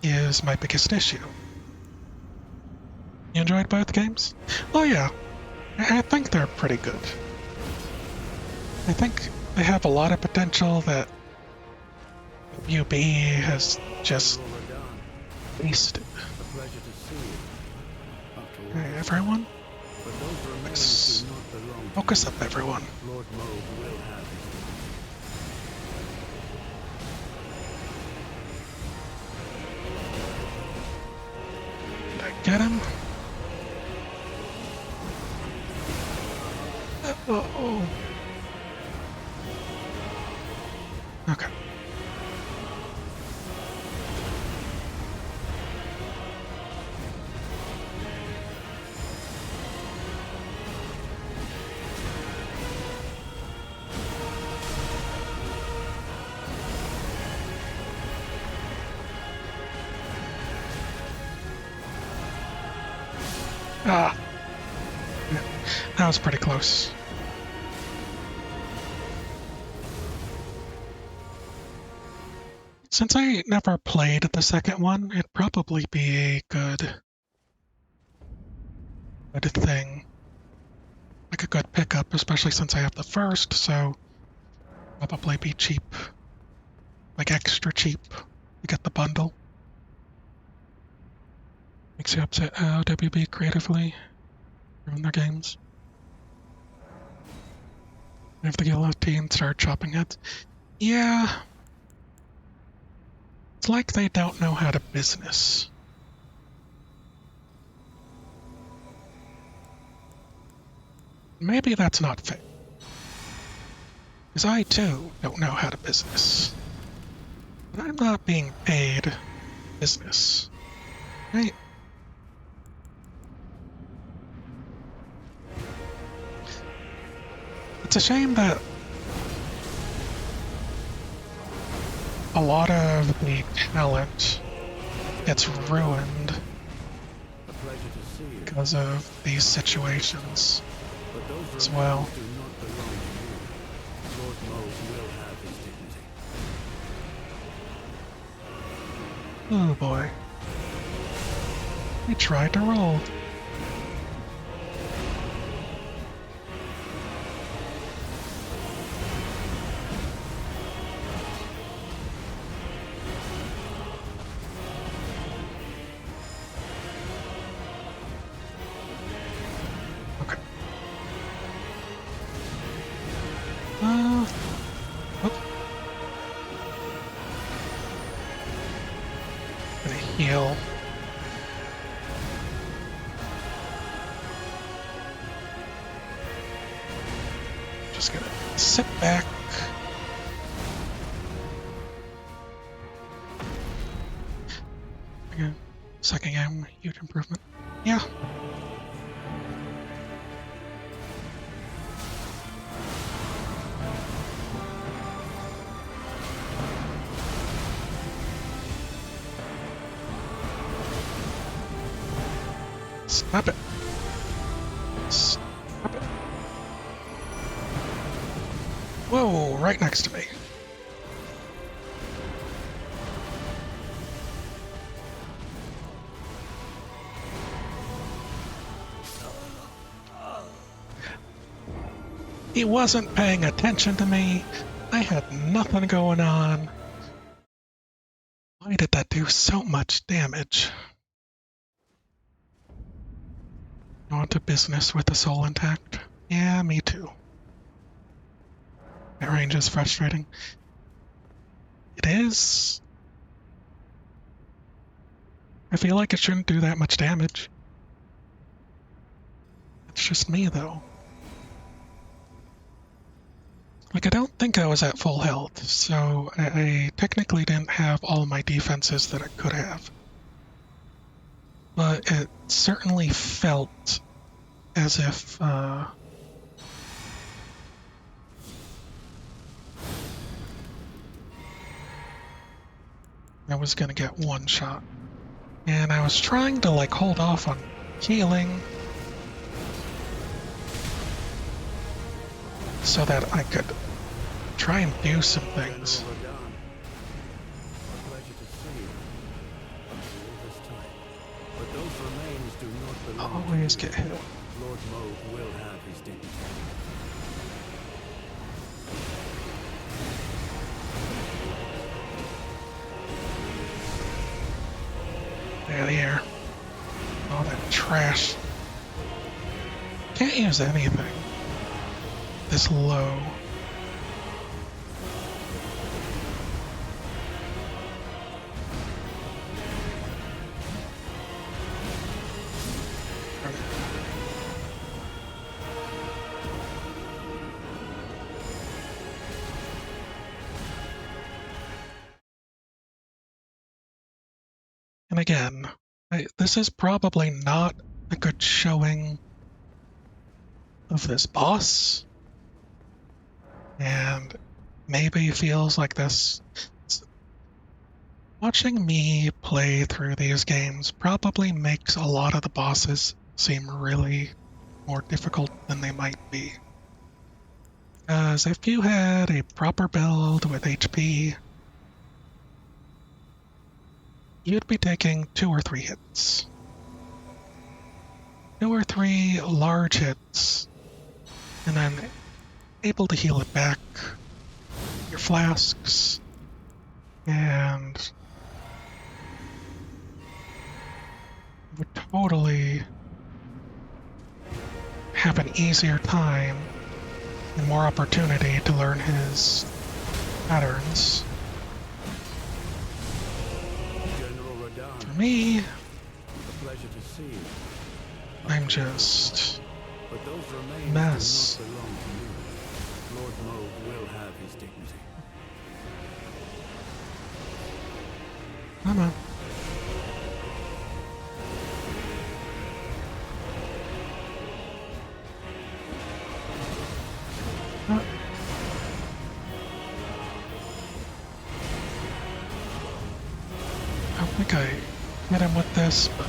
A: is my biggest issue. You enjoyed both games? Oh yeah, I think they're pretty good. I think they have a lot of potential that UB has just
B: General Radahn,
A: wasted.
B: a pleasure to see you. After all
A: Hey,
B: this
A: everyone,
B: time. But those remains
A: focus,
B: do not belong to
A: focus
B: you.
A: up, everyone.
B: Lord Moog will have his
A: Did I get him? Oh. Okay. Ah, yeah, that was pretty close. Since I never played the second one, it'd probably be a good thing. Like a good pickup, especially since I have the first, so probably be cheap. Like extra cheap to get the bundle. Makes you upset how WB creatively ruin their games. If the guillotine start chopping heads. Yeah. It's like they don't know how to business. Maybe that's not fair. Because I too don't know how to business. But I'm not being paid business. Right? It's a shame that a lot of the talent gets ruined
B: a pleasure to see you.
A: because of these situations
B: But those
A: as
B: remains
A: well.
B: do not belong to you. Lord Moog will have his dignity.
A: Oh boy. We tried to roll. Okay. Oh. Gonna heal. Just gonna sit back. Again, second game, huge improvement. Yeah. Stop it. Stop it. Whoa, right next to me. He wasn't paying attention to me. I had nothing going on. Why did that do so much damage? You want to business with the soul intact? Yeah, me too. That range is frustrating. It is. I feel like it shouldn't do that much damage. It's just me, though. Like, I don't think I was at full health, so I technically didn't have all my defenses that I could have. But it certainly felt as if I was gonna get one shot. And I was trying to like hold off on healing so that I could try and do some things.
B: General Radahn, a pleasure to see you. After all this time. But those remains do not belong
A: Always
B: to you.
A: get hit.
B: Lord Moog will have his dignity.
A: out of here. All that trash. Can't use anything this low. And again, this is probably not a good showing of this boss, and maybe feels like this. Watching me play through these games probably makes a lot of the bosses seem really more difficult than they might be. Because if you had a proper build with HP, you'd be taking 2 or 3 hits. 2 or 3 large hits, and then able to heal it back, your flasks, and would totally have an easier time and more opportunity to learn his patterns.
B: General Radahn,
A: For me,
B: a pleasure to see you.
A: I'm just
B: But those remains
A: mess.
B: do not belong to you. Lord Moog will have his dignity.
A: Come on. I don't think I hit him with this, but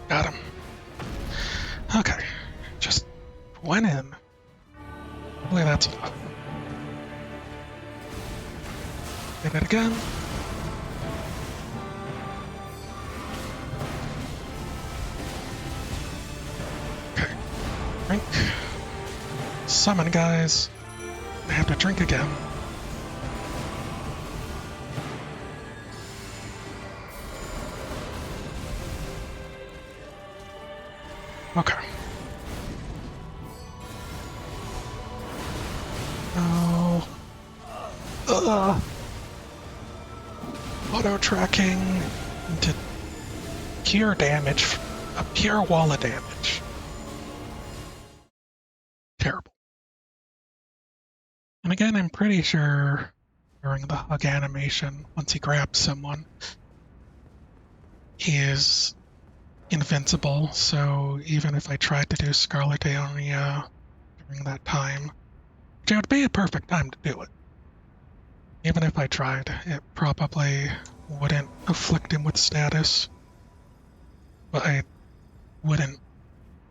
A: got him. Okay, just went in. Hopefully that's enough. Hit it again. Okay, drink. Summon, guys. I have to drink again. Okay. Oh. Auto tracking into pure damage, a pure wall of damage. Terrible. And again, I'm pretty sure during the hug animation, once he grabs someone, he is invincible. So even if I tried to do Scarlet Aeonia during that time, which would be a perfect time to do it, even if I tried, it probably wouldn't afflict him with status. But I wouldn't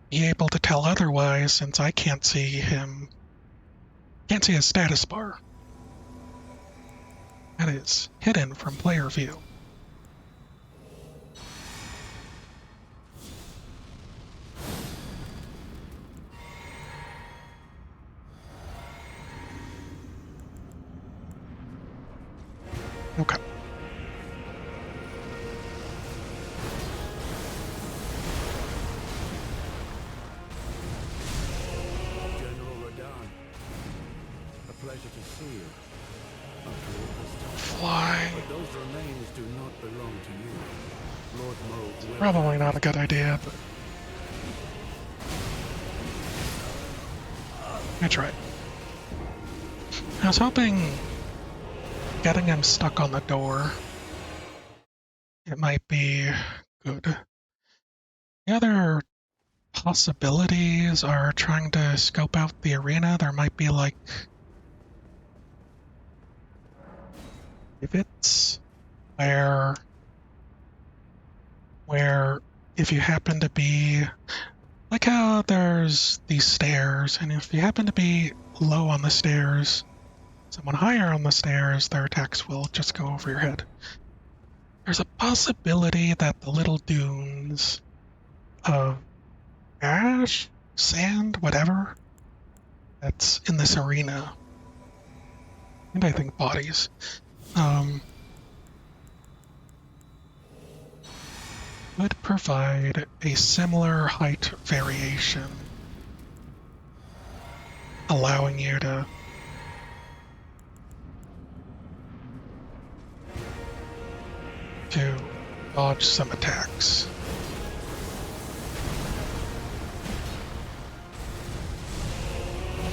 A: be able to tell otherwise since I can't see his status bar. That is hidden from player view. Okay.
B: General Radahn, a pleasure to see you. After all this time.
A: Fly.
B: But those remains do not belong to you. Lord Moog will
A: Probably
B: have
A: not a
B: his
A: good idea, but I tried. I was hoping getting him stuck on the door, it might be good. The other possibilities are trying to scope out the arena. There might be like pivots where if you happen to be like how there's these stairs, and if you happen to be low on the stairs, someone higher on the stairs, their attacks will just go over your head. There's a possibility that the little dunes of ash, sand, whatever, that's in this arena, and I think bodies, would provide a similar height variation, allowing you to dodge some attacks.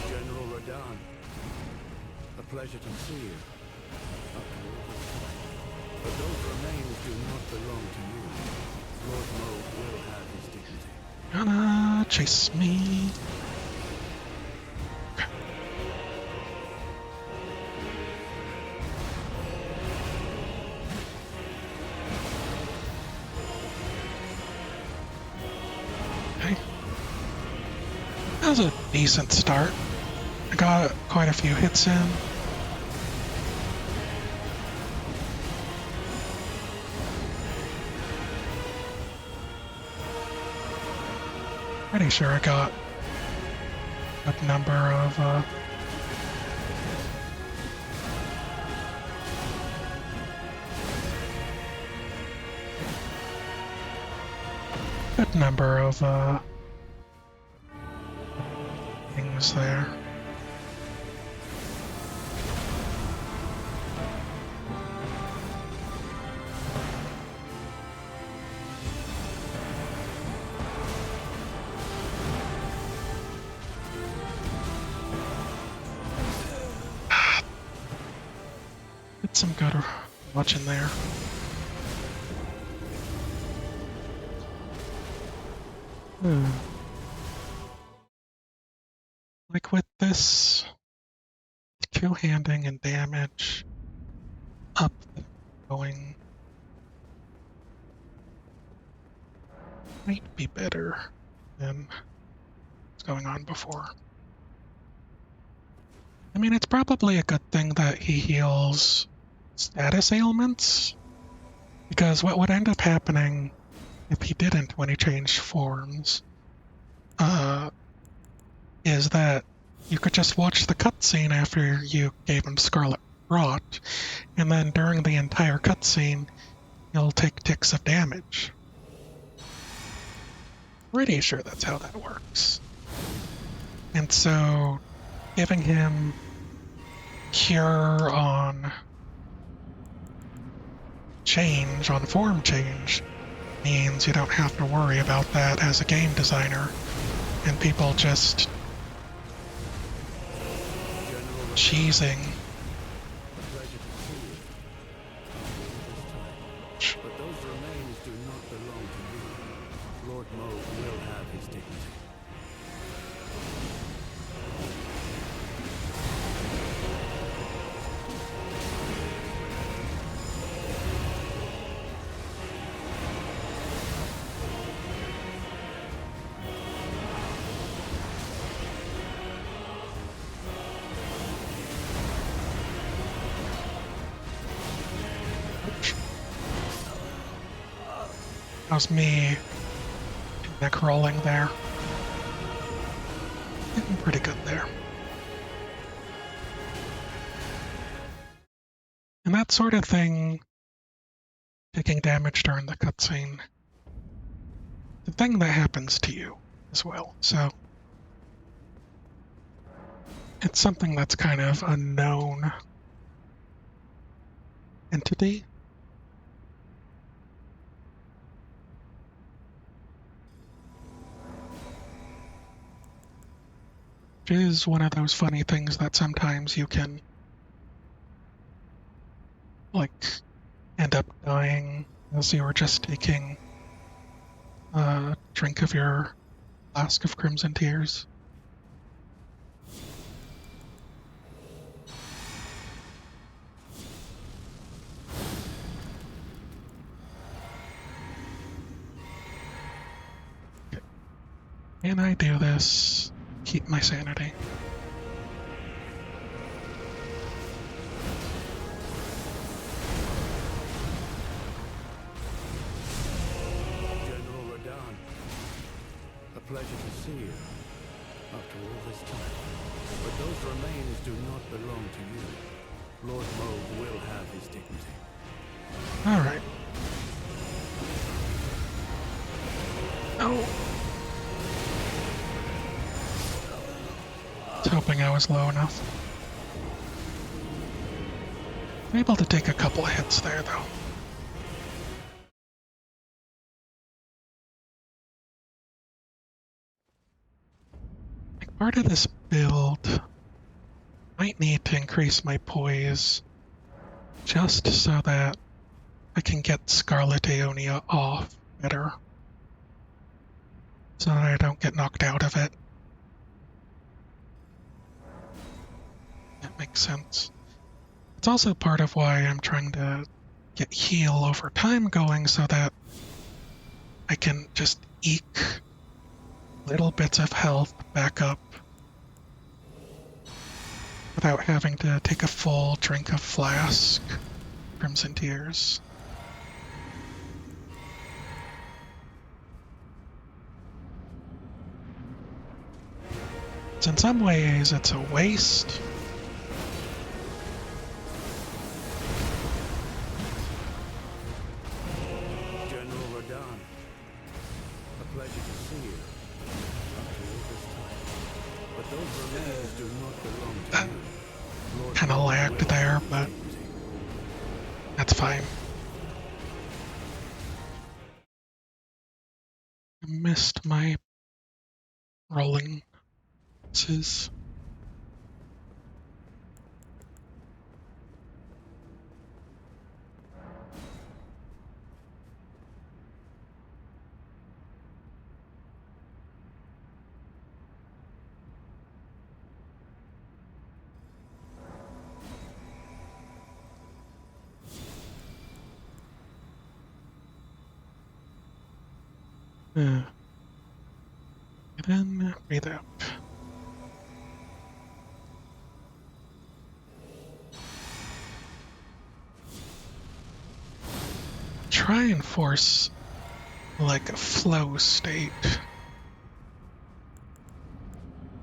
B: General Radahn, a pleasure to see you. After all this time. But those remains do not belong to you. Lord Moog will have his dignity.
A: Gonna chase me. Okay. That was a decent start. I got quite a few hits in. Pretty sure I got a number of good number of things there. Did some good watching there. Like with this two-handing and damage up going might be better than what's going on before. I mean, it's probably a good thing that he heals status ailments, because what would end up happening if he didn't when he changed forms is that you could just watch the cutscene after you gave him Scarlet Rot, and then during the entire cutscene, you'll take ticks of damage. Pretty sure that's how that works. And so, giving him Cure on change, on form change, means you don't have to worry about that as a game designer, and people just cheesing.
B: A pleasure to see you. After all this time. But those remains do not belong to you. Lord Moog will have his dignity.
A: How's me neck rolling there? Getting pretty good there. And that sort of thing, taking damage during the cutscene, the thing that happens to you as well. So it's something that's kind of a known entity. Which is one of those funny things that sometimes you can, like, end up dying as you were just taking a drink of your flask of Crimson Tears. Can I do this? Keep my sanity.
B: General Radahn, a pleasure to see you after all this time. But those remains do not belong to you. Lord Moog will have his dignity.
A: Alright. Oh. I was hoping I was low enough. I'm able to take a couple of hits there, though. Like, part of this build might need to increase my poise just so that I can get Scarlet Aeonia off better, so that I don't get knocked out of it. That makes sense. It's also part of why I'm trying to get heal over time going so that I can just eke little bits of health back up without having to take a full drink of flask, Crimson Tears. So in some ways, it's a waste.
B: General Radahn, a pleasure to see you after all this time. But those remains do not belong to you. Lord
A: Kind of
B: Moog
A: lagged
B: will
A: there,
B: have his
A: but
B: dignity.
A: that's fine. I missed my rolling. Get in, breathe out. Try and force like a flow state.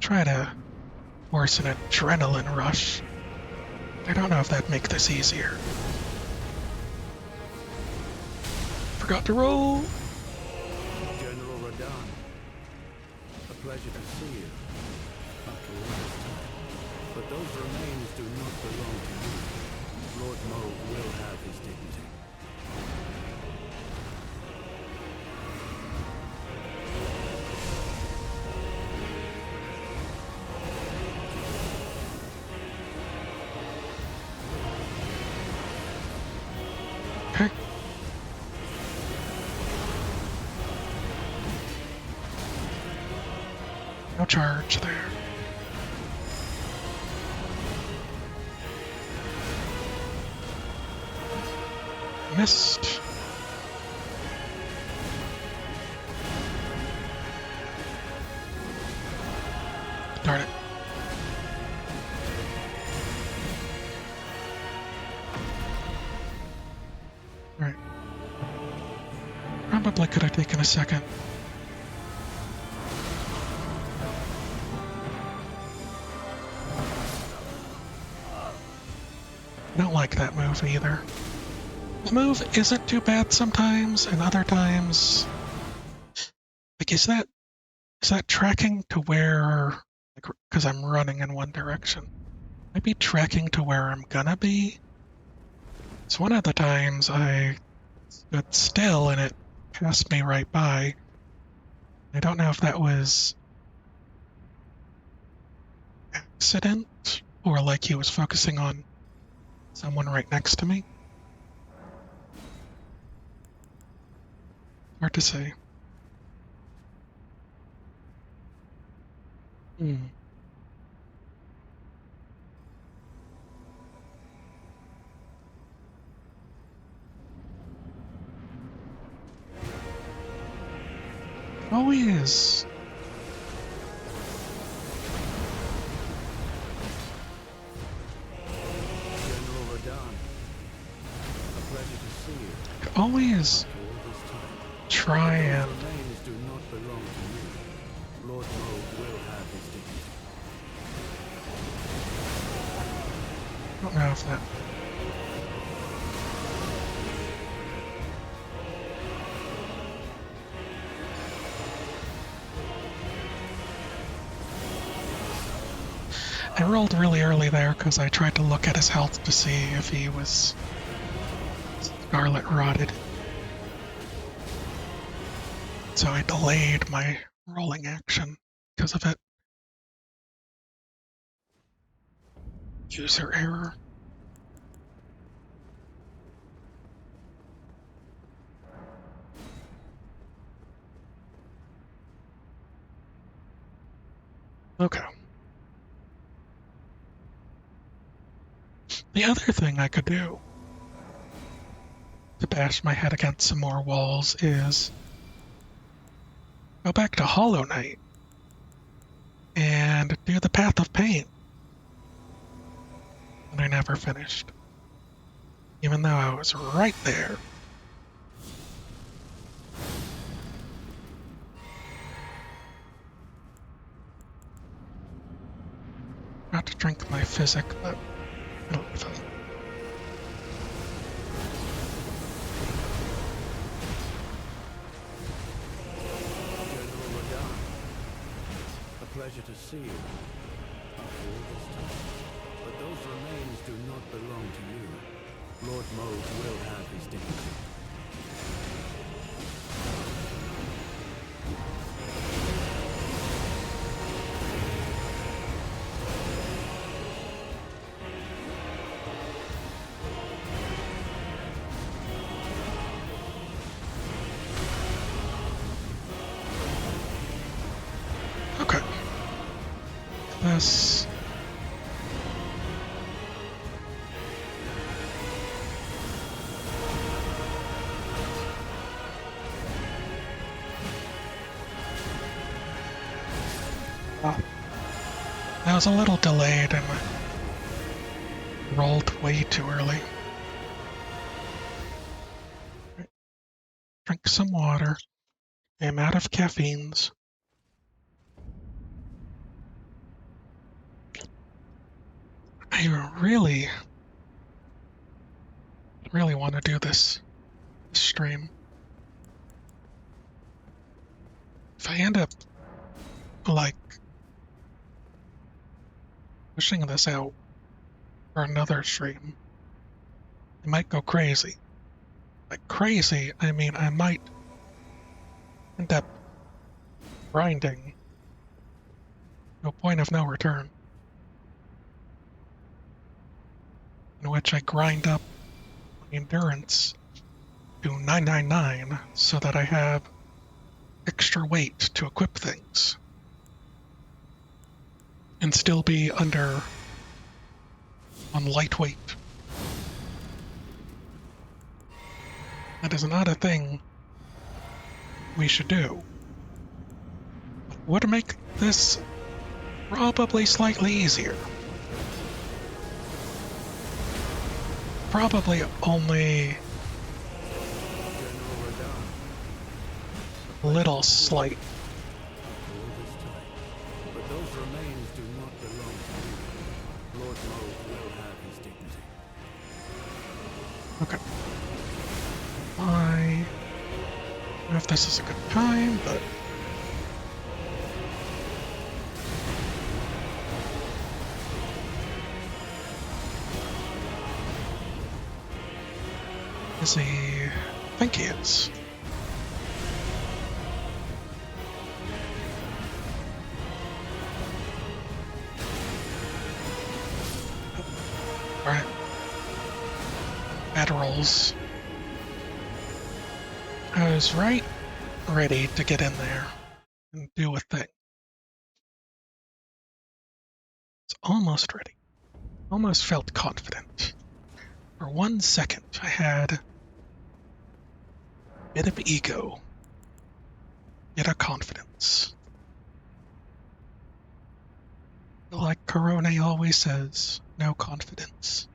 A: Try to force an adrenaline rush. I don't know if that'd make this easier. Forgot to roll.
B: General Radahn, a pleasure to see you after all this time. But those remains do not belong to you. Lord Moog will have his dignity.
A: Okay. No charge there. Missed. Darn it. Alright. Probably could have taken a second. I don't like that move either. The move isn't too bad sometimes, and other times, like, is that tracking to where, like, because I'm running in one direction? Might be tracking to where I'm gonna be. It's one of the times I stood still and it passed me right by. I don't know if that was accident or like he was focusing on someone right next to me. Hard to say. Always always
B: After all this time.
A: try
B: But
A: and...
B: those remains do not belong to you. Lord Moog will have his dignity.
A: I don't know if that... I rolled really early there because I tried to look at his health to see if he was scarlet rotted. So I delayed my rolling action because of it. User error. Okay. The other thing I could do to bash my head against some more walls is go back to Hollow Knight and do the Path of Pain. And I never finished. Even though I was right there. Not to drink my physic, but it'll be fun.
B: General Radahn, a pleasure to see you. After all this time. But those remains do not belong to you. Lord Moog will have his dignity.
A: Okay. This... I was a little delayed and rolled way too early. Drink some water. I'm out of caffeines. I really want to do this stream. If I end up, like, pushing this out for another stream, I might go crazy. Like, crazy, I mean, I might end up grinding to a point of no return, in which I grind up my endurance to 999 so that I have extra weight to equip things and still be on lightweight. That is not a thing we should do. Would make this probably slightly easier. Probably only
B: General Radahn,
A: a little slight.
B: after all this time. But those remains do not belong to you. Lord Moog will have his dignity.
A: Okay. I don't know if this is a good time, but is he? I think he is. Alright. Bad rolls. I was ready to get in there and do a thing. It's almost ready. Almost felt confident. For 1 second, I had a bit of ego, yet a confidence. Like Corone always says, no confidence.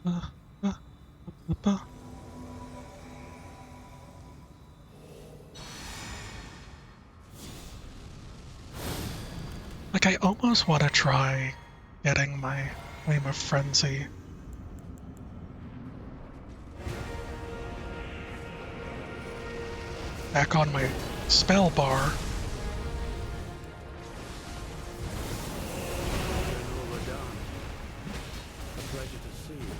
A: uh, uh, uh. Like, I almost want to try getting my Flame of Frenzy back on my spell bar.
B: General Radon, a pleasure to see you.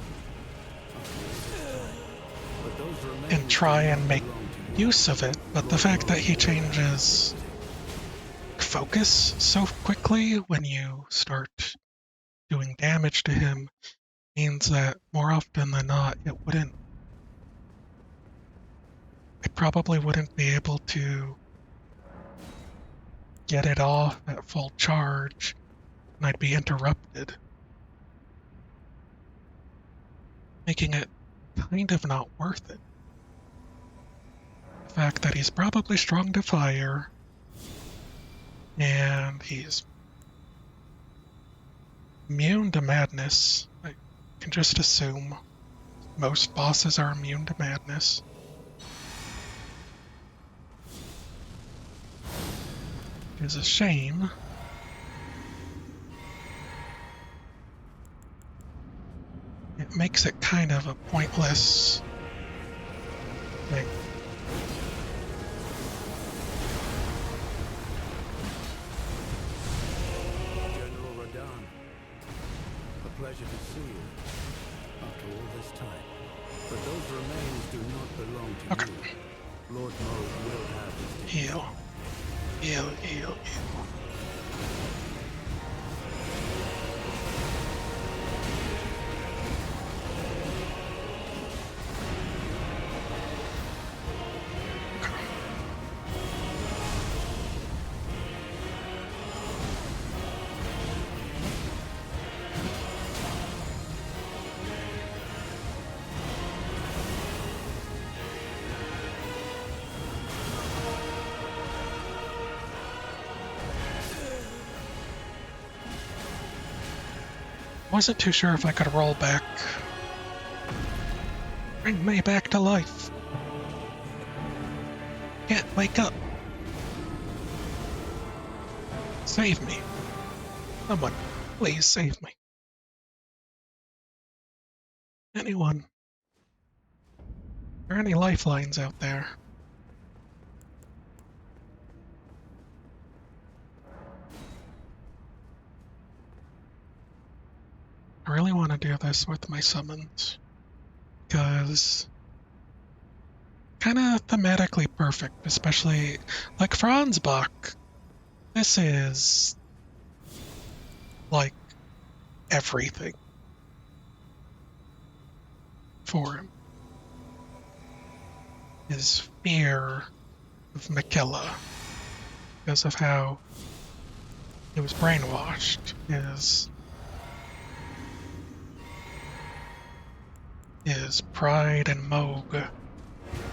B: But those remains
A: And try
B: do
A: and
B: not
A: make
B: belong to you.
A: use of it, but the fact that he changes focus so quickly when you start doing damage to him means that more often than not I probably wouldn't be able to get it off at full charge and I'd be interrupted, making it kind of not worth it. The fact that he's probably strong to fire and he's immune to madness. I can just assume most bosses are immune to madness. It is a shame. It makes it kind of a pointless thing.
B: General Radon, a pleasure to see you after all this time. But those remains do not belong to
A: Okay.
B: you. Lord Moog will have his dignity.
A: Heal. Heal, heal, heal. Wasn't too sure if I could roll back. Bring me back to life. Can't wake up. Save me. Someone, please save me. Anyone? Are there any lifelines out there? I really want to do this with my summons, because kind of thematically perfect, especially like Franzbach. This is like everything for him. His fear of Mikella because of how he was brainwashed, his pride in Moog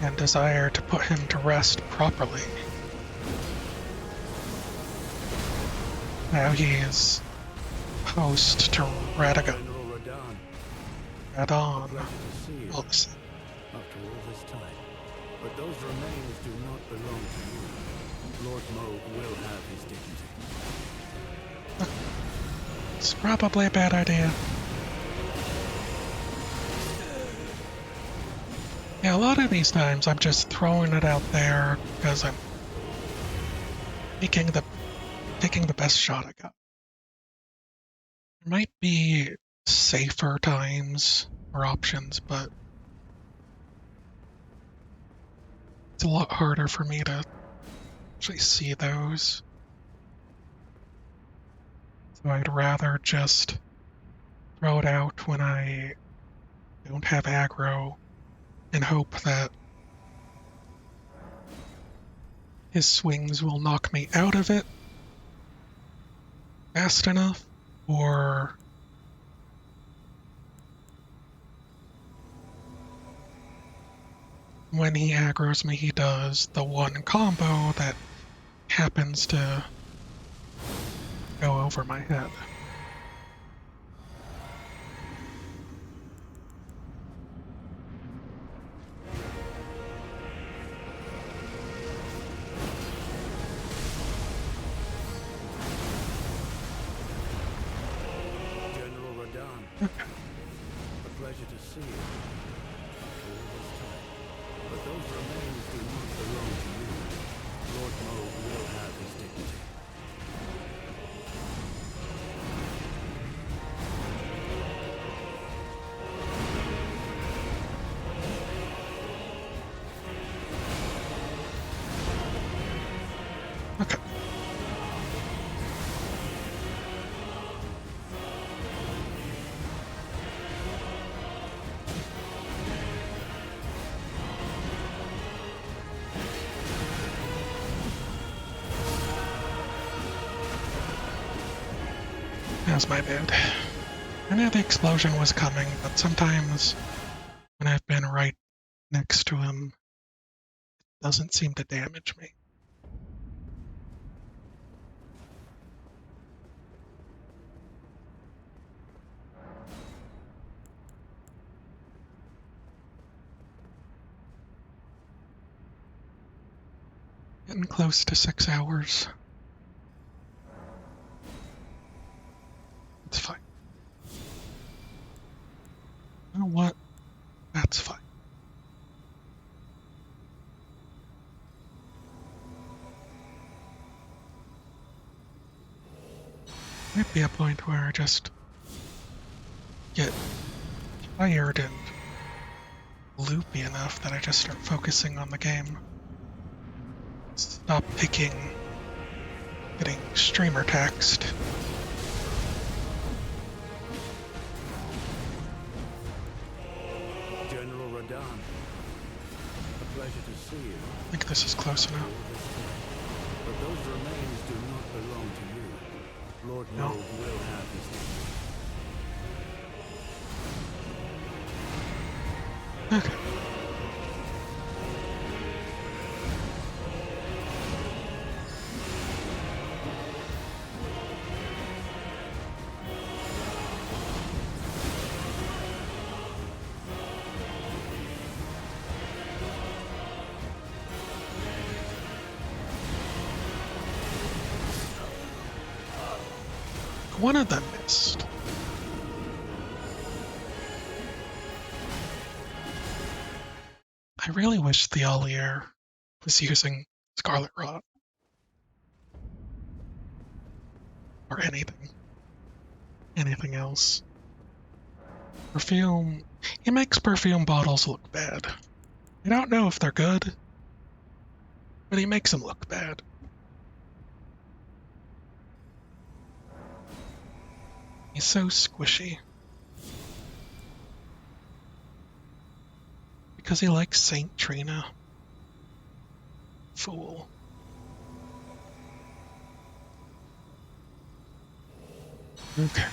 A: and desire to put him to rest properly. Now he is host to Radagon.
B: General Radon,
A: Radon.
B: pleasure to see you
A: Well, this-
B: after all this time. But those remains do not belong to you. Lord Moog will have his dignity.
A: It's probably a bad idea. Yeah, a lot of these times I'm just throwing it out there because I'm taking the best shot I got. There might be safer times or options, but it's a lot harder for me to actually see those. So I'd rather just throw it out when I don't have aggro and hope that his swings will knock me out of it fast enough, or when he aggroes me, he does the one combo that happens to go over my head.
B: see you after all this time. But those remains do not belong to you. Lord Moog will have his dignity.
A: Okay. That was my bad. I knew the explosion was coming, but sometimes when I've been right next to him, it doesn't seem to damage me. Getting close to 6 hours. It's fine. You know what? That's fine. Might be a point where I just get tired and loopy enough that I just start focusing on the game. Stop getting streamer taxed.
B: General Radahn, a pleasure to see you.
A: I think this is close enough.
B: But those remains do not belong to you. Lord
A: No.
B: Moog will have his dignity.
A: Okay. One of them missed. I really wish the Allier was using Scarlet Rot. Or anything. Anything else. Perfume. He makes perfume bottles look bad. I don't know if they're good, but he makes them look bad. He's so squishy. Because he likes Saint Trina. Fool. Okay.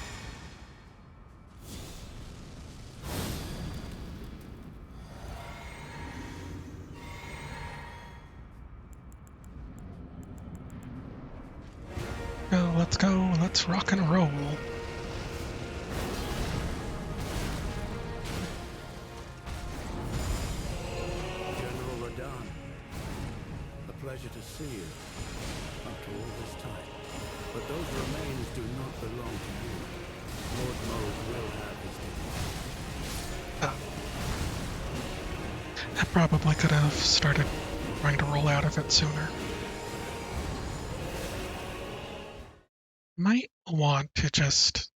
A: Go, let's rock and roll.
B: General Radahn, a pleasure to see you after all this time. But those remains do not belong to you. Lord Moog will have his dignity.
A: I probably could have started trying to roll out of it sooner. Might want to just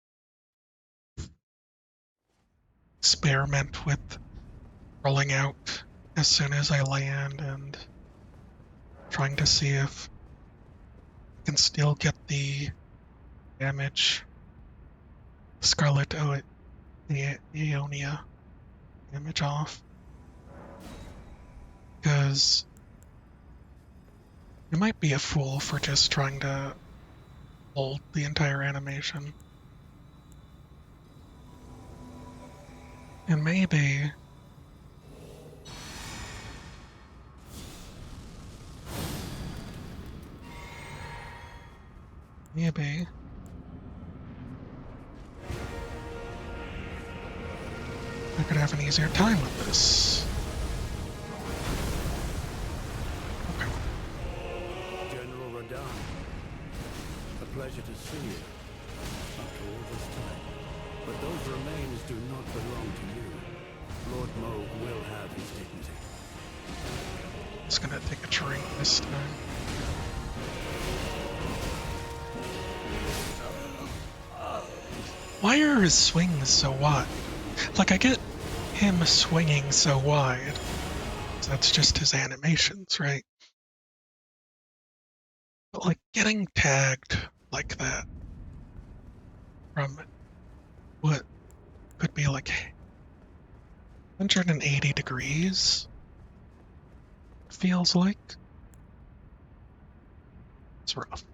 A: experiment with rolling out as soon as I land and trying to see if I can still get the damage. Scarlet the Aeonia damage off. Because you might be a fool for just trying to hold the entire animation. And maybe I could have an easier time with this. Okay.
B: General Radahn, a pleasure to see you after all this time. But those remains do not belong to you.
A: Just gonna take a drink this time. Why are his swings so wide? Like, I get him swinging so wide. That's just his animations, right? But like getting tagged like that from what could be like 180 degrees, feels like. It's rough.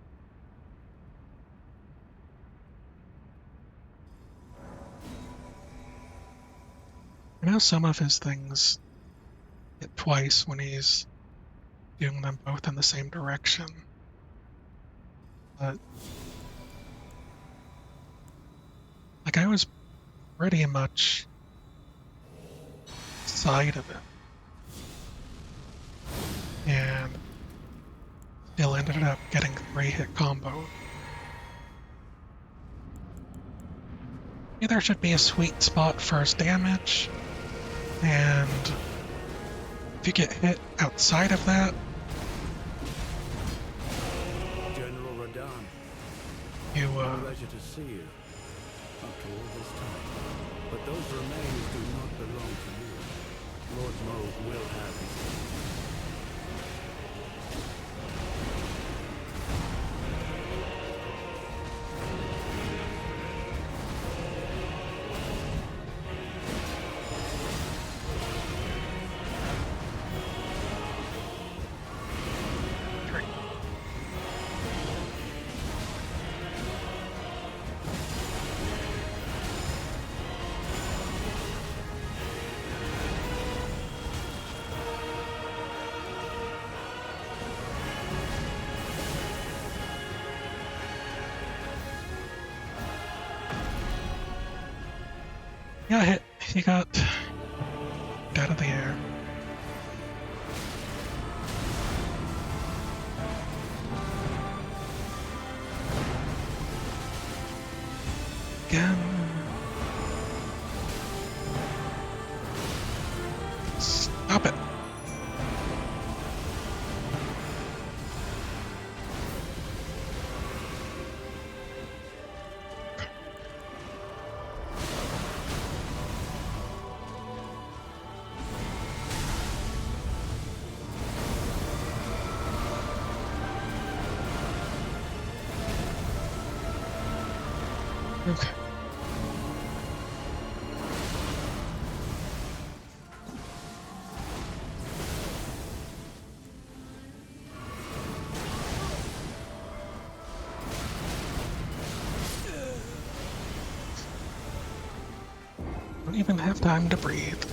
A: I know some of his things hit twice when he's doing them both in the same direction. But like I was pretty much side of it. And still ended up getting 3-hit combo. There should be a sweet spot for his damage, and if you get hit outside of that,
B: General Radahn,
A: you
B: pleasure to see you after all this time. But those remains do not belong to you. Lord Moog will have his
A: drink. Yeah, hit. He got out of the air. Again. Stop it. Okay. Don't even have time to breathe.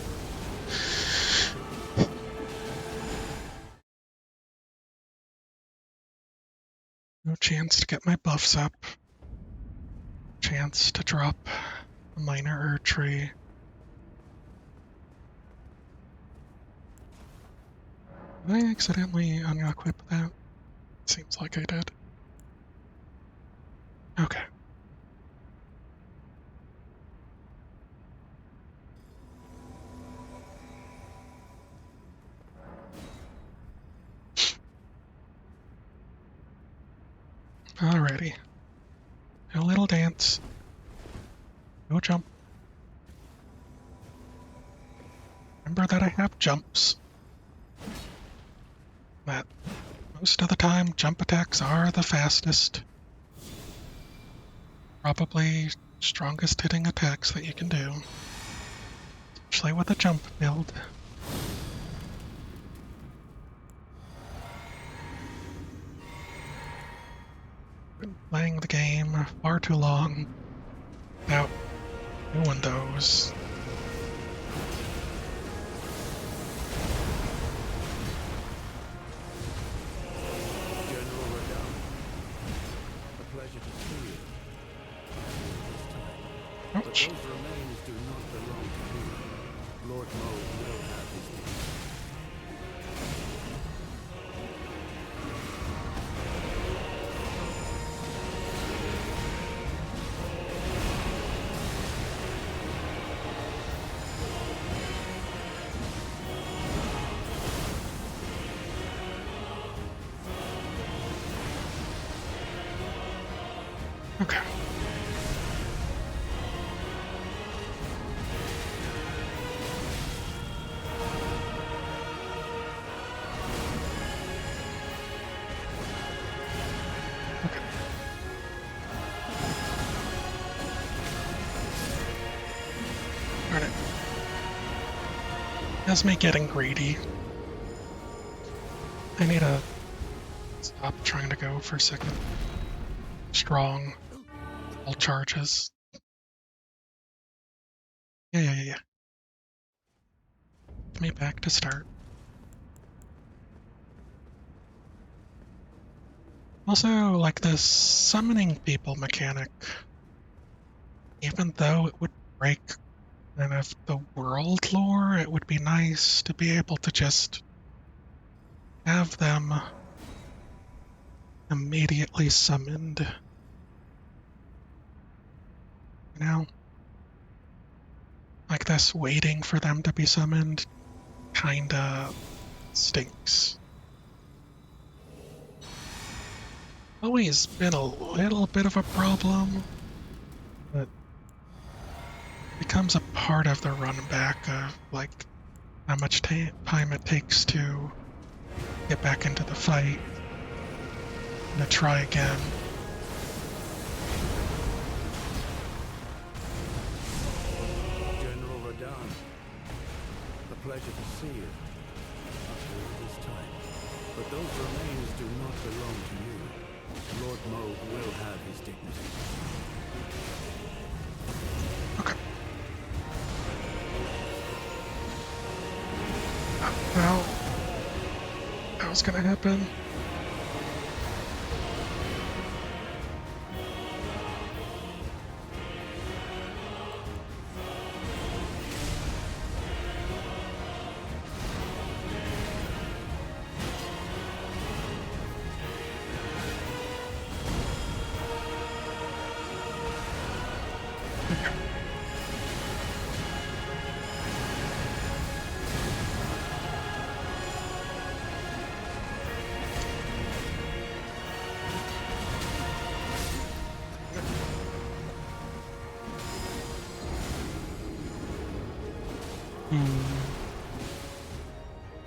A: No chance to get my buffs up. Chance to drop a minor tree. Did I accidentally unequip that? Seems like I did. Okay. Alrighty. A little dance. No jump. Remember that I have jumps. That most of the time jump attacks are the fastest. Probably strongest hitting attacks that you can do. Especially with a jump build. Been playing the game far too long without doing those.
B: General Radahn, a pleasure to see you after all this time. But
A: Ouch.
B: those remains do not belong to you. Lord Moog will have his way.
A: Okay. Okay. Darn it. That's me getting greedy. I need to stop trying to go for second strong all charges. Yeah. Get me back to start. Also, like this summoning people mechanic, even though it would break kind of the world lore, it would be nice to be able to just have them immediately summoned. You know? Like this waiting for them to be summoned kinda stinks. Always been a little bit of a problem, but becomes a part of the run back of like how much time it takes to get back into the fight and to try again.
B: General Radahn, a pleasure to see you after all this time. But those remains do not belong to you. Lord Moog will have his dignity.
A: Okay. Well, that was gonna happen.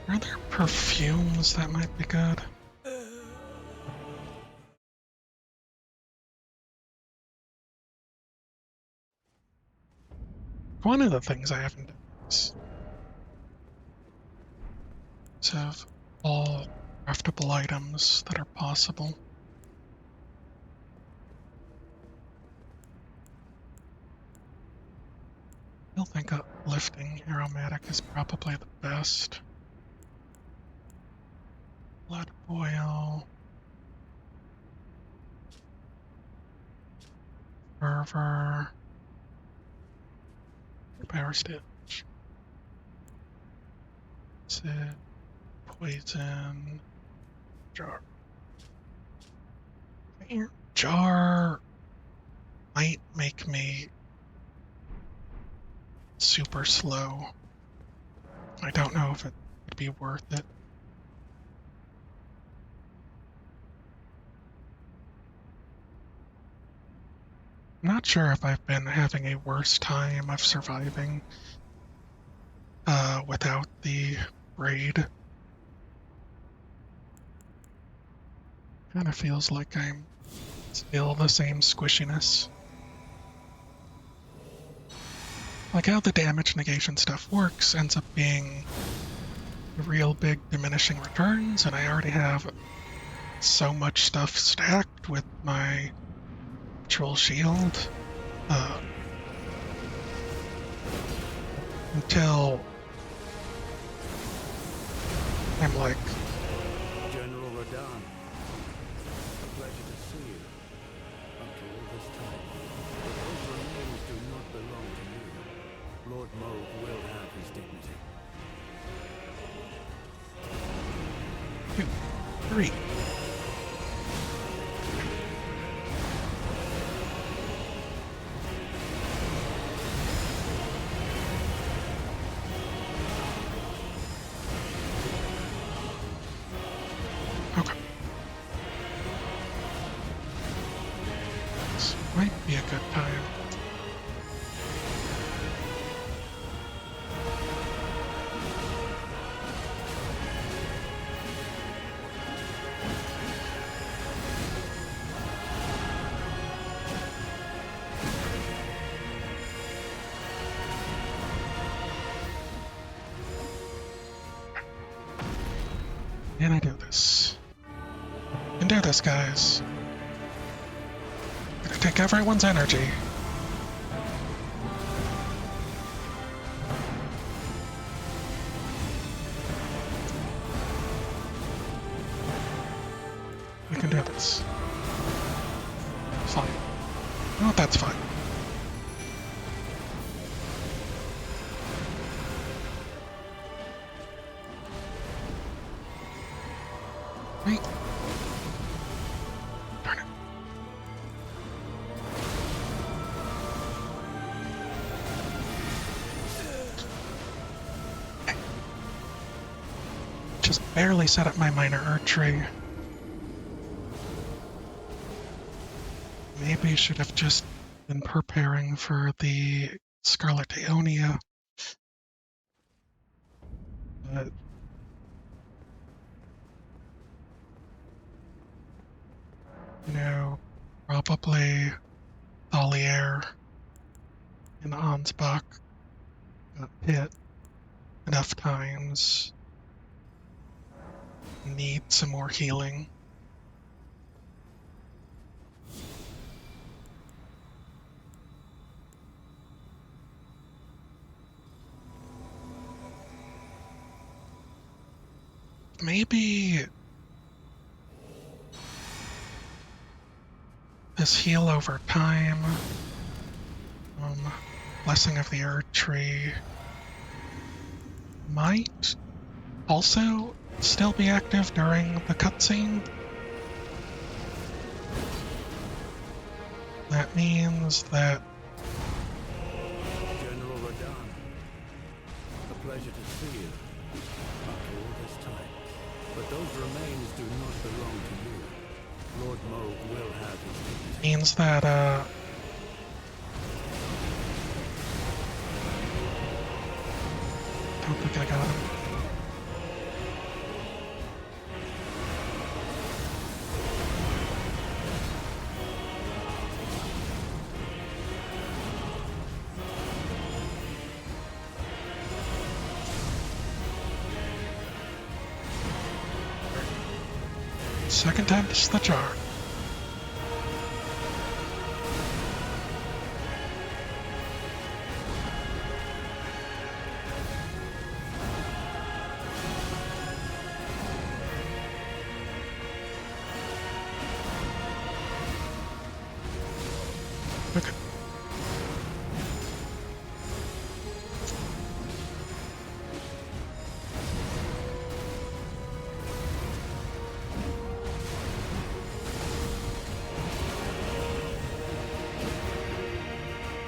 A: Are there perfumes that might be good? One of the things I haven't done is have all craftable items that are possible. I still think a lifting aromatic is probably the best. Blood boil, fervor, power stitch, acid, poison, jar. Jar might make me super slow. I don't know if it would be worth it. I'm not sure if I've been having a worse time of surviving without the raid. Kind of feels like I'm still the same squishiness. Like how the damage negation stuff works ends up being real big diminishing returns, and I already have so much stuff stacked with my troll shield until I'm like,
B: General Radahn, a pleasure to see you after all this time. But those remains do not belong to you. Lord Moog will have his dignity.
A: 2, 3. Okay. good time. Can I do this? Can do this, guys. Gonna take everyone's energy. We can do this. Fine. Oh, that's fine. Wait. Darn it. Just barely set up my minor archery. Maybe should have just been preparing for the Scarlet Aeonia. But you know, probably Thalier and Ansbach got hit enough times. Need some more healing. Maybe this heal over time, Blessing of the Earth Tree, might also still be active during the cutscene. That means that
B: General Radahn, a pleasure to see you after all this time. But those remains do not belong to you. Lord Moog will have his dignity.
A: means that don't think I got him. Second time this is the charm. Okay.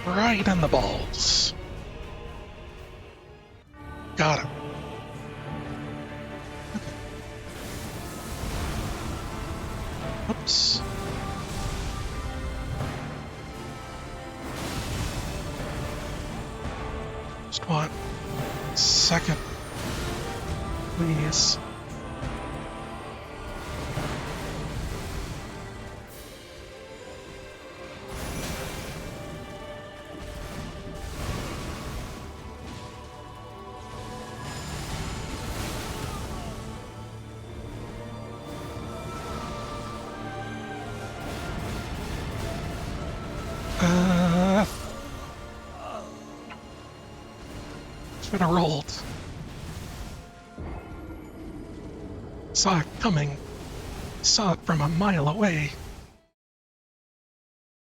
A: Right in the balls. Got him. Okay. Oops. Just one second, please. Should have rolled. Saw it coming. Saw it from a mile away.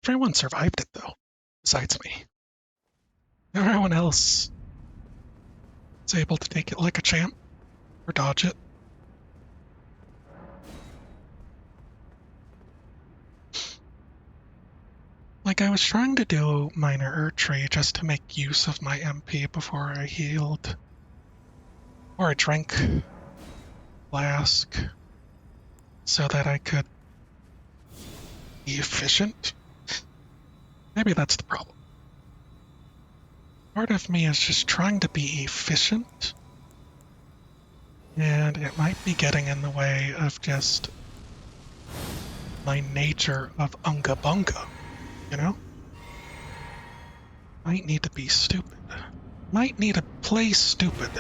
A: Everyone survived it, though, besides me. Everyone else is able to take it like a champ, or dodge it. Like, I was trying to do minor archery just to make use of my MP before I healed. Or I drank flask so that I could be efficient. Maybe that's the problem. Part of me is just trying to be efficient, and it might be getting in the way of just my nature of Unga Bunga, you know? Might need to be stupid. Might need to play stupid.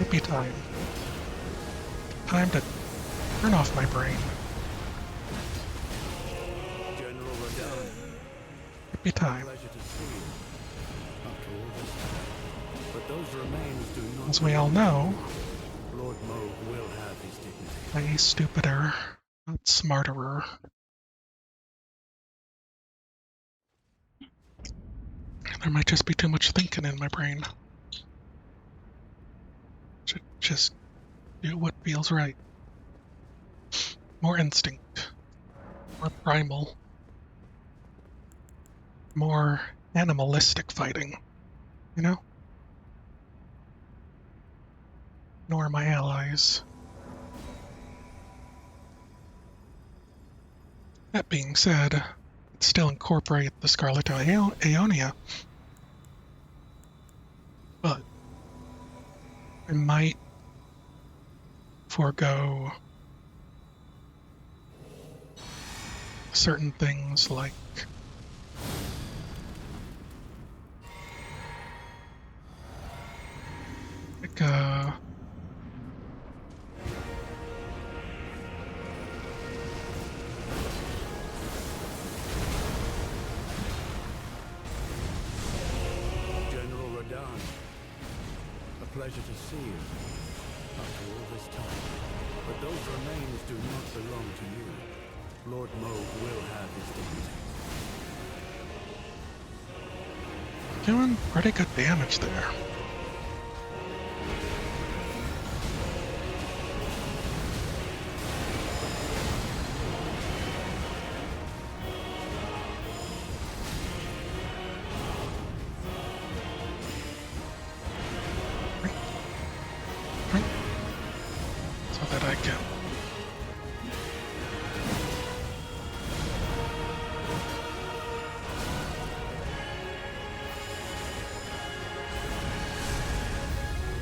A: It'd be time. Time to turn off my brain.
B: General Radahn,
A: It'd be time.
B: pleasure to see you. After all this time. But those remains do not...
A: As we all know,
B: Lord Moog will have his dignity.
A: play stupider, not smarterer. There might just be too much thinking in my brain. Should just do what feels right. More instinct. More primal. More animalistic fighting. You know? Nor my allies. That being said, I'd still incorporate the Scarlet Aeonia. But I might forego certain things like uh,
B: General Radahn, a pleasure to see you. After all this time. But those remains do not belong to you. Lord Moog will have his dignity.
A: doing pretty good damage there. So that I can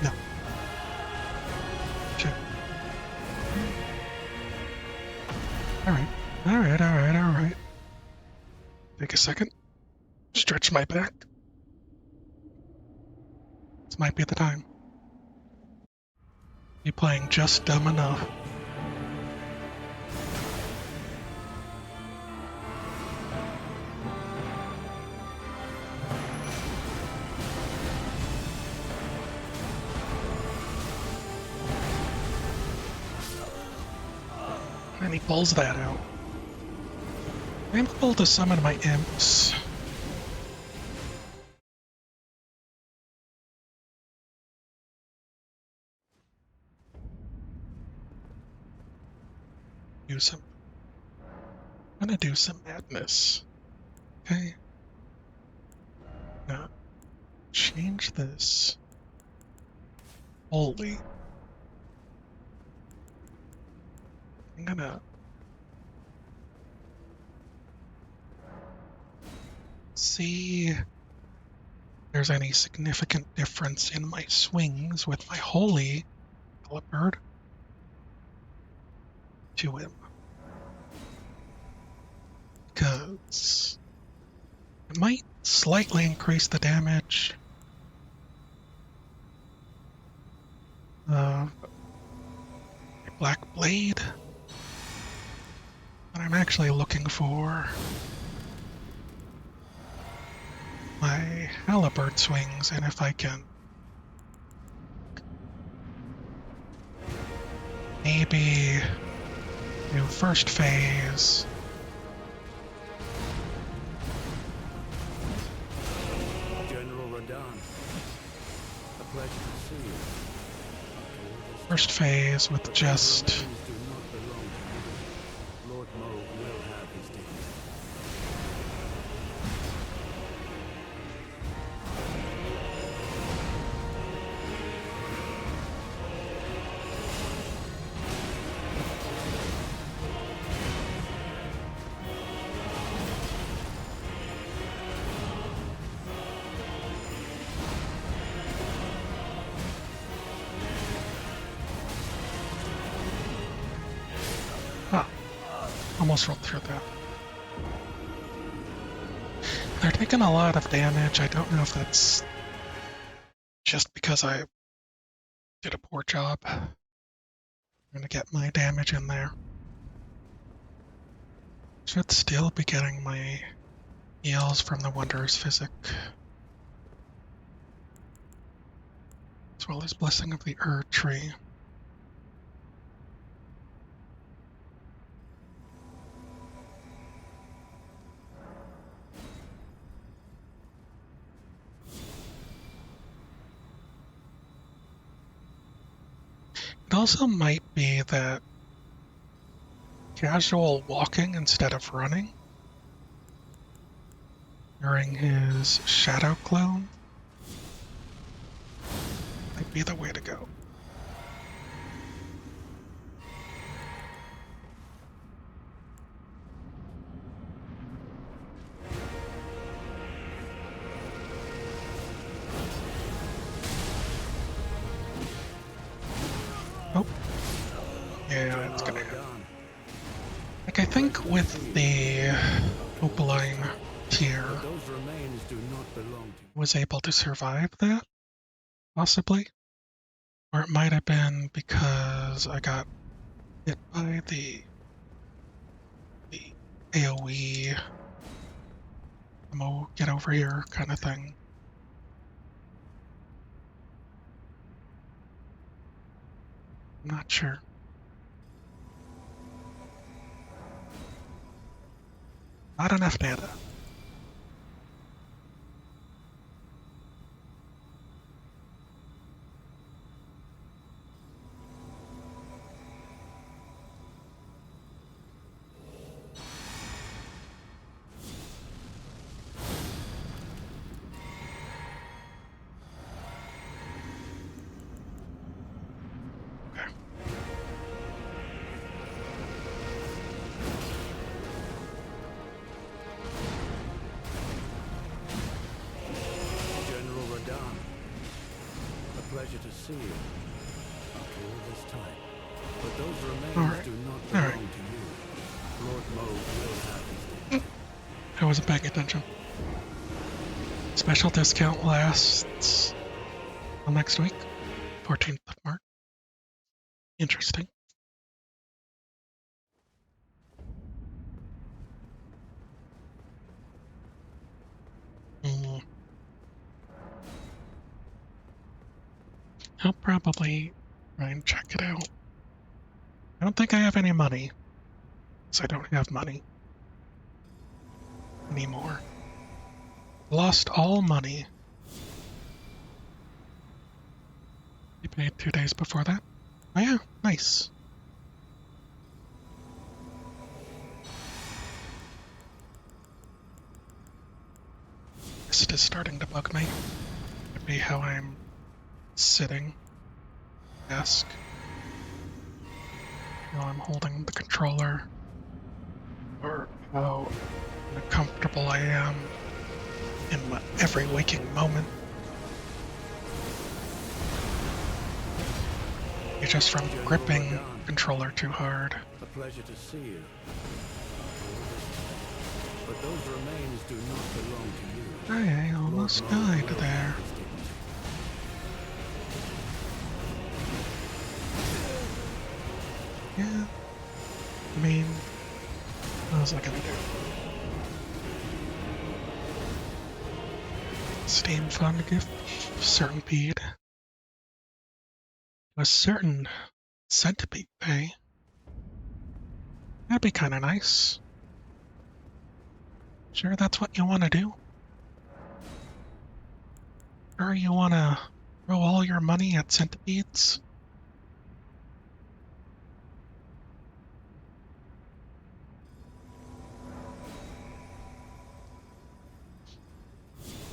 A: no. Check. Alright. Take a second. Stretch my back. This might be the time. Be playing just dumb enough. And he pulls that out. I'm able to summon my imps. I'm gonna do some madness. Okay. Now, change this. Holy. I'm gonna see if there's any significant difference in my swings with my holy halberd to him. Because it might slightly increase the damage. Black blade. But I'm actually looking for my halberd swings, and if I can maybe do first phase.
B: General Radahn, a pleasure to see you.
A: First phase with just
B: Remains do not belong to you. Lord Moog will have his dignity.
A: Almost rolled through that. They're taking a lot of damage. I don't know if that's just because I did a poor job. I'm gonna get my damage in there. Should still be getting my heals from the Wanderer's Physic, as well as Blessing of the Ur Tree. It also might be that casual walking instead of running during his shadow clone might be the way to go. Oh, yeah, it's gonna hit. Like, I think with the Opaline tier,
B: Those remains do not belong to you.
A: was able to survive that, possibly. Or it might have been because I got hit by the AoE, Mo, get over here kind of thing. I'm not sure. Not enough data. Okay.
B: General Radahn, a pleasure to see you after all this time. But those remains
A: Alright.
B: do not
A: Alright.
B: belong to you. Lord Moog will have his day.
A: I wasn't paying attention. Special discount lasts till next week, 14th of March. Interesting. Hmm. I'll probably try and check it out. I don't think I have any money, because I don't have money anymore. Lost all money. You paid 2 days before that? Oh yeah, nice. This is starting to bug me. Could be how I'm sitting at the desk while I'm holding the controller, or how uncomfortable I am in every waking moment. It's just from gripping the controller too hard.
B: A pleasure to see you after all this time. But those remains do not belong to you.
A: I almost
B: Lord Moog
A: died
B: will
A: there.
B: have his dignity.
A: Yeah. I mean, what was I gonna do? Steam Fund gift centipede. A certain centipede pay. That'd be kind of nice. Sure, that's what you want to do? Sure, you want to throw all your money at centipedes?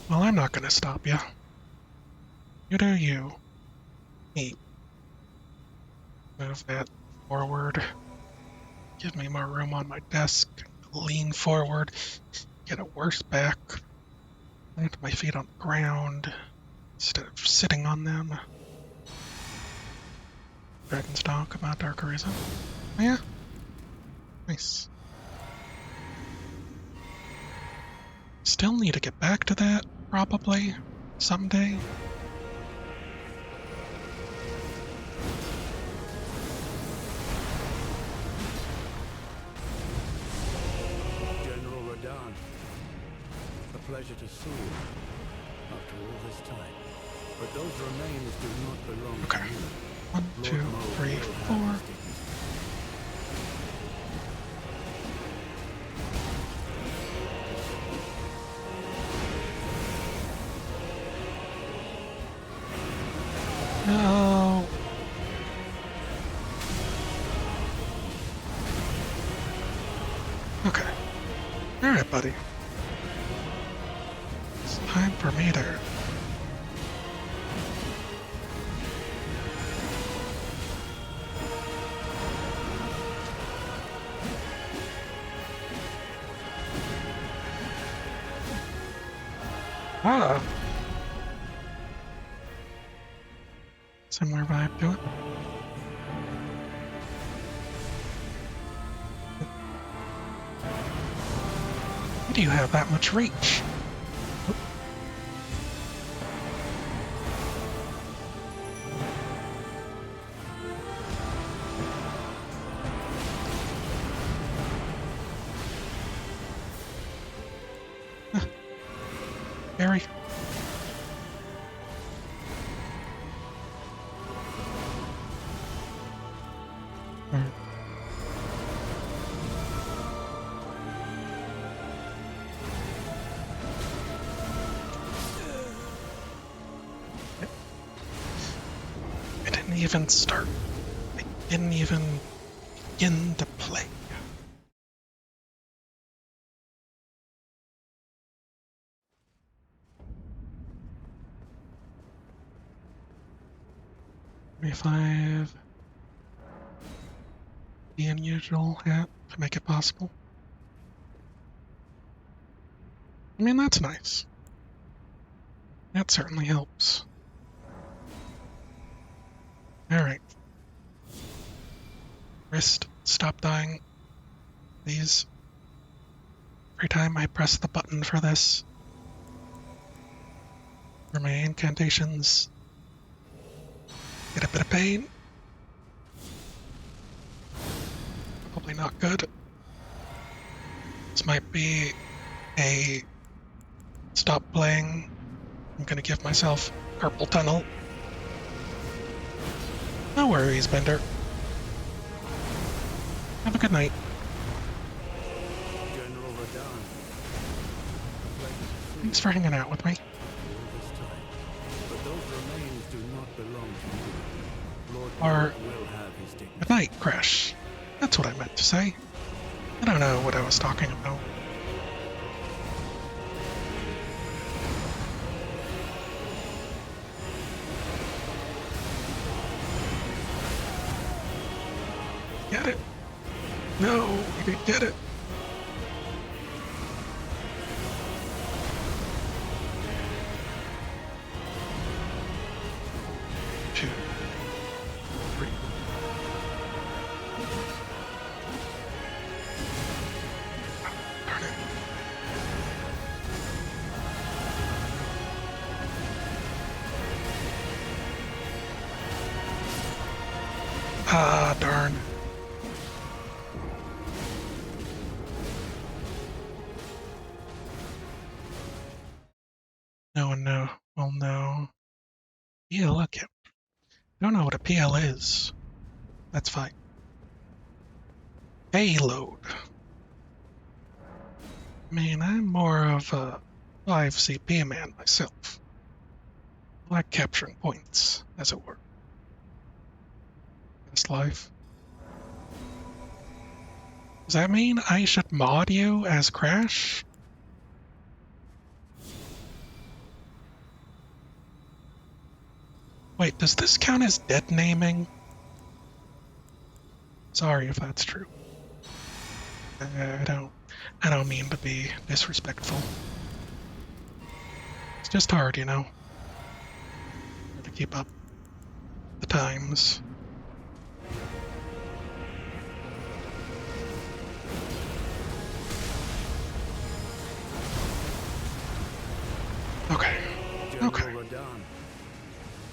A: Well, I'm not going to stop you. You do you. Me. Move that forward. Give me more room on my desk. Lean forward. Get a worse back. Plant my feet on the ground instead of sitting on them. Dragon's Dog, come on, Dark Horizon. Oh, yeah. Nice. still need to get back to that, probably, someday.
B: General Radahn, a pleasure to see you after all this time. But those remains do not belong
A: Okay.
B: to you.
A: 1, 2,
B: Lord Mo
A: 3,
B: will have
A: 4.
B: his dignity.
A: No. Okay. Alright, buddy. It's time for me to... Ah! Similar vibe to it. Why do you have that much reach? Barry. I didn't even start. I didn't even begin to play. $25. The unusual hat to make it possible. I mean, that's nice. That certainly helps. Alright. Wrist, stop dying. Please. Every time I press the button for this, for my incantations, get a bit of pain. Probably not good. This might be a stop playing. I'm gonna give myself carpal tunnel. No worries, Bender. Have a good night.
B: General Radahn, a pleasure to see
A: Thanks for hanging out with me.
B: you all this time. But those remains do not belong to you. Lord
A: Or-
B: Mo will have his dignity.
A: Good night, Crash. That's what I meant to say. I don't know what I was talking about. Get it? No, you didn't get it. Two, three. Darn it. Ah, darn. No one know. Well, no. Yeah, look. I don't know what a PL is. That's fine. Payload. I mean, I'm more of a 5 CP man myself. I like capturing points, as it were. This life. Does that mean I should mod you as Crash? Wait, does this count as dead naming? Sorry if that's true. I don't mean to be disrespectful. It's just hard, you know, to keep up the times.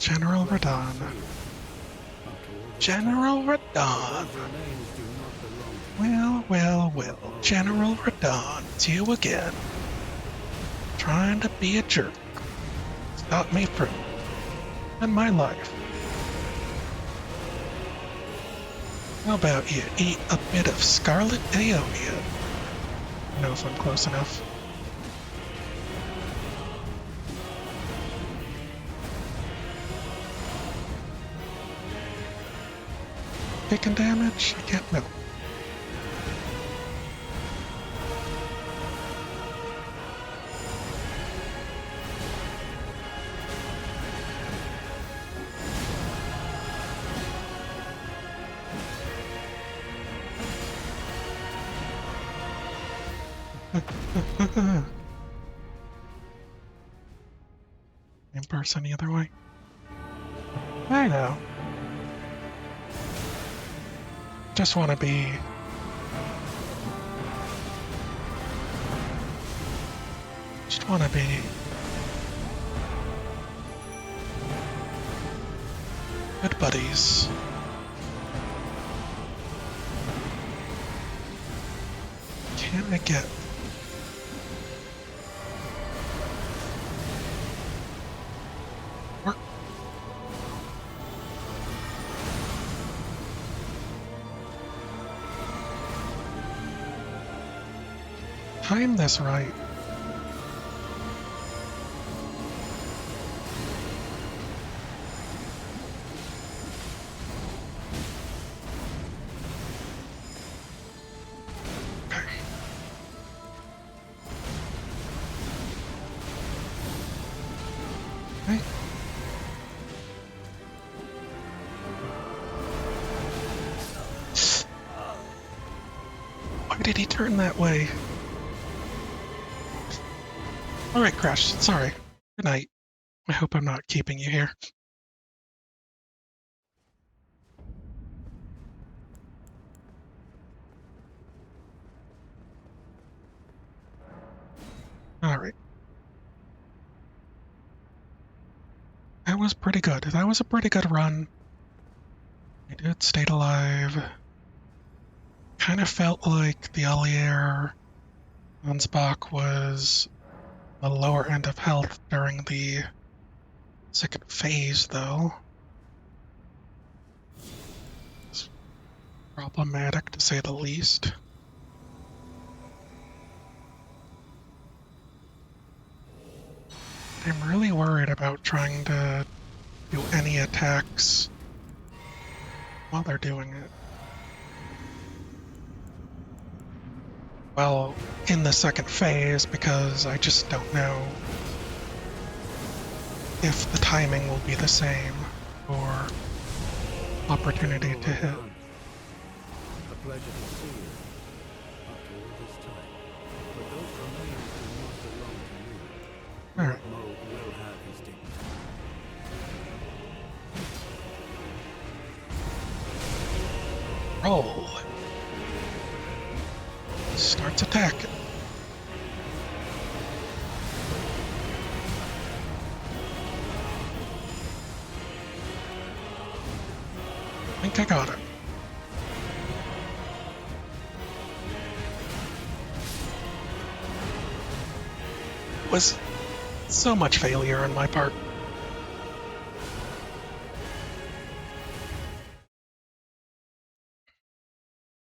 A: General Radon. General Radon. Well, well, well. General Radon. It's you again. Trying to be a jerk. Stop me from in my life. How about you eat a bit of scarlet aeonia? I don't know if I'm close enough. Taking damage? I can't know. In person either way. I know. Just want to be... Just want to be... good buddies. Can I get... Work? Time this right. Okay. Okay. Why did he turn that way? Alright, Crash, sorry. Good night. I hope I'm not keeping you here. Alright. That was pretty good. That was a pretty good run. I did stay alive. Kind of felt like the Allier Ansbach was the lower end of health during the second phase, though. It's problematic, to say the least. I'm really worried about trying to do any attacks while they're doing it. Well, in the second phase, because I just don't know if the timing will be the same or opportunity to hit.
B: A pleasure to see you after all this time. But those remains do not belong to you.
A: Alright.
B: Mo will have his dignity.
A: Roll. Starts attacking. I think I got it. Was so much failure on my part.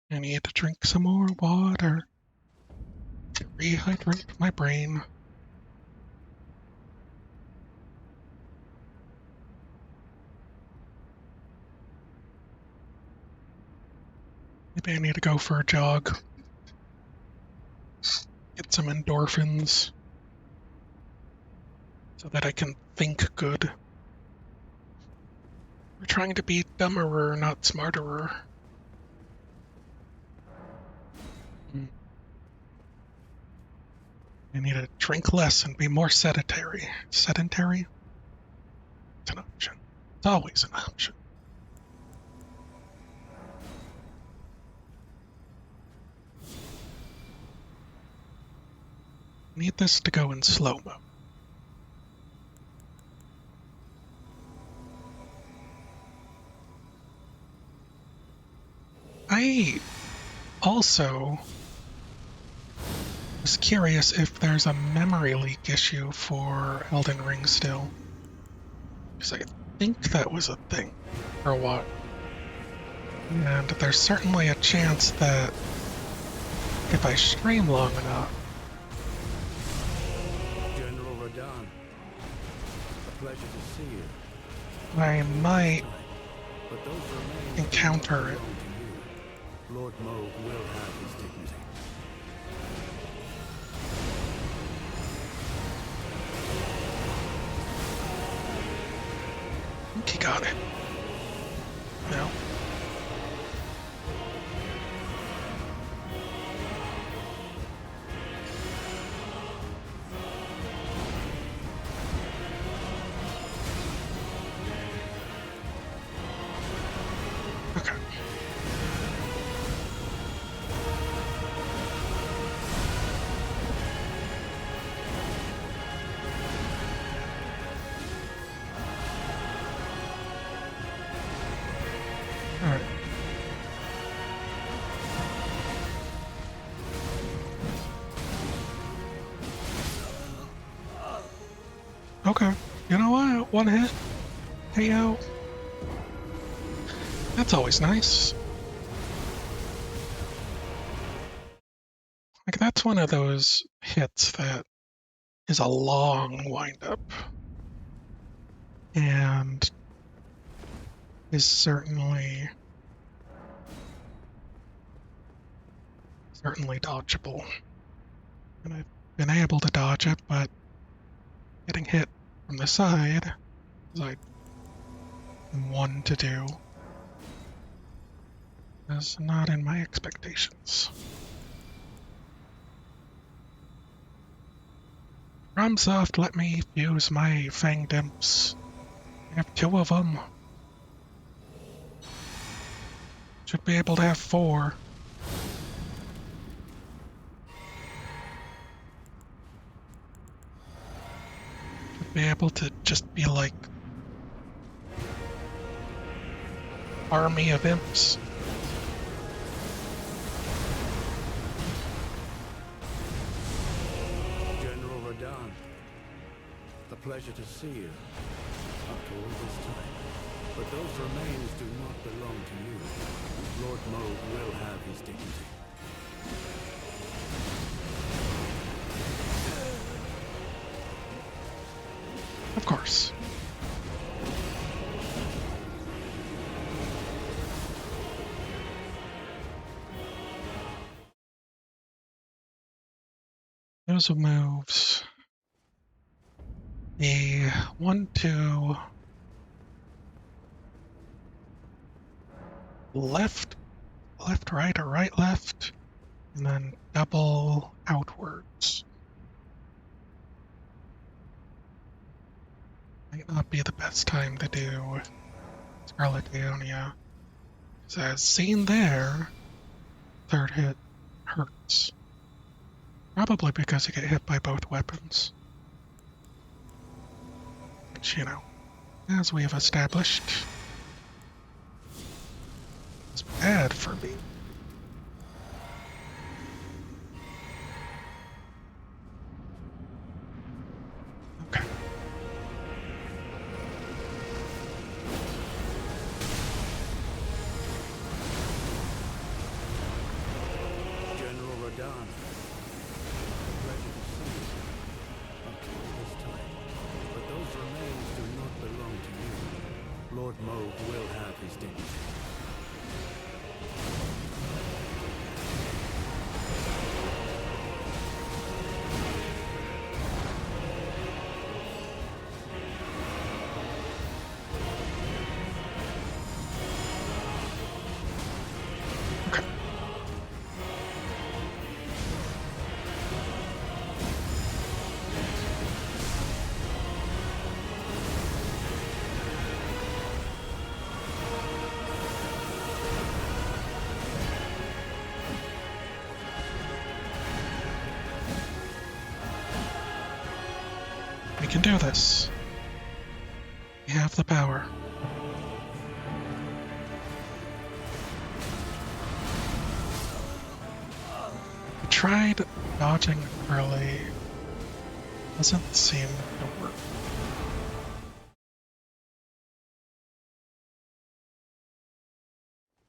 A: I need to drink some more water to rehydrate my brain. Maybe I need to go for a jog. Get some endorphins so that I can think good. We're trying to be dumberer, not smarterer. I need to drink less and be more sedentary. Sedentary? It's an option. It's always an option. I need this to go in slow-mo. I also was curious if there's a memory leak issue for Elden Ring still. Because I think that was a thing for a while. And there's certainly a chance that if I stream long enough,
B: General Radahn, a pleasure to see you.
A: I might
B: But those remains
A: encounter it.
B: belong to you. Lord Moog will have his dignity.
A: I think he got it. No. Okay. All right. Okay. You know what? One hit. KO. That's always nice. Like, that's one of those hits that is a long windup and is certainly dodgeable. And I've been able to dodge it, but getting hit from the side, as I am one to do, is not in my expectations. FromSoft let me use my fanged imps. I have 2 of them. Should be able to have 4. Should be able to just be like army of imps.
B: General Radahn, a pleasure to see you after all this time. But those remains do not belong to you. Lord Moog will have his dignity.
A: Of course. Those are moves. The 1, 2, left, left, right, or right, left, and then double outwards. Might not be the best time to do Scarlet Aeonia. Because as seen there, third hit hurts. Probably because you get hit by both weapons. Which, you know, as we have established, is bad for me. Okay.
B: General Radahn, a pleasure to see you after all this time. But those remains do not belong to you. Lord Moog will have his dignity.
A: Okay. We can do this. We have the power. tried dodging early. Doesn't seem to work.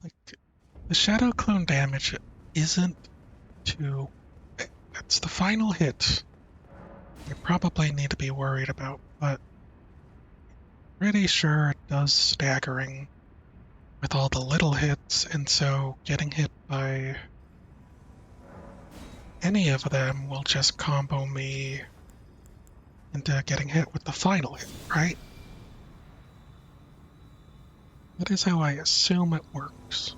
A: Like, the Shadow Clone damage isn't too bad. It's the final hit you probably need to be worried about, but pretty sure it does staggering with all the little hits, and so getting hit by any of them will just combo me into getting hit with the final hit, right? That is how I assume it works.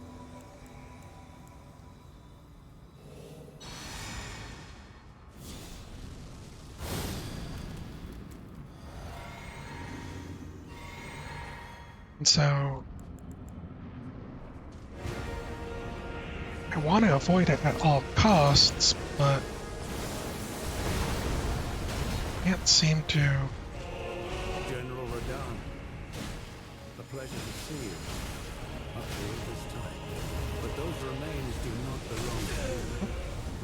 A: And so I want to avoid it at all costs, but can't seem to.
B: General Radahn, a pleasure to see you. Up here this time. But those remains do not belong to you.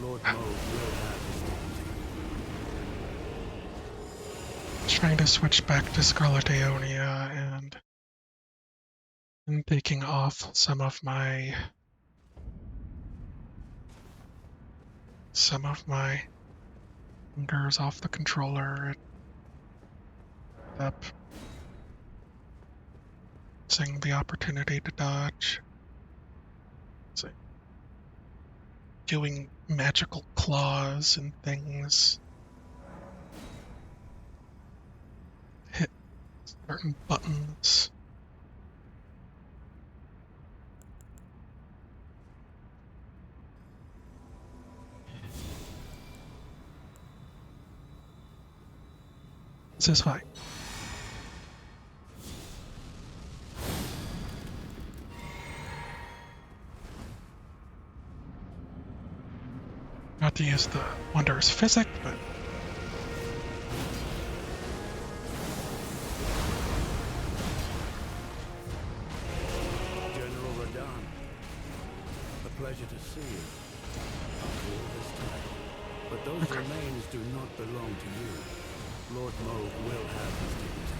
B: Lord Moog will have his dignity.
A: Trying to switch back to Scarlet Aeonia and taking off some of my fingers off the controller and up seeing the opportunity to dodge. So doing magical claws and things. Hit certain buttons. This is fine. Not to use the wondrous physic, but
B: General Radahn, a pleasure to see you. Up here this time. But those remains do not belong to you. Lord Moog will have his dignity.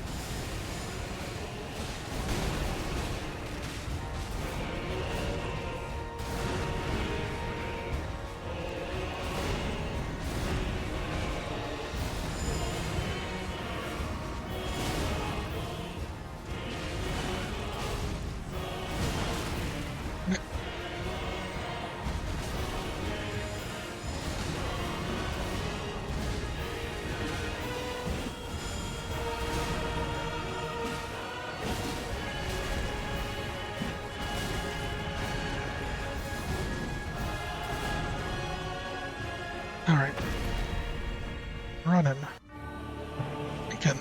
A: alright. Running. Again.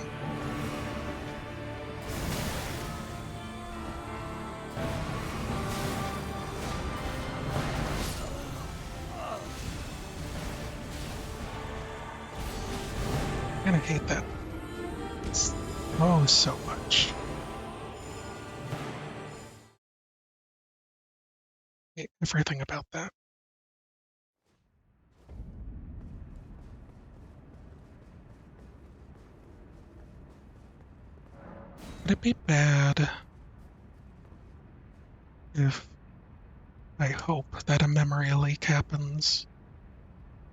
A: And I hate that. It's so much. Hate everything about that. Would it be bad if I hope that a memory leak happens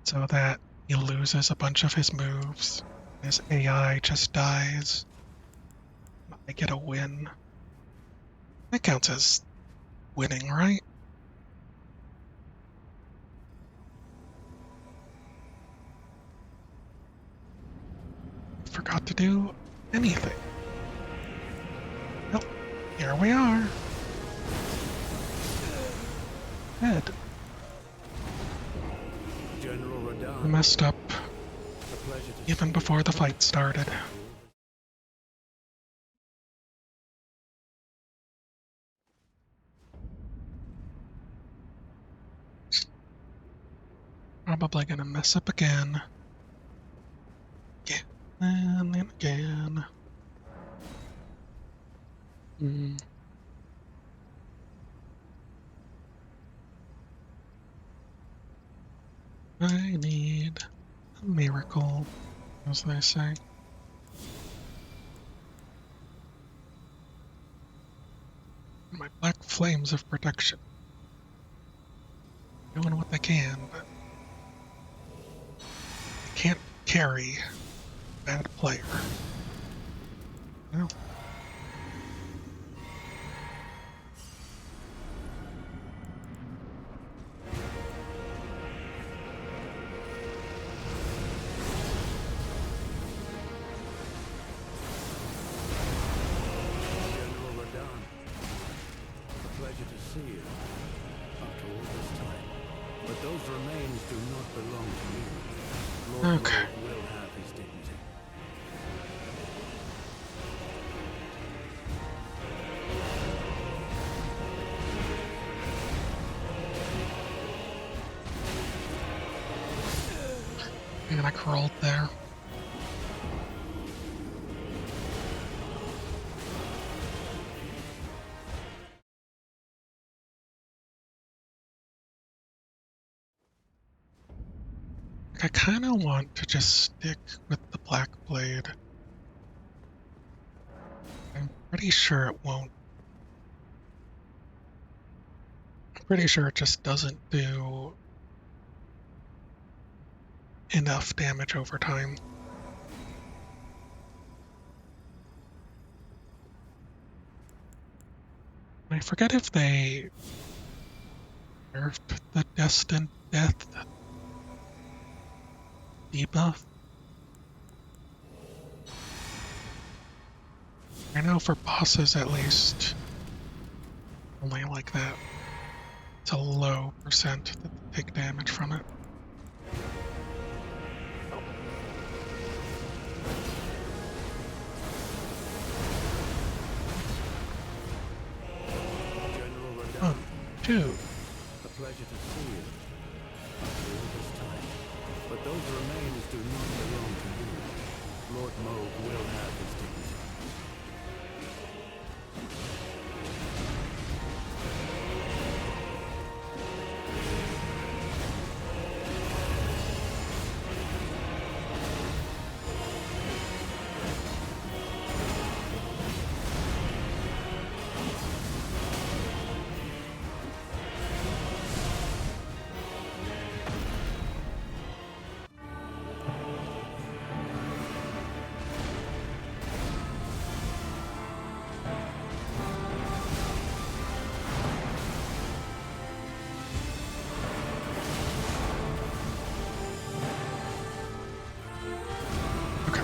A: so that he loses a bunch of his moves, his AI just dies, I get a win? That counts as winning, right? Forgot to do anything. Well, here we are. Dead.
B: General Radahn,
A: I messed up
B: a pleasure to
A: even
B: see
A: before the fight started. Probably gonna mess up again. Again and again. Hmm. I need a miracle, as they say. My black flames of protection. Doing what they can, but they can't carry a bad player. No.
B: General Radon, a pleasure to see you after all this time. But those remains do not belong to you. Lord
A: Okay.
B: Moog will have his dignity.
A: Man, I crawled there. I kind of want to just stick with the Black Blade. I'm pretty sure it won't. I'm pretty sure it just doesn't do enough damage over time. I forget if they nerfed the Destined Death debuff. I know for bosses at least, only like that. It's a low percent that take damage from it.
B: General Radon,
A: Oh, dude.
B: a pleasure to see you after all this time. But those remains do not belong to you. Lord Moog will have his dignity.
A: Okay.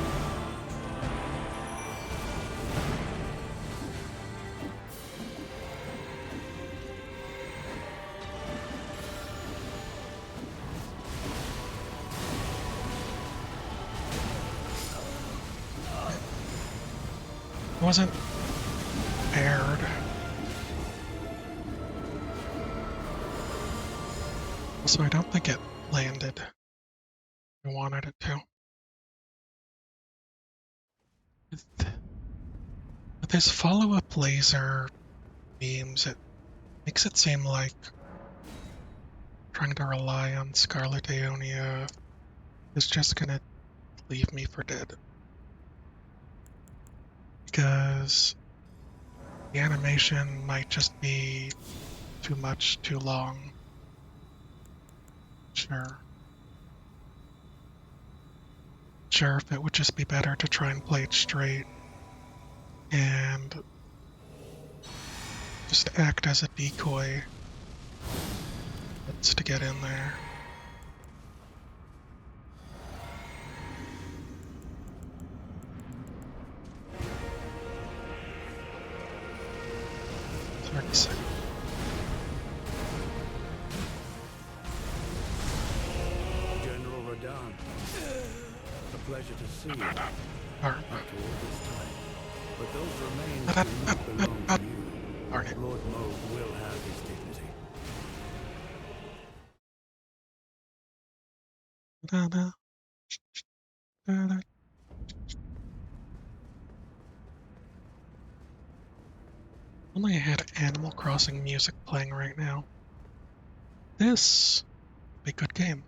A: It wasn't paired. So I don't think it landed. I wanted it to. With his follow-up laser beams, it makes it seem like trying to rely on Scarlet Aeonia is just gonna leave me for dead. Because the animation might just be too much, too long. Sure. Sure, if it would just be better to try and play it straight and just act as a decoy. It's to get in there. Second.
B: General Radon, a pleasure to see you after
A: Or,
B: all this time. But those remains do not belong to you.
A: darn it.
B: Lord Moog will have his dignity.
A: Da-da, da-da. Only I had Animal Crossing music playing right now. This would be a good game.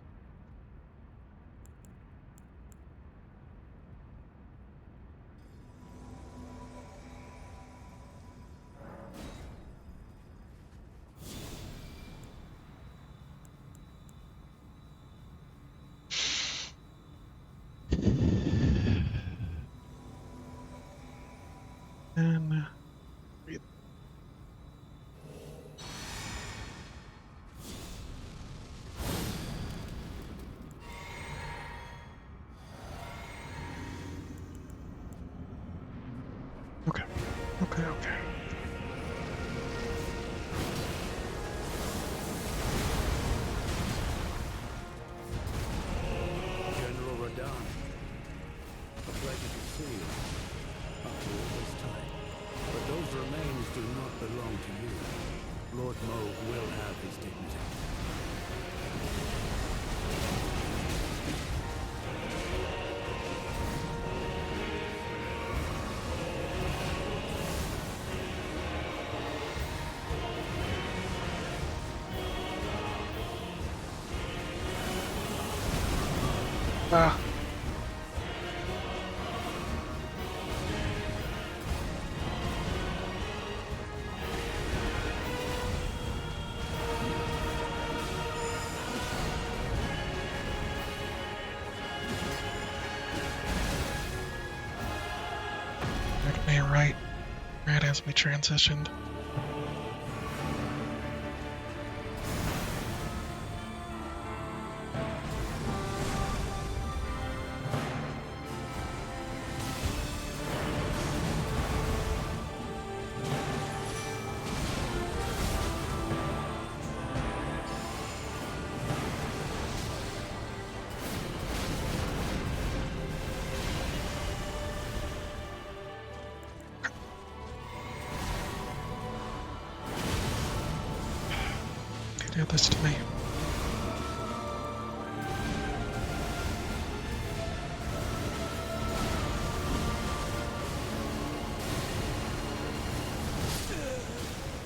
A: Breathe. Okay, okay, okay.
B: General Radon, a pleasure to see you. After all this time. But those remains do not belong to you. Lord Moog will have his dignity.
A: Ah. Right as we transitioned. They did this to me.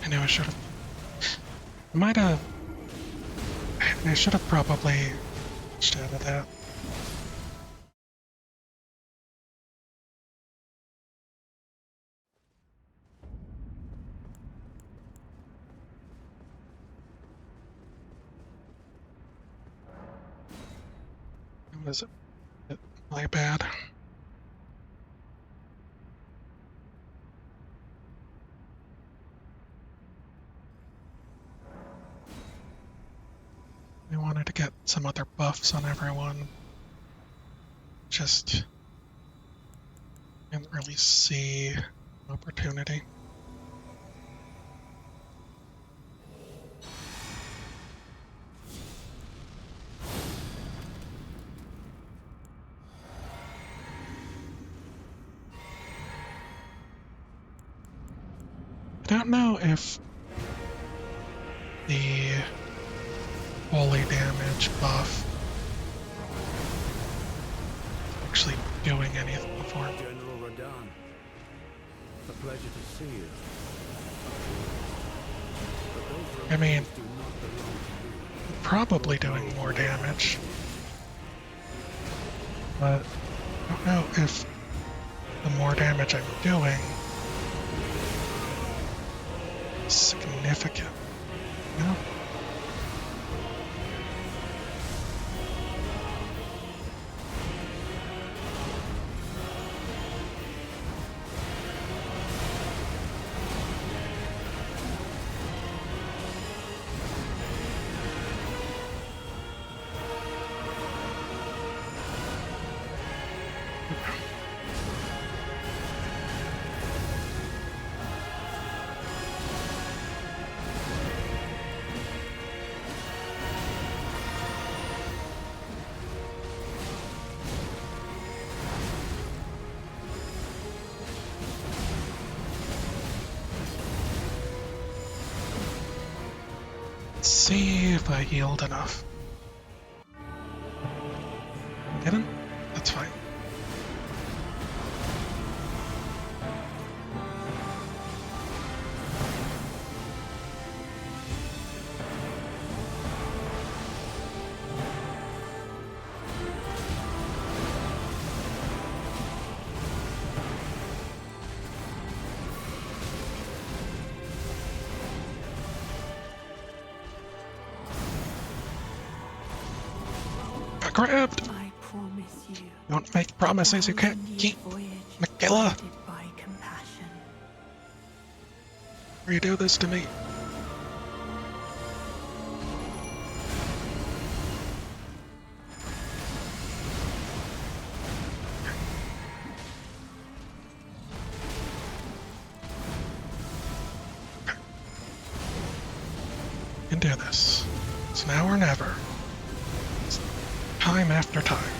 A: I knew I should have. Might have. I should have probably switched out of that. Was it my bad? I wanted to get some other buffs on everyone. Just didn't really see opportunity. I don't know if the holy damage buff is actually doing anything for him.
B: General Radon, a pleasure to see you. But those
A: I mean,
B: remains do not belong to you.
A: probably doing more damage, but I don't know if the more damage I'm doing is significant. You know? Let's see if I healed enough. Didn't? That's fine. Got grabbed!
C: I promise you.
A: Don't make promises you can't keep. Michaela!
C: By compassion.
A: You do this to me. You can do this. It's now or never. It's time after time.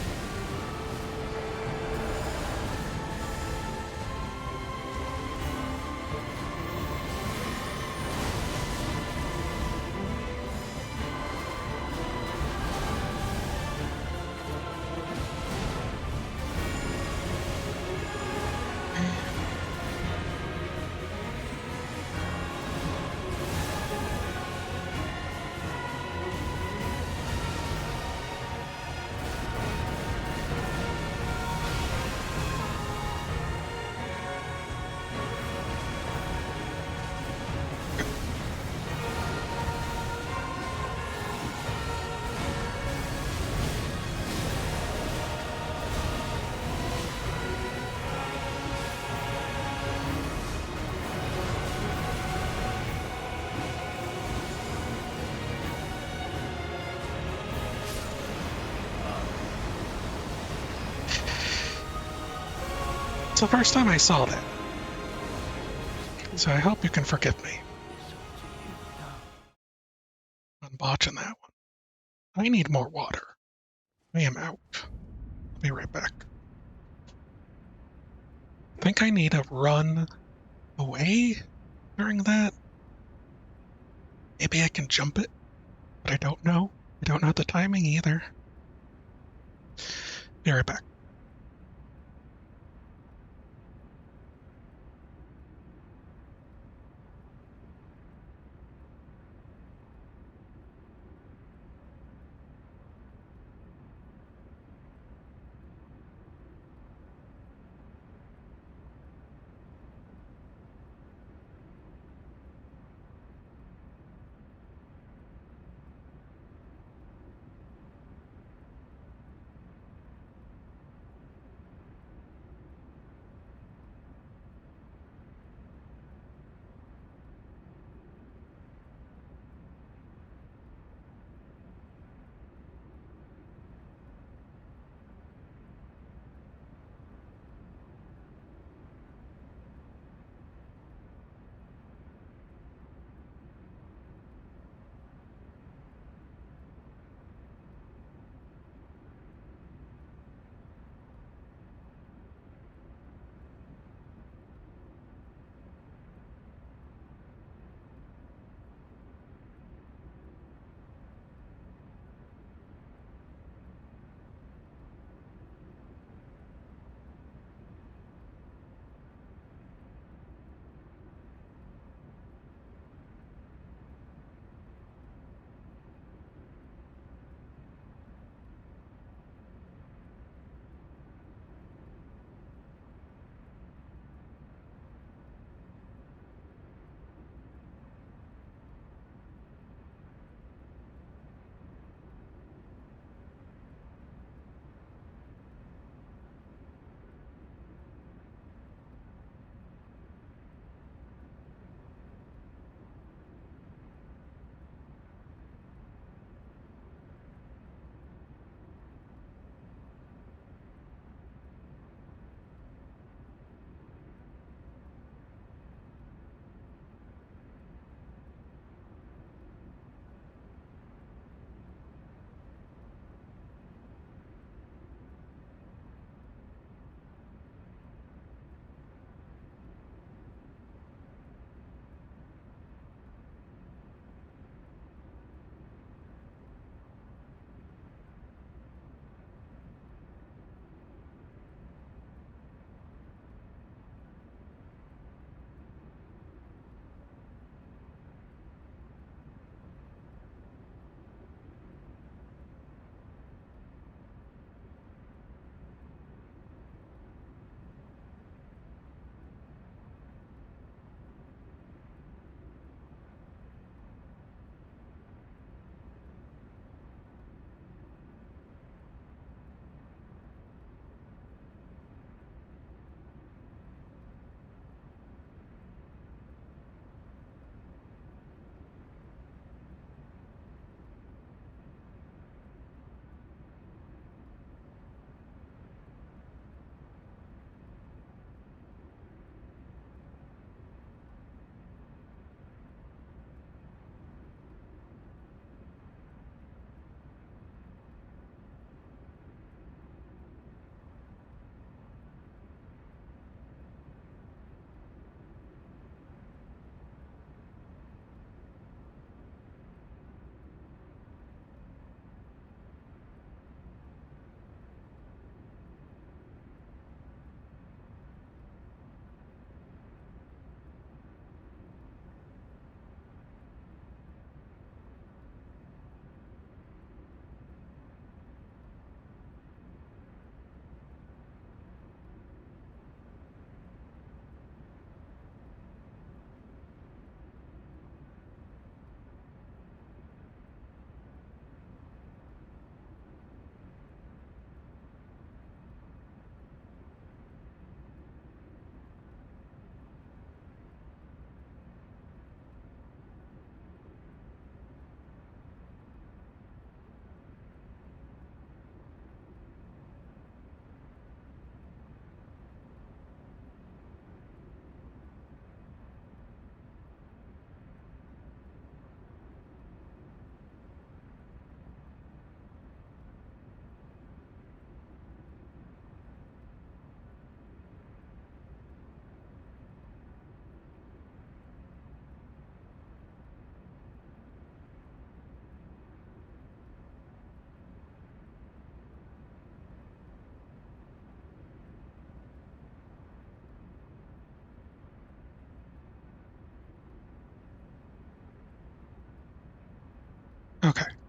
A: It's the first time I saw that, so I hope you can forgive me on botching that one. I need more water. I am out. I'll be right back. I think I need to run away during that. Maybe I can jump it, but I don't know. I don't know the timing either. Be right back.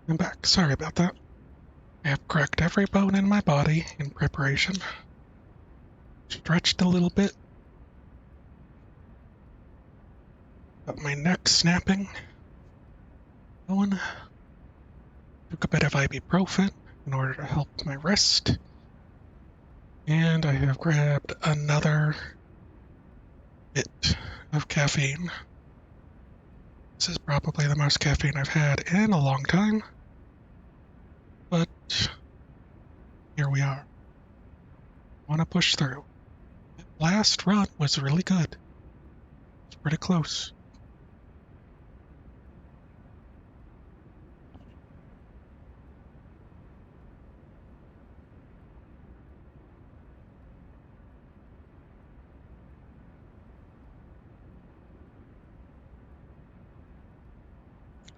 A: I'm back. Sorry about that. I have cracked every bone in my body in preparation. Stretched a little bit. Got my neck snapping. Going. Took a bit of ibuprofen in order to help my wrist. And I have grabbed another bit of caffeine. This is probably the most caffeine I've had in a long time. But here we are. Want to push through. That last run was really good. It's pretty close.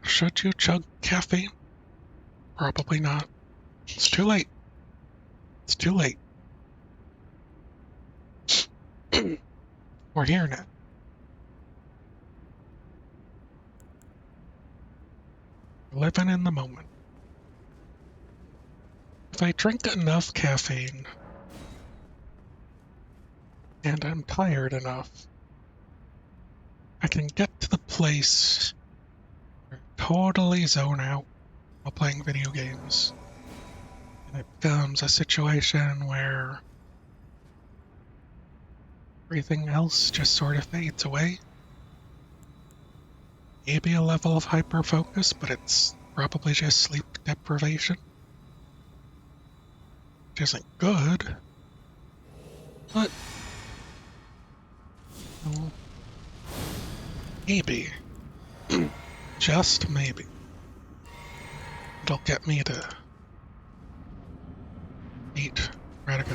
A: Should you chug caffeine? Probably not. It's too late. It's too late. We're here now. We're living in the moment. If I drink enough caffeine, and I'm tired enough, I can get to the place where I totally zone out while playing video games. And it becomes a situation where everything else just sort of fades away. Maybe a level of hyper focus, but it's probably just sleep deprivation. Which isn't good. But well, maybe. Just maybe. It'll get me to beat Radagon.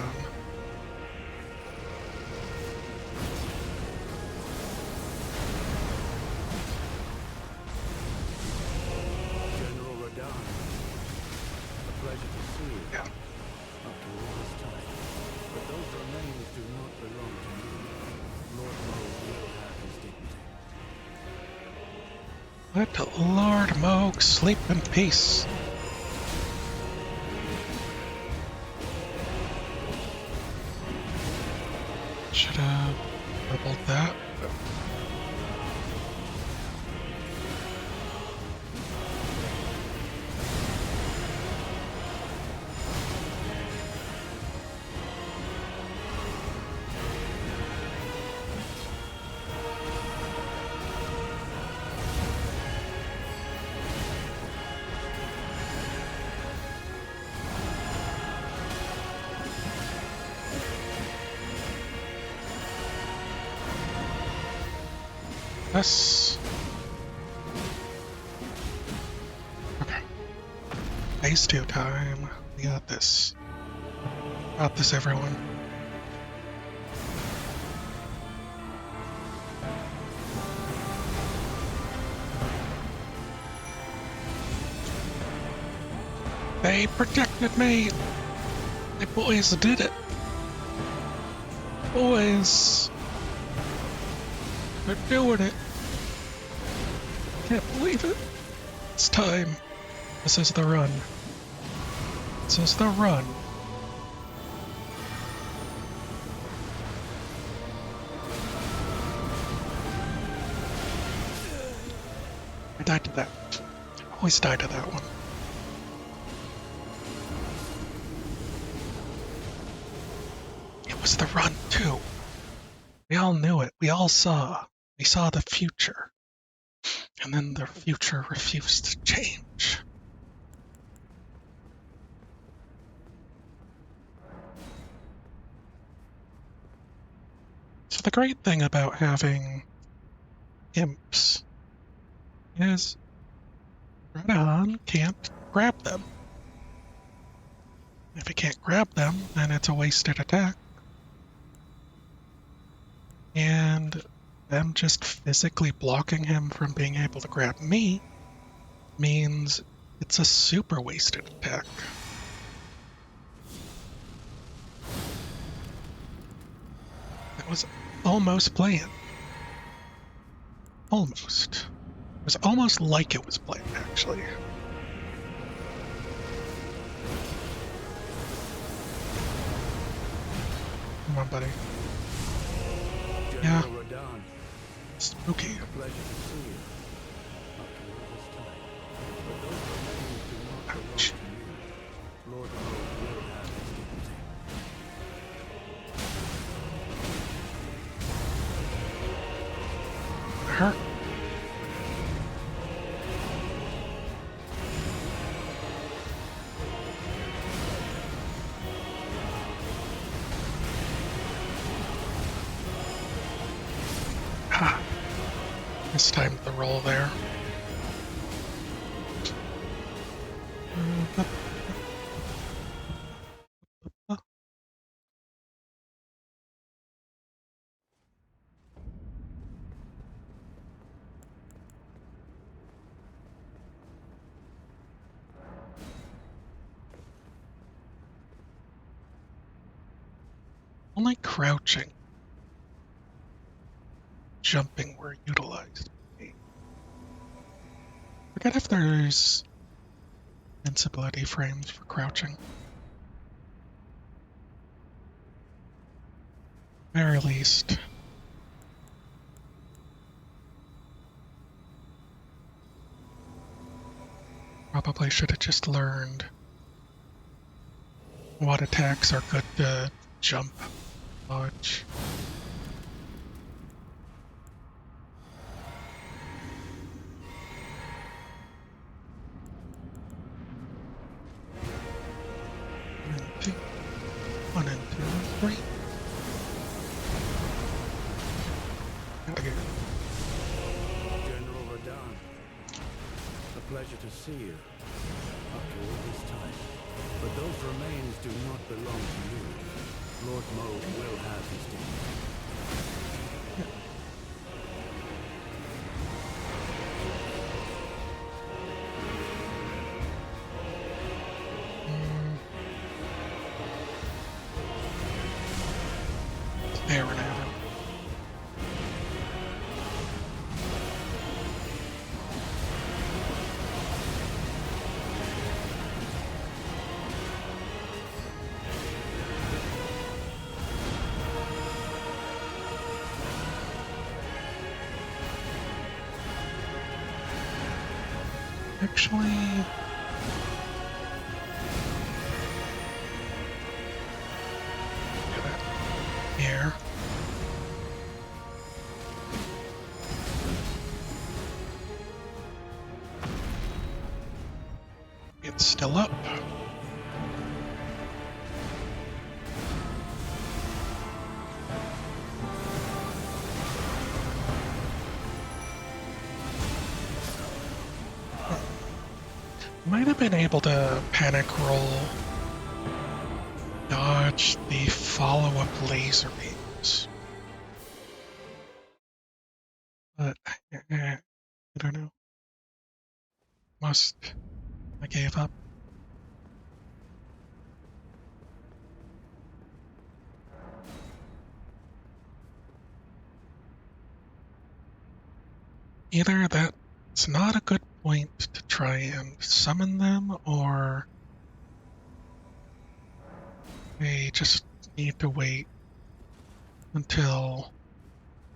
B: General Radahn, a pleasure to see you.
A: Yeah.
B: After all this time. But those remains do not belong to me. Lord Moog will have his dignity.
A: Let Lord Moog sleep in peace. Should have doubled that. Yes. Okay. Phase 2 time. We got this. Got this, everyone. They protected me! The boys did it! Boys! They're doing it! Can't believe it! It's time. This is the run. This is the run. I died to that. I always die to that one. It was the run, too. We all knew it. We all saw. We saw the future. And then the future refused to change. So the great thing about having imps is Radahan can't grab them. If he can't grab them, then it's a wasted attack. And them just physically blocking him from being able to grab me means it's a super wasted attack. That was almost planned. Almost. It was almost like it was planned, actually. Come on, buddy. Yeah.
B: General Radahn,
A: Spooky.
B: a pleasure to see you. After all this time. But those remains do not belong
A: Ouch.
B: to you. Lord Moog will have his dignity.
A: Hurt. Ah. Mistimed the roll there. Only crouching, jumping were utilized. Forget if there's invincibility frames for crouching. Very least. Probably should have just learned what attacks are good to jump, dodge. One and two and three. Out of here.
B: General Radahn, a pleasure to see you. After all this time. But those remains do not belong to you. Lord Moog will have his dignity.
A: There and out. Actually, do that here. It's still up. Might have been able to panic roll, dodge the follow-up laser beams. But, I don't know. I gave up. Either that's not a good point to try and summon them, or they just need to wait until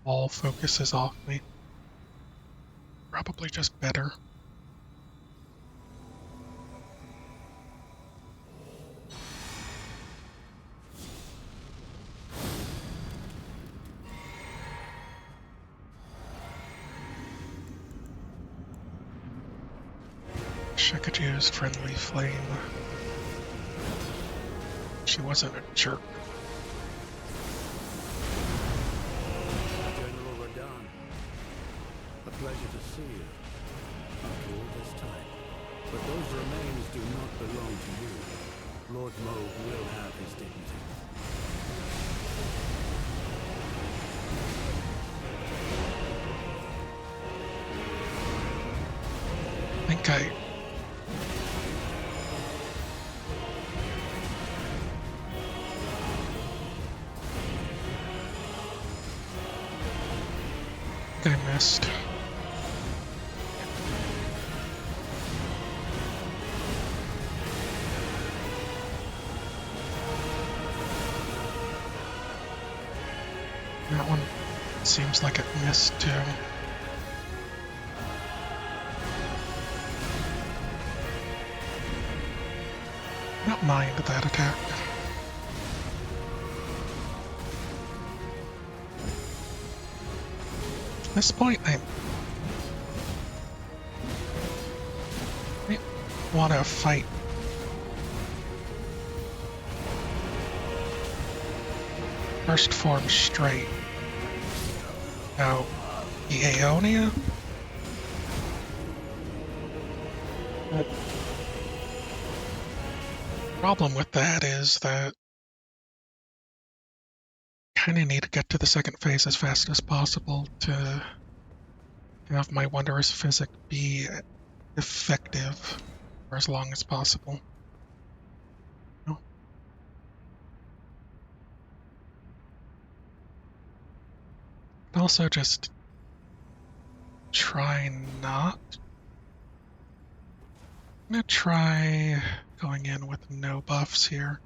A: all focus is off me. Probably just better. Wish I could use Friendly Flame. She wasn't a jerk.
B: General Radahn, a pleasure to see you. After all this time. But those remains do not belong to you. Lord Moog will have his dignity.
A: I think I missed. seems like it missed too. I don't mind that attack. At this point, I want to fight. First form straight. Now, the Aeonia? The problem with that is that I kind of need to get to the second phase as fast as possible to have my Wondrous Physic be effective for as long as possible. No. Also just try not. I'm gonna try going in with no buffs here.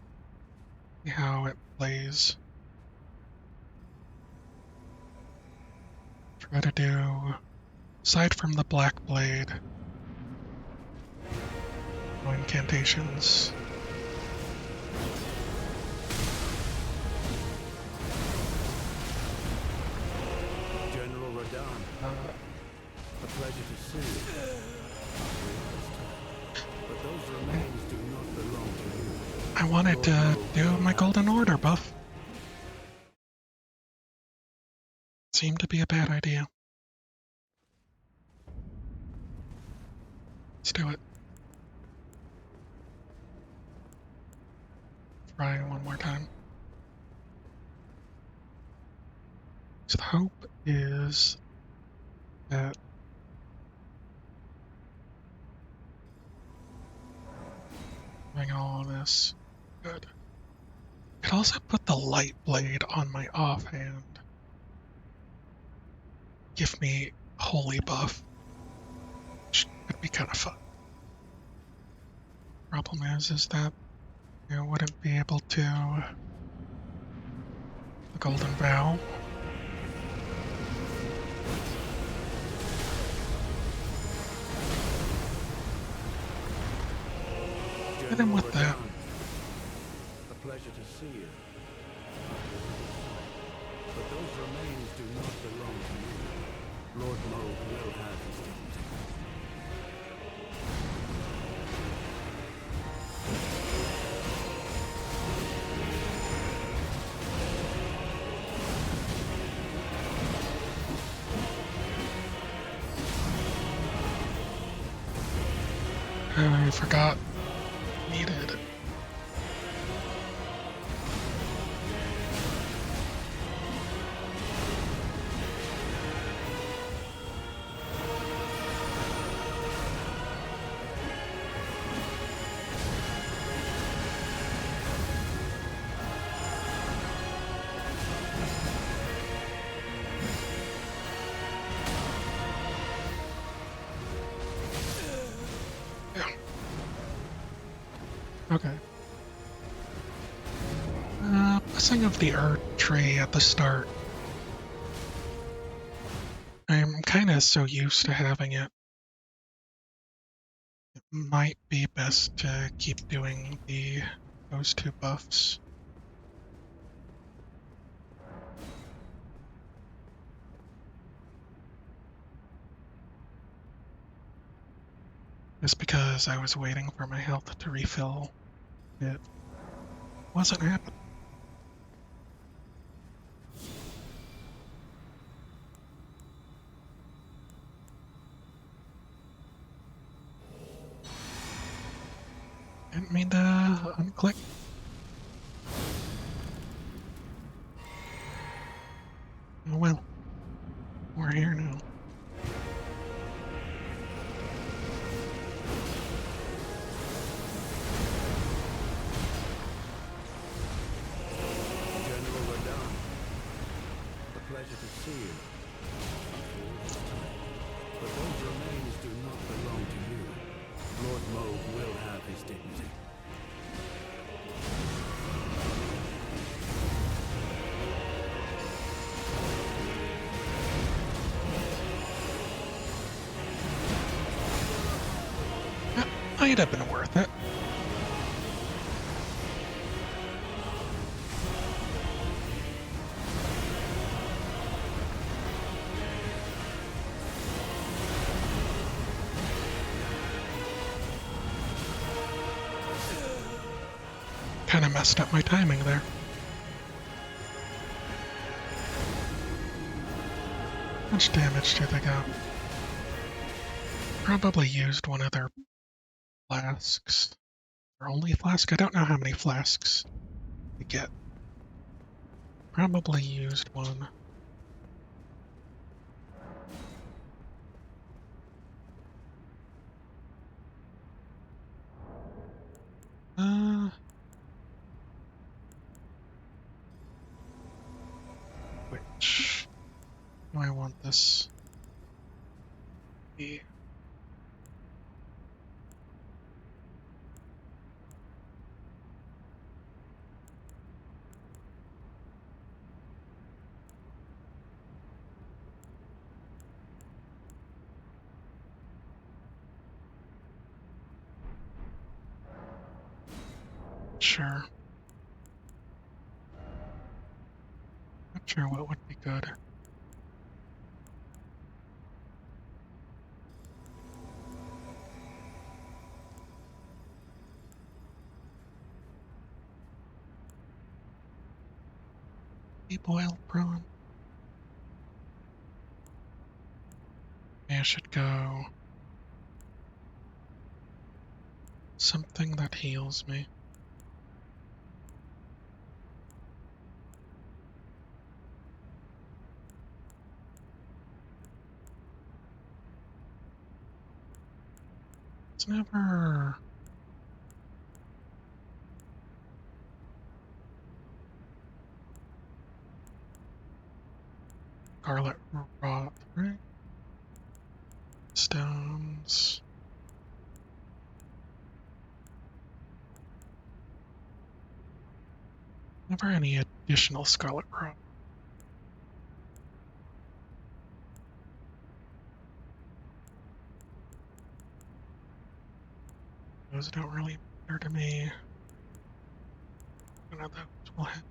A: See how it plays. Try to do, aside from the Black Blade, no incantations.
B: General Radahn, a pleasure to see you. But those remains do not belong to you.
A: I wanted to do my Golden Order buff. Seemed to be a bad idea. Let's do it. Try one more time. So the hope is that doing all this good. I could also put the Light Blade on my offhand. Give me Holy buff, which could be kind of fun. Problem is that I wouldn't be able to the Golden Vow. Hit him with that.
B: A pleasure to see you. But those remains do not belong to you. Lord Moog will have his dignity.
A: I forgot. Needed. Okay. Blessing of the Earth tree at the start. I'm kind of so used to having it. It might be best to keep doing those two buffs. Just because I was waiting for my health to refill, it wasn't happening. Didn't mean to unclick. Oh well, we're here now.
B: General Radahn, a pleasure to see you. But those remains do not belong to you. Lord Moog will have his dignity.
A: might have been worth it. Kind of messed up my timing there. How much damage do they got? Probably used one of their flasks. Their only flask? I don't know how many flasks they get. Probably used one. Which do I want this? Be? Sure. Not sure what would be good. Boiled prawn. Maybe I should go something that heals me. It's never... Scarlet rot, right? Stones. Never any additional scarlet rot. Those don't really matter to me. None of those will hit.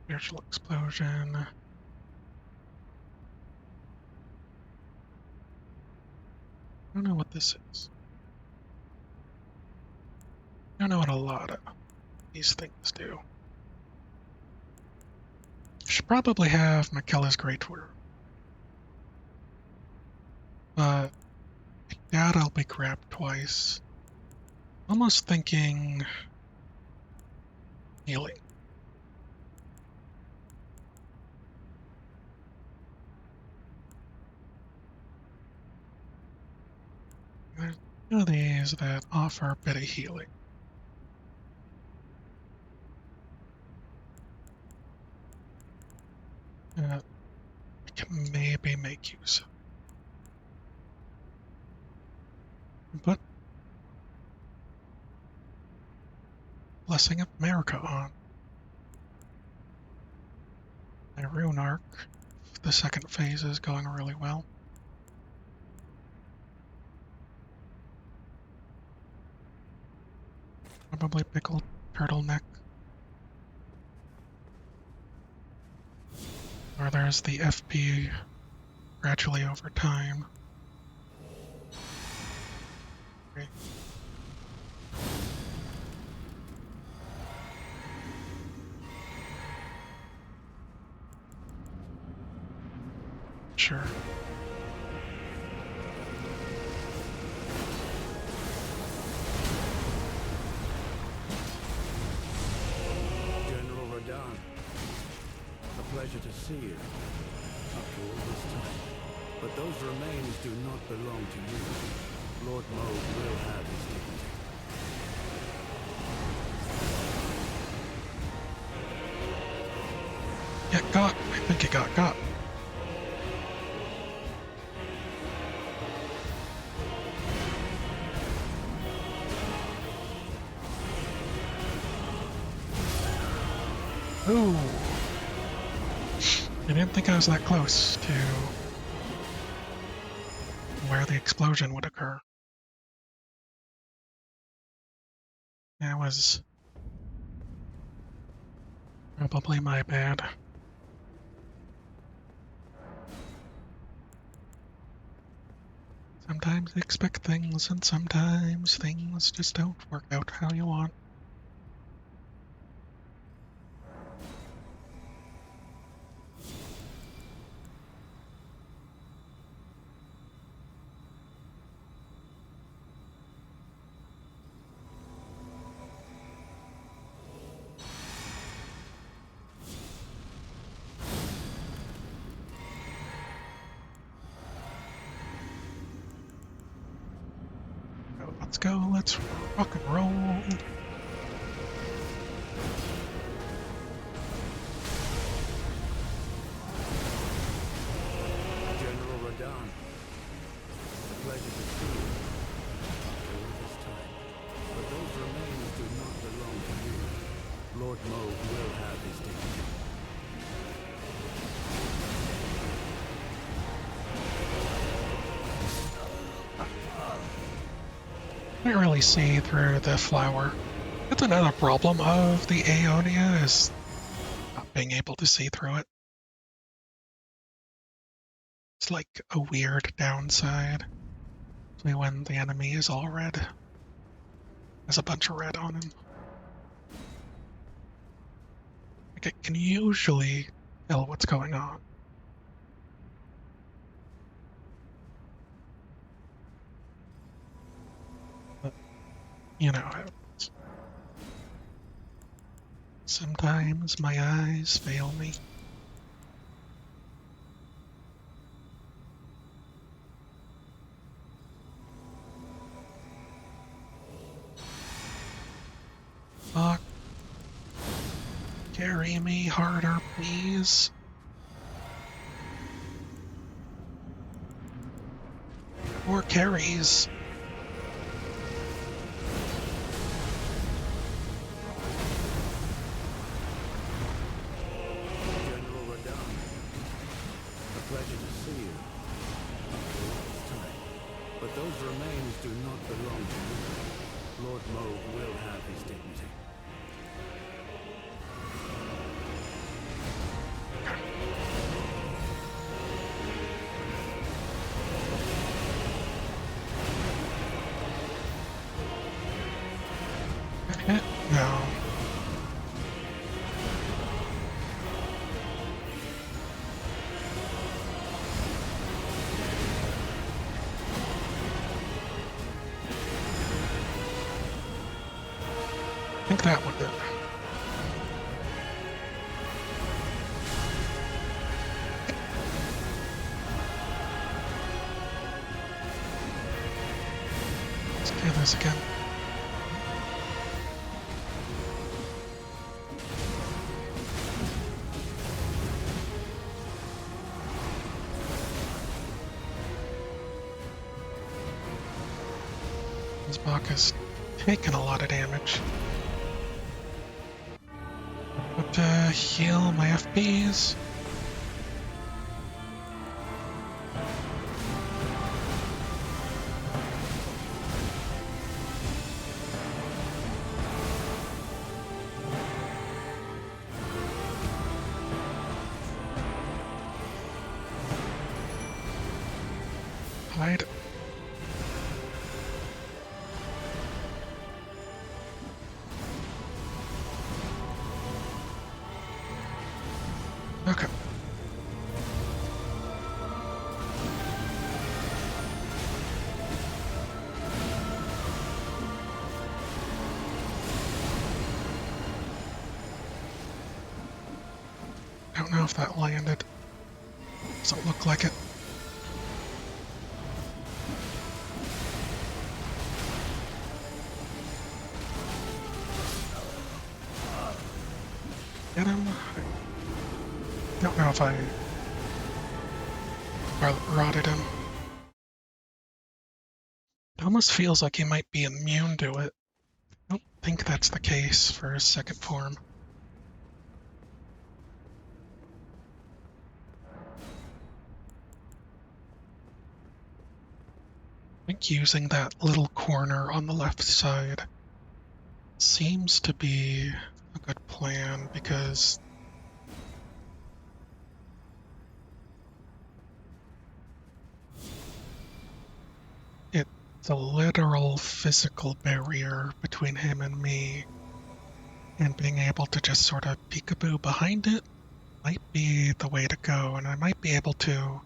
A: Spiritual explosion. I don't know what this is. I don't know what a lot of these things do. Should probably have Michaela's Great Word. But I doubt I'll be grabbed twice. Almost thinking healing. There's two of these that offer a bit of healing. I can maybe make use of. But Blessing of America on. My rune arc, the second phase is going really well. Probably pickled turtleneck. Or there's the FP gradually over time. Okay. Sure.
B: General Radahn, a pleasure to see you after all this time. But those remains do not belong to you. Lord Moog will have his dignity.
A: Yeah, got. I think it got. Ooh. I didn't think I was that close to where the explosion would occur. That was probably my bad. Sometimes you expect things, and sometimes things just don't work out how you want. So let's go, let's rock and roll.
B: General Radahn, a pleasure to see you after all this time. But those remains do not belong to you. Lord Moog will have his dignity.
A: Can't really see through the flower. That's another problem of the Aeonia, is not being able to see through it. It's like a weird downside, especially when the enemy is all red. There's a bunch of red on him. Like, I can usually tell what's going on. But, you know how it is. Sometimes my eyes fail me. Fuck. Carry me harder, please. More carries.
B: General Radahn, a pleasure to see you after all this time. But those remains do not belong to you. Lord Moog will have his dignity.
A: Hit? No. I think that one did. Let's do this again. This Bach is taking a lot of damage. But heal my FPs. Hide. Okay. I don't know if that landed. Doesn't look like it. Get him. I don't know if I rotted him. It almost feels like he might be immune to it. I don't think that's the case for his second form. like using that little corner on the left side seems to be a good plan because it's a literal physical barrier between him and me, and being able to just sort of peekaboo behind it might be the way to go, and I might be able to.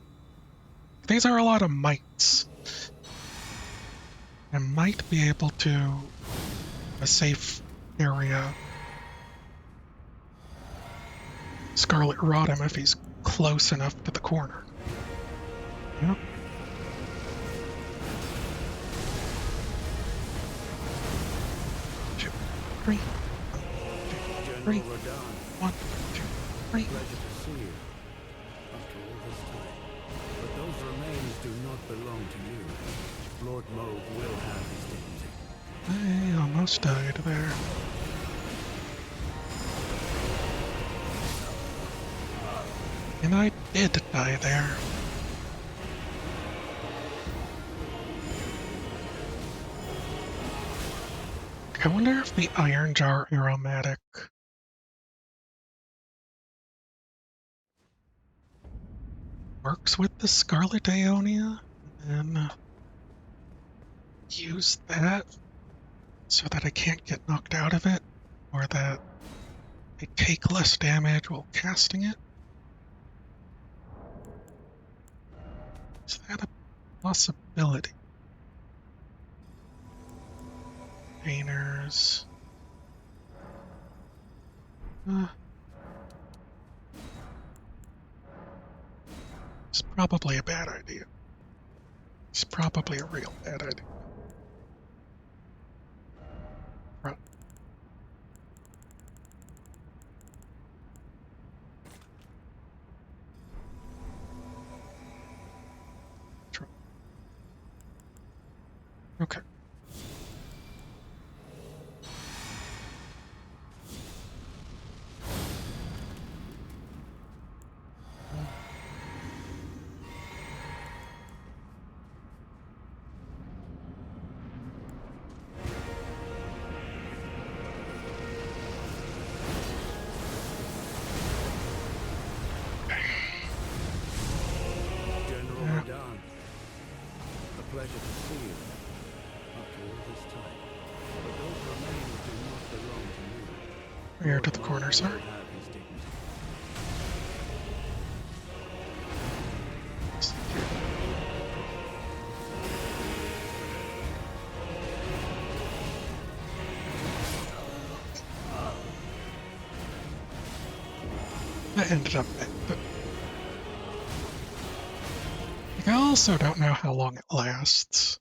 A: These are a lot of mites. I might be able to a safe area Scarlet Rot him if he's close enough to the corner. Yep. Two, three. One, two, three.
B: General Radahn,
A: One, two, three.
B: pleasure to see you. After all this time. But those remains do not belong to you. Lord Moog will have his dignity.
A: I almost died there. And I did die there. I wonder if the Iron Jar aromatic works with the Scarlet Aeonia, and then use that so that I can't get knocked out of it, or that I take less damage while casting it. Is that a possibility? Painters. It's probably a bad idea. It's probably a real bad idea. Right. True. Okay.
B: General Radahn, a pleasure to see you. After all this time. But those remains do not belong to you.
A: Rear to the corner,
B: Moog
A: sir.
B: will have his dignity.
A: That ended up bad, but I also don't know how long it lasts.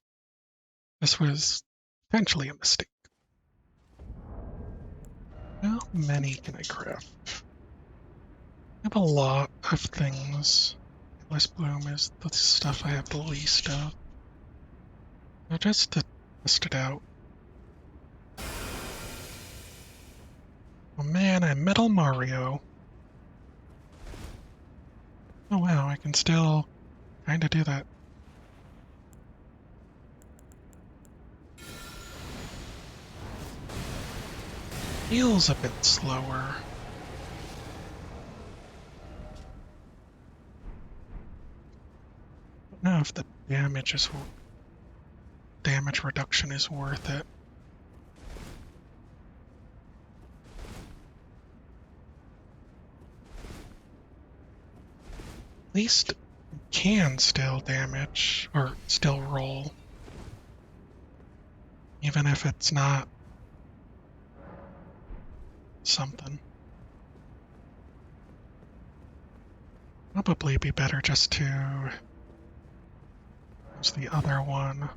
A: This was potentially a mistake. How many can I craft? I have a lot of things. Endless Bloom is the stuff I have the least of. Now just to test it out. Oh man, I'm Metal Mario. Oh wow, I can still kinda do that. Feels a bit slower. Don't know if the damage reduction is worth it. At least it can still damage, or still roll. Even if it's not something. Probably be better just to use the other one.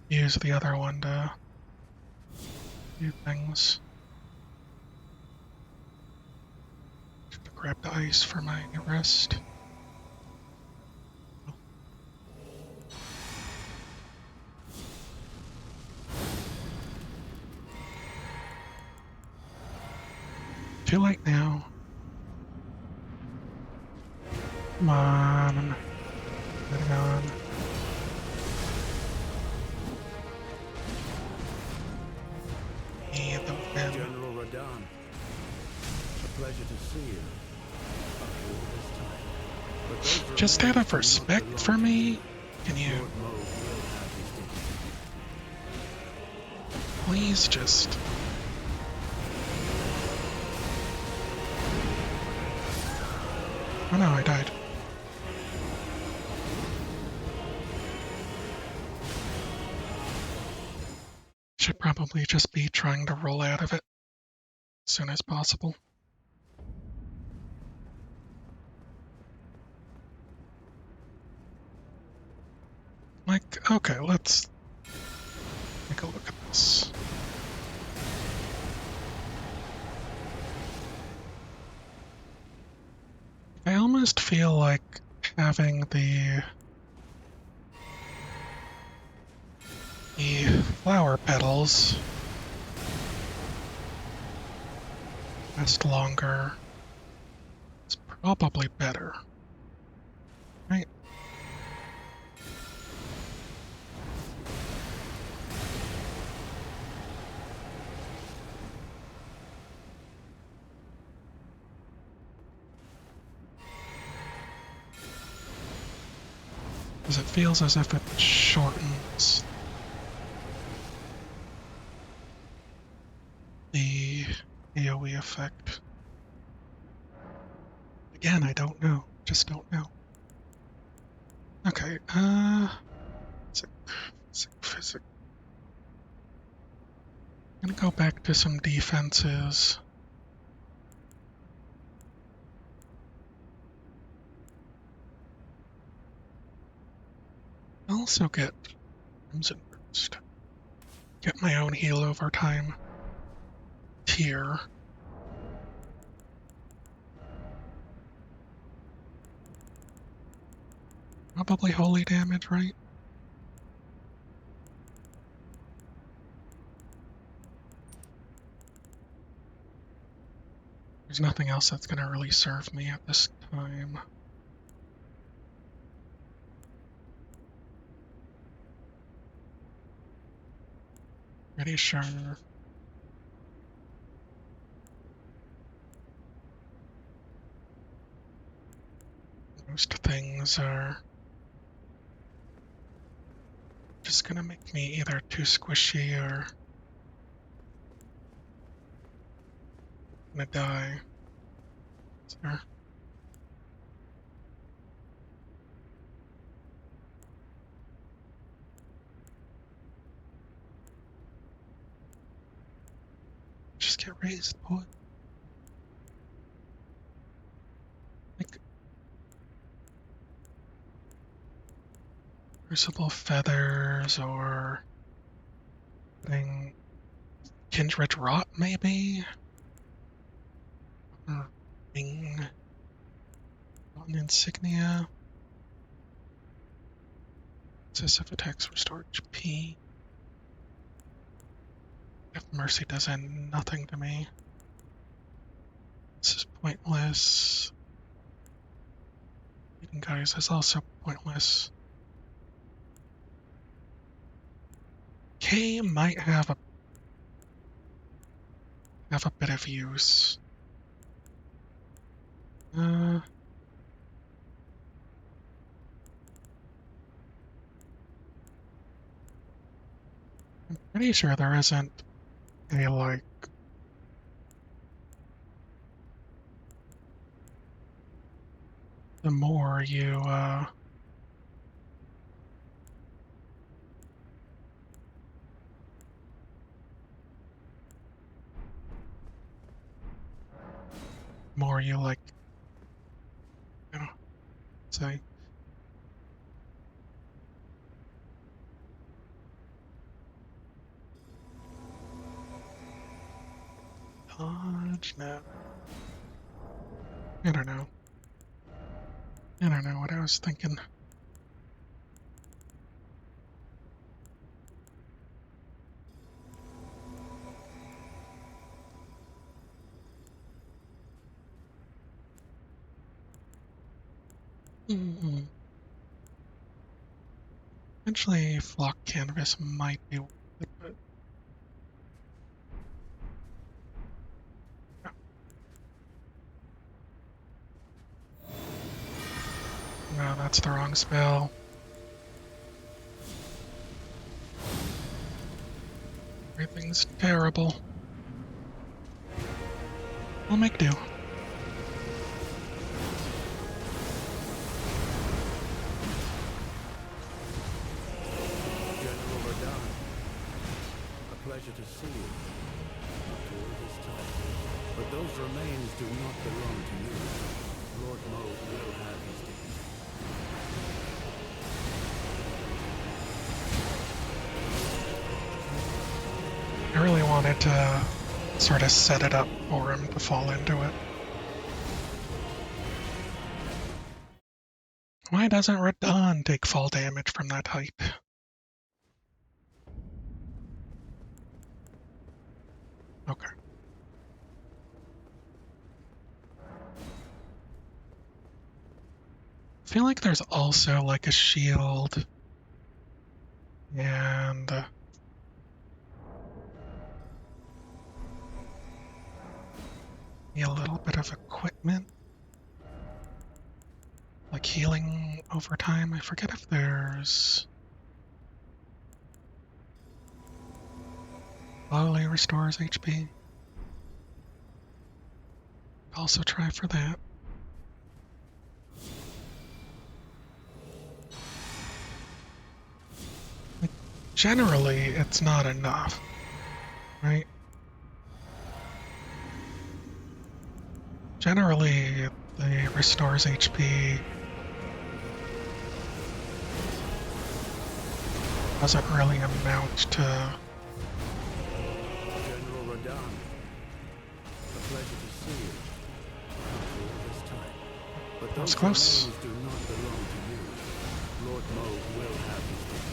A: Use the other one to do things. Should have grabbed the ice for my rest. Come on. Moving on. Need the win.
B: General Radon. A pleasure to see you. Up here this time. But those
A: Just
B: remains
A: out of
B: do not
A: respect
B: belong
A: for
B: to
A: me,
B: you.
A: can you
B: Lord Moog will have his dignity.
A: please just... Oh no, I died. Should probably just be trying to roll out of it as soon as possible. Like, okay, let's take a look at this. I almost feel like having the flower petals last longer. It's probably better, right? Because it feels as if it shortens the AoE effect. Again, I don't know. Just don't know. Okay, physic. I'm gonna go back to some defenses. I'll also get Crimson Burst. Get my own heal over time tier. Probably holy damage, right? There's nothing else that's gonna really serve me at this time. Pretty sure most things are just gonna make me either too squishy or gonna die. So, just get raised, boy. Like Crucible Feathers or getting Kindred Rot, maybe? Or Ring, Rotten Insignia. Excessive attacks restore HP. If Mercy does nothing to me. This is pointless. Eating guys is also pointless. K might have a bit of use. I'm pretty sure there isn't a like the more you like, you know, say dodge. No, I don't know. I don't know what I was thinking. Mm. Eventually, flock canvas might be worth it, but no, that's the wrong spell. Everything's terrible. I'll make do.
B: General Radahn, a pleasure to see you. After all this time. But those remains do not belong to you. Lord Moog will have his dignity.
A: I really wanted to sort of set it up for him to fall into it. Why doesn't Radahn take fall damage from that height? Okay. I feel like there's also like a shield and a little bit of equipment, like healing over time. I forget if there's slowly restores HP. Also try for that. Like, generally, it's not enough, right? Generally, the restores HP doesn't really amount to.
B: General Radahn, a pleasure to see you. After all this time. But
A: That's
B: those
A: close.
B: remains do not belong to you. Lord Moog will have his dignity.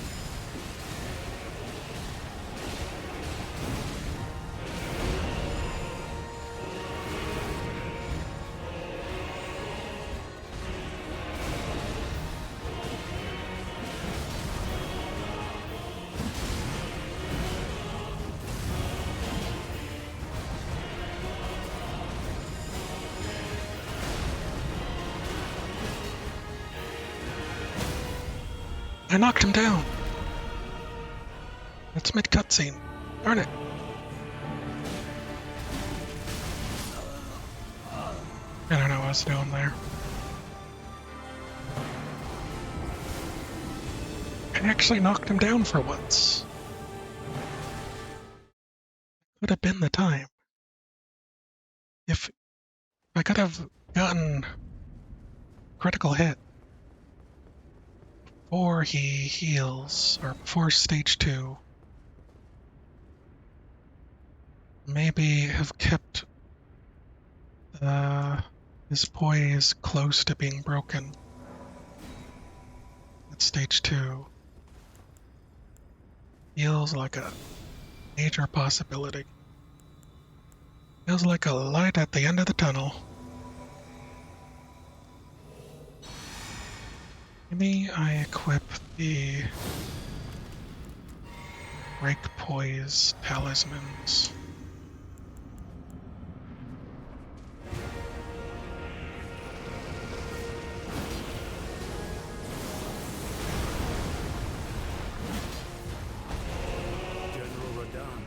A: I knocked him down. It's mid cutscene. Darn it. I don't know what I was doing there. I actually knocked him down for once. Could have been the time. If I could have gotten critical hit before he heals, or before stage 2, maybe have kept his poise close to being broken at stage 2. Feels like a major possibility. Feels like a light at the end of the tunnel. Maybe I equip the break poise talismans.
B: General Radahn,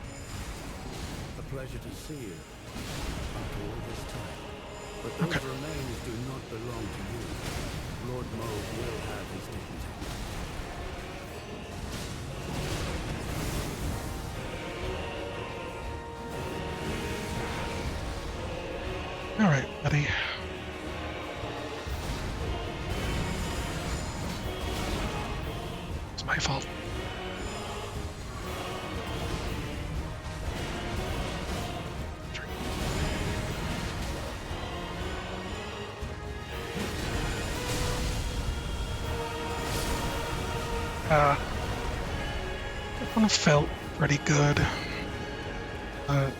B: a pleasure to see you. After all this time. But those
A: Okay.
B: remains do not belong to you. Lord Moog will have his dignity.
A: Alright, buddy. It's my fault. That one felt pretty good. But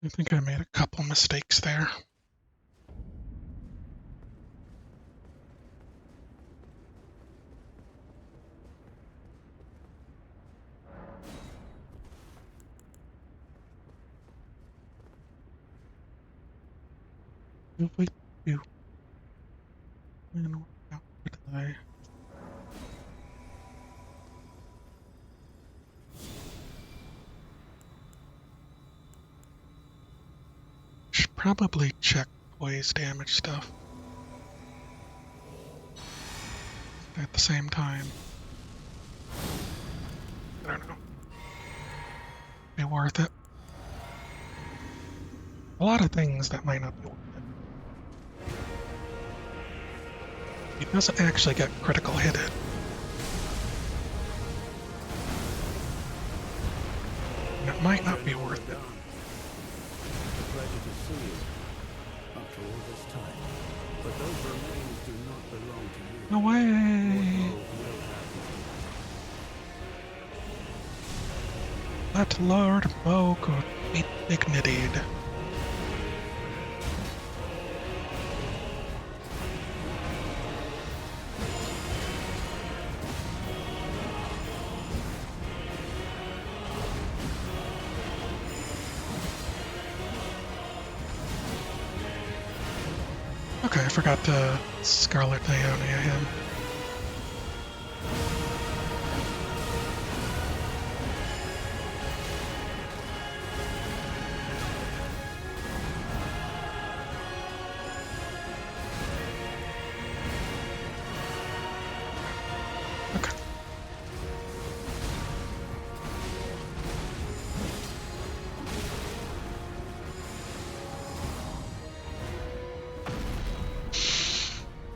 A: I I think I made a couple mistakes there. Wait, you. And what did I? Should probably check poise damage stuff at the same time. I don't know. Be worth it. A lot of things that might not be worth it. He doesn't actually get critical hit it. And it might not be worth it.
B: A pleasure to see you after all this time. But those remains do not belong to you.
A: No way! Let Lord Moog be dignitied. Okay, I forgot to Scarlet Ionia him. Okay.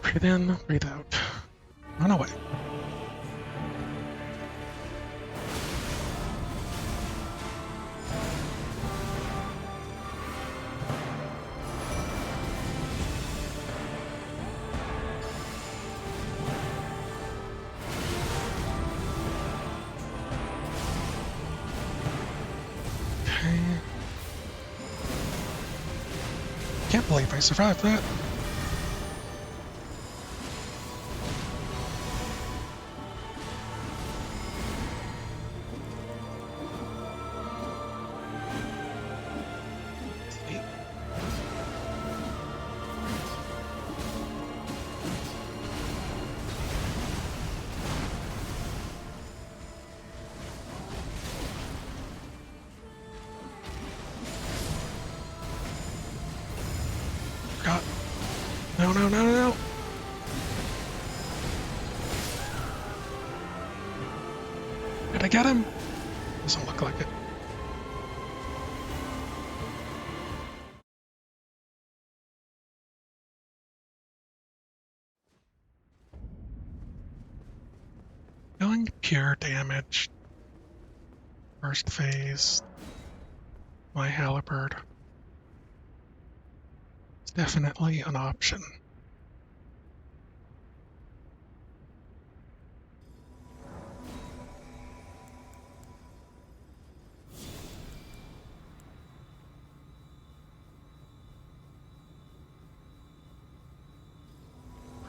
A: Breathe in, breathe out. Run away. Okay. Can't believe I survived that. God. No, no, no, no. Did I get him? Doesn't look like it. Dealing pure damage. First phase. My halberd. It's definitely an option.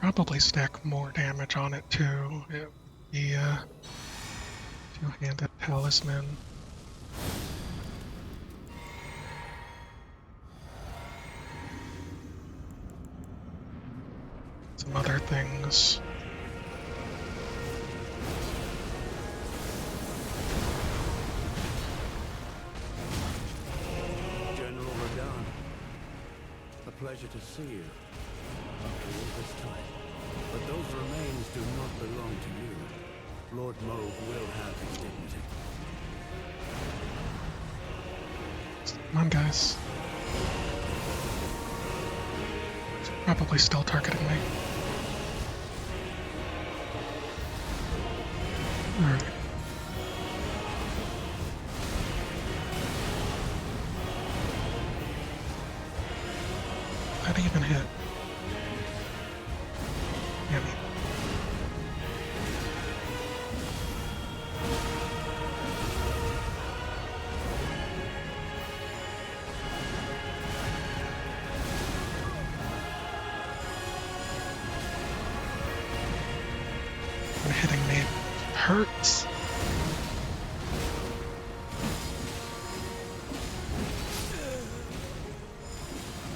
A: Probably stack more damage on it too. It would be two-handed talisman. Some other things.
B: General Radahn, a pleasure to see you after all this time. But those remains do not belong to you. Lord Moog will have his dignity.
A: Come on, guys. It's probably still targeting me. Alright. That even hit. Damn it. hurts.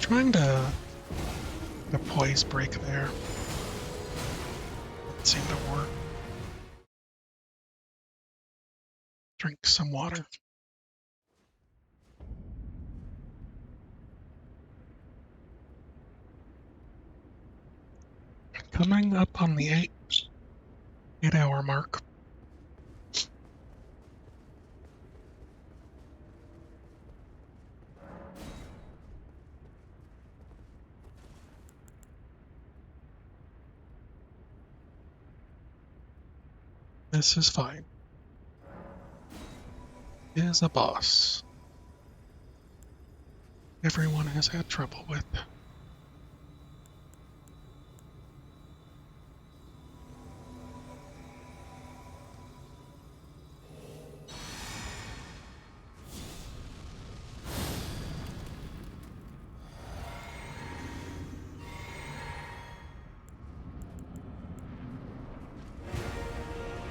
A: Trying to poise break there. Didn't seem to work. Drink some water. Coming up on the 8-hour mark. This is fine. Is a boss. Everyone has had trouble with.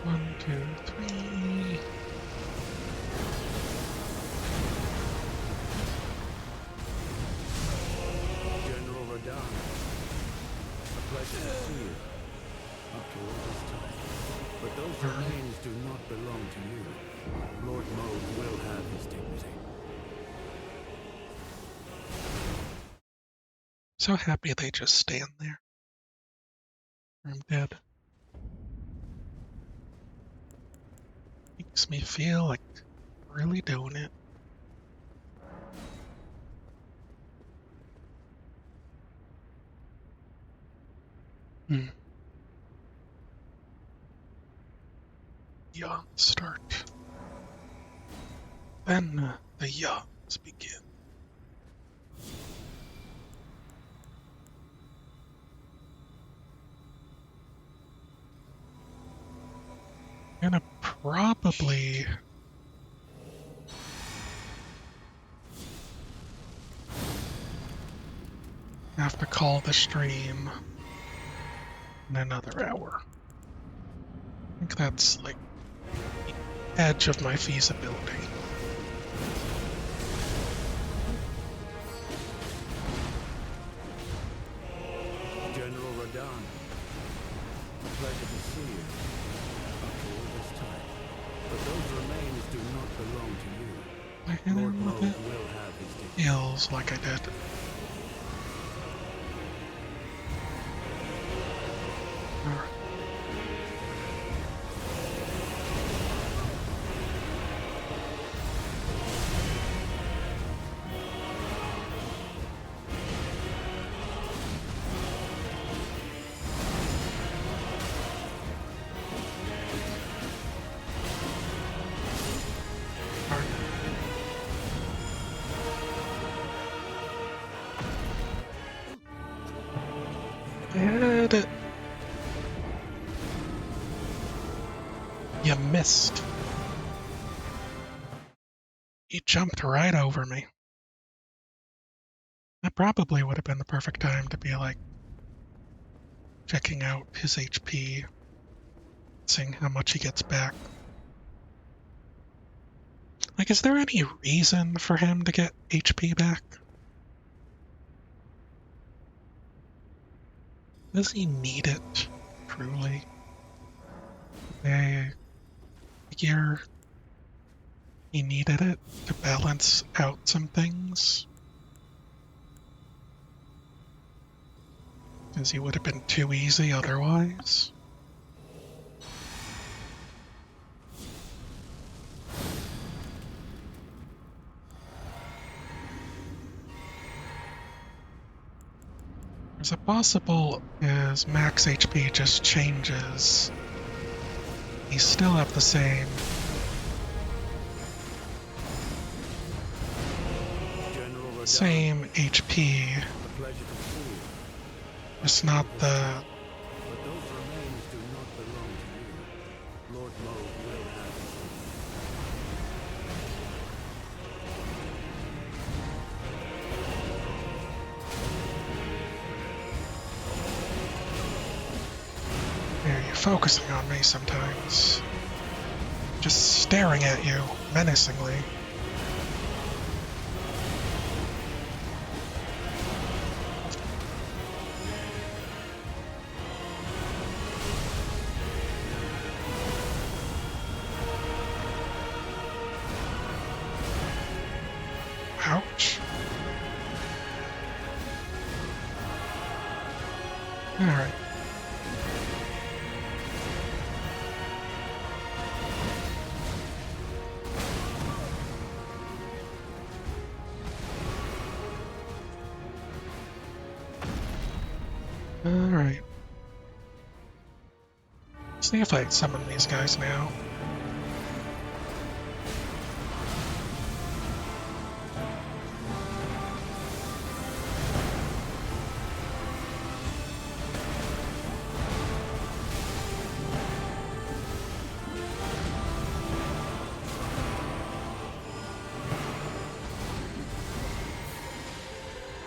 A: One, two, three.
B: General Radahn, a pleasure to see you. After all this time. But those remains do not belong to you. Lord Moog will have his dignity.
A: So happy they just stand there. I'm dead. Makes me feel like really doing it. Yawn start. Then the yawns begin. Gonna probably have to call the stream in another hour. I think that's like the edge of my feasibility.
B: General Radahn, a pleasure to see you. After all this time. But those remains do not belong to you.
A: I hit
B: Lord
A: him with
B: Moog
A: it.
B: will have his dignity.
A: Feels like I did. Alright. Had it. You missed. You jumped right over me. That probably would have been the perfect time to be like checking out his HP, seeing how much he gets back. Like, is there any reason for him to get HP back? Does he need it, truly? I figure he needed it to balance out some things. Because he would have been too easy otherwise. There's a possible his max HP just changes. He still have the same.
B: General Radahn,
A: Same HP,
B: a pleasure to see you.
A: just not the.
B: But those remains do not belong to you. Lord Moog will have his dignity.
A: Yeah, you're focusing on me sometimes. just staring at you menacingly. Ouch. Alright. Alright. See if I summon these guys now.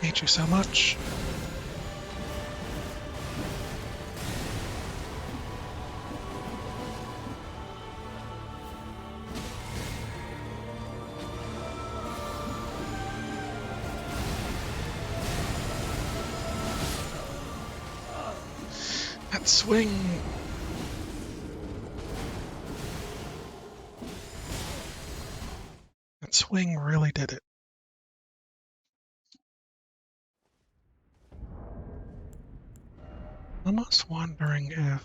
A: Hate you so much. That swing. That swing really did it. Almost wondering if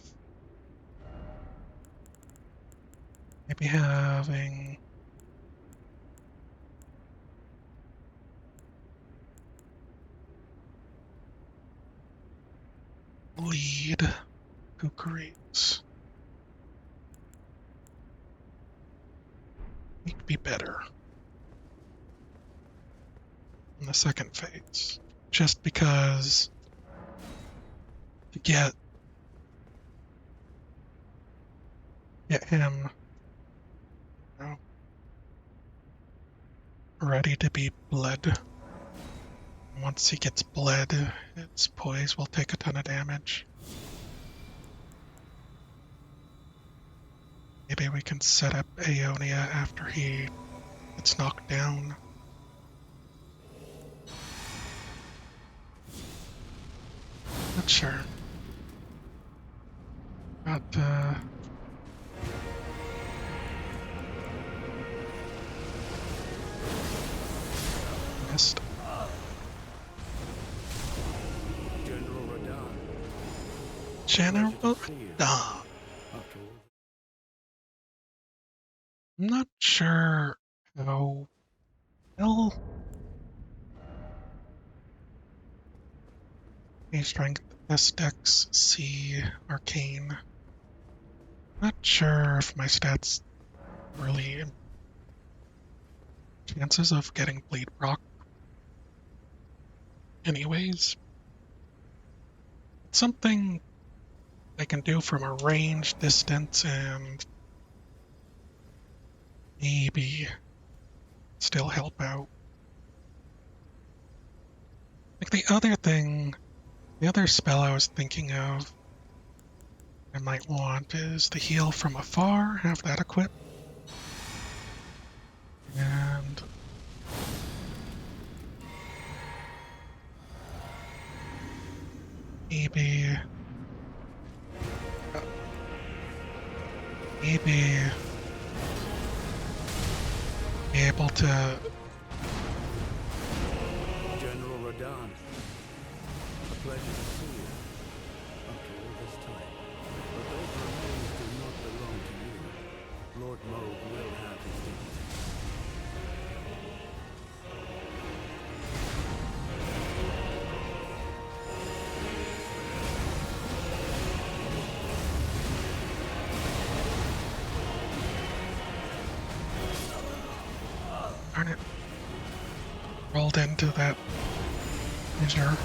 A: maybe having lead Kukuri's would be better in the second phase. Just because to get him, you know, ready to be bled. Once he gets bled, its poise will take a ton of damage. Maybe we can set up Aeonia after he gets knocked down. Not sure. But, missed.
B: General Radahn.
A: General
B: Pleasure to see you.
A: Dawn.
B: After all,
A: I'm not sure how well A strength, S dex, C arcane. Not sure if my stats really chances of getting bleed proc anyways. It's something I can do from a range, distance, and maybe still help out. Like the other spell I was thinking of I might want is the heal from afar, have that equipped. And maybe maybe be able to
B: General Radahn. A pleasure to see you. After all this time. But those remains do not belong to you. Lord Moog will have his dignity.
A: darn it. Rolled into that measure.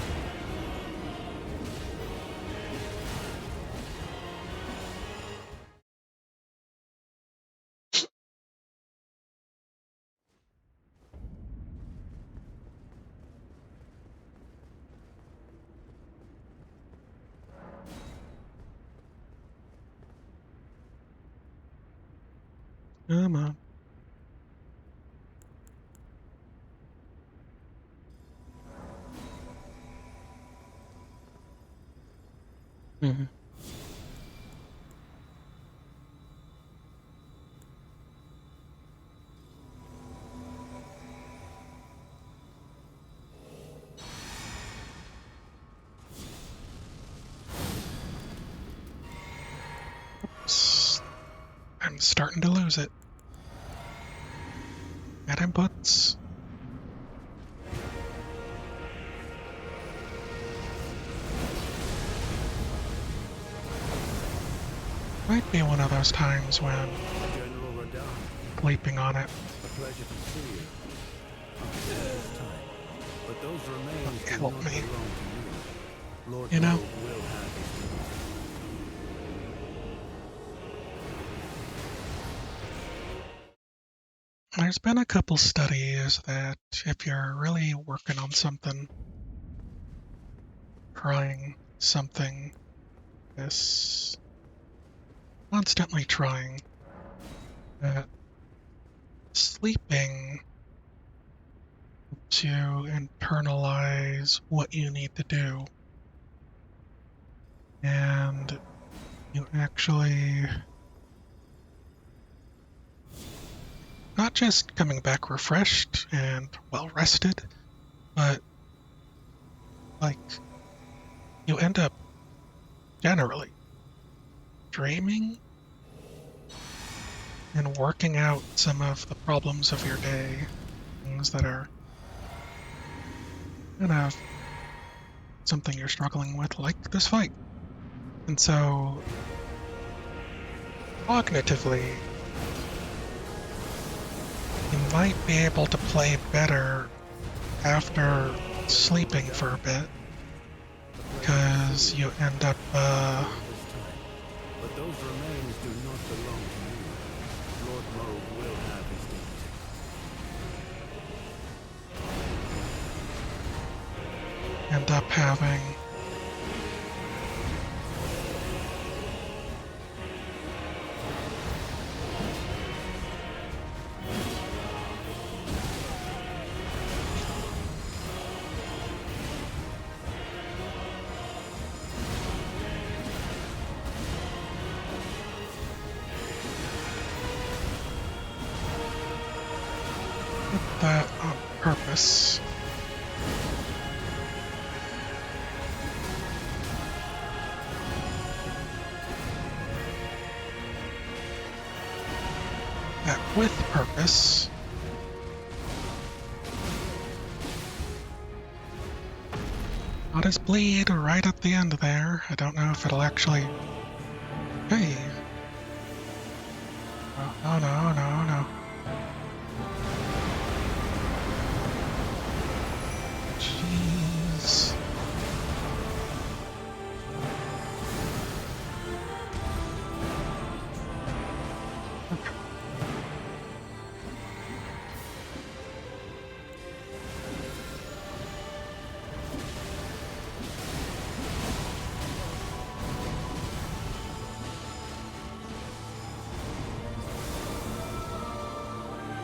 A: Come on. Mhm. I'm starting to lose it. Add inputs. Might be one of those times when
B: General Radahn,
A: leaping on it
B: a pleasure to see you. Until this time. But those remains do
A: help
B: not
A: me.
B: belong to you. Lord
A: You know?
B: Moog will have his due.
A: There's been a couple studies that if you're really working on something, trying something, this constantly trying, that sleeping to internalize what you need to do, and you actually not just coming back refreshed and well rested, but like you end up generally dreaming and working out some of the problems of your day, things that are kind of something you're struggling with, like this fight. And so, cognitively, you might be able to play better after sleeping for a bit, because you end up,
B: But those remains do not belong to you. Lord Moog will have his due.
A: end up having that on purpose. That with purpose. Not his bleed right at the end there. I don't know if it'll actually. Hey. Oh no, no, no. Jeez. Okay.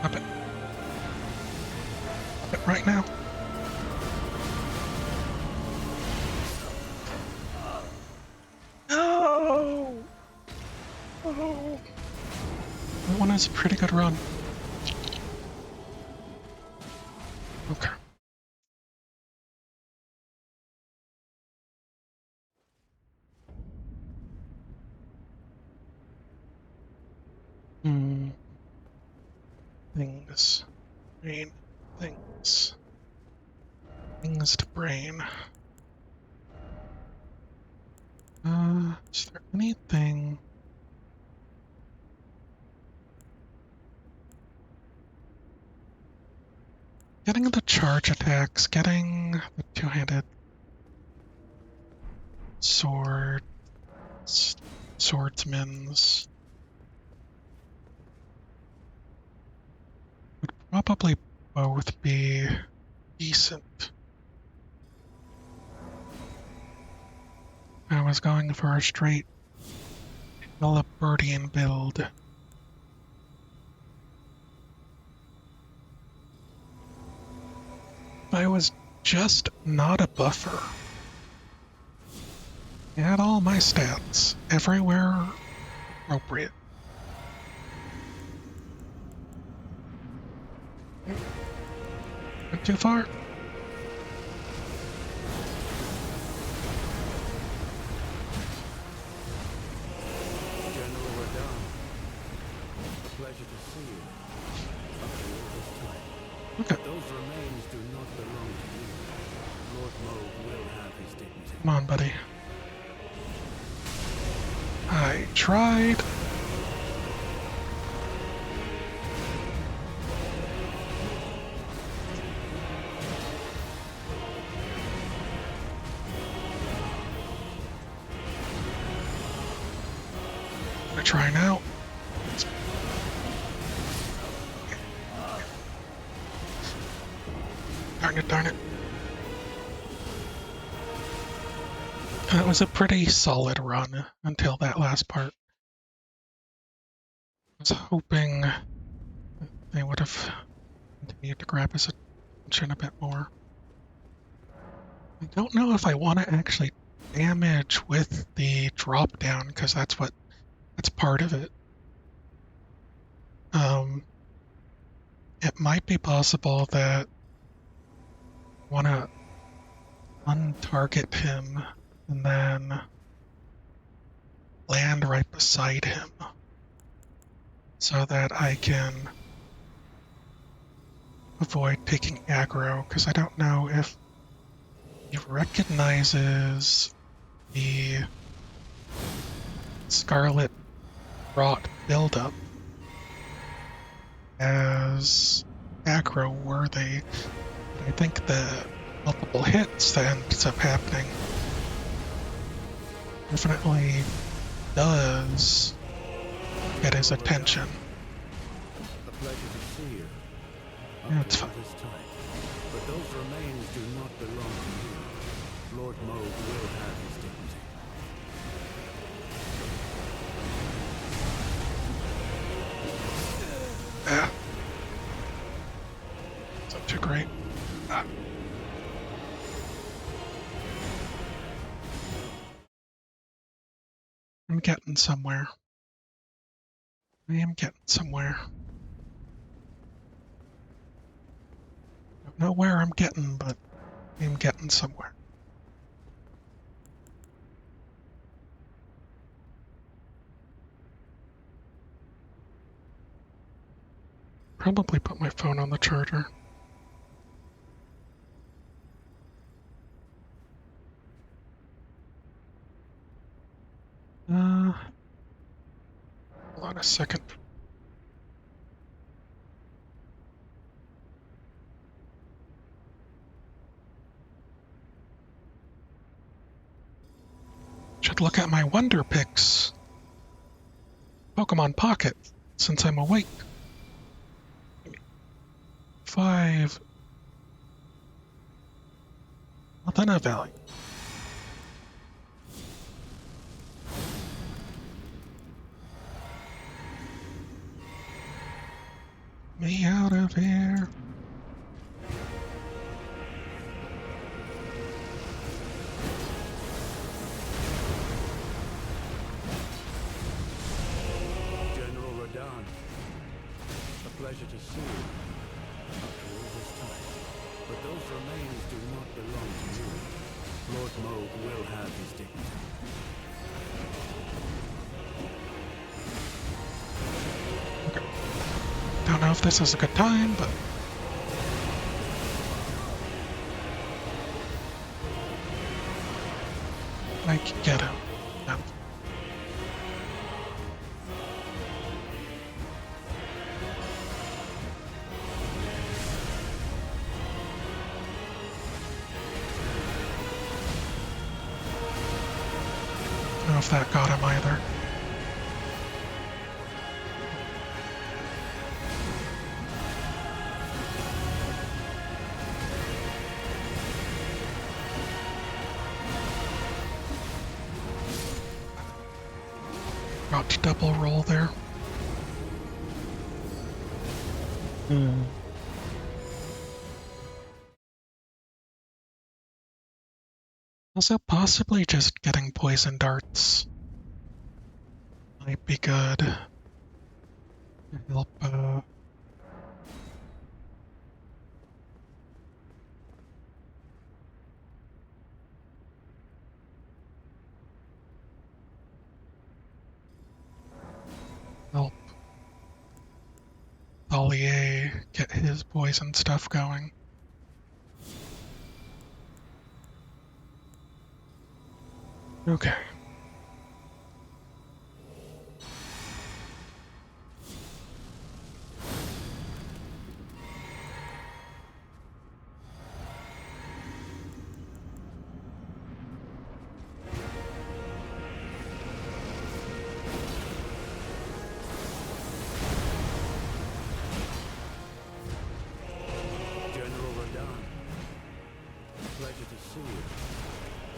A: Up it. Up it right now. No! Oh. That one is a pretty good run. Okay. Hmm. Things. Brain. Things. Things to brain. Is there anything? Getting the charge attacks, getting the two-handed sword, swordsman's would probably both be decent. I was going for a straight Halliburtian build. if I was just not a buffer. I had all my stats everywhere appropriate. Went too far.
B: General Radon, a pleasure to see you. After all this time.
A: Okay,
B: Those remains do not belong to you. Lord Moog will have his dignity.
A: come on, buddy. I tried. I try now. Darn it, darn it. That was a pretty solid run until that last part. I was hoping they would have continued to grab his attention a bit more. I don't know if I want to actually damage with the drop down, because that's part of it. It might be possible that I want to untarget him and then land right beside him so that I can avoid taking aggro, because I don't know if he recognizes the Scarlet Rot buildup as aggro worthy. But I think the multiple hits that ends up happening definitely does get his attention.
B: A pleasure to see you.
A: Yeah, it's
B: After
A: fine.
B: all this time. But those remains do not belong to you. Lord Moog will have his dignity.
A: Yeah. It's not too great. Ah. I'm getting somewhere. I am getting somewhere. Don't know where I'm getting, but I am getting somewhere. Probably put my phone on the charger. Hold on a second. Should look at my Wonder Picks. Pokemon Pocket, since I'm awake. 5. Nothing of value. Me out of here.
B: General Radon, a pleasure to see you. After all this time. But those remains do not belong to you. Lord Moog will have his dignity.
A: Don't know if this is a good time, but I can get him. No. Don't know if that got him either. Got to double roll there. Also, possibly just getting poison darts might be good to help, help Ollier get his poison stuff going. Okay.
B: General Radon, pleasure to see you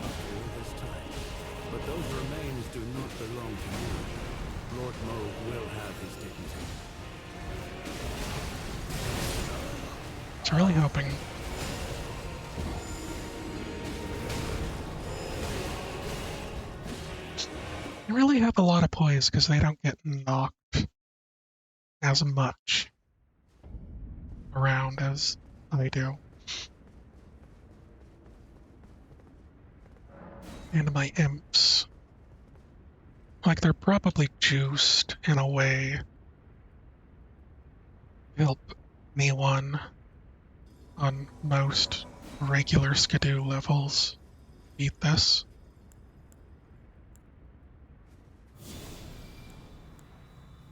B: after all this time. But those remains do not belong to you. Lord Moog will have his dignity.
A: I was really hoping. They really have a lot of poise because they don't get knocked as much around as I do. And my imps. Like, they're probably juiced in a way to help me one on most regular Skidoo levels beat this.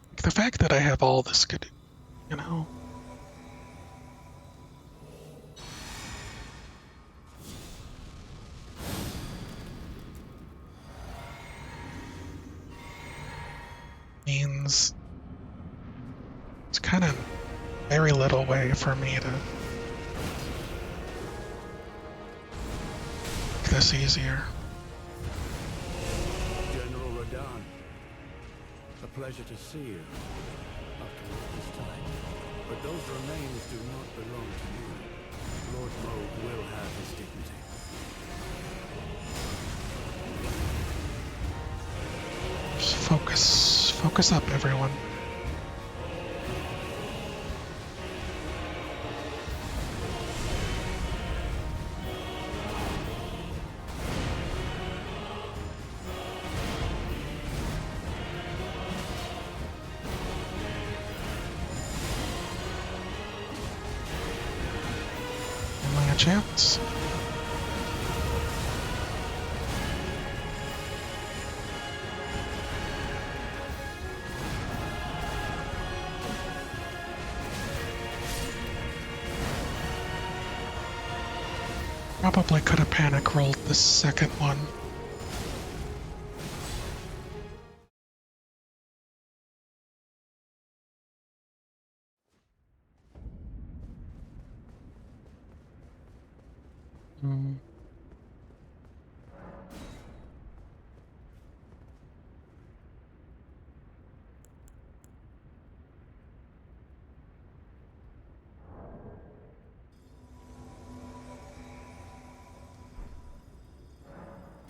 A: Like, the fact that I have all the Skidoo, you know? Means it's kind of very little way for me to make this easier.
B: General Radon, a pleasure to see you after all this time. But those remains do not belong to you. Lord Moog will have his dignity.
A: Just focus up, everyone. Only a chance. Probably could have panic rolled the second one. Hmm.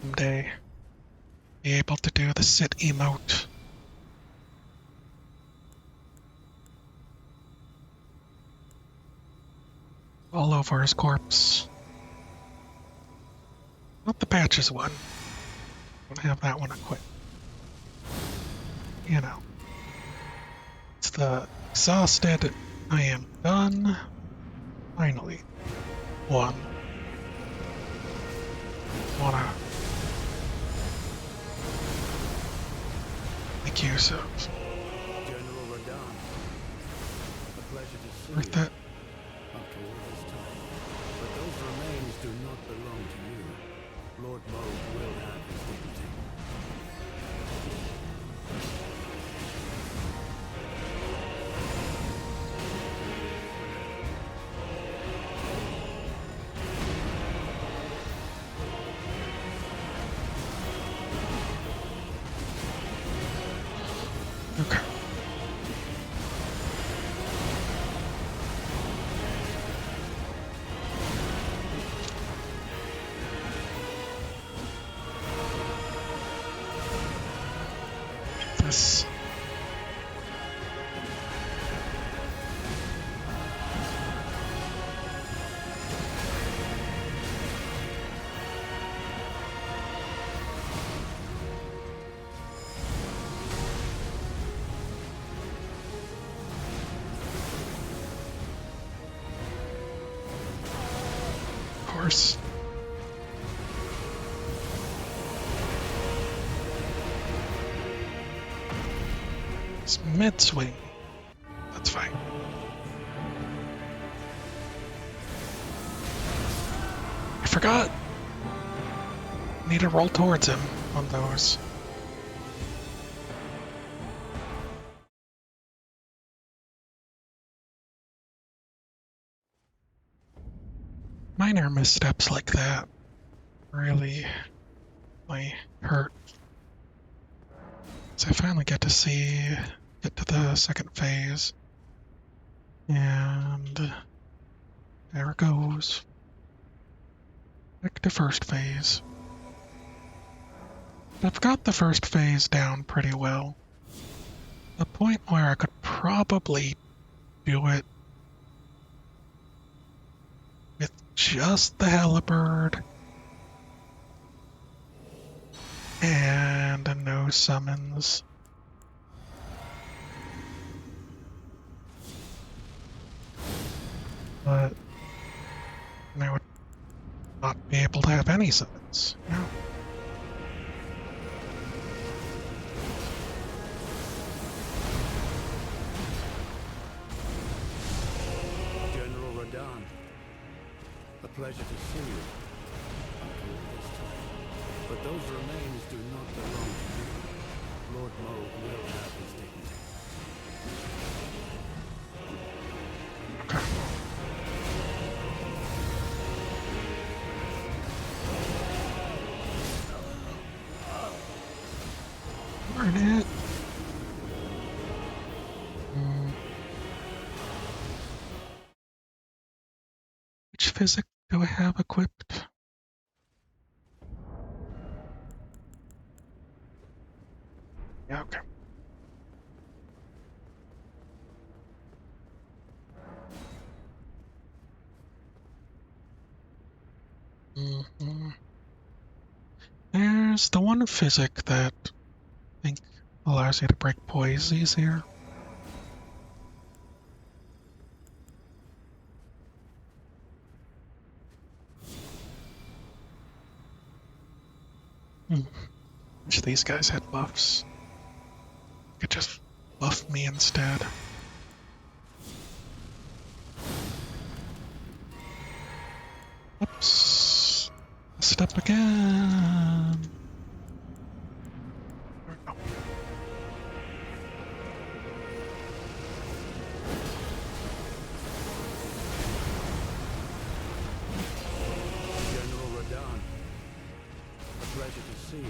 A: Someday, be able to do the sit emote. All over his corpse. Not the patches one. Don't have that one equipped. You know. It's the exhausted, I am done. Finally. One. Wanna make use of.
B: General Radon, a pleasure to see
A: Worth
B: you
A: it.
B: after all this time. But those remains do not belong to you. Lord Moog will have his dignity.
A: Okay. course. It's mid-swing. That's fine. I forgot. Need to roll towards him on those. Minor missteps like that really hurt. So I finally get to the second phase. And there it goes. Back to first phase. I've got the first phase down pretty well. The point where I could probably do it with just the halberd and no summons. But I would not be able to have any summons. No.
B: General Radahn, a pleasure to see you. After all this time. But those remains do not belong to you. Lord Moog will have his dignity.
A: Okay. Darn it. Which physic do I have equipped? Yeah, okay. There's the one physic that I think allows you to break poise easier. Wish these guys had buffs. Could just buff me instead. Oops. Messed up again. There we go.
B: General Radahn, a pleasure to see you.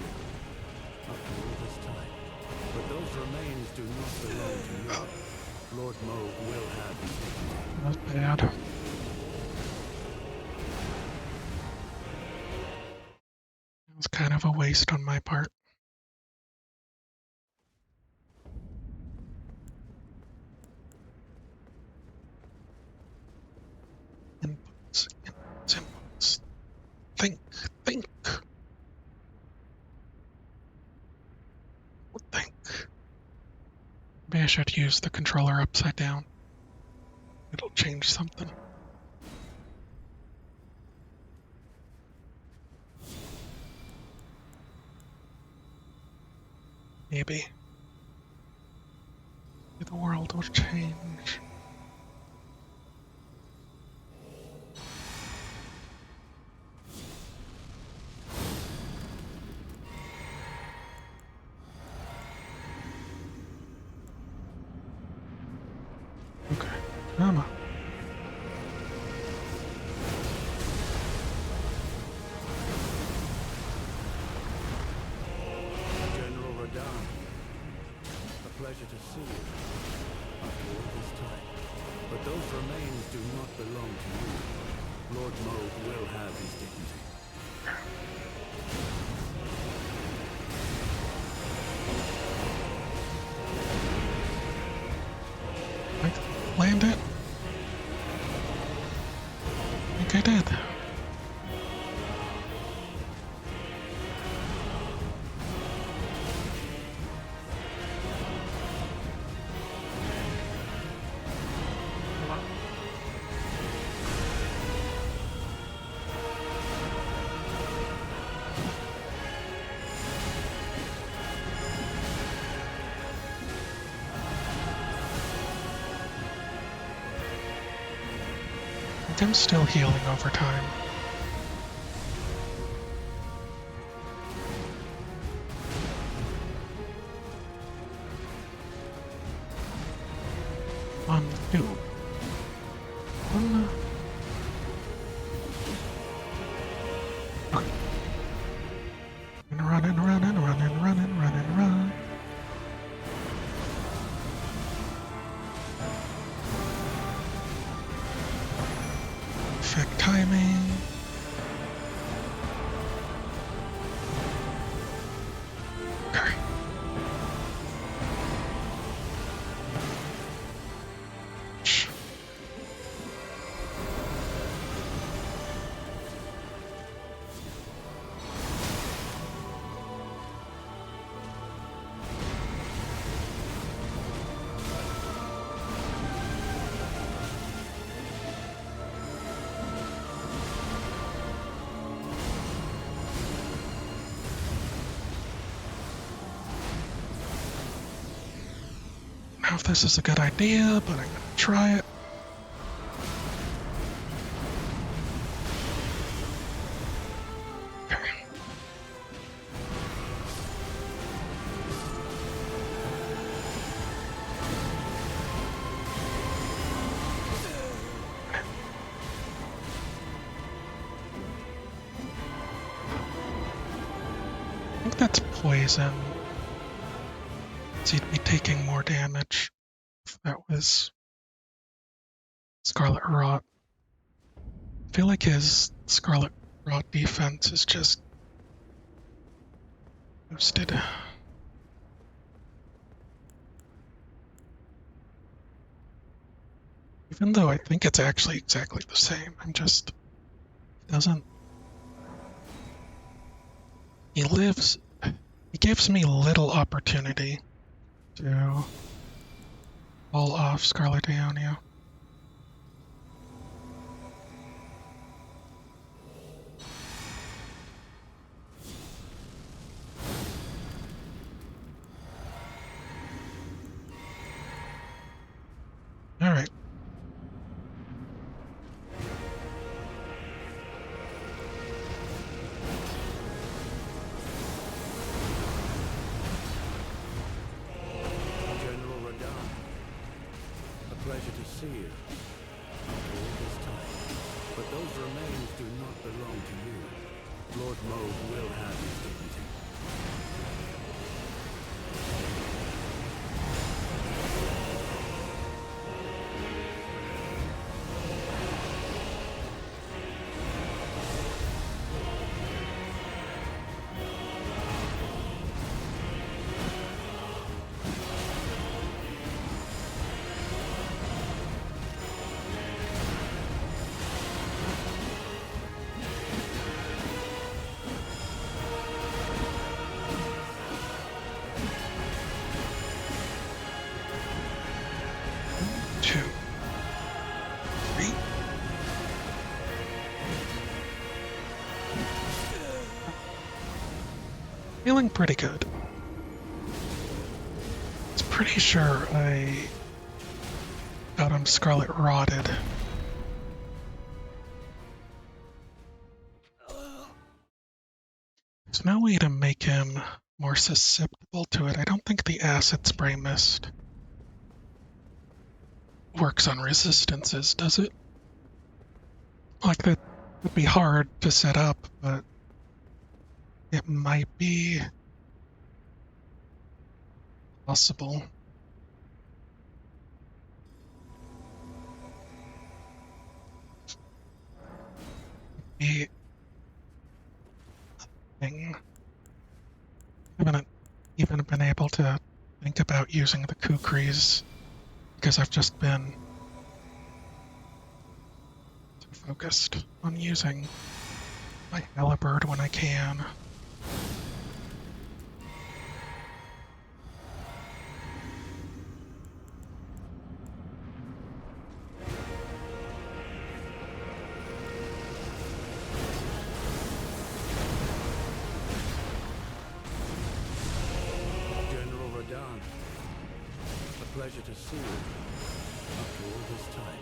B: After all this time. But those remains do not belong to you. Lord Moog will have his dignity.
A: Not bad. It was kind of a waste on my part. Inputs, inputs, inputs. Think. Think. Maybe I should use the controller upside down. It'll change something. Maybe. Maybe the world will change. Okay, come on.
B: General Radahn, a pleasure to see you. After all this time. But those remains do not belong to you. Lord Moog will have his dignity.
A: I land it. I think I did. I'm still healing over time. On two. One. Okay. And run and run and run and run and run and run. Perfect timing. Okay. I don't know if this is a good idea, but I'm gonna try it. Okay. I think that's poison. So he'd be taking more damage if that was Scarlet Rot. I feel like his Scarlet Rot defense is just boosted. Even though I think it's actually exactly the same. I'm just, he doesn't, he lives, he gives me little opportunity to fall off Scarlet Aeonia. Alright.
B: General Radahn, a pleasure to see you after all this time. But those remains do not belong to you. Lord Moog will have his dignity.
A: Two. Three. Feeling pretty good. It's pretty sure I got him Scarlet Rotted. There's no way to make him more susceptible to it. I don't think the acid spray mist works on resistances, does it? Like, that would be hard to set up, but it might be possible. The thing. I haven't even been able to think about using the kukris because I've just been so focused on using my halberd when I can.
B: General Radahn, a pleasure to see you after all this time.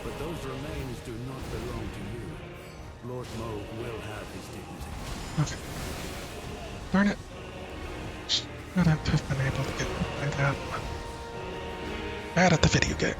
B: But those remains do not belong to you. Lord Moog will have his dignity.
A: Okay. Darn it. Shouldn't have been able to get by that. Bad at the video game.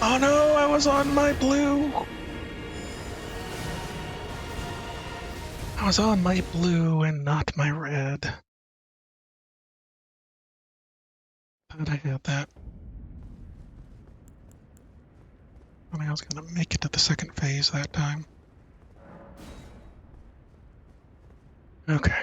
A: Oh no, I was on my blue. I was on my blue and not my red. Thought I had that. Thought I was gonna make it to the second phase that time. Okay.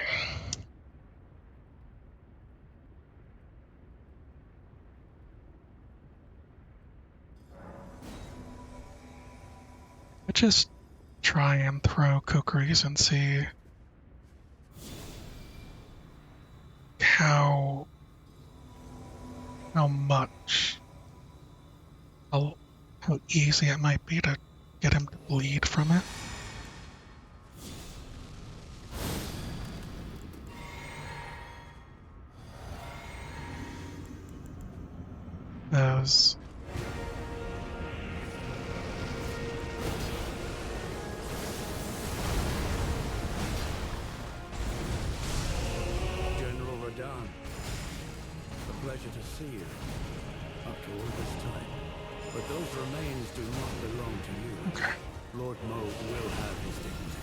A: Let's just try and throw kukris and see how much, how easy it might be to get him to bleed from it. Those.
B: General Radahn, a pleasure to see you. After all this time. But those remains do not belong to you.
A: Okay.
B: Lord Moog will have his dignity.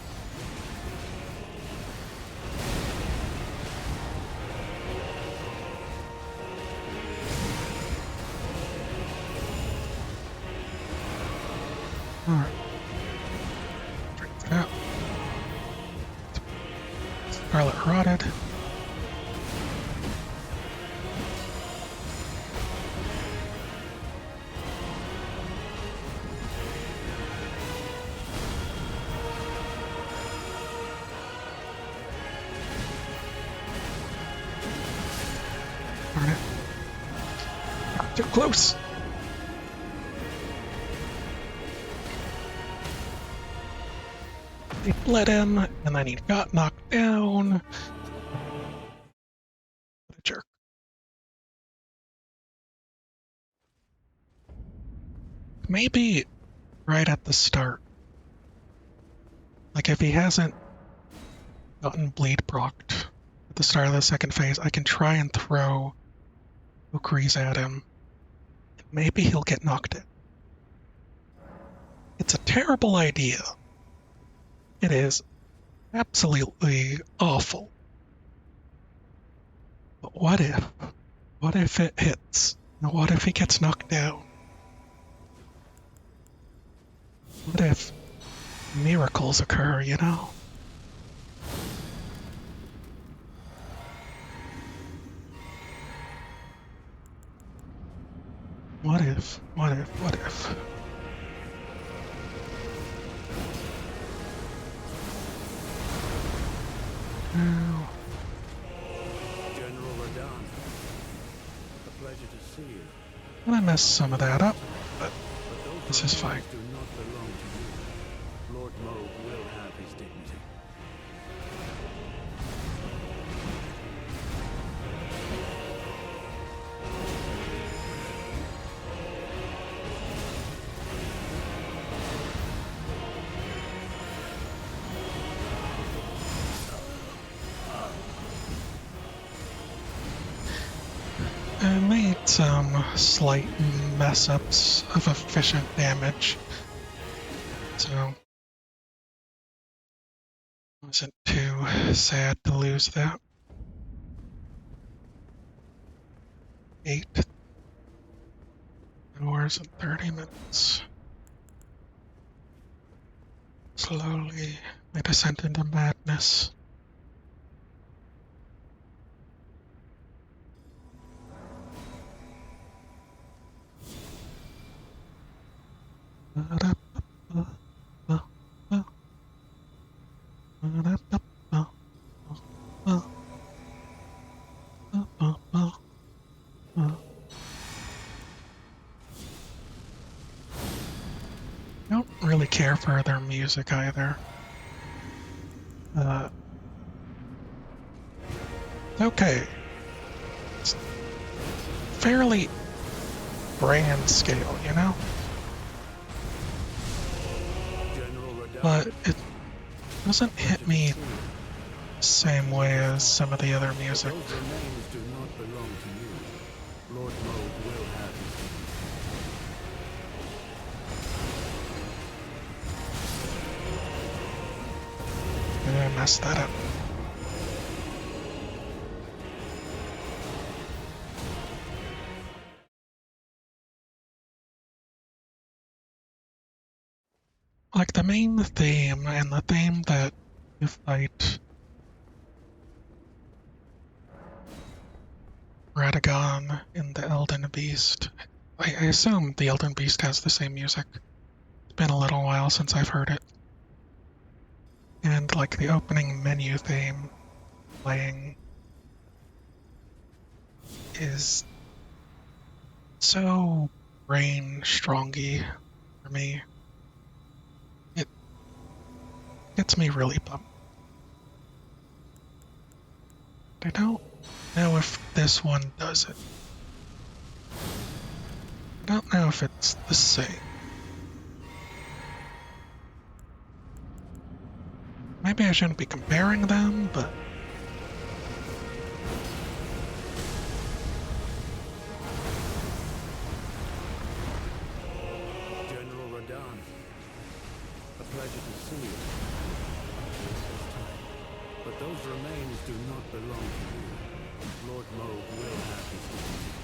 A: Alright. Drink that. Scarlet Rotted. Darn it. Got too close. They bled him, and then he got knocked down. What a jerk. Maybe right at the start. Like if he hasn't gotten bleed procced at the start of the second phase, I can try and throw kukris at him. Maybe he'll get knocked out. It's a terrible idea. It is absolutely awful. But what if? What if it hits? And what if he gets knocked down? What if miracles occur, you know? What if? What if? What if? Oh,
B: General Radahn, a pleasure to see you.
A: I messed some of that up, but
B: But those
A: this is fine.
B: remains do not belong to you. Lord Moog will have his dignity.
A: I made some slight mess ups of efficient damage, so wasn't too sad to lose that. 8 hours and 30 minutes. Slowly, my descent into madness. I don't really care for their music either. Uh, okay. It's fairly grand scale, you know?
B: General Radahn,
A: But it doesn't hit me
B: pleasure to see you.
A: the same way as some of the other
B: But
A: music.
B: those remains do not belong to you. Lord Moog will have his
A: I messed that up. Like the main theme and the theme that you fight Radagon in the Elden Beast. I assume the Elden Beast has the same music. It's been a little while since I've heard it. And like the opening menu theme playing is so brain strongy for me. It gets me really pumped. I don't know if this one does it. I don't know if it's the same. Maybe I shouldn't be comparing them, but
B: General Radahn, a pleasure to see you. But those remains do not belong to you. Lord Moog will have his dignity.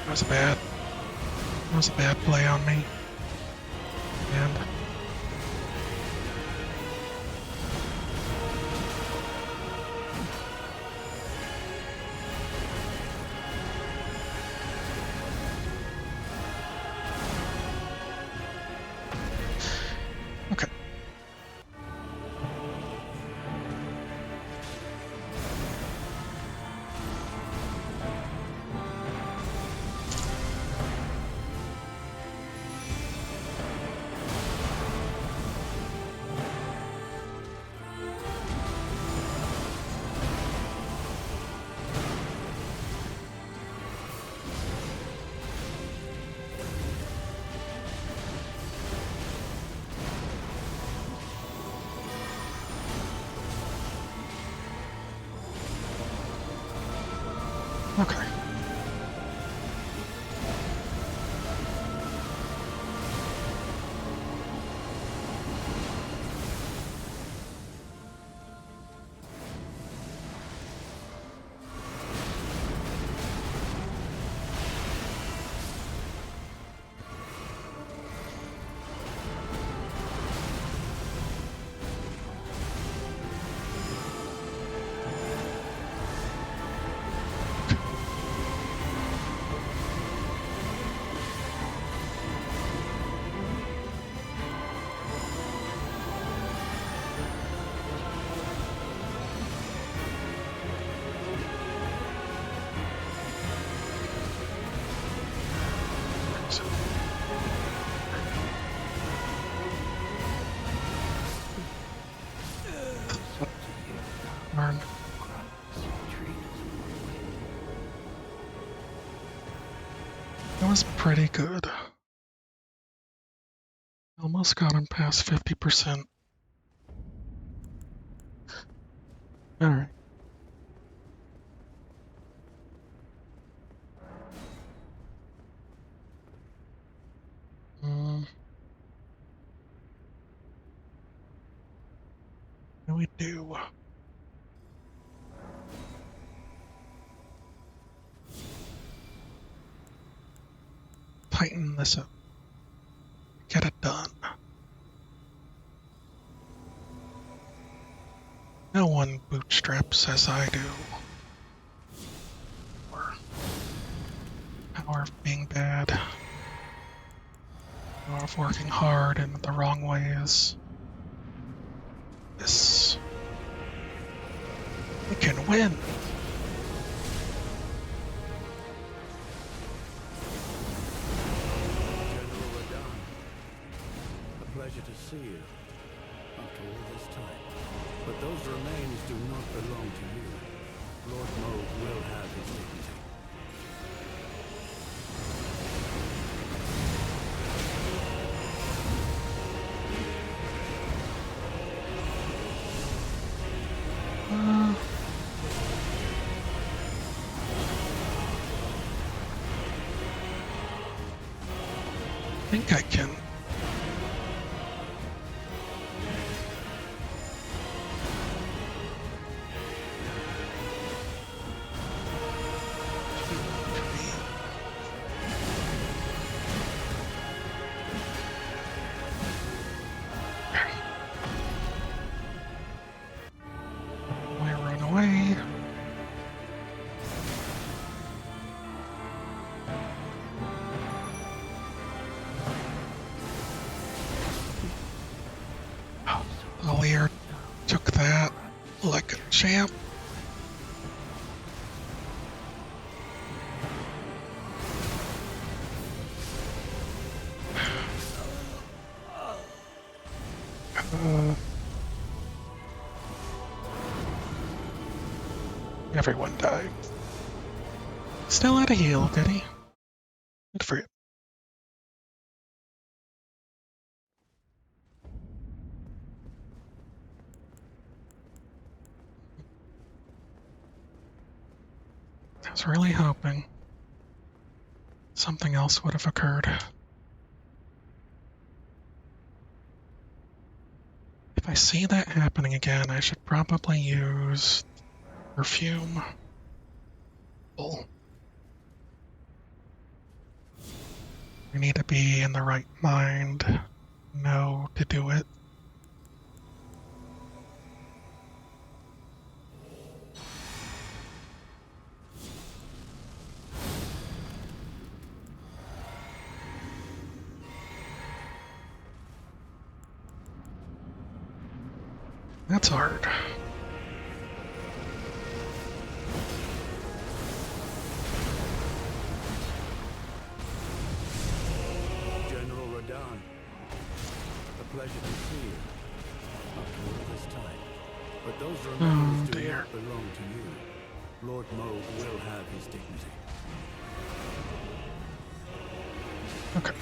A: that was bad. That was a bad play on me. And okay. Okay. Darn. That was pretty good. Almost got him past 50%. Alright. Mm, what do we do? Listen, get it done. No one bootstraps as I do. Or power of being bad. Power of working hard in the wrong ways. This. We can win.
B: General Radahn, a pleasure to see you after all this time. But those remains do not belong to you. Lord Moog will have his dignity.
A: I think I can. I run away. Lear took that like a champ. Everyone died. Still had a heal, did he? Good for him. I was really hoping something else would have occurred. If I see that happening again, I should probably use perfume. I need to be in the right mind, know to do it. That's hard.
B: General Radahn, a pleasure to see you after all this time. But those remains do
A: dear.
B: not belong to you. Lord Moog will have his dignity.
A: Okay.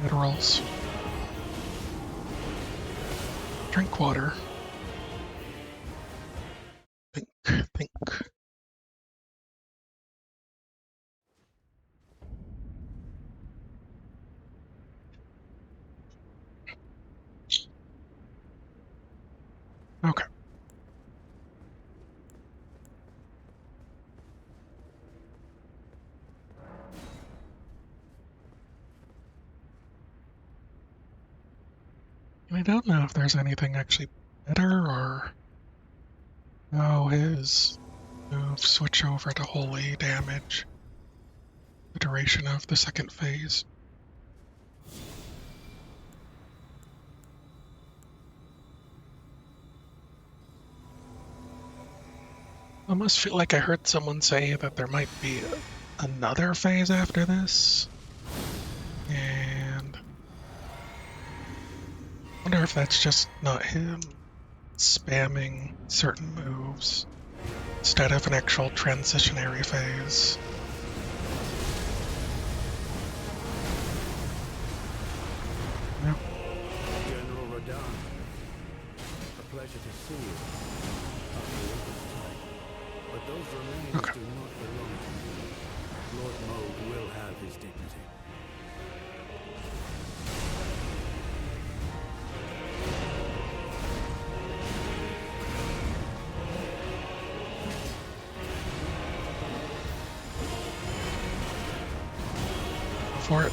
A: It rolls. Drink water. Think, think. Okay. I don't know if there's anything actually better or how his moves switch over to holy damage the duration of the second phase. I almost feel like I heard someone say that there might be another phase after this. And I wonder if that's just not him spamming certain moves instead of an actual transitionary phase. Yeah.
B: General Radahn, a pleasure to see you after all this time. But those remains
A: Okay.
B: do not belong to you. Lord Moog will have his dignity.
A: for it.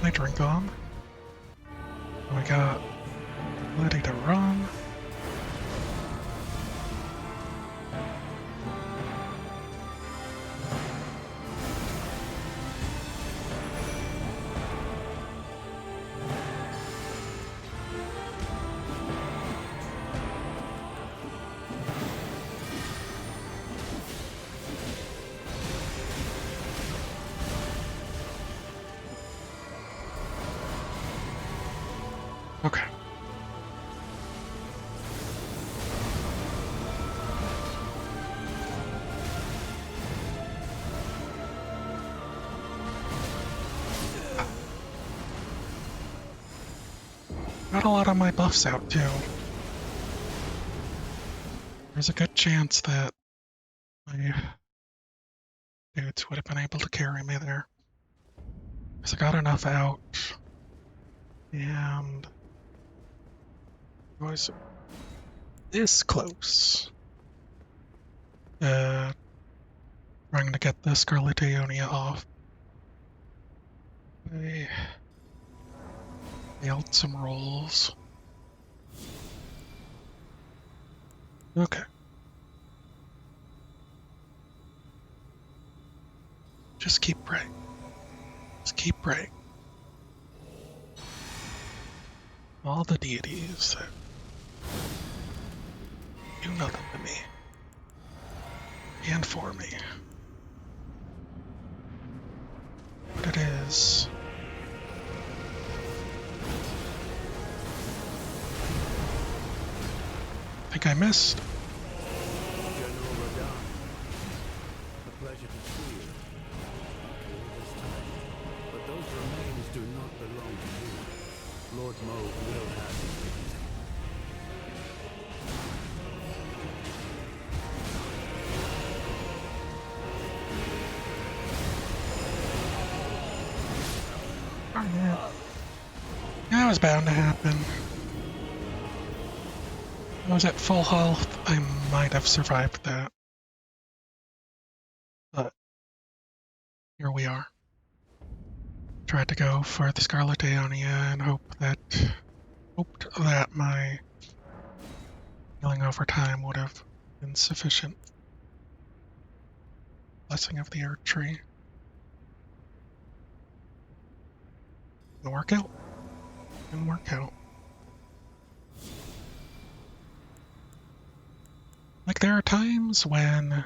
A: My drink on. We got ready to run. Okay. Got a lot of my buffs out too. There's a good chance that my dudes would have been able to carry me there. Because I got enough out. And I was this close. Trying to get the Scarlet Aeonia off. I failed some rolls. Okay. Just keep praying. Just keep praying. All the deities that do nothing to me. And for me. But it is. I think I missed.
B: General Radahn, a pleasure to see you. All this time. But those remains do not belong to you. Lord Moog will have his dignity.
A: Darn it. That was bound to happen. I was at full health. I might have survived that. But here we are. Tried to go for the Scarlet Aeonia and hoped that my healing over time would have been sufficient. Blessing of the Earth Tree. Didn't work out. Didn't work out. Like, there are times when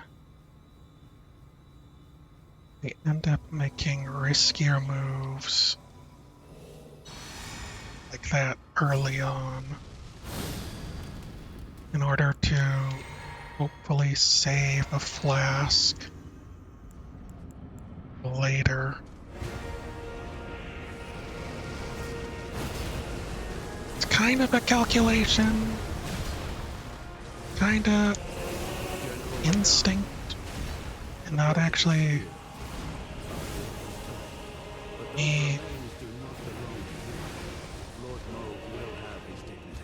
A: they end up making riskier moves like that early on in order to hopefully save a flask later. It's kind of a calculation, kind of instinct, and not actually
B: But those
A: me.
B: remains do not belong to you. Lord Moog will have his dignity.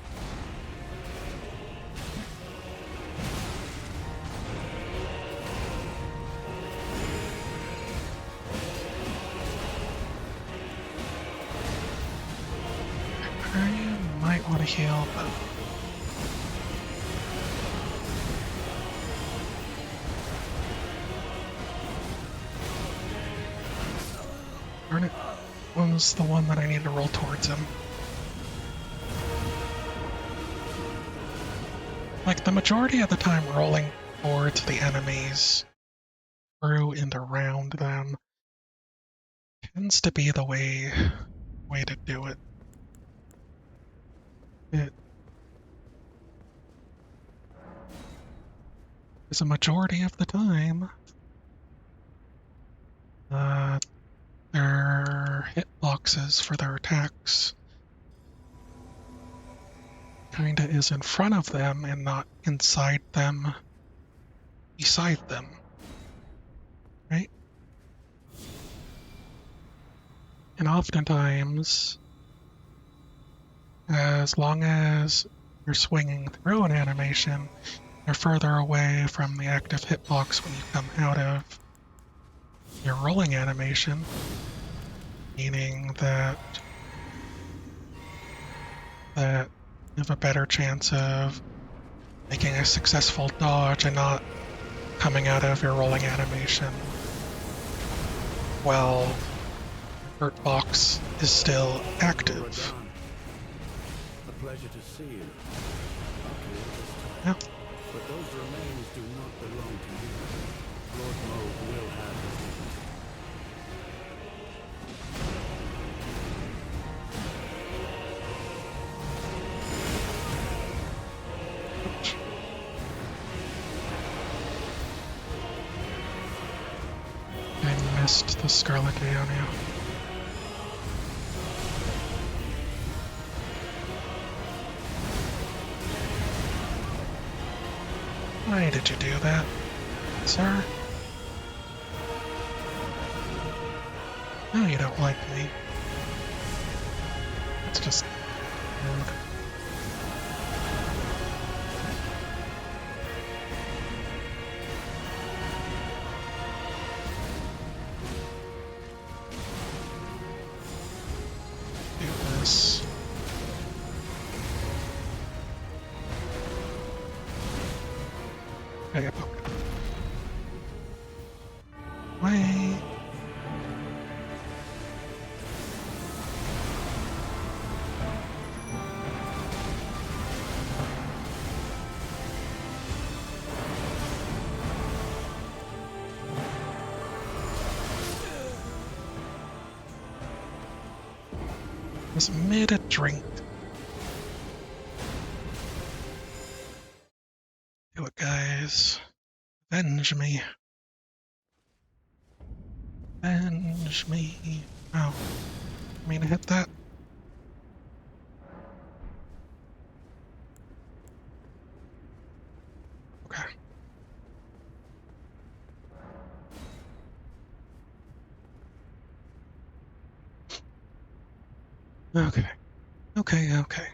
A: I might want to heal, but darn it, was the one that I need to roll towards him. Like, the majority of the time rolling towards the enemies through and around them tends to be the way to do it. It is a majority of the time, their hitboxes for their attacks kinda is in front of them and not inside them, beside them, right? And oftentimes, as long as you're swinging through an animation, you're further away from the active hitbox when you come out of your rolling animation, meaning that you have a better chance of making a successful dodge and not coming out of your rolling animation while your hurt box is still active.
B: Radahn, a pleasure to see you. After all this time.
A: Yeah.
B: But those remains do not belong to you. Lord Moog will have his dignity.
A: I missed the Scarlet Deonia. Why did you do that, sir? No, you don't like me. It's just rude. Do this. I got poked. Why? Was mid a drink. Do it, guys. Avenge me. Avenge me. Oh, I mean, I hit that. Okay. Okay. Okay.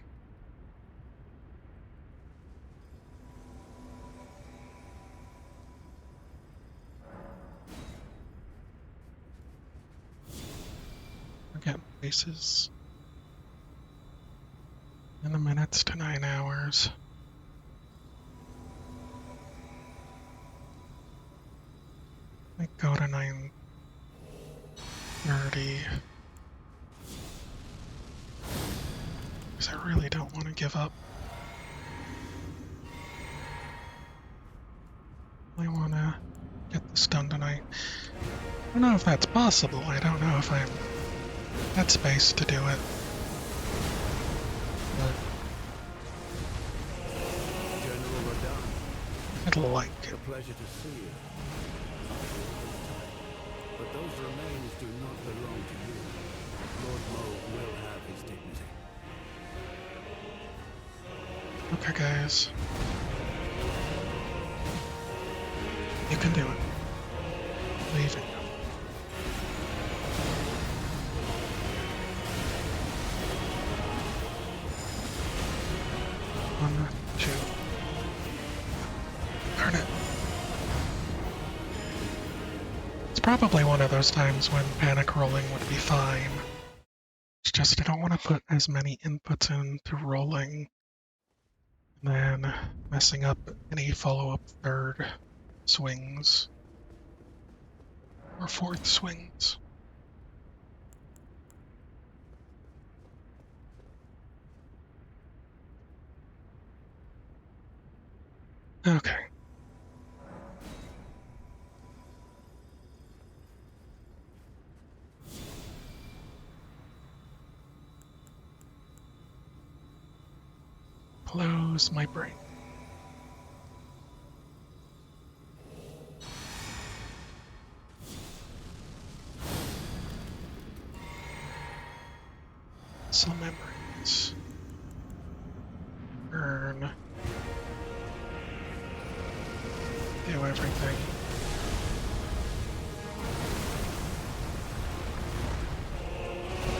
A: Again, places. In the minutes to 9 hours. I go to 9:30. Because I really don't want to give up. I want to get this done tonight. I don't know if that's possible. I don't know if I'm at space to do it. But
B: General Radahn,
A: I'd like
B: a
A: it.
B: pleasure to see you. After all this time. But those remains do not belong to you. Lord Moog will have his dignity.
A: Okay, guys. You can do it. Believe in you. One, two. Darn it. It's probably one of those times when panic rolling would be fine. It's just I don't want to put as many inputs into rolling and then messing up any follow-up third swings or fourth swings. Okay. Close my brain. Muscle memories. Burn. Do everything.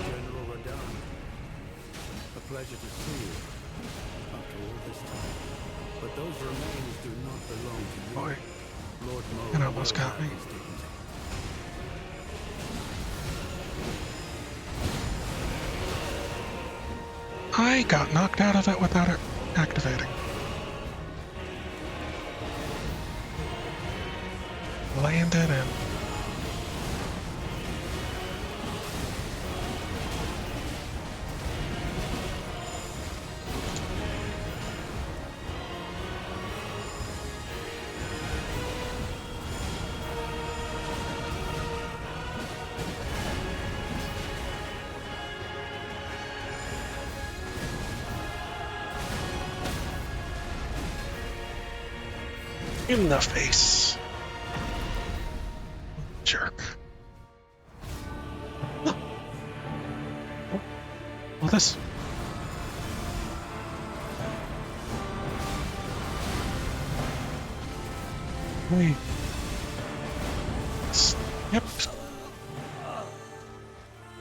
B: General Radahn, a pleasure to see you after all this time. But those remains do not belong to you.
A: Boy,
B: Lord Moe
A: it almost
B: will
A: got
B: have
A: me.
B: his dignity.
A: I got knocked out of it without it activating. Landed and in the face. Jerk. Well, this. Wait. Yep.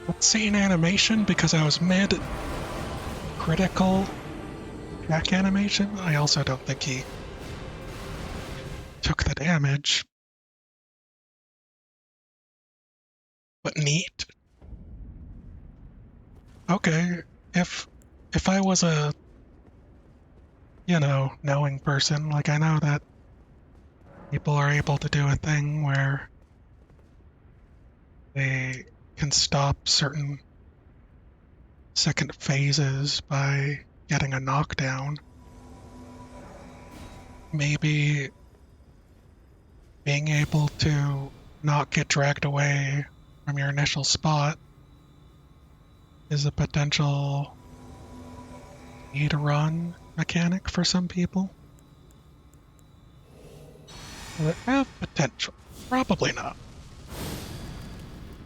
A: Cutscene animation because I was mid critical back animation. I also don't think he took the damage. But neat. Okay, if I was a, knowing person, like I know that people are able to do a thing where they can stop certain second phases by getting a knockdown. Maybe being able to not get dragged away from your initial spot is a potential speed run mechanic for some people. Will it have potential? Probably not.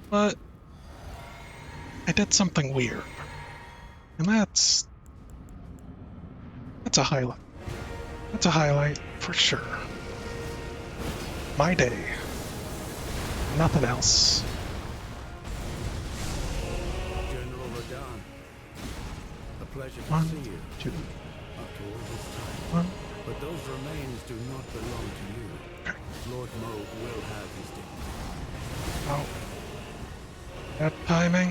A: But I did something weird. And that's a highlight. That's a highlight for sure. My day. Nothing else.
B: General Radahn, a pleasure to
A: 1,
B: see you
A: 2,
B: after all this time.
A: 1.
B: But those remains do not belong to you.
A: Okay.
B: Lord Moe will have his dignity.
A: Oh. That timing.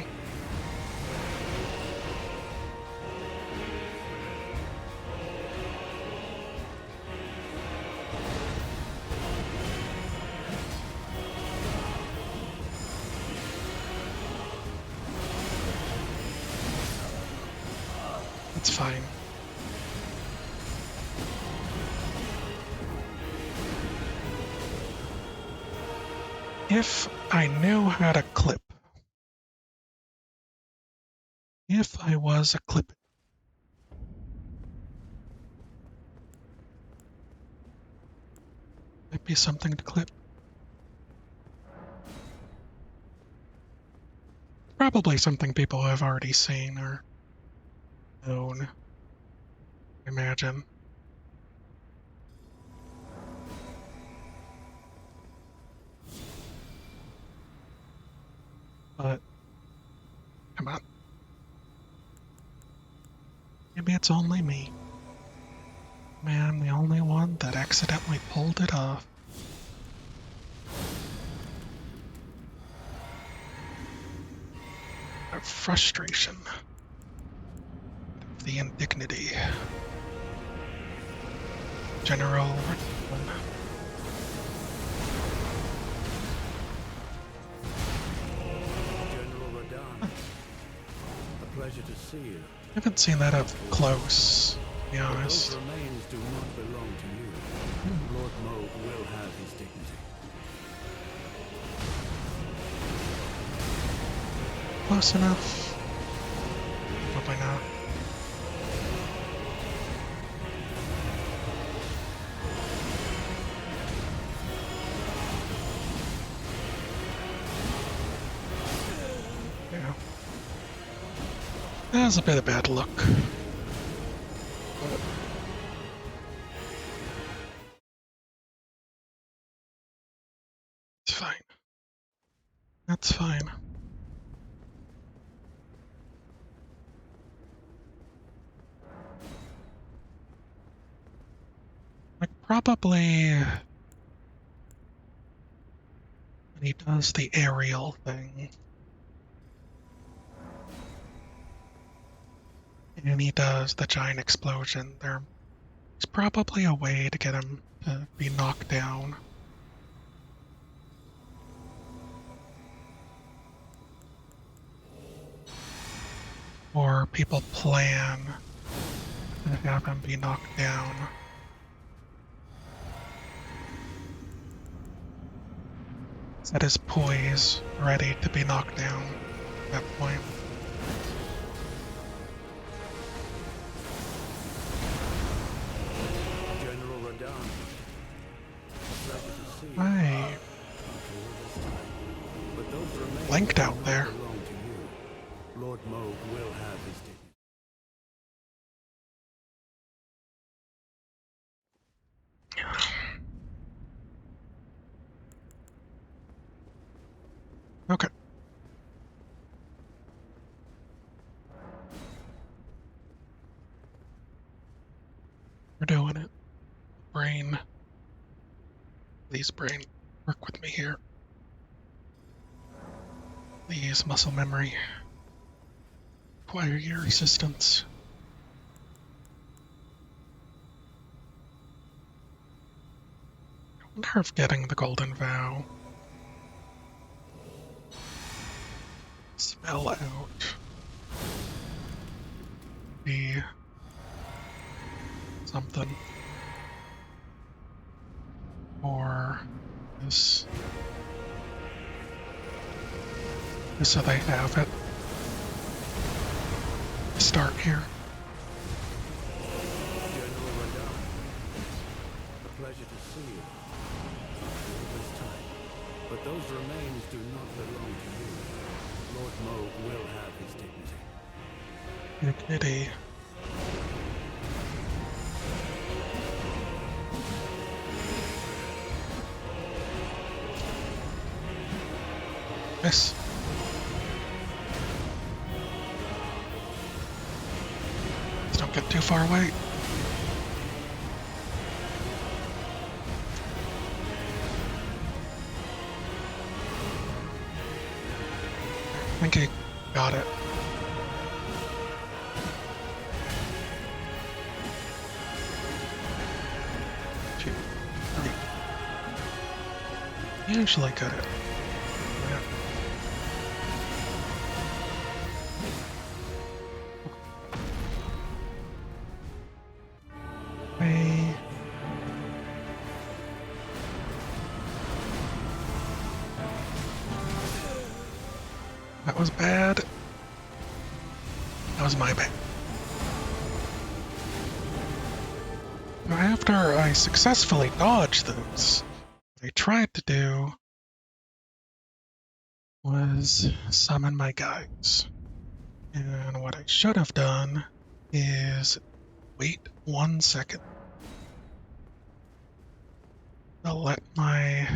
A: It's fine. If I knew how to clip. If I was a clip. Might be something to clip. Probably something people have already seen or known. I imagine. But come on. Maybe it's only me. Man, I'm the only one that accidentally pulled it off. A frustration. The indignity. General.
B: General Radahn, a pleasure to see you.
A: I haven't seen that up close, to be
B: But
A: honest.
B: those remains do not belong to you. Lord Moe will have his dignity.
A: Close enough? Probably not. Yeah. That was a bit of bad luck. But it's fine. That's fine. Like, probably when he does the aerial thing, and he does the giant explosion, there's probably a way to get him to be knocked down. Or people plan to have him be knocked down. Set his poise ready to be knocked down at that point.
B: General Radon. Pleasure to see you.
A: I
B: But those remains
A: blinked out there.
B: belong to you. Lord Moog will have his dignity.
A: Okay. We're doing it. Brain. Please, brain, work with me here. Please, muscle memory. Acquire your resistance. I wonder if getting the golden vow spell out be something, or this, just so they have it. Start here.
B: General Radon. A pleasure to see you. After all this time. But those remains do not belong to you. Lord Moog will have his dignity.
A: Dignity. Yes. Just don't get too far away. I think he got it. Two, three. He actually got it. Yeah. Hey. That was bad. That was my bad. Now, after I successfully dodged those, what I tried to do was summon my guides. And what I should have done is wait 1 second. I'll let my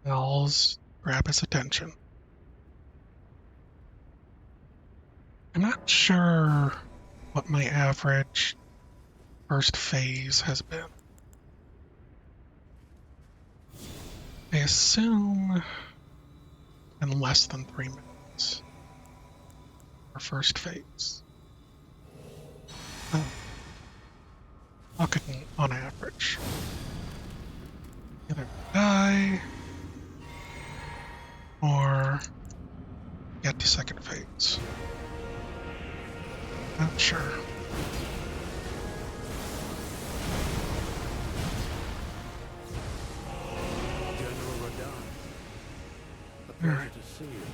A: bells grab his attention. I'm not sure what my average first phase has been. I assume in less than 3 minutes for first phase. Talking on average. Either die or get to second phase. Not sure.
B: General Radon. A pleasure to see you.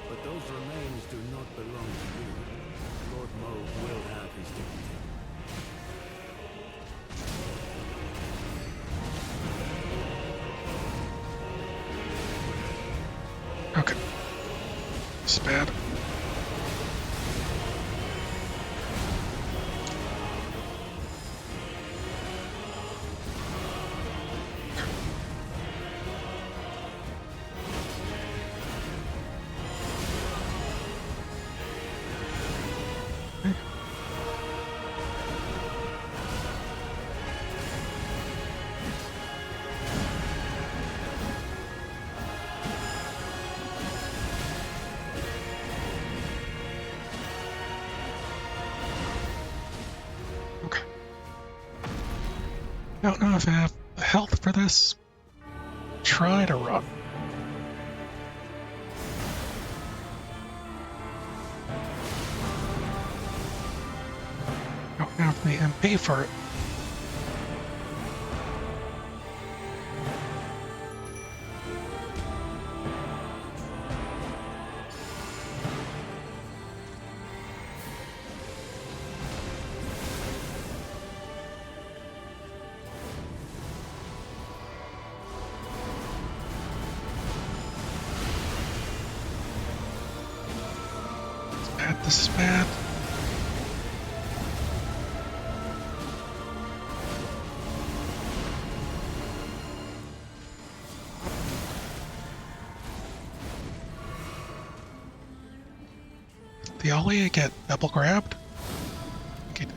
B: But those remains do not belong to you. Lord Moog will have his dignity.
A: Okay. It's bad. Don't know if I have the health for this. Try to run. Don't have the MP for it. This is bad. Did the Ollie get double grabbed? I think he did.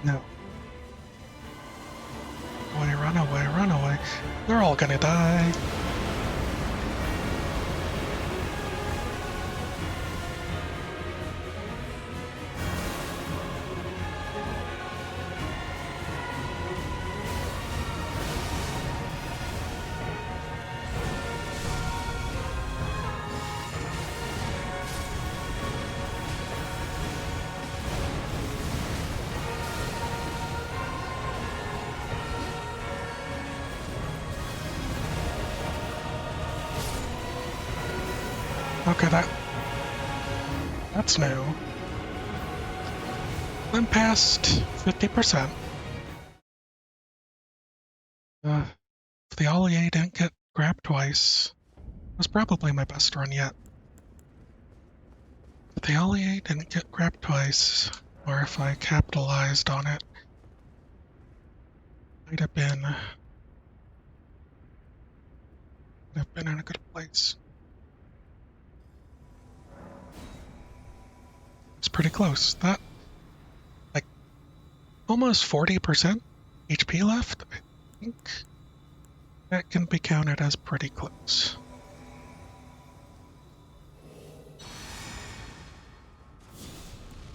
A: No. Away, run away, run away. They're all gonna die. Okay, that's new. I'm past 50%. If the Ollie didn't get grabbed twice, it was probably my best run yet. If the Ollie didn't get grabbed twice, or if I capitalized on it, might have been in a good place. It's pretty close. That, like, almost 40% HP left, I think that can be counted as pretty close.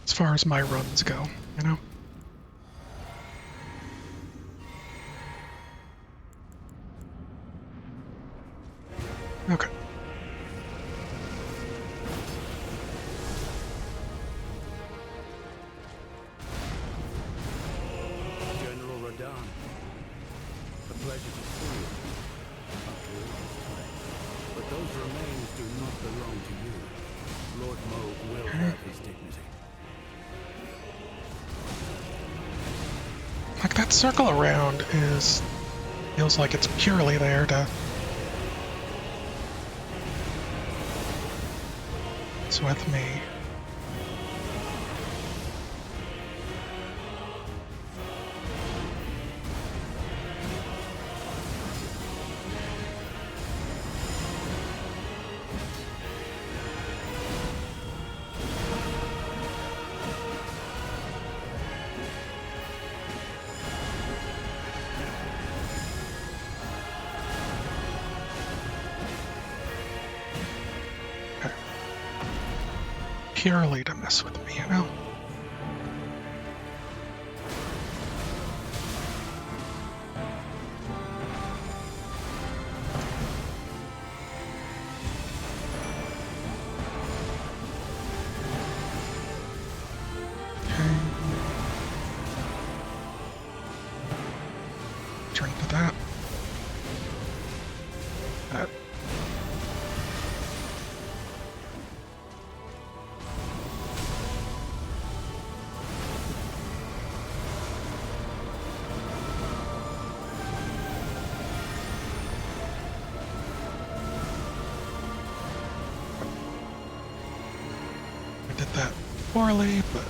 A: As far as my runs go, you know? Okay.
B: General Radahn, a pleasure to see you. After all this time. But those remains do not belong to you. Lord Moog will have his dignity.
A: Like, that circle around feels like it's purely there to... It's with me. Purely to mess with me, you know? Okay. Drink to that. That. I did that poorly, but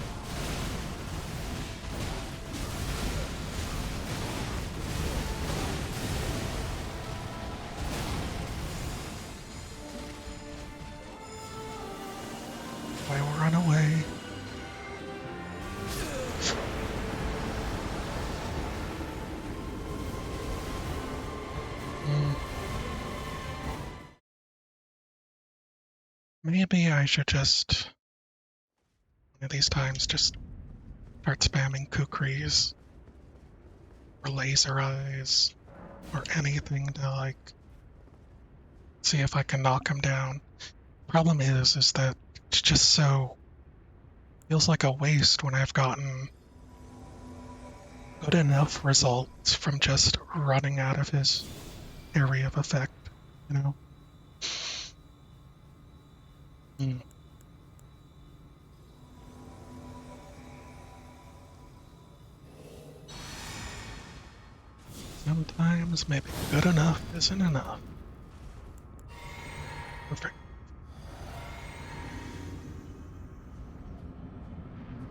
A: I will run away. Maybe I should just, one of these times, just start spamming kukris or laser eyes or anything to, like, see if I can knock him down. Problem is that it's just so, feels like a waste when I've gotten good enough results from just running out of his area of effect, you know? Hmm. Sometimes maybe good enough isn't enough. Perfect.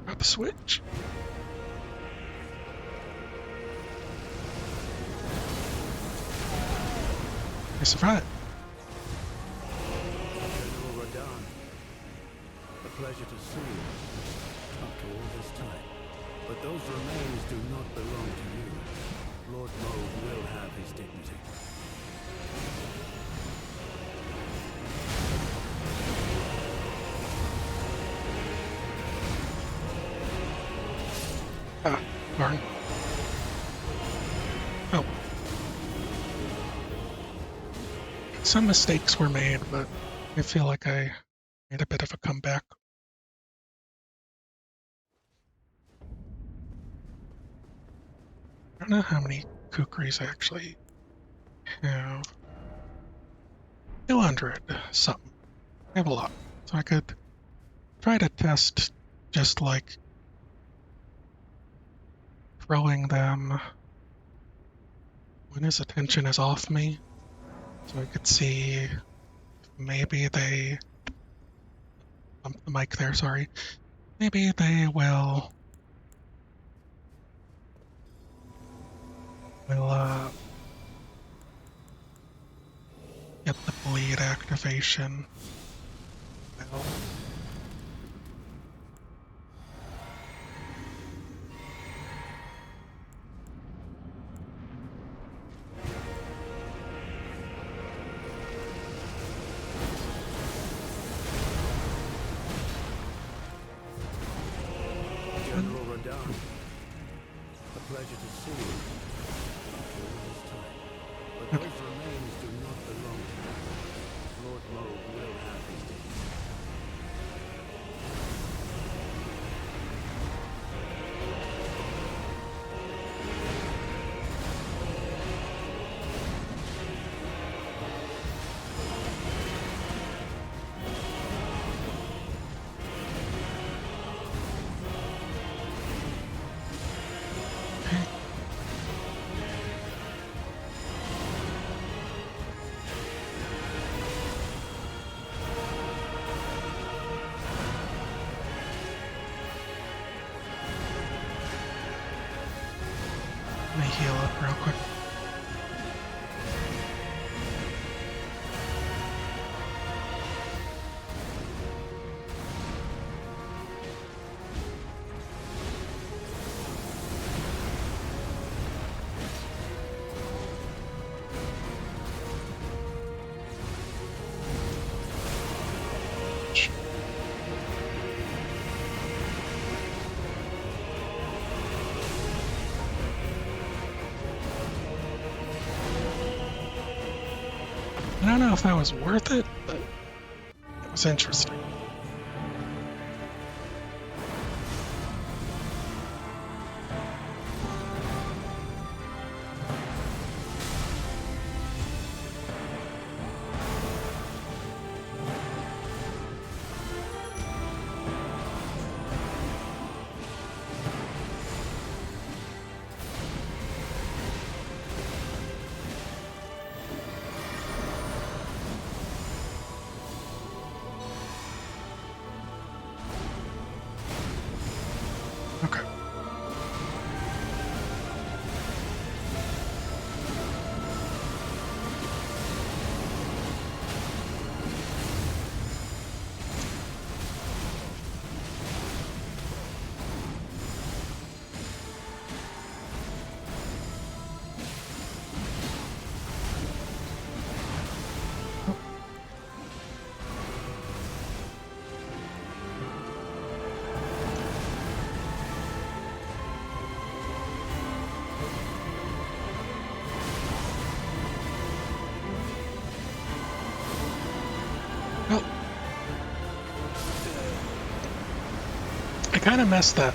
A: Grab a switch. I survived.
B: General Radahn, a pleasure to see you after all this time. But those remains do not belong to you. Lord Moog will have his dignity.
A: Ah, darn. Oh. Some mistakes were made, but I feel like I made a bit of a comeback. I don't know how many kukris I actually have. 200 something. I have a lot. So I could try to test just like throwing them when his attention is off me. So I could see if maybe they, the mic there, sorry. Maybe they will get the bleed activation. Well,
B: General Radahn, a pleasure to see you after all this time. But those remains do not belong to you. Lord Moog will have his dignity.
A: okay. Let me heal up real quick. I don't know if that was worth it, but it was interesting. Oh. I kind of messed that.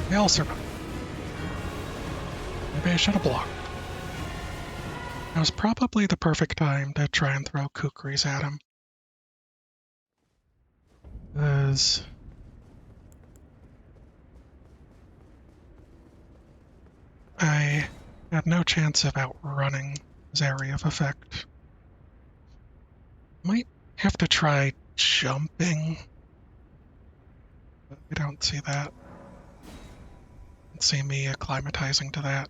A: They all survived. Maybe I should have blocked. It was probably the perfect time to try and throw kukris at him. Because I had no chance of outrunning his area of effect. Might have to try jumping, but I don't see that. Don't see me acclimatizing to that.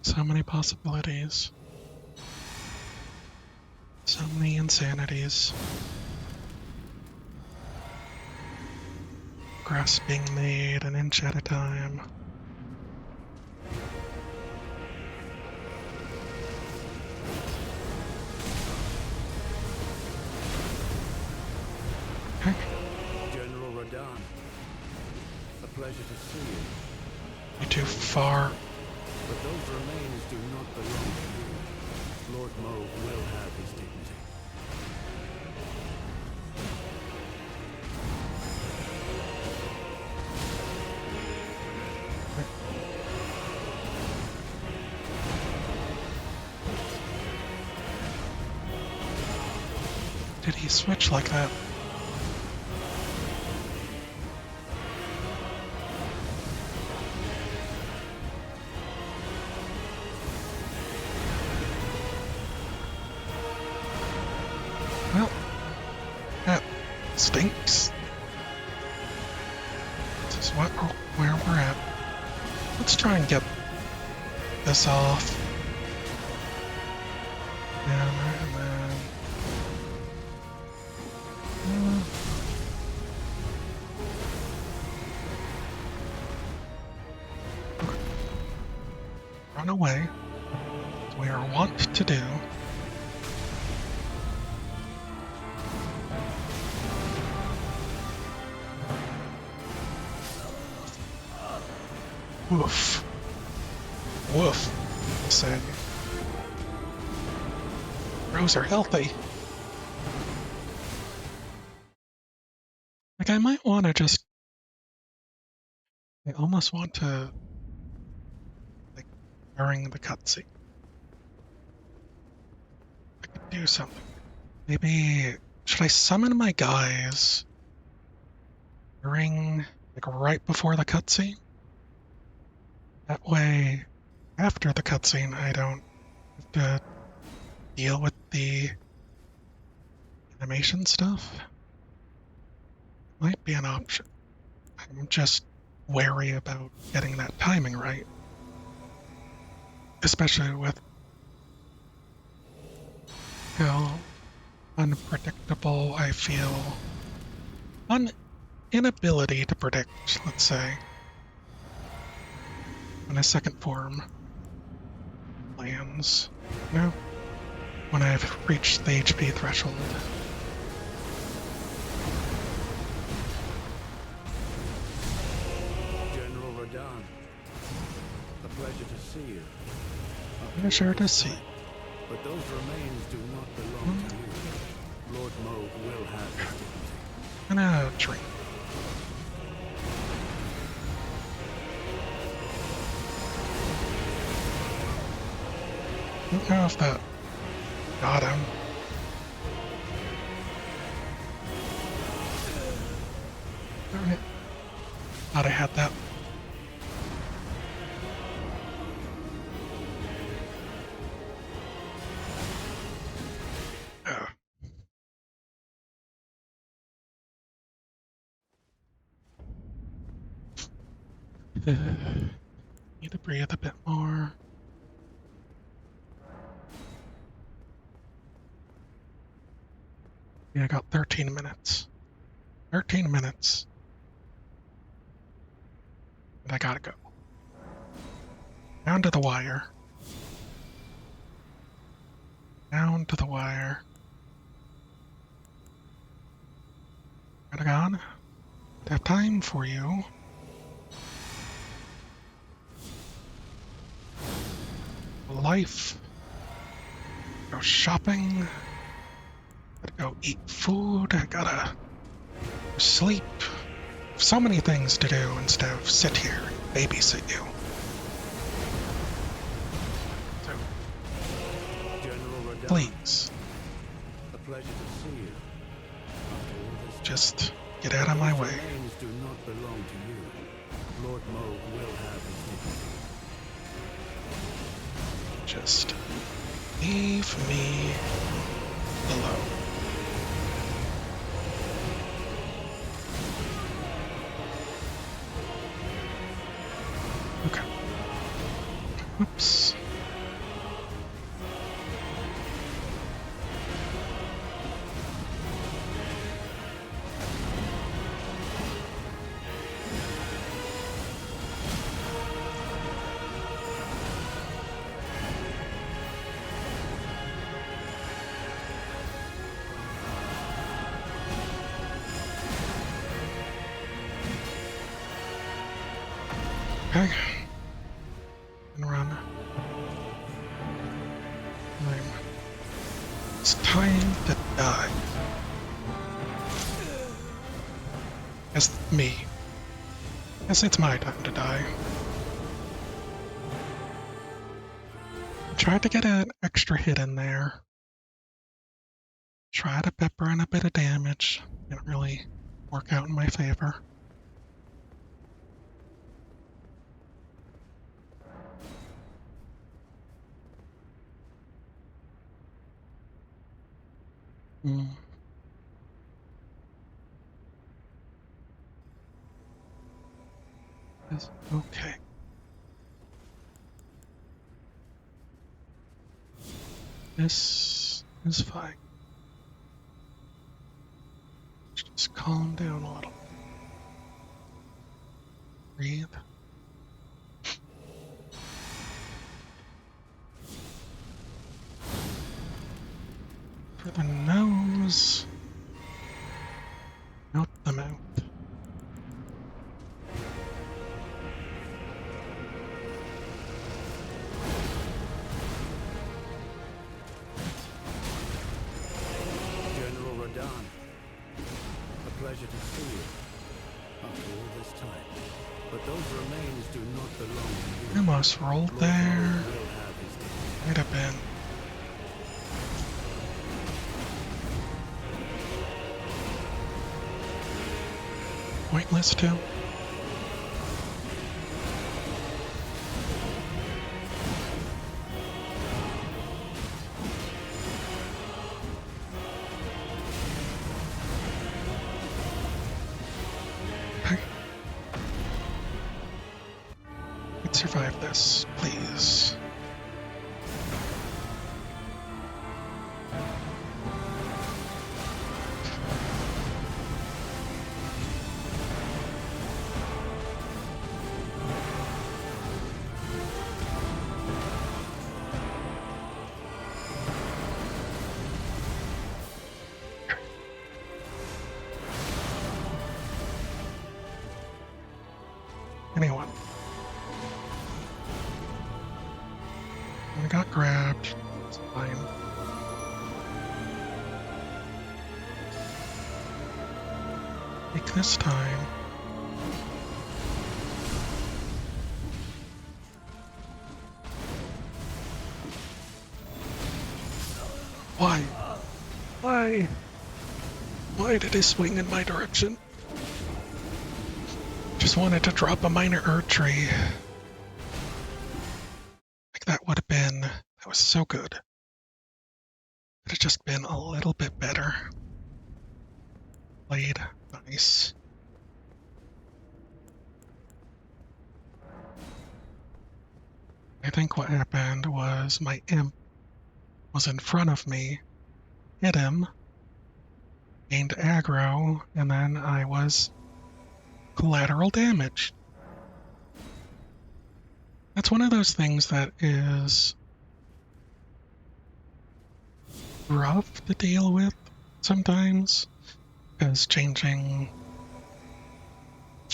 A: So many possibilities. So many insanities. Grass being made an inch at a time. Okay.
B: General Radahn, a pleasure to see you.
A: You're too far.
B: But those remains do not belong to you. Lord Moog will have his dignity.
A: Did he switch like that? Well, that stinks. This is where we're at. Let's try and get this off. And then... Okay. Run away, as we are wont to do. Woof. Woof. I'll say. Crows are healthy. Like, I might want to just... I almost want to... Like, during the cutscene. I could do something. Maybe... Should I summon my guys during... Like, right before the cutscene? That way, after the cutscene, I don't have to deal with the animation stuff. Might be an option. I'm just wary about getting that timing right. Especially with how unpredictable I feel. Inability to predict, let's say, when a second form lands. No? When I've reached the HP threshold.
B: General Radahn, a pleasure to see you.
A: Pleasure to see.
B: But those remains do not belong to you. Lord Moog will have his dignity.
A: And a drink. I don't know if that got him. Darn it. Thought I had that. Oh. Need to breathe a bit more. Yeah, I got 13 minutes. 13 minutes. And I gotta go. Down to the wire. Down to the wire. Gotta gone? have time for you. Life. Go shopping. Gotta go eat food. I gotta sleep. So many things to do instead of sit here and babysit you. So,
B: General Radahn,
A: please,
B: a pleasure to see you. After all this time.
A: just get out of my
B: Those
A: way.
B: remains do not belong to you. Lord Moog will have his dignity.
A: Just leave me alone. Okay. Oops. Okay. And run. It's time to die. It's me. Guess it's my time to die. Tried to get an extra hit in there. Try to pepper in a bit of damage. Didn't really work out in my favor. Hmm. Okay. This is fine. Just calm down a little. Breathe. Through the nose. Out the mouth.
B: General Radahn, a pleasure to see you. After all this time. But those remains do not belong to you.
A: Almost rolled
B: Lord
A: there.
B: Moog will have his dignity.
A: Might have been. Pointless too. Okay. Let's survive this, please. Anyone? I got grabbed. It's fine. Take this time. Why? Why? Why did he swing in my direction? Just wanted to drop a minor earth tree. Like that would have been, that was so good. Could have just been a little bit better. Played nice. I think what happened was my imp was in front of me, hit him, gained aggro, and then I was collateral damage. That's one of those things that is rough to deal with sometimes, because changing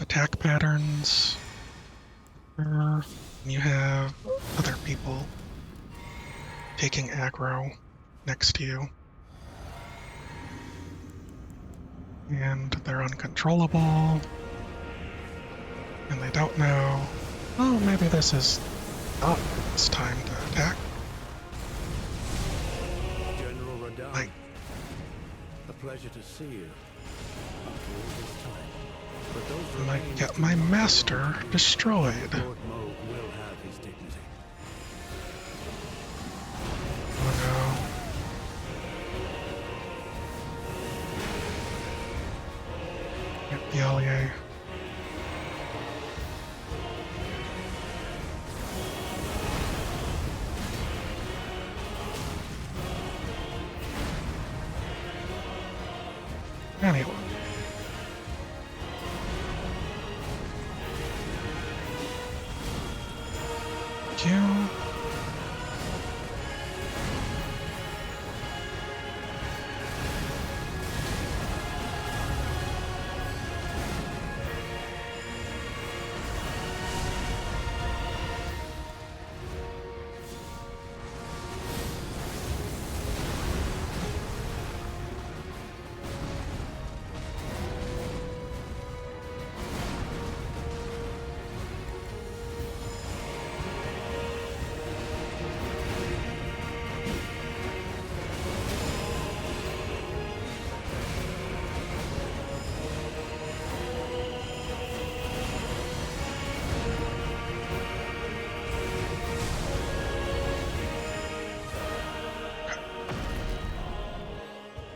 A: attack patterns. And you have other people taking aggro next to you. And they're uncontrollable. And they don't know, oh, maybe this is not this time to attack.
B: General Radahn,
A: Like,
B: a pleasure to see you. After all this time. But those
A: I might
B: remains
A: get
B: do
A: my
B: not belong
A: master
B: to me.
A: destroyed.
B: Lord Moog will have his dignity.
A: Oh no. Get the Allier. Anyway. You.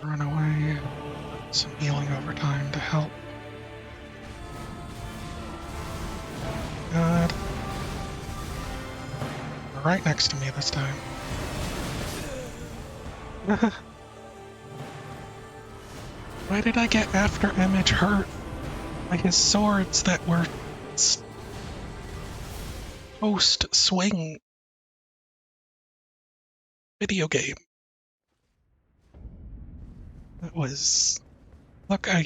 A: Run away. Some healing over time to help. God. They're right next to me this time. Why did I get after Image hurt by his swords that were post swing video game? That was. Look, uh,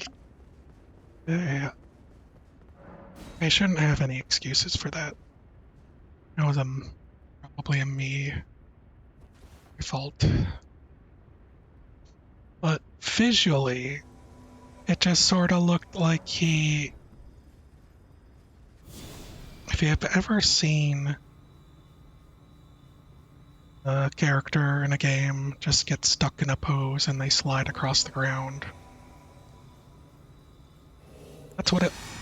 A: I shouldn't have any excuses for that. It was probably a me fault. But visually, it just sort of looked like he. If you have ever seen a character in a game just get stuck in a pose and they slide across the ground,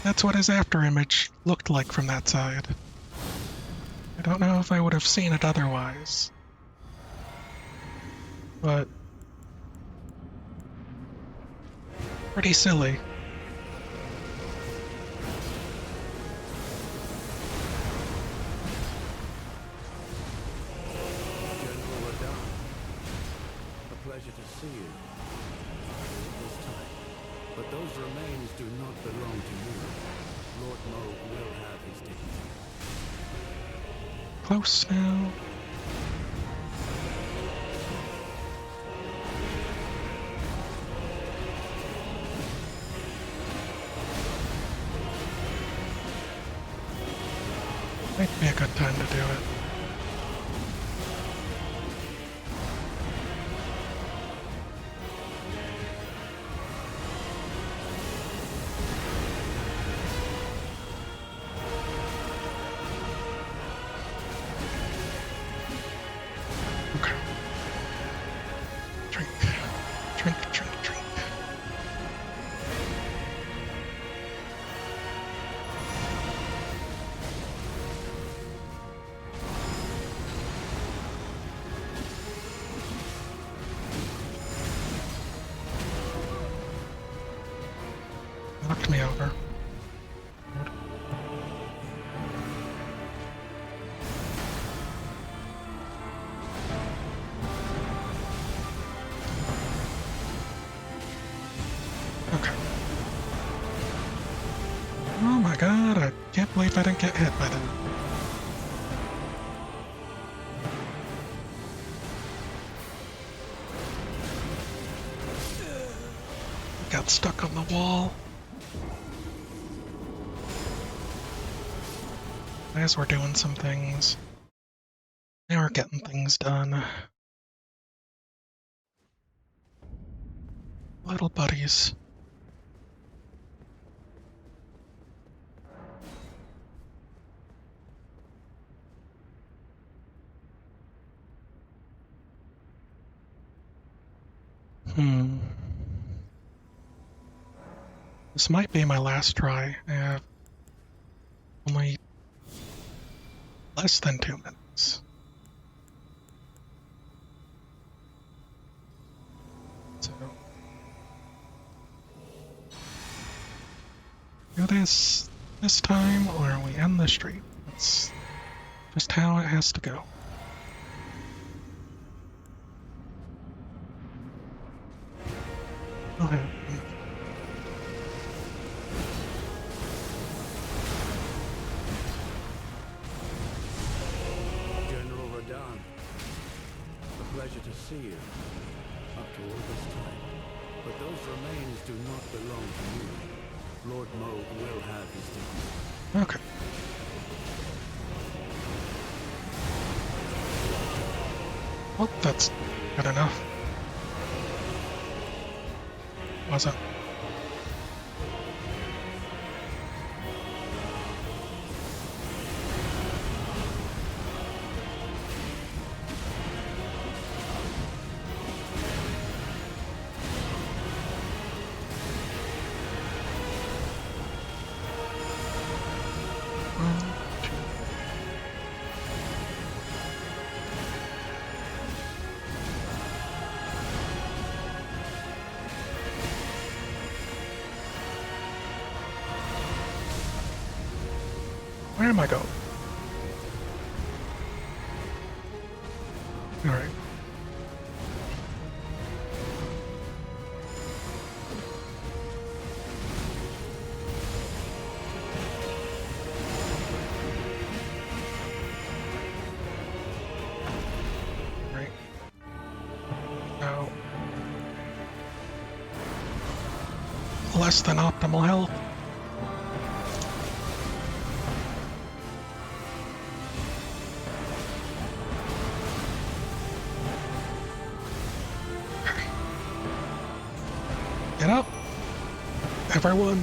A: that's what his after image looked like from that side. I don't know if I would have seen it otherwise, but pretty silly.
B: General Radahn, a pleasure to see you. After all this time. But those remains do not belong to you. Lord Moog will have his dignity.
A: Close now. Might be a good time to do it. Okay. Drink. Drink, drink, drink. Knocked me over. Okay. Oh my god, I can't believe I didn't get hit by that. Got stuck on the wall. as we're doing some things. Now we're getting things done. Little buddies. This might be my last try. I have only less than 2 minutes. So, do this time, or we end the stream. That's just how it has to go. Will happen.
B: General Radahn, a pleasure to see you after all this time. But those remains do not belong to you. Lord Moog will have his dignity.
A: Okay. Well, that's good enough. Was it? Where am I going? Alright. Right. Now, less than optimal health. Get up, everyone.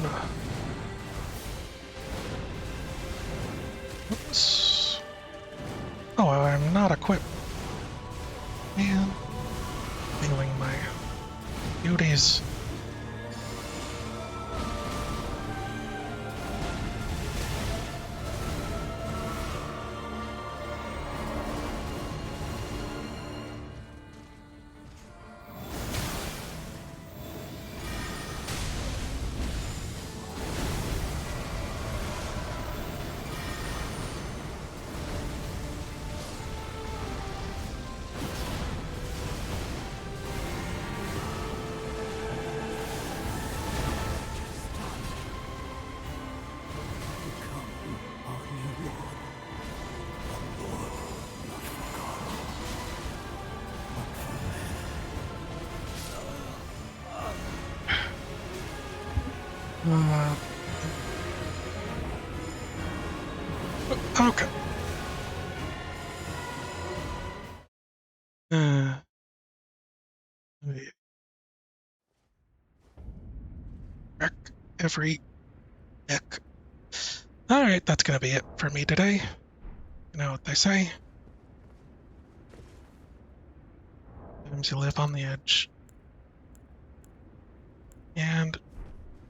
A: Oops. Oh, I'm not equipped. Man, failing my duties. Okay. Wreck every deck. Alright, that's gonna be it for me today. You know what they say. Sometimes you live on the edge. And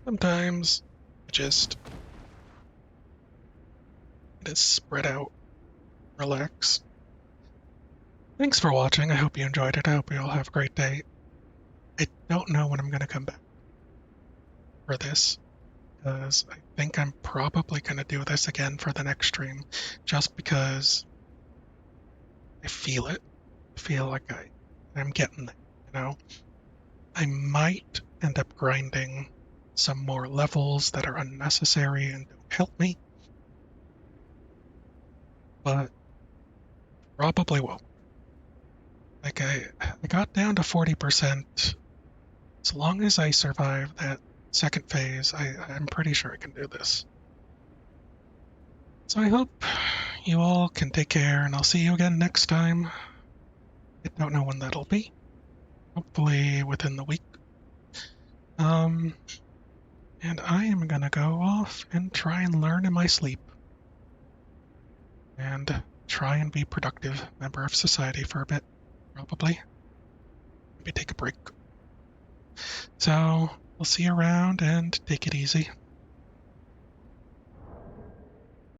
A: sometimes you just spread out, relax. Thanks for watching. I hope you enjoyed it. I hope you all have a great day. I don't know when I'm going to come back for this, because I think I'm probably going to do this again for the next stream, just because I feel it. I feel like I'm getting there, you know? I might end up grinding some more levels that are unnecessary and don't help me, but probably will. Like, I got down to 40%. As long as I survive that second phase, I'm pretty sure I can do this. So I hope you all can take care, and I'll see you again next time. I don't know when that'll be. Hopefully within the week. And I am gonna go off and try and learn in my sleep. And try and be a productive member of society for a bit, probably. Maybe take a break. So, I'll see you around and take it easy.